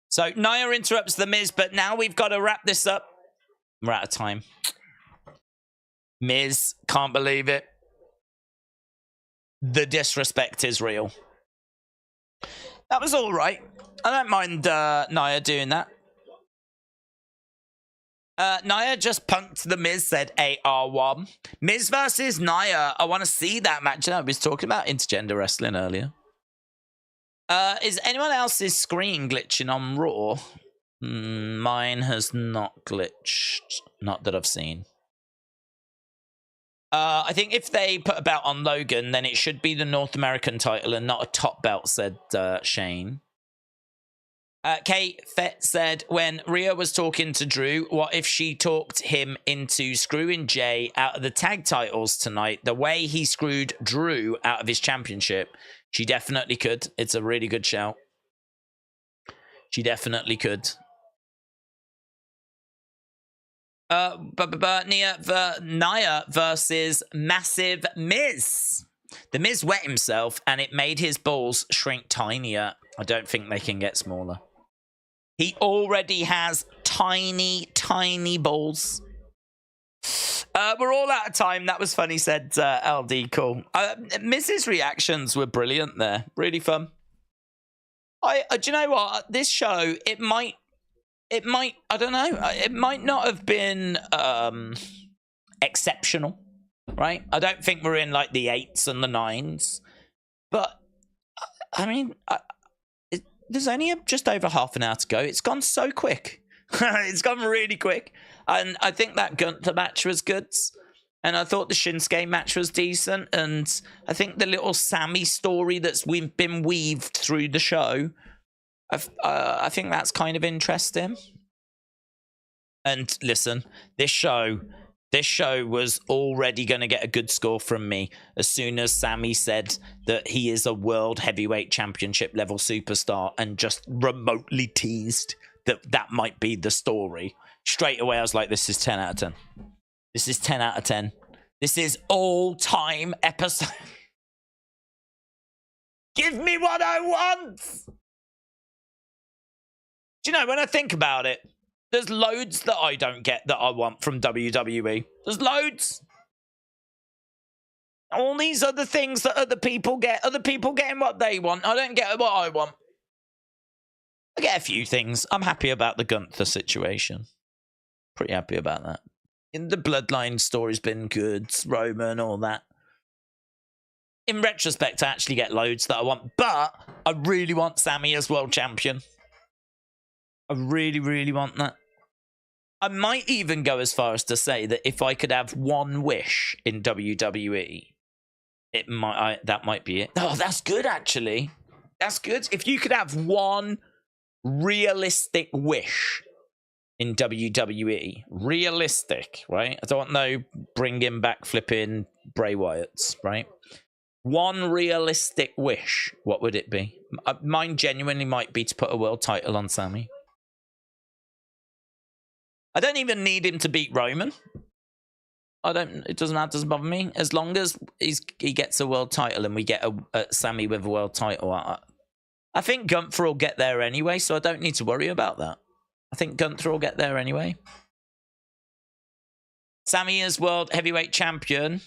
So Nia interrupts The Miz, but now we've got to wrap this up. We're out of time. Miz, can't believe it. The disrespect is real. That was all right. I don't mind Nia doing that. Nia just punked The Miz, said AR1. Miz versus Nia. I want to see that match. I was talking about intergender wrestling earlier. Is anyone else's screen glitching on Raw? Mine has not glitched. Not that I've seen. I think if they put a belt on Logan, then it should be the North American title and not a top belt, said Shane. Kate Fett said, when Rhea was talking to Drew, what if she talked him into screwing Jay out of the tag titles tonight, the way he screwed Drew out of his championship? She definitely could. It's a really good shout. She definitely could. Nia versus Massive Miz. The Miz wet himself and it made his balls shrink tinier. I don't think they can get smaller. He already has tiny, tiny balls. We're all out of time. That was funny, said LD. Cool. Miz's reactions were brilliant there. Really fun. Do you know what? This show, it might, I don't know. It might not have been exceptional, right? I don't think we're in like the 8s and the 9s. But, I mean, there's only just over half an hour to go. It's gone so quick. It's gone really quick. And I think that Gunther match was good. And I thought the Shinsuke match was decent. And I think the little Sami story that's been weaved through the show, I think that's kind of interesting. And listen, this show was already going to get a good score from me as soon as Sami said that he is a world heavyweight championship level superstar and just remotely teased that might be the story. Straight away, I was like, this is 10 out of 10. This is 10 out of 10. This is all-time episode. Give me what I want! Do you know, when I think about it, there's loads that I don't get that I want from WWE. There's loads. All these other things that other people get. Other people getting what they want. I don't get what I want. I get a few things. I'm happy about the Gunther situation. Pretty happy about that. In the Bloodline story's been good. Roman, all that. In retrospect, I actually get loads that I want. But I really want Sami as world champion. I really, really want that. I might even go as far as to say that if I could have one wish in WWE, that might be it. Oh, that's good, actually. That's good. If you could have one realistic wish in WWE, realistic, right? I don't want no bringing back flipping Bray Wyatts, right? One realistic wish, what would it be? Mine genuinely might be to put a world title on Sami. I don't even need him to beat Roman. It doesn't bother me. As long as he gets a world title and we get a Sami with a world title. I think Gunther will get there anyway, so I don't need to worry about that. I think Gunther will get there anyway. Sami is world heavyweight champion.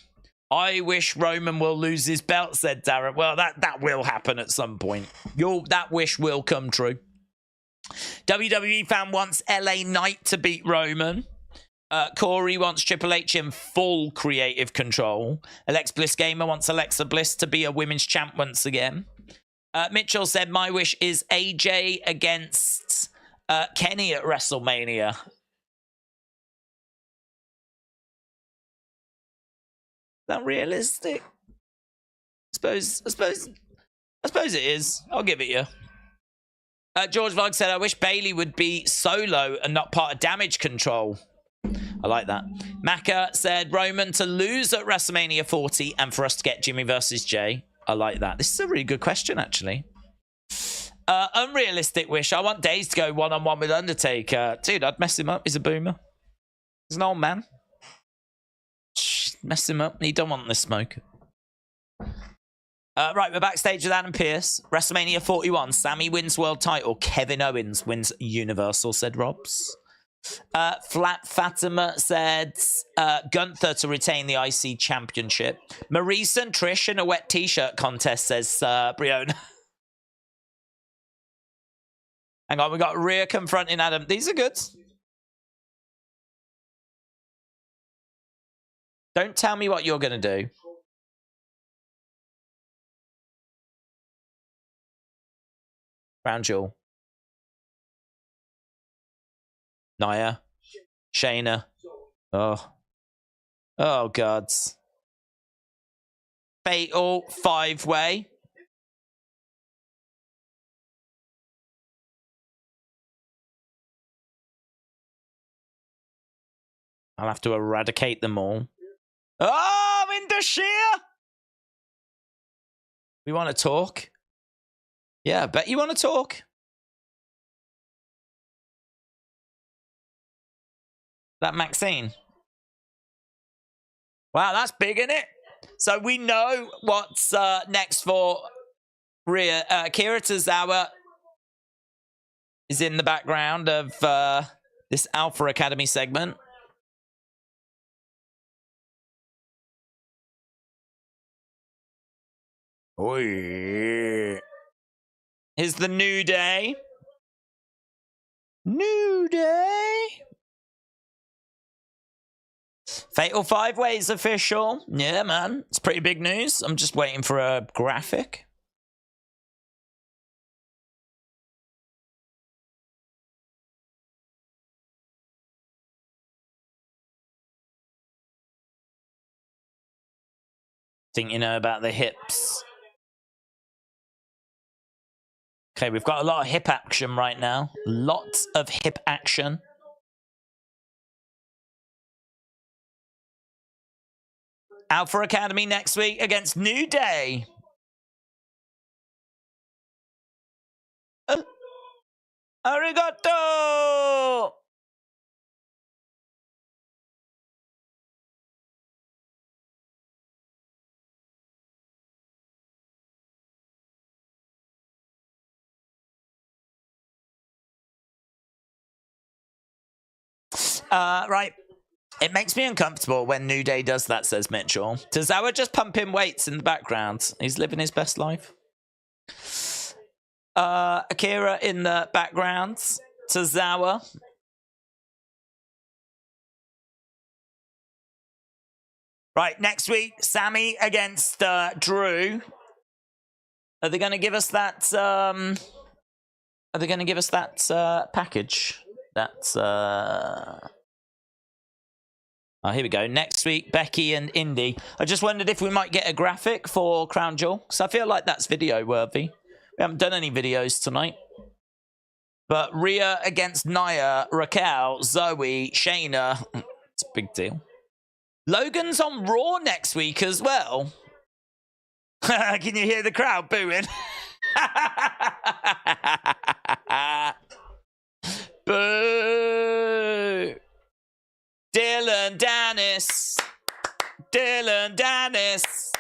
I wish Roman will lose his belt, said Darren. Well, that will happen at some point. That wish will come true. WWE fan wants LA Knight to beat Roman. Corey wants Triple H in full creative control. Alexa Bliss Gamer wants Alexa Bliss to be a women's champ once again. Mitchell said, my wish is AJ against Kenny at WrestleMania. Is that realistic? I suppose it is. I'll give it you. George Vlog said, I wish Bailey would be solo and not part of Damage Control. I like that. Maka said, Roman to lose at WrestleMania 40 and for us to get Jimmy versus Jay. I like that. This is a really good question, actually. Unrealistic wish. I want Days to go one-on-one with Undertaker. Dude, I'd mess him up. He's a boomer. He's an old man. mess him up. He don't want this smoke. Right, we're backstage with Adam Pearce. WrestleMania 41. Sami wins world title. Kevin Owens wins Universal, said Robs. Flat Fatima said Gunther to retain the IC championship. Maurice and Trish in a wet t-shirt contest, says Briona. Hang on, we got Rhea confronting Adam. These are good. Don't tell me what you're going to do. Crown Jewel. Nia. Shayna. Oh. Oh, gods. Fatal 5-way. I'll have to eradicate them all. Oh, into sheer! We want to talk? Yeah, I bet you want to talk. That Maxine. Wow, that's big, isn't it? So we know what's next for Rhea. Kira Tozawa is in the background of this Alpha Academy segment. Oh, yeah. Here's the New Day. New Day. Fatal 5-way is official. Yeah, man. It's pretty big news. I'm just waiting for a graphic. Think you know about the hips. Okay, we've got a lot of hip action right now. Lots of hip action. Alpha Academy next week against New Day. Arigato! Right. It makes me uncomfortable when New Day does that, says Mitchell. Tozawa just pumping weights in the background. He's living his best life. Akira in the background. Tozawa. Right, next week, Sami against Drew. Are they going to give us that? Are they going to give us that package? That's oh, here we go. Next week, Becky and Indy. I just wondered if we might get a graphic for Crown Jewel, because I feel like that's video worthy. We haven't done any videos tonight. But Rhea against Nia, Raquel, Zoe, Shayna. It's a big deal. Logan's on Raw next week as well. Can you hear the crowd booing? Boo! Dylan Dennis. Dylan Dennis.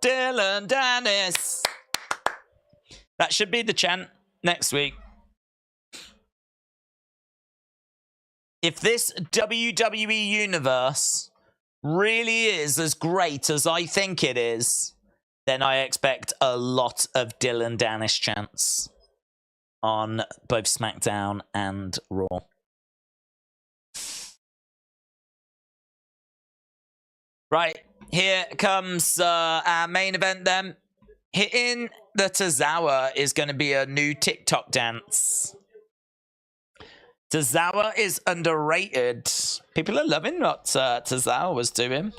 Dylan Dennis. That should be the chant next week. If this WWE universe really is as great as I think it is, then I expect a lot of Dylan Dennis chants on both SmackDown and Raw. Right, here comes our main event then. Hitting the Tozawa is going to be a new TikTok dance. Tozawa is underrated. People are loving what Tozawa was doing.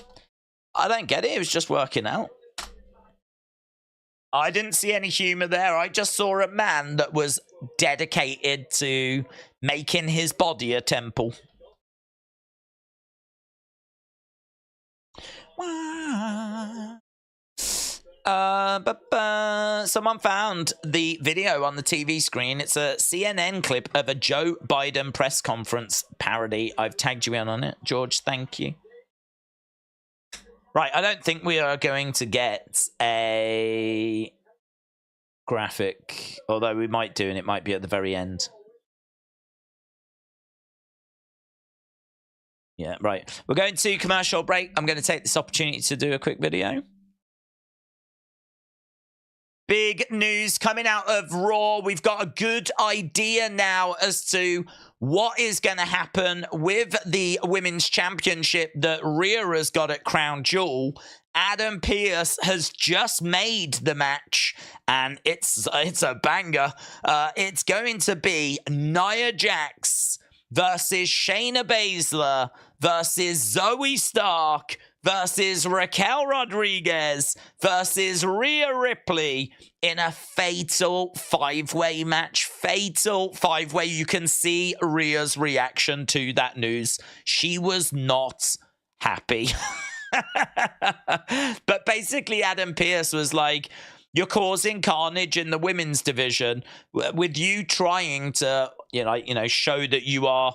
I don't get it. It was just working out. I didn't see any humor there. I just saw a man that was dedicated to making his body a temple. Someone found the video on the TV screen. It's a CNN clip of a Joe Biden press conference parody. I've tagged you in on it. George, thank you. Right, I don't think we are going to get a graphic, although we might do, and it might be at the very end. Yeah, right. We're going to commercial break. I'm going to take this opportunity to do a quick video. Big news coming out of Raw. We've got a good idea now as to what is going to happen with the Women's Championship that Rhea has got at Crown Jewel. Adam Pearce has just made the match, and it's a banger. It's going to be Nia Jax versus Shayna Baszler versus Zoe Stark versus Raquel Rodriguez versus Rhea Ripley in a fatal five-way match. Fatal five-way. You can see Rhea's reaction to that news. She was not happy. But basically, Adam Pearce was like, you're causing carnage in the women's division with you trying to, show that you are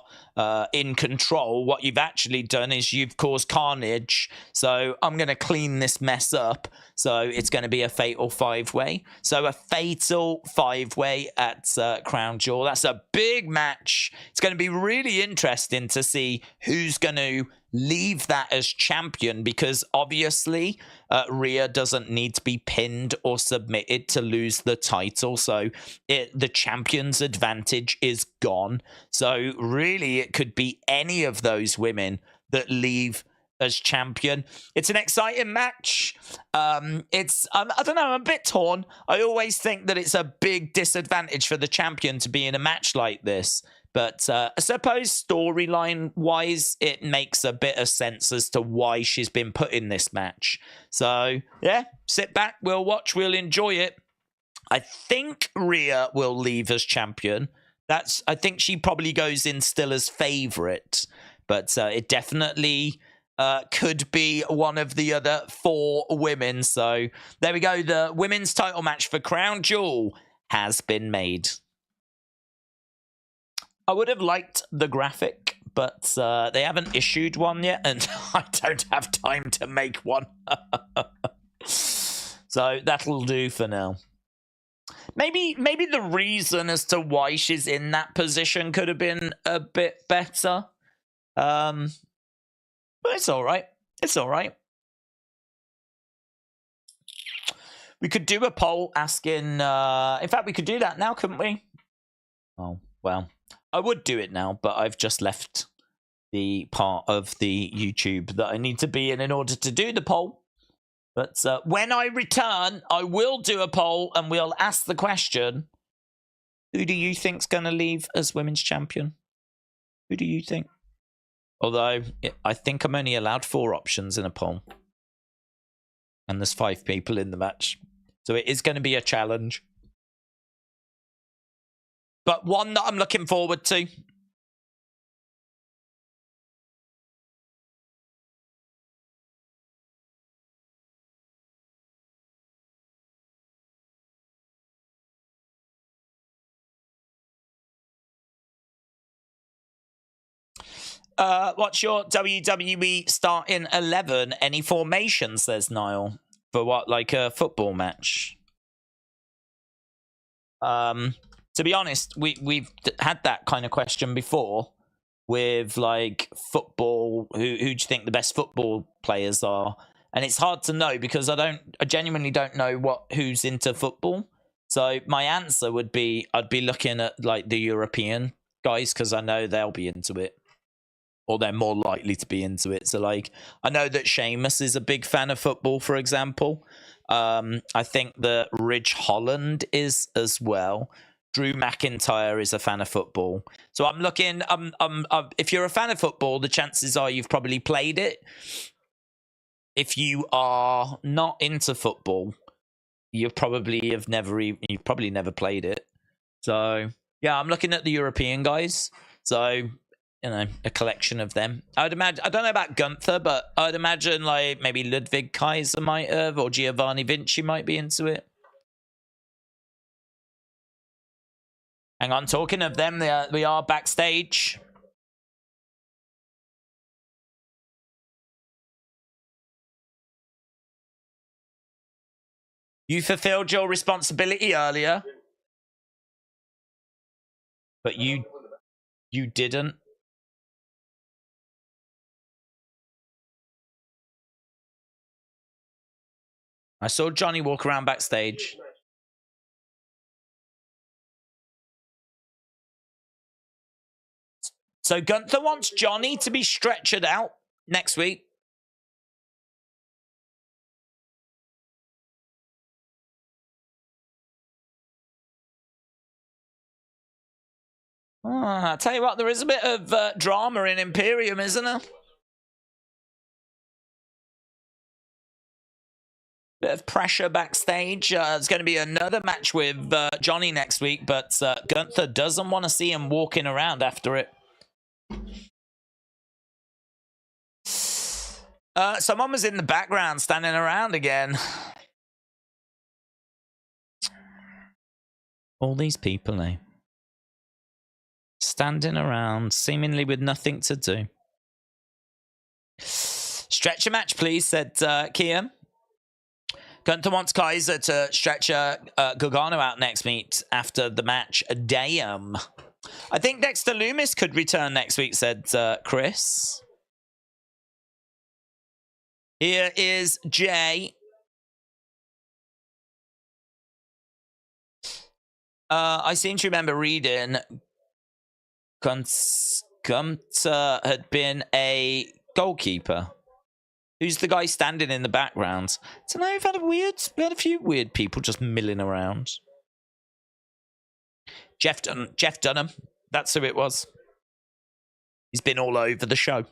in control. What you've actually done is you've caused carnage. So I'm going to clean this mess up. So it's going to be a fatal five-way. So a fatal five-way at Crown Jewel. That's a big match. It's going to be really interesting to see who's going to leave that as champion, because obviously Rhea doesn't need to be pinned or submitted to lose the title. So the champion's advantage is gone. So really it could be any of those women that leave as champion. It's an exciting match. I don't know, I'm a bit torn. I always think that it's a big disadvantage for the champion to be in a match like this. But I suppose storyline-wise, it makes a bit of sense as to why she's been put in this match. So, yeah, sit back, we'll watch, we'll enjoy it. I think Rhea will leave as champion. I think she probably goes in still as favourite. But it definitely could be one of the other four women. So, there we go. The women's title match for Crown Jewel has been made. I would have liked the graphic, but they haven't issued one yet, and I don't have time to make one. So that'll do for now. Maybe the reason as to why she's in that position could have been a bit better. But it's all right. It's all right. We could do a poll asking... in fact, we could do that now, couldn't we? Oh, well... I would do it now, but I've just left the part of the YouTube that I need to be in order to do the poll. But when I return, I will do a poll and we'll ask the question, who do you think's going to leave as women's champion? Who do you think? Although, I think I'm only allowed 4 options in a poll. And there's 5 people in the match. So it is going to be a challenge. But one that I'm looking forward to. What's your WWE starting 11? Any formation, says Niall. For what, like a football match? To be honest, we've had that kind of question before with like football. Who do you think the best football players are? And it's hard to know because I genuinely don't know who's into football. So my answer would be I'd be looking at like the European guys because I know they'll be into it, or they're more likely to be into it. So like I know that Sheamus is a big fan of football, for example. I think that Ridge Holland is as well. Drew McIntyre is a fan of football. So I'm looking, if you're a fan of football, the chances are you've probably played it. If you are not into football, you've probably never played it. So yeah, I'm looking at the European guys. So, a collection of them. I would imagine, I don't know about Gunther, but I'd imagine like maybe Ludwig Kaiser might have, or Giovanni Vinci might be into it. Hang on, talking of them, we are backstage. You fulfilled your responsibility earlier. But you didn't. I saw Johnny walk around backstage. So Gunther wants Johnny to be stretchered out next week. I tell you what, there is a bit of drama in Imperium, isn't there? Bit of pressure backstage. There's going to be another match with Johnny next week, but Gunther doesn't want to see him walking around after it. Someone was in the background standing around again. All these people, eh? Standing around, seemingly with nothing to do. Stretcher match, please, said Kian. Gunther wants Kaiser to stretch Gargano out next week after the match. Damn. I think Dexter Loomis could return next week, said Chris. Here is Jay. I seem to remember reading Gunther had been a goalkeeper. Who's the guy standing in the background? So now we've had a few weird people just milling around. Jeff Dunham. That's who it was. He's been all over the show.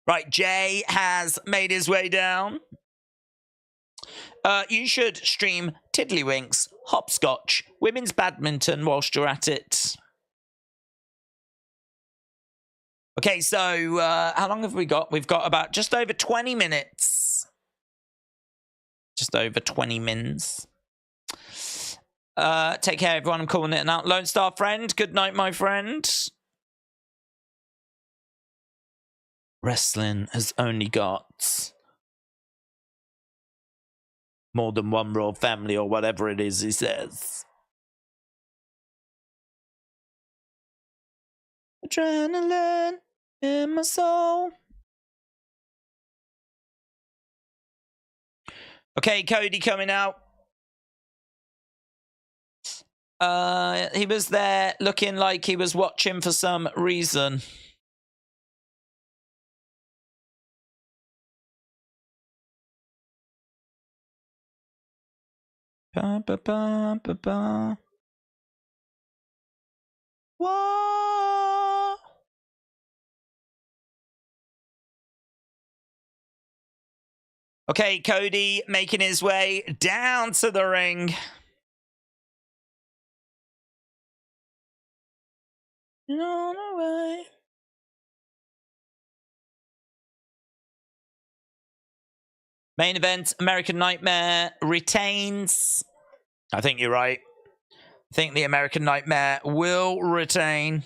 Right, Jay has made his way down. You should stream Tiddlywinks, Hopscotch, Women's Badminton whilst you're at it. Okay, so how long have we got? We've got about just over 20 minutes. Just over 20 mins. Take care, everyone. I'm calling it out. Lone Star Friend, good night, my friend. Wrestling has only got more than one royal family or whatever it is he says. Adrenaline in my soul. Okay, Cody coming out. He was there looking like he was watching for some reason. Ba, ba, ba, ba, ba. Whoa. Okay, Cody making his way down to the ring. On our way. Main event, American Nightmare retains. I think you're right. I think the American Nightmare will retain.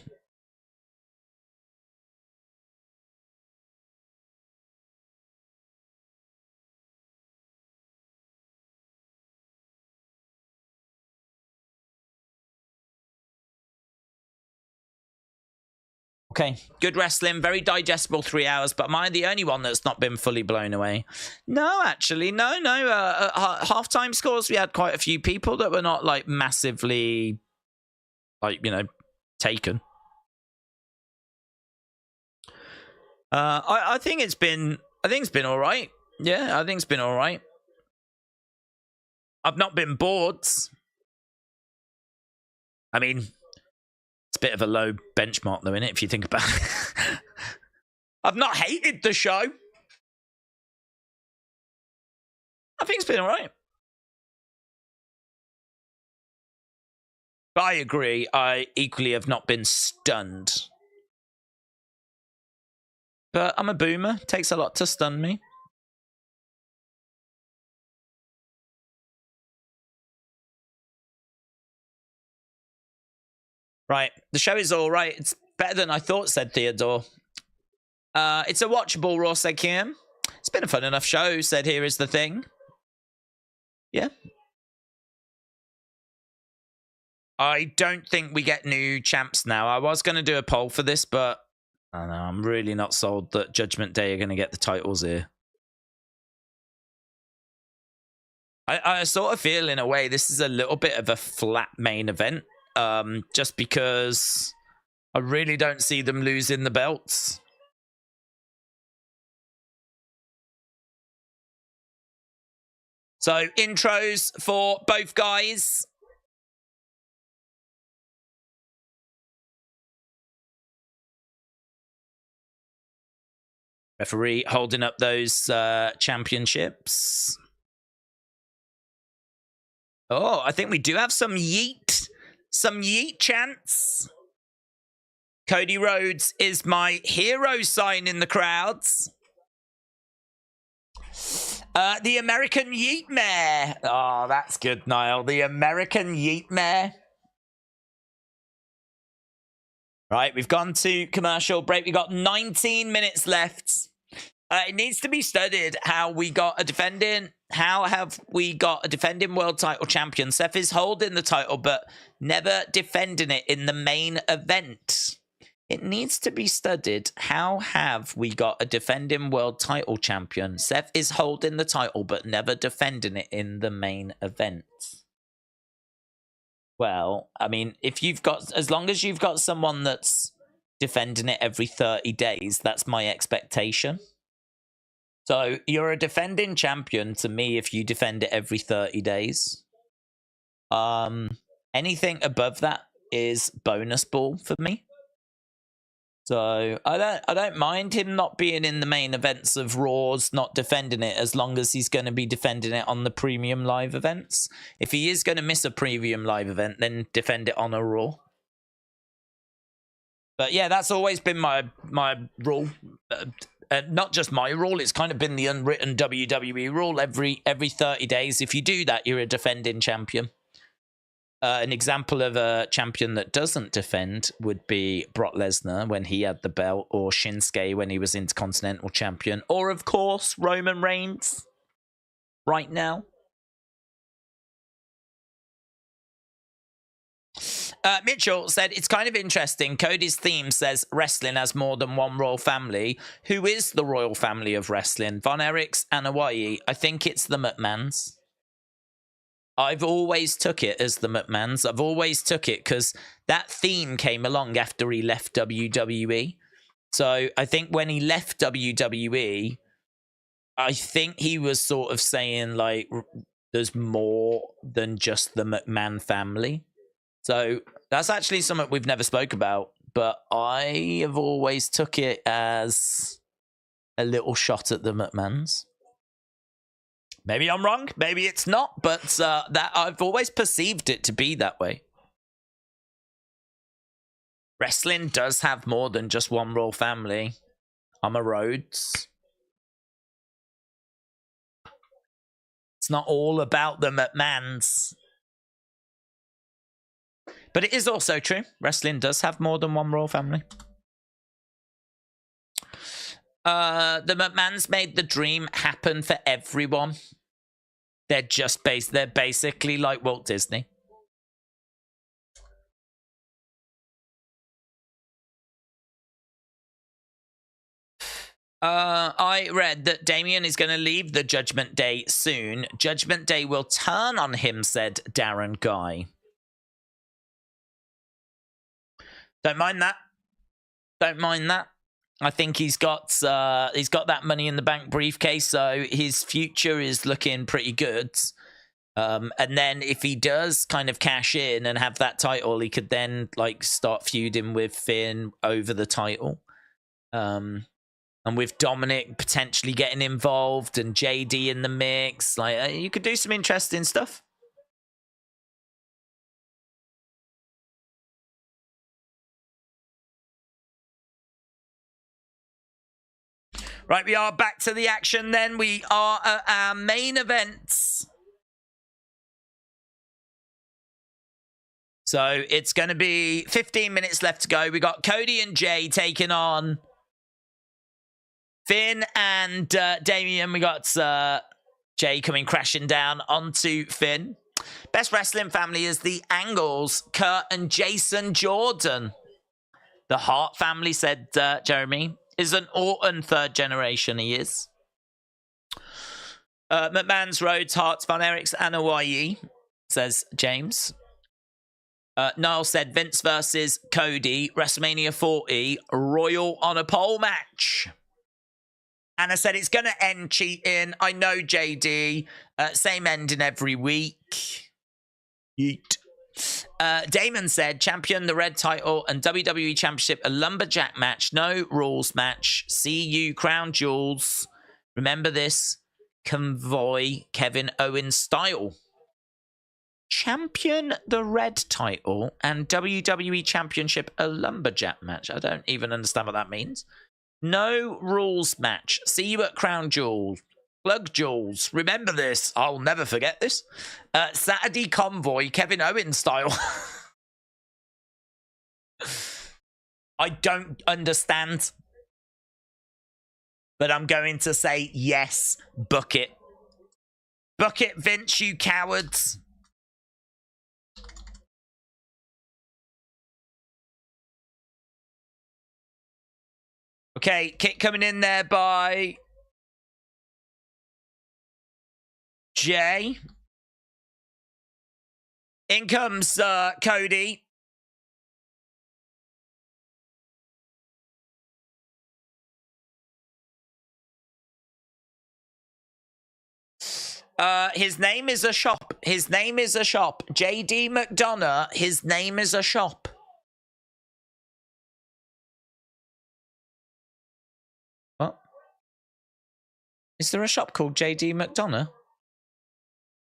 Okay, good wrestling, very digestible 3 hours, but am I the only one that's not been fully blown away? No, actually, no. Halftime scores, we had quite a few people that were not like massively, taken. I think it's been all right. Yeah, I think it's been all right. I've not been bored. I mean, it's a bit of a low benchmark, though, innit, if you think about it. I've not hated the show. I think it's been all right. But I agree. I equally have not been stunned. But I'm a boomer. It takes a lot to stun me. Right. The show is all right. It's better than I thought, said Theodore. It's a watchable Raw, said Kim. It's been a fun enough show, said Here Is the Thing. Yeah. I don't think we get new champs now. I was going to do a poll for this, but I don't know, I'm really not sold that Judgment Day are going to get the titles here. I sort of feel, in a way, this is a little bit of a flat main event, just because I really don't see them losing the belts. So, intros for both guys. Referee holding up those championships. Oh, I think we do have some yeet. Some yeet chants. Cody Rhodes is my hero sign in the crowds. The American Yeet Mare. Oh, that's good, Niall. The American Yeet Mare. Right, we've gone to commercial break. We've got 19 minutes left. It needs to be studied how we got a defending. How have we got a defending world title champion? Seth is holding the title, but never defending it in the main event. It needs to be studied. How have we got a defending world title champion? Seth is holding the title, but never defending it in the main event. Well, I mean, if you've got, as long as you've got someone that's defending it every 30 days, that's my expectation. So you're a defending champion to me if you defend it every 30 days. Anything above that is bonus ball for me. So I don't mind him not being in the main events of Raws, not defending it, as long as he's going to be defending it on the premium live events. If he is going to miss a premium live event, then defend it on a Raw. But yeah, that's always been my rule. Not just my rule, it's kind of been the unwritten WWE rule. Every 30 days, if you do that, you're a defending champion. An example of a champion that doesn't defend would be Brock Lesnar when he had the belt, or Shinsuke when he was Intercontinental champion, or of course Roman Reigns right now. Mitchell said, it's kind of interesting. Cody's theme says wrestling has more than one royal family. Who is the royal family of wrestling? Von Erichs and Hawaii. I think it's the McMahons. I've always took it as the McMahons. I've always took it because that theme came along after he left WWE. So I think when he left WWE, I think he was sort of saying, like, there's more than just the McMahon family. So that's actually something we've never spoke about, but I have always took it as a little shot at the McMahons. Maybe I'm wrong, maybe it's not, but that I've always perceived it to be that way. Wrestling does have more than just one royal family. I'm a Rhodes. It's not all about the McMahons. But it is also true. Wrestling does have more than one royal family. The McMahons made the dream happen for everyone. They're just they're basically like Walt Disney. I read that Damian is going to leave the Judgment Day soon. Judgment Day will turn on him, said Darren Guy. Don't mind that. Don't mind that. I think he's got that Money in the Bank briefcase, so his future is looking pretty good. And then if he does kind of cash in and have that title, he could then like start feuding with Finn over the title. And with Dominic potentially getting involved and JD in the mix, like you could do some interesting stuff. Right, we are back to the action then. We are at our main events. So it's going to be 15 minutes left to go. We got Cody and Jay taking on Finn and Damian. We got Jay coming crashing down onto Finn. Best wrestling family is the Angles, Kurt and Jason Jordan. The Hart family, said Jeremy, is an Orton third generation, he is. McMahon's, Rhodes, Hart's, Von Erichs, and Hawaii, says James. Niall said Vince versus Cody, WrestleMania 40, Royal on a pole match. Anna said it's going to end cheating. I know, JD. Same ending every week. Yeet. Damon said champion, the red title, and WWE Championship, a lumberjack match, no rules match. See you, Crown Jewels. Remember this. Convoy, Kevin Owens style. Champion, the red title, and WWE Championship, a lumberjack match. I don't even understand what that means. No rules match. See you at Crown Jewel. Plug Jewels. Remember this. I'll never forget this. Saturday Convoy, Kevin Owens style. I don't understand. But I'm going to say yes. Book it. Book it, Vince, you cowards. Okay, kick coming in there by Jay. In comes Cody. His name is a shop. His name is a shop. JD McDonough, his name is a shop. What? Is there a shop called JD McDonough?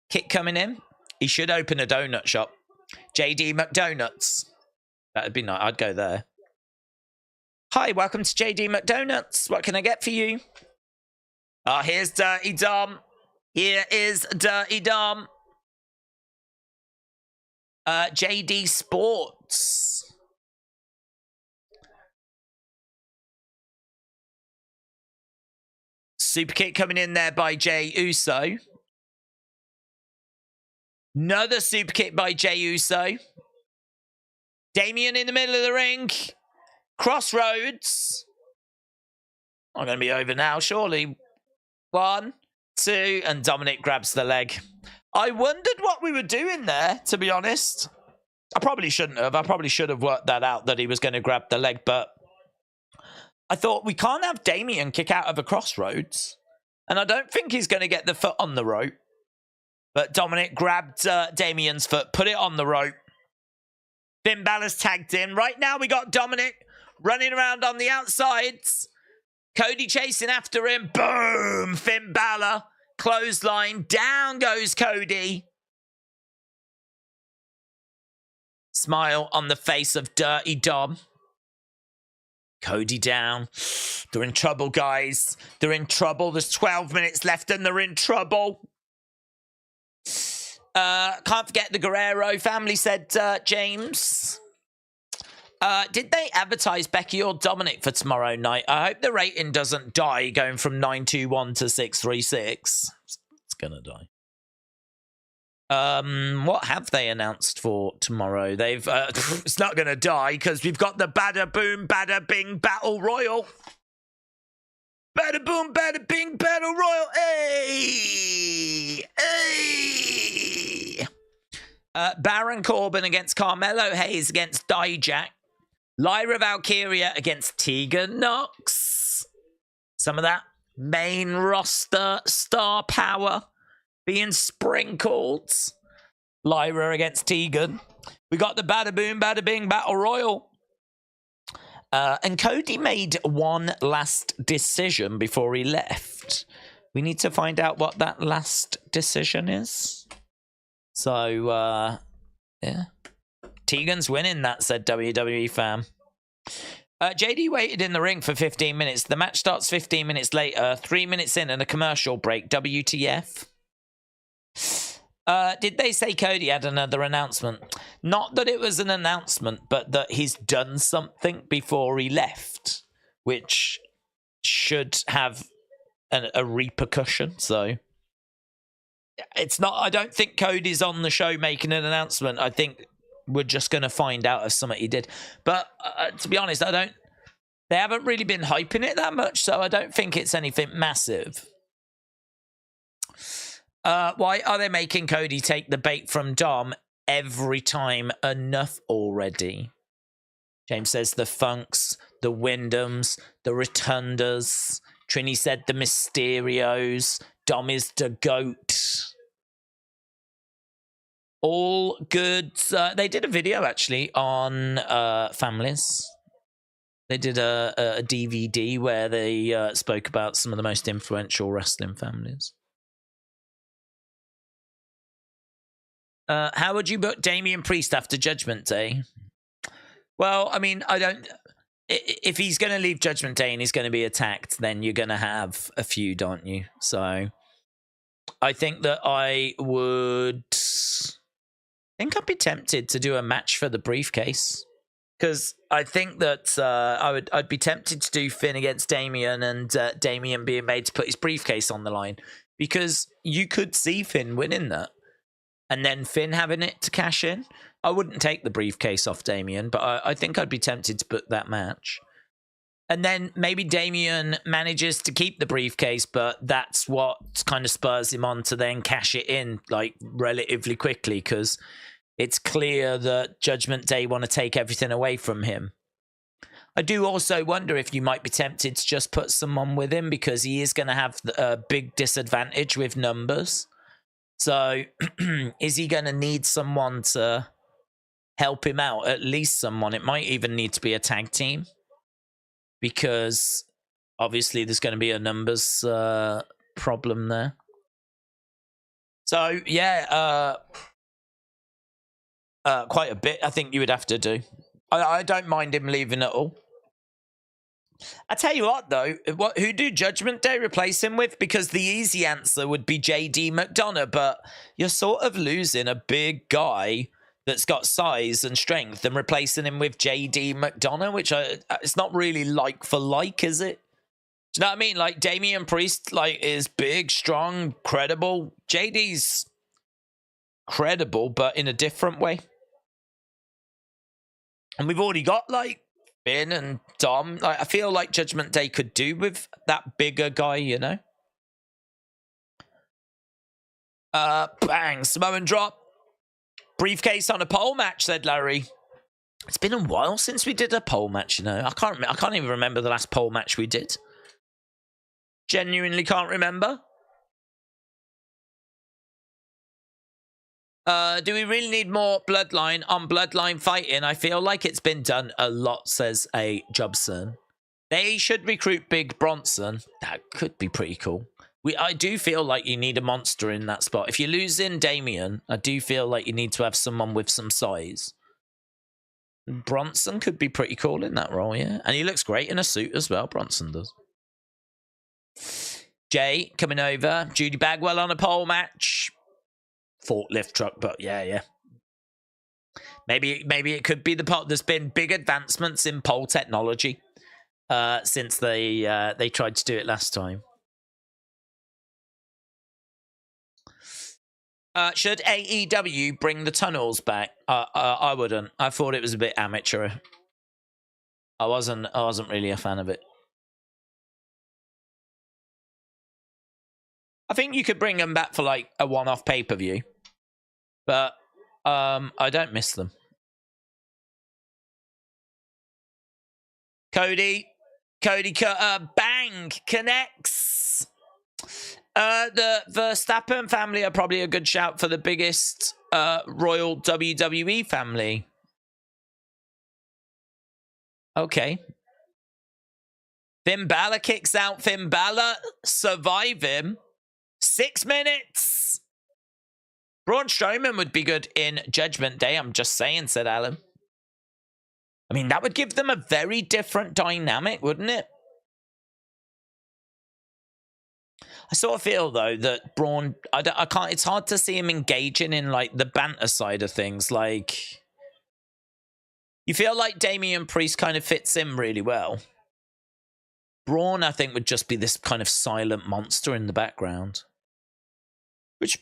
Kick coming in. He should open a donut shop. JD McDonuts. That'd be nice. I'd go there. Hi, welcome to JD McDonuts. What can I get for you? Here's Dirty Dom. Here is Dirty Dom. JD Sports. Super kick coming in there by Jey Uso. Another super kick by Jey Uso. Damian in the middle of the ring. Crossroads. I'm going to be over now, surely. 1, 2, and Dominic grabs the leg. I wondered what we were doing there, to be honest. I probably shouldn't have. I probably should have worked that out, that he was going to grab the leg, but I thought we can't have Damian kick out of a Crossroads, and I don't think he's going to get the foot on the rope. But Dominic grabbed Damian's foot, put it on the rope. Finn Balor's tagged in. Right now we got Dominic running around on the outsides. Cody chasing after him. Boom! Finn Balor. Clothesline. Down goes Cody. Smile on the face of Dirty Dom. Cody down. They're in trouble, guys. They're in trouble. There's 12 minutes left and they're in trouble. Can't forget the Guerrero family, said James. Did they advertise Becky or Dominic for tomorrow night? I hope the rating doesn't die going from 921 to 636. It's gonna die. What have they announced for tomorrow? They've it's not gonna die because we've got the Bada Boom Bada Bing Battle Royal. Bada Boom Bada Bing Battle Royal. Hey! Hey! Baron Corbin against Carmelo Hayes against Dijak. Lyra Valkyria against Tegan Nox. Some of that main roster star power being sprinkled. Lyra against Tegan. We got the Bada Boom Bada Bing Battle Royal. And Cody made one last decision before he left. We need to find out what that last decision is. So, yeah. Tegan's winning that, said WWE fam. JD waited in the ring for 15 minutes. The match starts 15 minutes later. 3 minutes in and a commercial break. WTF? Did they say Cody had another announcement? Not that it was an announcement, but that he's done something before he left, which should have a repercussion. So it's not. I don't think Cody's on the show making an announcement. I think we're just going to find out if something he did. But to be honest, they haven't really been hyping it that much, so I don't think it's anything massive. Why are they making Cody take the bait from Dom every time? Enough already. James says the Funks, the Wyndhams, the Rotundas. Trini said the Mysterios. Dom is the GOAT. All good. They did a video, actually, on families. They did a DVD where they spoke about some of the most influential wrestling families. How would you book Damian Priest after Judgment Day? Well, I mean, I don't... If he's going to leave Judgment Day and he's going to be attacked, then you're going to have a feud, aren't you? So I think that I'd be tempted to do a match for the briefcase. Because I think that I'd be tempted to do Finn against Damian and Damian being made to put his briefcase on the line. Because you could see Finn winning that. And then Finn having it to cash in. I wouldn't take the briefcase off Damian, but I think I'd be tempted to book that match. And then maybe Damian manages to keep the briefcase, but that's what kind of spurs him on to then cash it in like relatively quickly, because it's clear that Judgment Day want to take everything away from him. I do also wonder if you might be tempted to just put someone with him, because he is going to have a big disadvantage with numbers. So is he going to need someone to help him out? At least someone. It might even need to be a tag team, because obviously there's going to be a numbers problem there. So, yeah, quite a bit I think you would have to do. I don't mind him leaving at all. I tell you what, though, who do Judgment Day replace him with? Because the easy answer would be JD McDonough, but you're sort of losing a big guy that's got size and strength and replacing him with JD McDonough, which it's not really like for like, is it? Do you know what I mean? Like, Damian Priest is big, strong, credible. JD's credible, but in a different way. And we've already got Finn and Dom. I feel like Judgment Day could do with that bigger guy, you know? Bang, Samoan drop. Briefcase on a pole match, said Larry. It's been a while since we did a pole match, you know. I can't even remember the last pole match we did. Genuinely can't remember. Do we really need more Bloodline on Bloodline fighting? I feel like it's been done a lot, says a Jobson. They should recruit Big Bronson. That could be pretty cool. I do feel like you need a monster in that spot. If you're losing Damian, I do feel like you need to have someone with some size. Bronson could be pretty cool in that role, yeah. And he looks great in a suit as well, Bronson does. Jay coming over. Judy Bagwell on a pole match. Forklift truck, but yeah. Maybe it could be the pole. There's been big advancements in pole technology since they tried to do it last time. Should AEW bring the tunnels back? I wouldn't. I thought it was a bit amateur. I wasn't really a fan of it. I think you could bring them back for a one-off pay-per-view. But I don't miss them. Cody Cutter, bang, connects. The Verstappen family are probably a good shout for the biggest royal WWE family. Okay. Finn Balor kicks out Finn Balor. Survive him. 6 minutes. Braun Strowman would be good in Judgment Day, I'm just saying, said Alan. I mean, that would give them a very different dynamic, wouldn't it? I sort of feel, though, that Braun, I can't, it's hard to see him engaging in, the banter side of things. You feel like Damian Priest kind of fits in really well. Braun, I think, would just be this kind of silent monster in the background. Which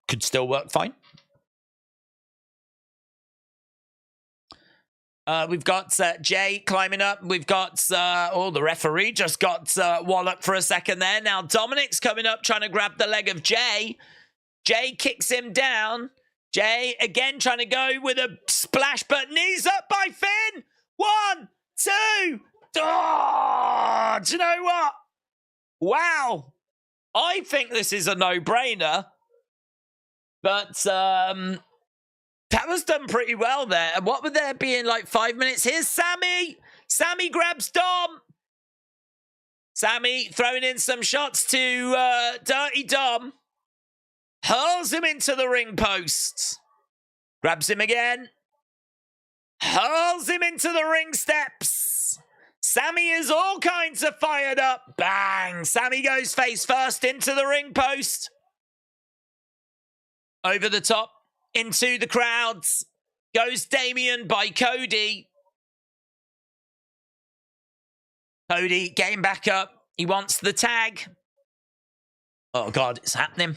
Could still work fine. We've got Jay climbing up. We've got, the referee just got walloped for a second there. Now Dominic's coming up trying to grab the leg of Jay. Jay kicks him down. Jay again trying to go with a splash, but knees up by Finn. 1, 2. Oh, do you know what? Wow. I think this is a no-brainer. But, that was done pretty well there. And what would there be in like 5 minutes? Here's Sami. Sami grabs Dom. Sami throwing in some shots to Dirty Dom. Hurls him into the ring post. Grabs him again. Hurls him into the ring steps. Sami is all kinds of fired up. Bang. Sami goes face first into the ring post. Over the top. Into the crowds. Goes Damian by Cody. Cody getting back up. He wants the tag. Oh, God, it's happening.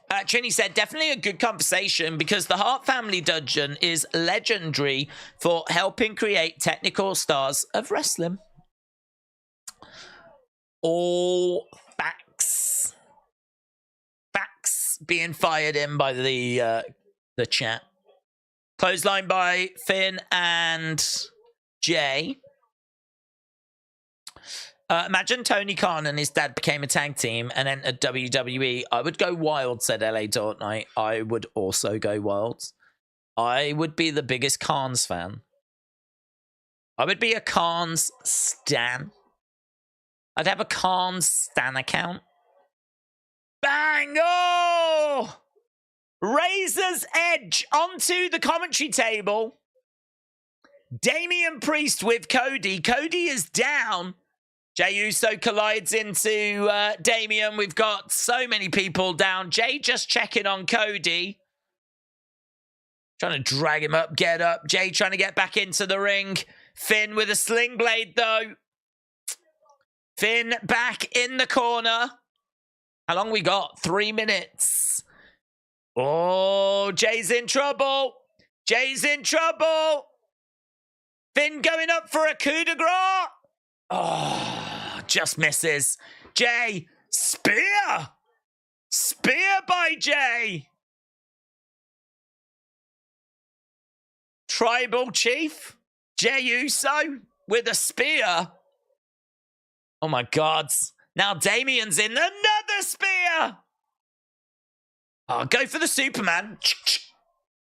Trini said, definitely a good conversation because the Hart Family Dungeon is legendary for helping create technical stars of wrestling. All facts. Facts being fired in by the chat. Clothesline by Finn and Jay. Imagine Tony Khan and his dad became a tag team and entered WWE. I would go wild, said LA Dort Knight. I would also go wild. I would be the biggest Khans fan. I would be a Khans stan. I'd have a Khans stan account. Bang! Oh! Razor's Edge onto the commentary table. Damian Priest with Cody. Cody is down. Jey Uso collides into Damian. We've got so many people down. Jey just checking on Cody. Trying to drag him up, get up. Jey trying to get back into the ring. Finn with a sling blade, though. Finn back in the corner. How long we got? 3 minutes. Oh, Jey's in trouble. Jey's in trouble. Finn going up for a coup de grace. Oh, just misses. Jey, spear. Spear by Jey. Tribal Chief, Jey Uso with a spear. Oh my God. Now Damian's in another spear. Oh, go for the Superman.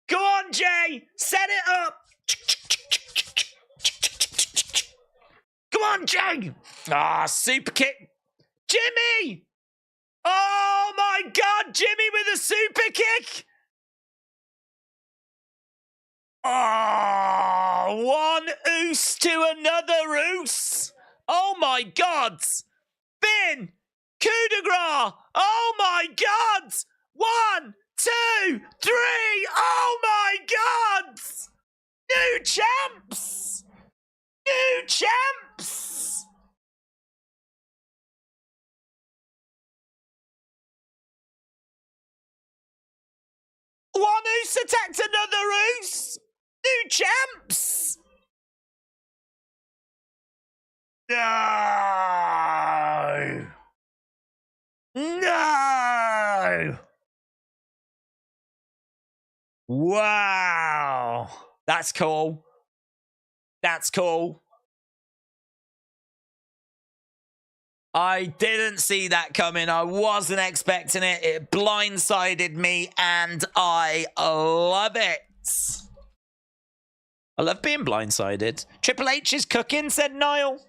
Go on, Jey. Set it up. Come on, Jey. Ah, super kick. Jimmy. Oh, my God. Jimmy with a super kick. Oh, one oos to another oos. Oh, my God. Finn. Coup de grace. Oh, my God. 1, 2, 3. Oh, my God. New champs. New champs! One Oos attacked another Oos! New champs! No! No! Wow! That's cool. That's cool. I didn't see that coming. I wasn't expecting it. It blindsided me, and I love it. I love being blindsided. Triple H is cooking, said Niall.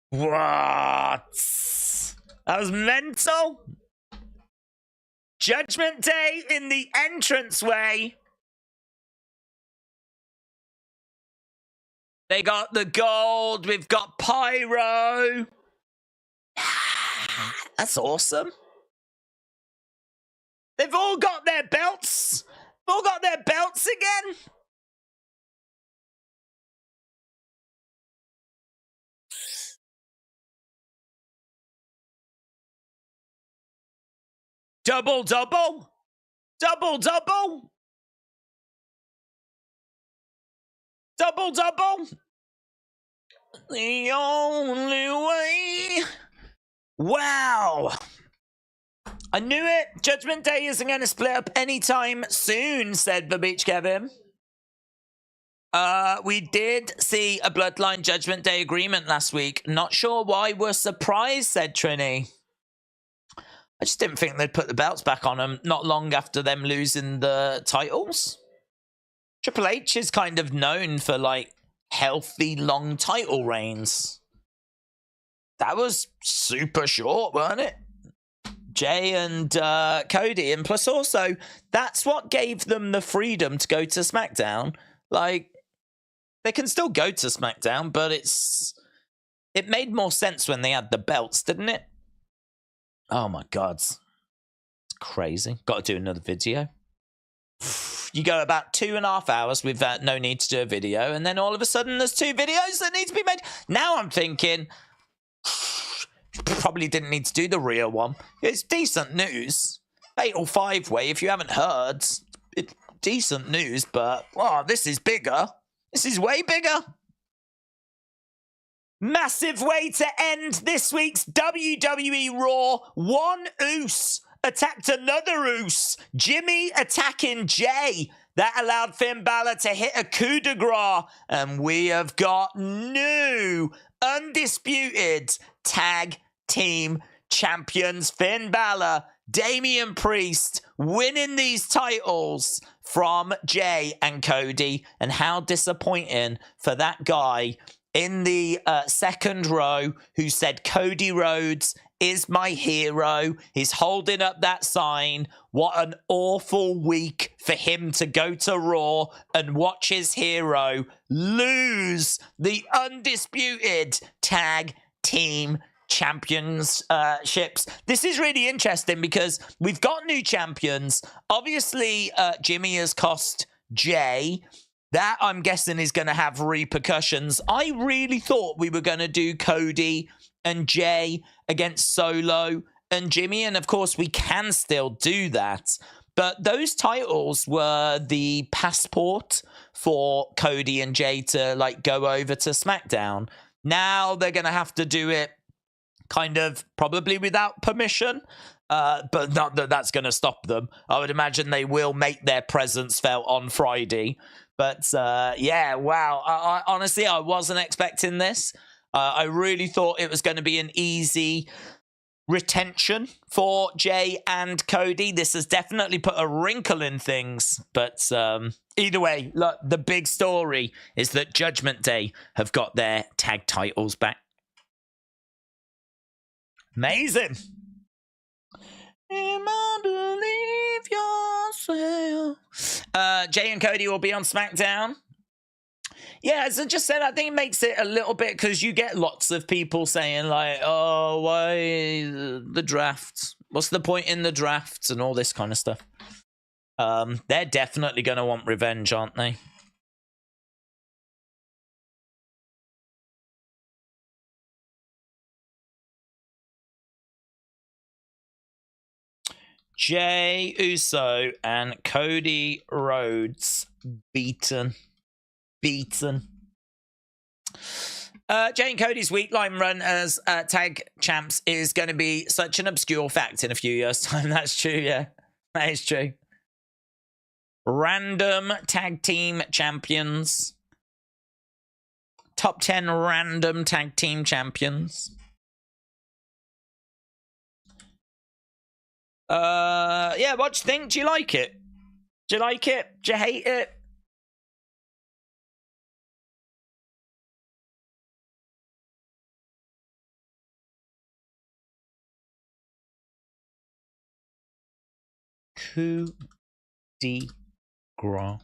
What? That was mental. Judgment Day in the entranceway. They got the gold. We've got pyro. That's awesome. They've all got their belts. They've all got their belts again. Double, double. Double, double. Double, double. The only way. Wow. I knew it. Judgment Day isn't going to split up anytime soon, said the Beach Kevin. We did see a Bloodline Judgment Day agreement last week. Not sure why we're surprised, said Trini. I just didn't think they'd put the belts back on them not long after them losing the titles. Triple H is kind of known for, like, healthy, long title reigns. That was super short, weren't it? Jay and Cody. And plus also, that's what gave them the freedom to go to SmackDown. Like, they can still go to SmackDown, but it made more sense when they had the belts, didn't it? Oh my God. It's crazy. Got to do another video. You go about 2.5 hours with no need to do a video, and then all of a sudden there's 2 videos that need to be made. Now I'm thinking, probably didn't need to do the Rhea one. It's decent news. Fatal 5-way, if you haven't heard, it's decent news, but, oh, this is bigger. This is way bigger. Massive way to end this week's WWE Raw. One Uce attacked another Uce. Jimmy attacking Jay. That allowed Finn Balor to hit a coup de grace. And we have got new undisputed tag team champions. Finn Balor, Damian Priest winning these titles from Jay and Cody. And how disappointing for that guy in the second row who said Cody Rhodes is my hero. He's holding up that sign. What an awful week for him to go to Raw and watch his hero lose the undisputed tag team championships. This is really interesting because we've got new champions. Obviously, Jimmy has cost Jay. That, I'm guessing, is going to have repercussions. I really thought we were going to do Cody and Jay against Solo and Jimmy, and of course we can still do that. But those titles were the passport for Cody and Jay to, like, go over to SmackDown. Now they're going to have to do it kind of probably without permission, but not that that's going to stop them. I would imagine they will make their presence felt on Friday. But, yeah, wow. I honestly, I wasn't expecting this. I really thought it was going to be an easy retention for Jay and Cody. This has definitely put a wrinkle in things. But either way, look, the big story is that Judgment Day have got their tag titles back. Amazing. Believe yourself. Jay and Cody will be on SmackDown. Yeah, as I just said, I think it makes it a little bit, because you get lots of people saying, like, oh, why the draft? What's the point in the drafts and all this kind of stuff? They're definitely going to want revenge, aren't they? Jay Uso and Cody Rhodes beaten. Jay and Cody's week line run as tag champs is going to be such an obscure fact in a few years' time. That's true, yeah. That is true. Random tag team champions. Top 10 random tag team champions. Yeah, what do you think? Do you like it? Do you like it? Do you hate it? Coup de grace.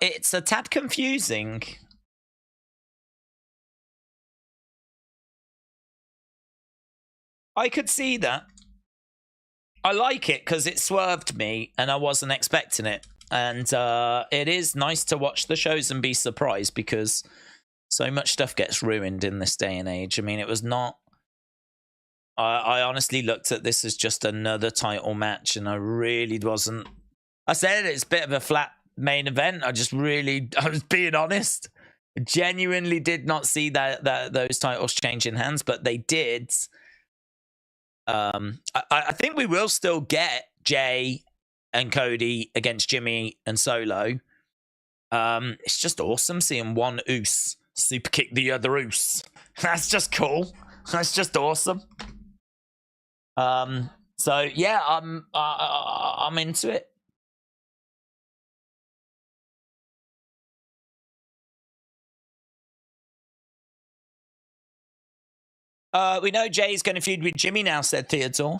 It's a tad confusing. I could see that. I like it because it swerved me and I wasn't expecting it. And it is nice to watch the shows and be surprised because so much stuff gets ruined in this day and age. I mean, it was not... I honestly looked at this as just another title match, and I really wasn't... I said it's a bit of a flat main event. I was being honest. I genuinely did not see that those titles changing hands, but they did. I think we will still get Jay and Cody against Jimmy and Solo. It's just awesome seeing one Oos super kick the other Oos. That's just cool. That's just awesome. So yeah, I'm into it. We know Jay's going to feud with Jimmy now, said Theodore.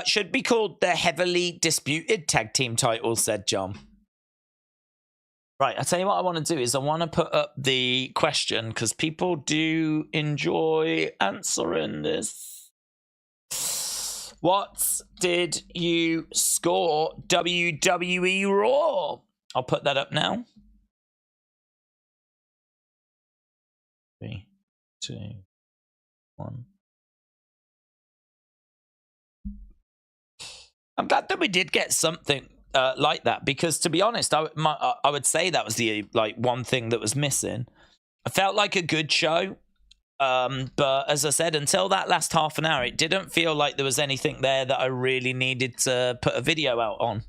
Should be called the heavily disputed tag team title, said John. Right, I'll tell you what I want to do is I want to put up the question because people do enjoy answering this. What did you score WWE Raw? I'll put that up now. 3, 2, 1. I'm glad that we did get something like that because, to be honest, I would say that was the one thing that was missing. I felt like a good show, but as I said, until that last half an hour, it didn't feel like there was anything there that I really needed to put a video out on.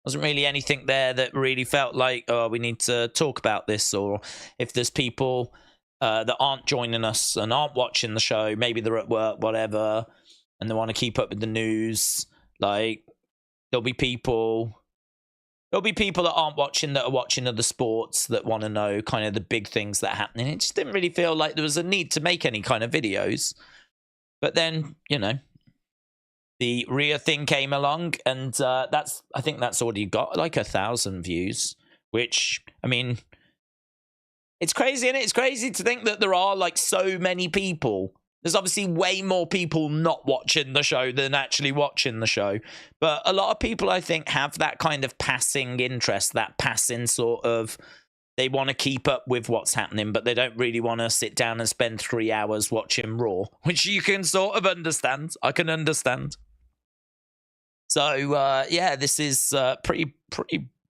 Wasn't really anything there that really felt like, oh, we need to talk about this, or if there's people that aren't joining us and aren't watching the show, maybe they're at work, whatever, and they want to keep up with the news. Like, there'll be people that aren't watching that are watching other sports that want to know kind of the big things that are happening. It just didn't really feel like there was a need to make any kind of videos. But then, you know, the Rhea thing came along, and I think that's already got like 1,000 views, which, I mean, it's crazy, isn't it? It's crazy to think that there are like so many people. There's obviously way more people not watching the show than actually watching the show. But a lot of people, I think, have that kind of passing interest, that passing sort of, they want to keep up with what's happening, but they don't really want to sit down and spend 3 hours watching Raw, which you can sort of understand. I can understand. So, yeah, this is pretty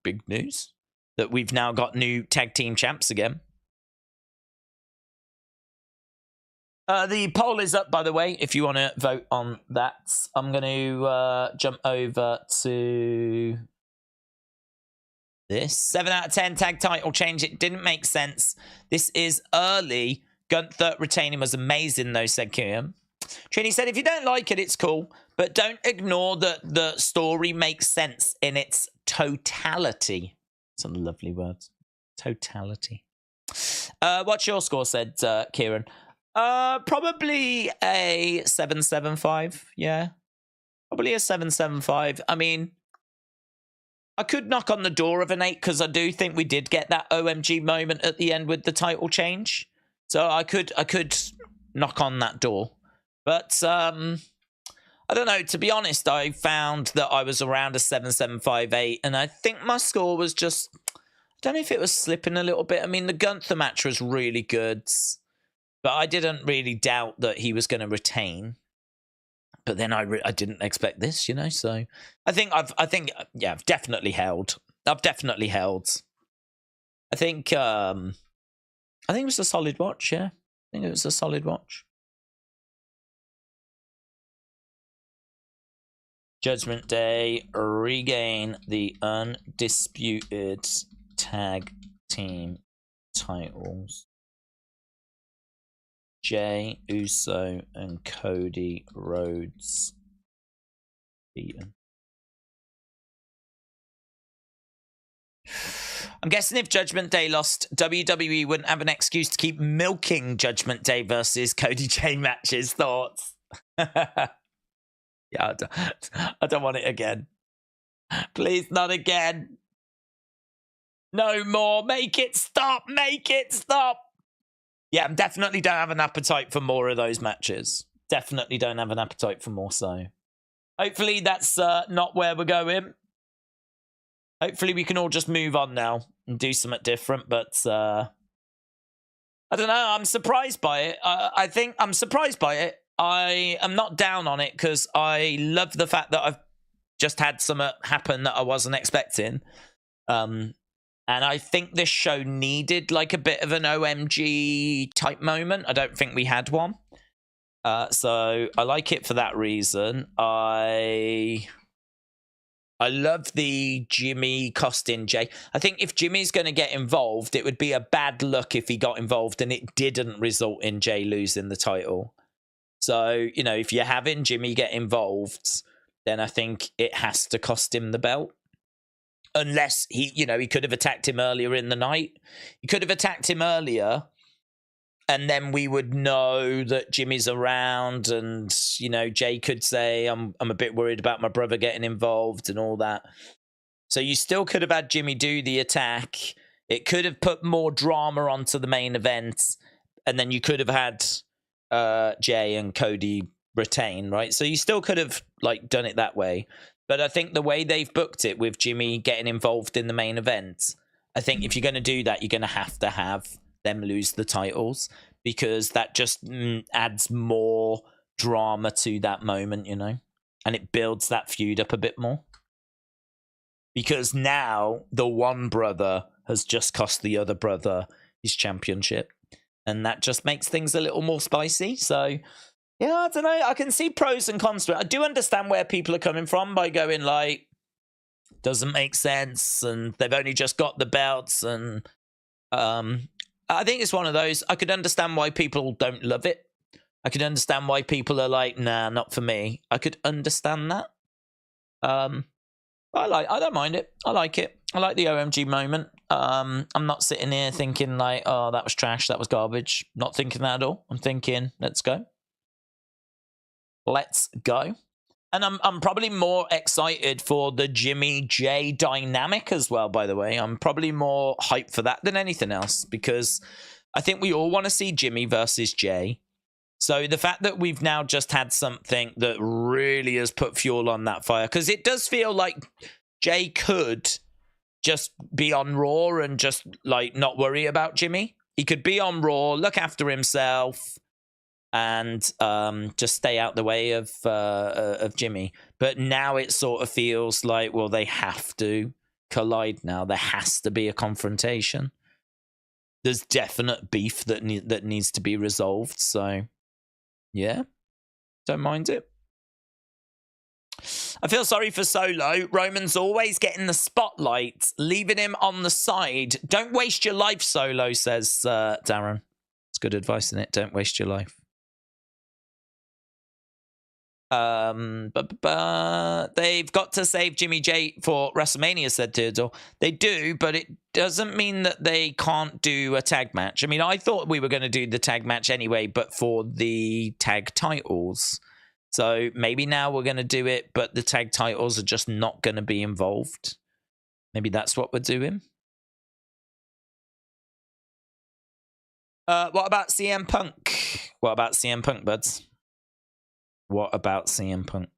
big news that we've now got new tag team champs again. The poll is up, by the way, if you want to vote on that. I'm going to jump over to this. 7 out of 10 tag title change. It didn't make sense. This is early. Gunther retaining was amazing, though, said Kieran. Trini said, if you don't like it, it's cool, but don't ignore that the story makes sense in its totality. Some lovely words. Totality. What's your score, said Kieran? Probably a 7.75. Yeah, probably a 7.75. I mean, I could knock on the door of an 8 because I do think we did get that OMG moment at the end with the title change. So I could knock on that door. But I don't know. To be honest, I found that I was around a 7.758, and I think my score was just, I don't know if it was slipping a little bit. I mean, the Gunther match was really good. But I didn't really doubt that he was going to retain. But then I didn't expect this, you know. So I think I've definitely held. I've definitely held. I think it was a solid watch. Yeah, I think it was a solid watch. Judgment Day regain the undisputed tag team titles. Jay Uso and Cody Rhodes beaten. I'm guessing if Judgment Day lost, WWE wouldn't have an excuse to keep milking Judgment Day versus Cody Jay matches. Thoughts? Yeah, I don't want it again. Please, not again. No more. Make it stop. Make it stop. Yeah, I definitely don't have an appetite for more of those matches. Definitely don't have an appetite for more, so hopefully that's not where we're going. Hopefully we can all just move on now and do something different. But I don't know. I'm surprised by it. I think I'm surprised by it. I am not down on it because I love the fact that I've just had something happen that I wasn't expecting. And I think this show needed like a bit of an OMG type moment. I don't think we had one. So I like it for that reason. I love the Jimmy costing Jay. I think if Jimmy's going to get involved, it would be a bad look if he got involved and it didn't result in Jay losing the title. So, you know, if you're having Jimmy get involved, then I think it has to cost him the belt. Unless he, you know, he could have attacked him earlier in the night. He could have attacked him earlier, and then we would know that Jimmy's around, and, you know, Jay could say, I'm a bit worried about my brother getting involved and all that. So you still could have had Jimmy do the attack. It could have put more drama onto the main event, and then you could have had Jay and Cody retain, right? So you still could have like done it that way. But I think the way they've booked it with Jimmy getting involved in the main event, I think if you're going to do that, you're going to have them lose the titles, because that just adds more drama to that moment, you know, and it builds that feud up a bit more. Because now the one brother has just cost the other brother his championship, and that just makes things a little more spicy. So, yeah, I don't know. I can see pros and cons to it. I do understand where people are coming from by going like, doesn't make sense, and they've only just got the belts, and I think it's one of those. I could understand why people don't love it. I could understand why people are like, nah, not for me. I could understand that. I don't mind it. I like it. I like the OMG moment. I'm not sitting here thinking like, oh, that was trash, that was garbage. Not thinking that at all. I'm thinking, let's go. Let's go. And I'm probably more excited for the Jimmy Jay dynamic as well, by the way. I'm probably more hyped for that than anything else, because I think we all want to see Jimmy versus Jay. So the fact that we've now just had something that really has put fuel on that fire, because it does feel like Jay could just be on Raw and just like not worry about Jimmy. He could be on Raw, look after himself, and just stay out the way of Jimmy. But now it sort of feels like, well, they have to collide now. There has to be a confrontation. There's definite beef that needs to be resolved. So, yeah, don't mind it. I feel sorry for Solo. Roman's always getting the spotlight, leaving him on the side. Don't waste your life, Solo, says Darren. It's good advice, isn't it? Don't waste your life. But they've got to save Jimmy J for WrestleMania, said Dirdle. They do, but it doesn't mean that they can't do a tag match. I mean, I thought we were going to do the tag match anyway, but for the tag titles. So maybe now we're going to do it, but the tag titles are just not going to be involved. Maybe that's what we're doing. What about CM Punk? What about CM Punk, buds? What about CM Punk?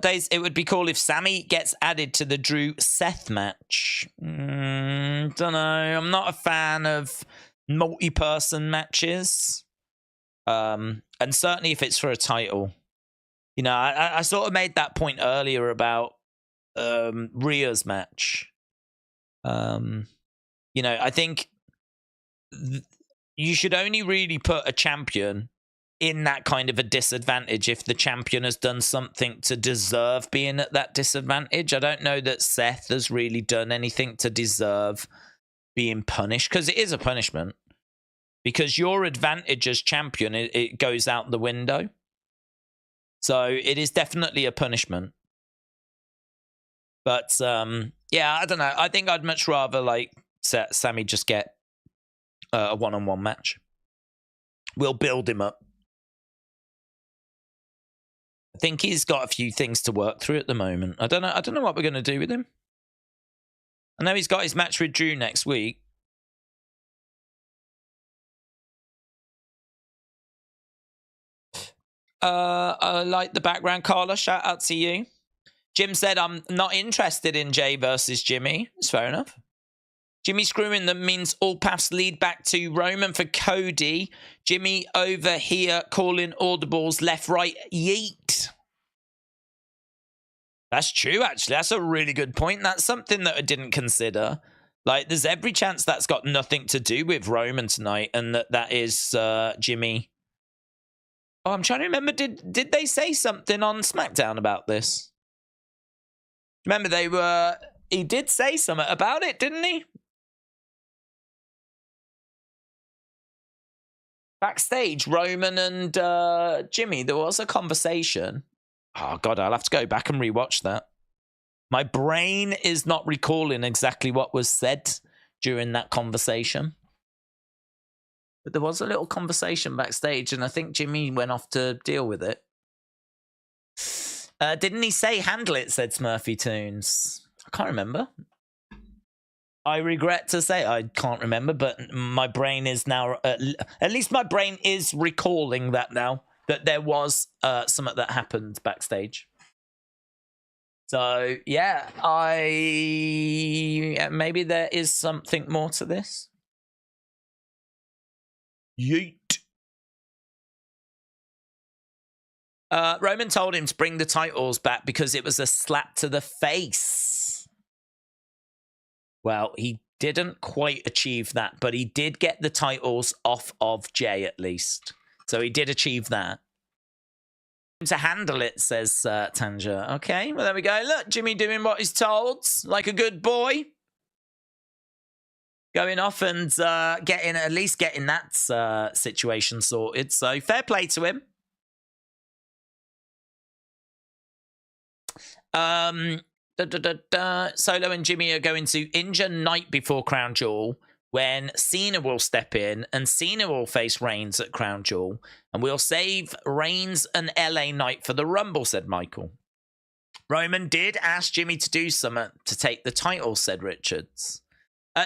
Days, it would be cool if Sami gets added to the Drew Seth match. Don't know. I'm not a fan of multi-person matches. And certainly if it's for a title. You know, I sort of made that point earlier about Rhea's match. You know, I think you should only really put a champion in that kind of a disadvantage if the champion has done something to deserve being at that disadvantage. I don't know that Seth has really done anything to deserve being punished, because it is a punishment. Because your advantage as champion, it goes out the window. So it is definitely a punishment. But, yeah, I don't know. I think I'd much rather, like, Sami just get a one-on-one match. We'll build him up. I think he's got a few things to work through at the moment. I don't know what we're going to do with him. I know he's got his match with Drew next week. I like the background, Carla. Shout out to you. Jim said, I'm not interested in Jay versus Jimmy. It's fair enough. Jimmy screwing them means all paths lead back to Roman for Cody. Jimmy over here calling audibles left, right, yeet. That's true, actually. That's a really good point. That's something that I didn't consider. Like, there's every chance that's got nothing to do with Roman tonight, and that is Jimmy. Oh, I'm trying to remember. Did they say something on SmackDown about this? Remember, he did say something about it, didn't he? Backstage, Roman and Jimmy, there was a conversation. Oh, God, I'll have to go back and rewatch that. My brain is not recalling exactly what was said during that conversation. But there was a little conversation backstage, and I think Jimmy went off to deal with it. Didn't he say handle it, said Smurfy Tunes? I can't remember. I regret to say I can't remember, but my brain is now, at least my brain is recalling that now, that there was something that happened backstage. So, yeah, maybe there is something more to this. Yeet. Roman told him to bring the titles back because it was a slap to the face. Well, he didn't quite achieve that, but he did get the titles off of Jay at least. So he did achieve that. To handle it, says Tanja. Okay, well, there we go. Look, Jimmy doing what he's told, like a good boy. Going off and at least getting that situation sorted. So fair play to him. Solo and Jimmy are going to injure Knight before Crown Jewel, when Cena will step in and Cena will face Reigns at Crown Jewel, and we'll save Reigns and LA Knight for the Rumble, said Michael. Roman did ask Jimmy to do something to take the title, said Richards.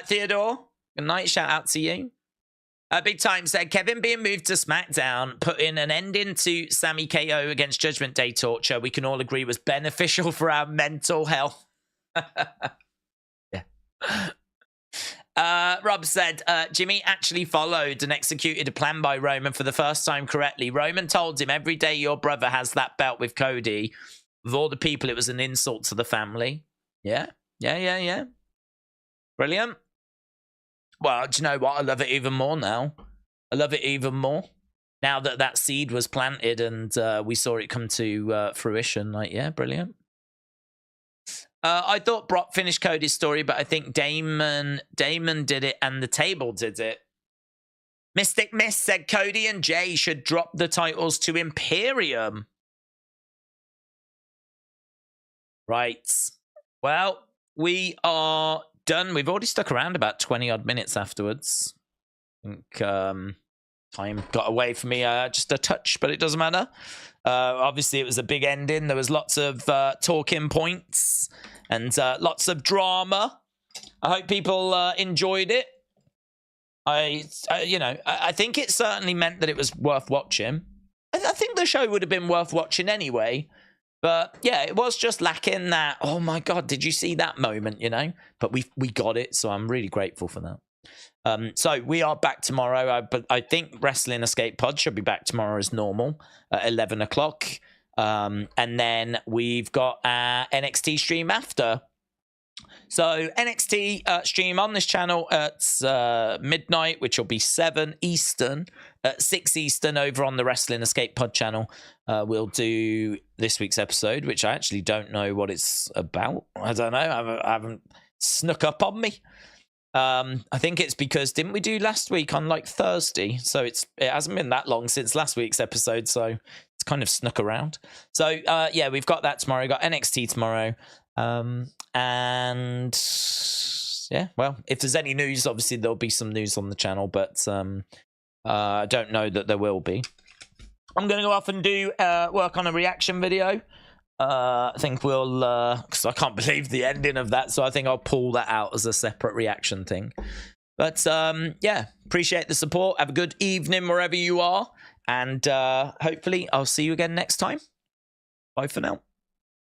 Theodore, good night, shout out to you. Big Time said, Kevin being moved to SmackDown, putting an ending to Sami KO against Judgment Day torture, we can all agree was beneficial for our mental health. Yeah. Rob said, Jimmy actually followed and executed a plan by Roman for the first time correctly. Roman told him, every day your brother has that belt with Cody. With all the people, it was an insult to the family. Yeah. Brilliant. Well, do you know what? I love it even more now. I love it even more. Now that that seed was planted and we saw it come to fruition. Like, yeah, brilliant. I thought Brock finished Cody's story, but I think Damon did it and the table did it. Mystic Miss said Cody and Jay should drop the titles to Imperium. Right. Well, we are done. We've already stuck around about 20 odd minutes afterwards. I think time got away from me just a touch, but it doesn't matter. Obviously, it was a big ending. There was lots of talking points and lots of drama. I hope people enjoyed it. I think it certainly meant that it was worth watching. I think the show would have been worth watching anyway. But yeah, it was just lacking that, oh my God, did you see that moment, you know? But we got it, so I'm really grateful for that. So we are back tomorrow. But I think Wrestling Escape Pod should be back tomorrow as normal at 11 o'clock. And then we've got our NXT stream after. So NXT stream on this channel at midnight, which will be 7 Eastern, 6 Eastern over on the Wrestling Escape Pod channel. We'll do this week's episode, which I actually don't know what it's about. I don't know. I haven't snuck up on me. I think it's because didn't we do last week on like Thursday? So it hasn't been that long since last week's episode, so it's kind of snuck around. So yeah, we've got that tomorrow. We've got NXT tomorrow. And yeah, well, if there's any news, obviously there'll be some news on the channel, but I don't know that there will be. I'm going to go off and do work on a reaction video. I think we'll, because I can't believe the ending of that, so I think I'll pull that out as a separate reaction thing. But yeah, appreciate the support. Have a good evening wherever you are, and hopefully I'll see you again next time. Bye for now.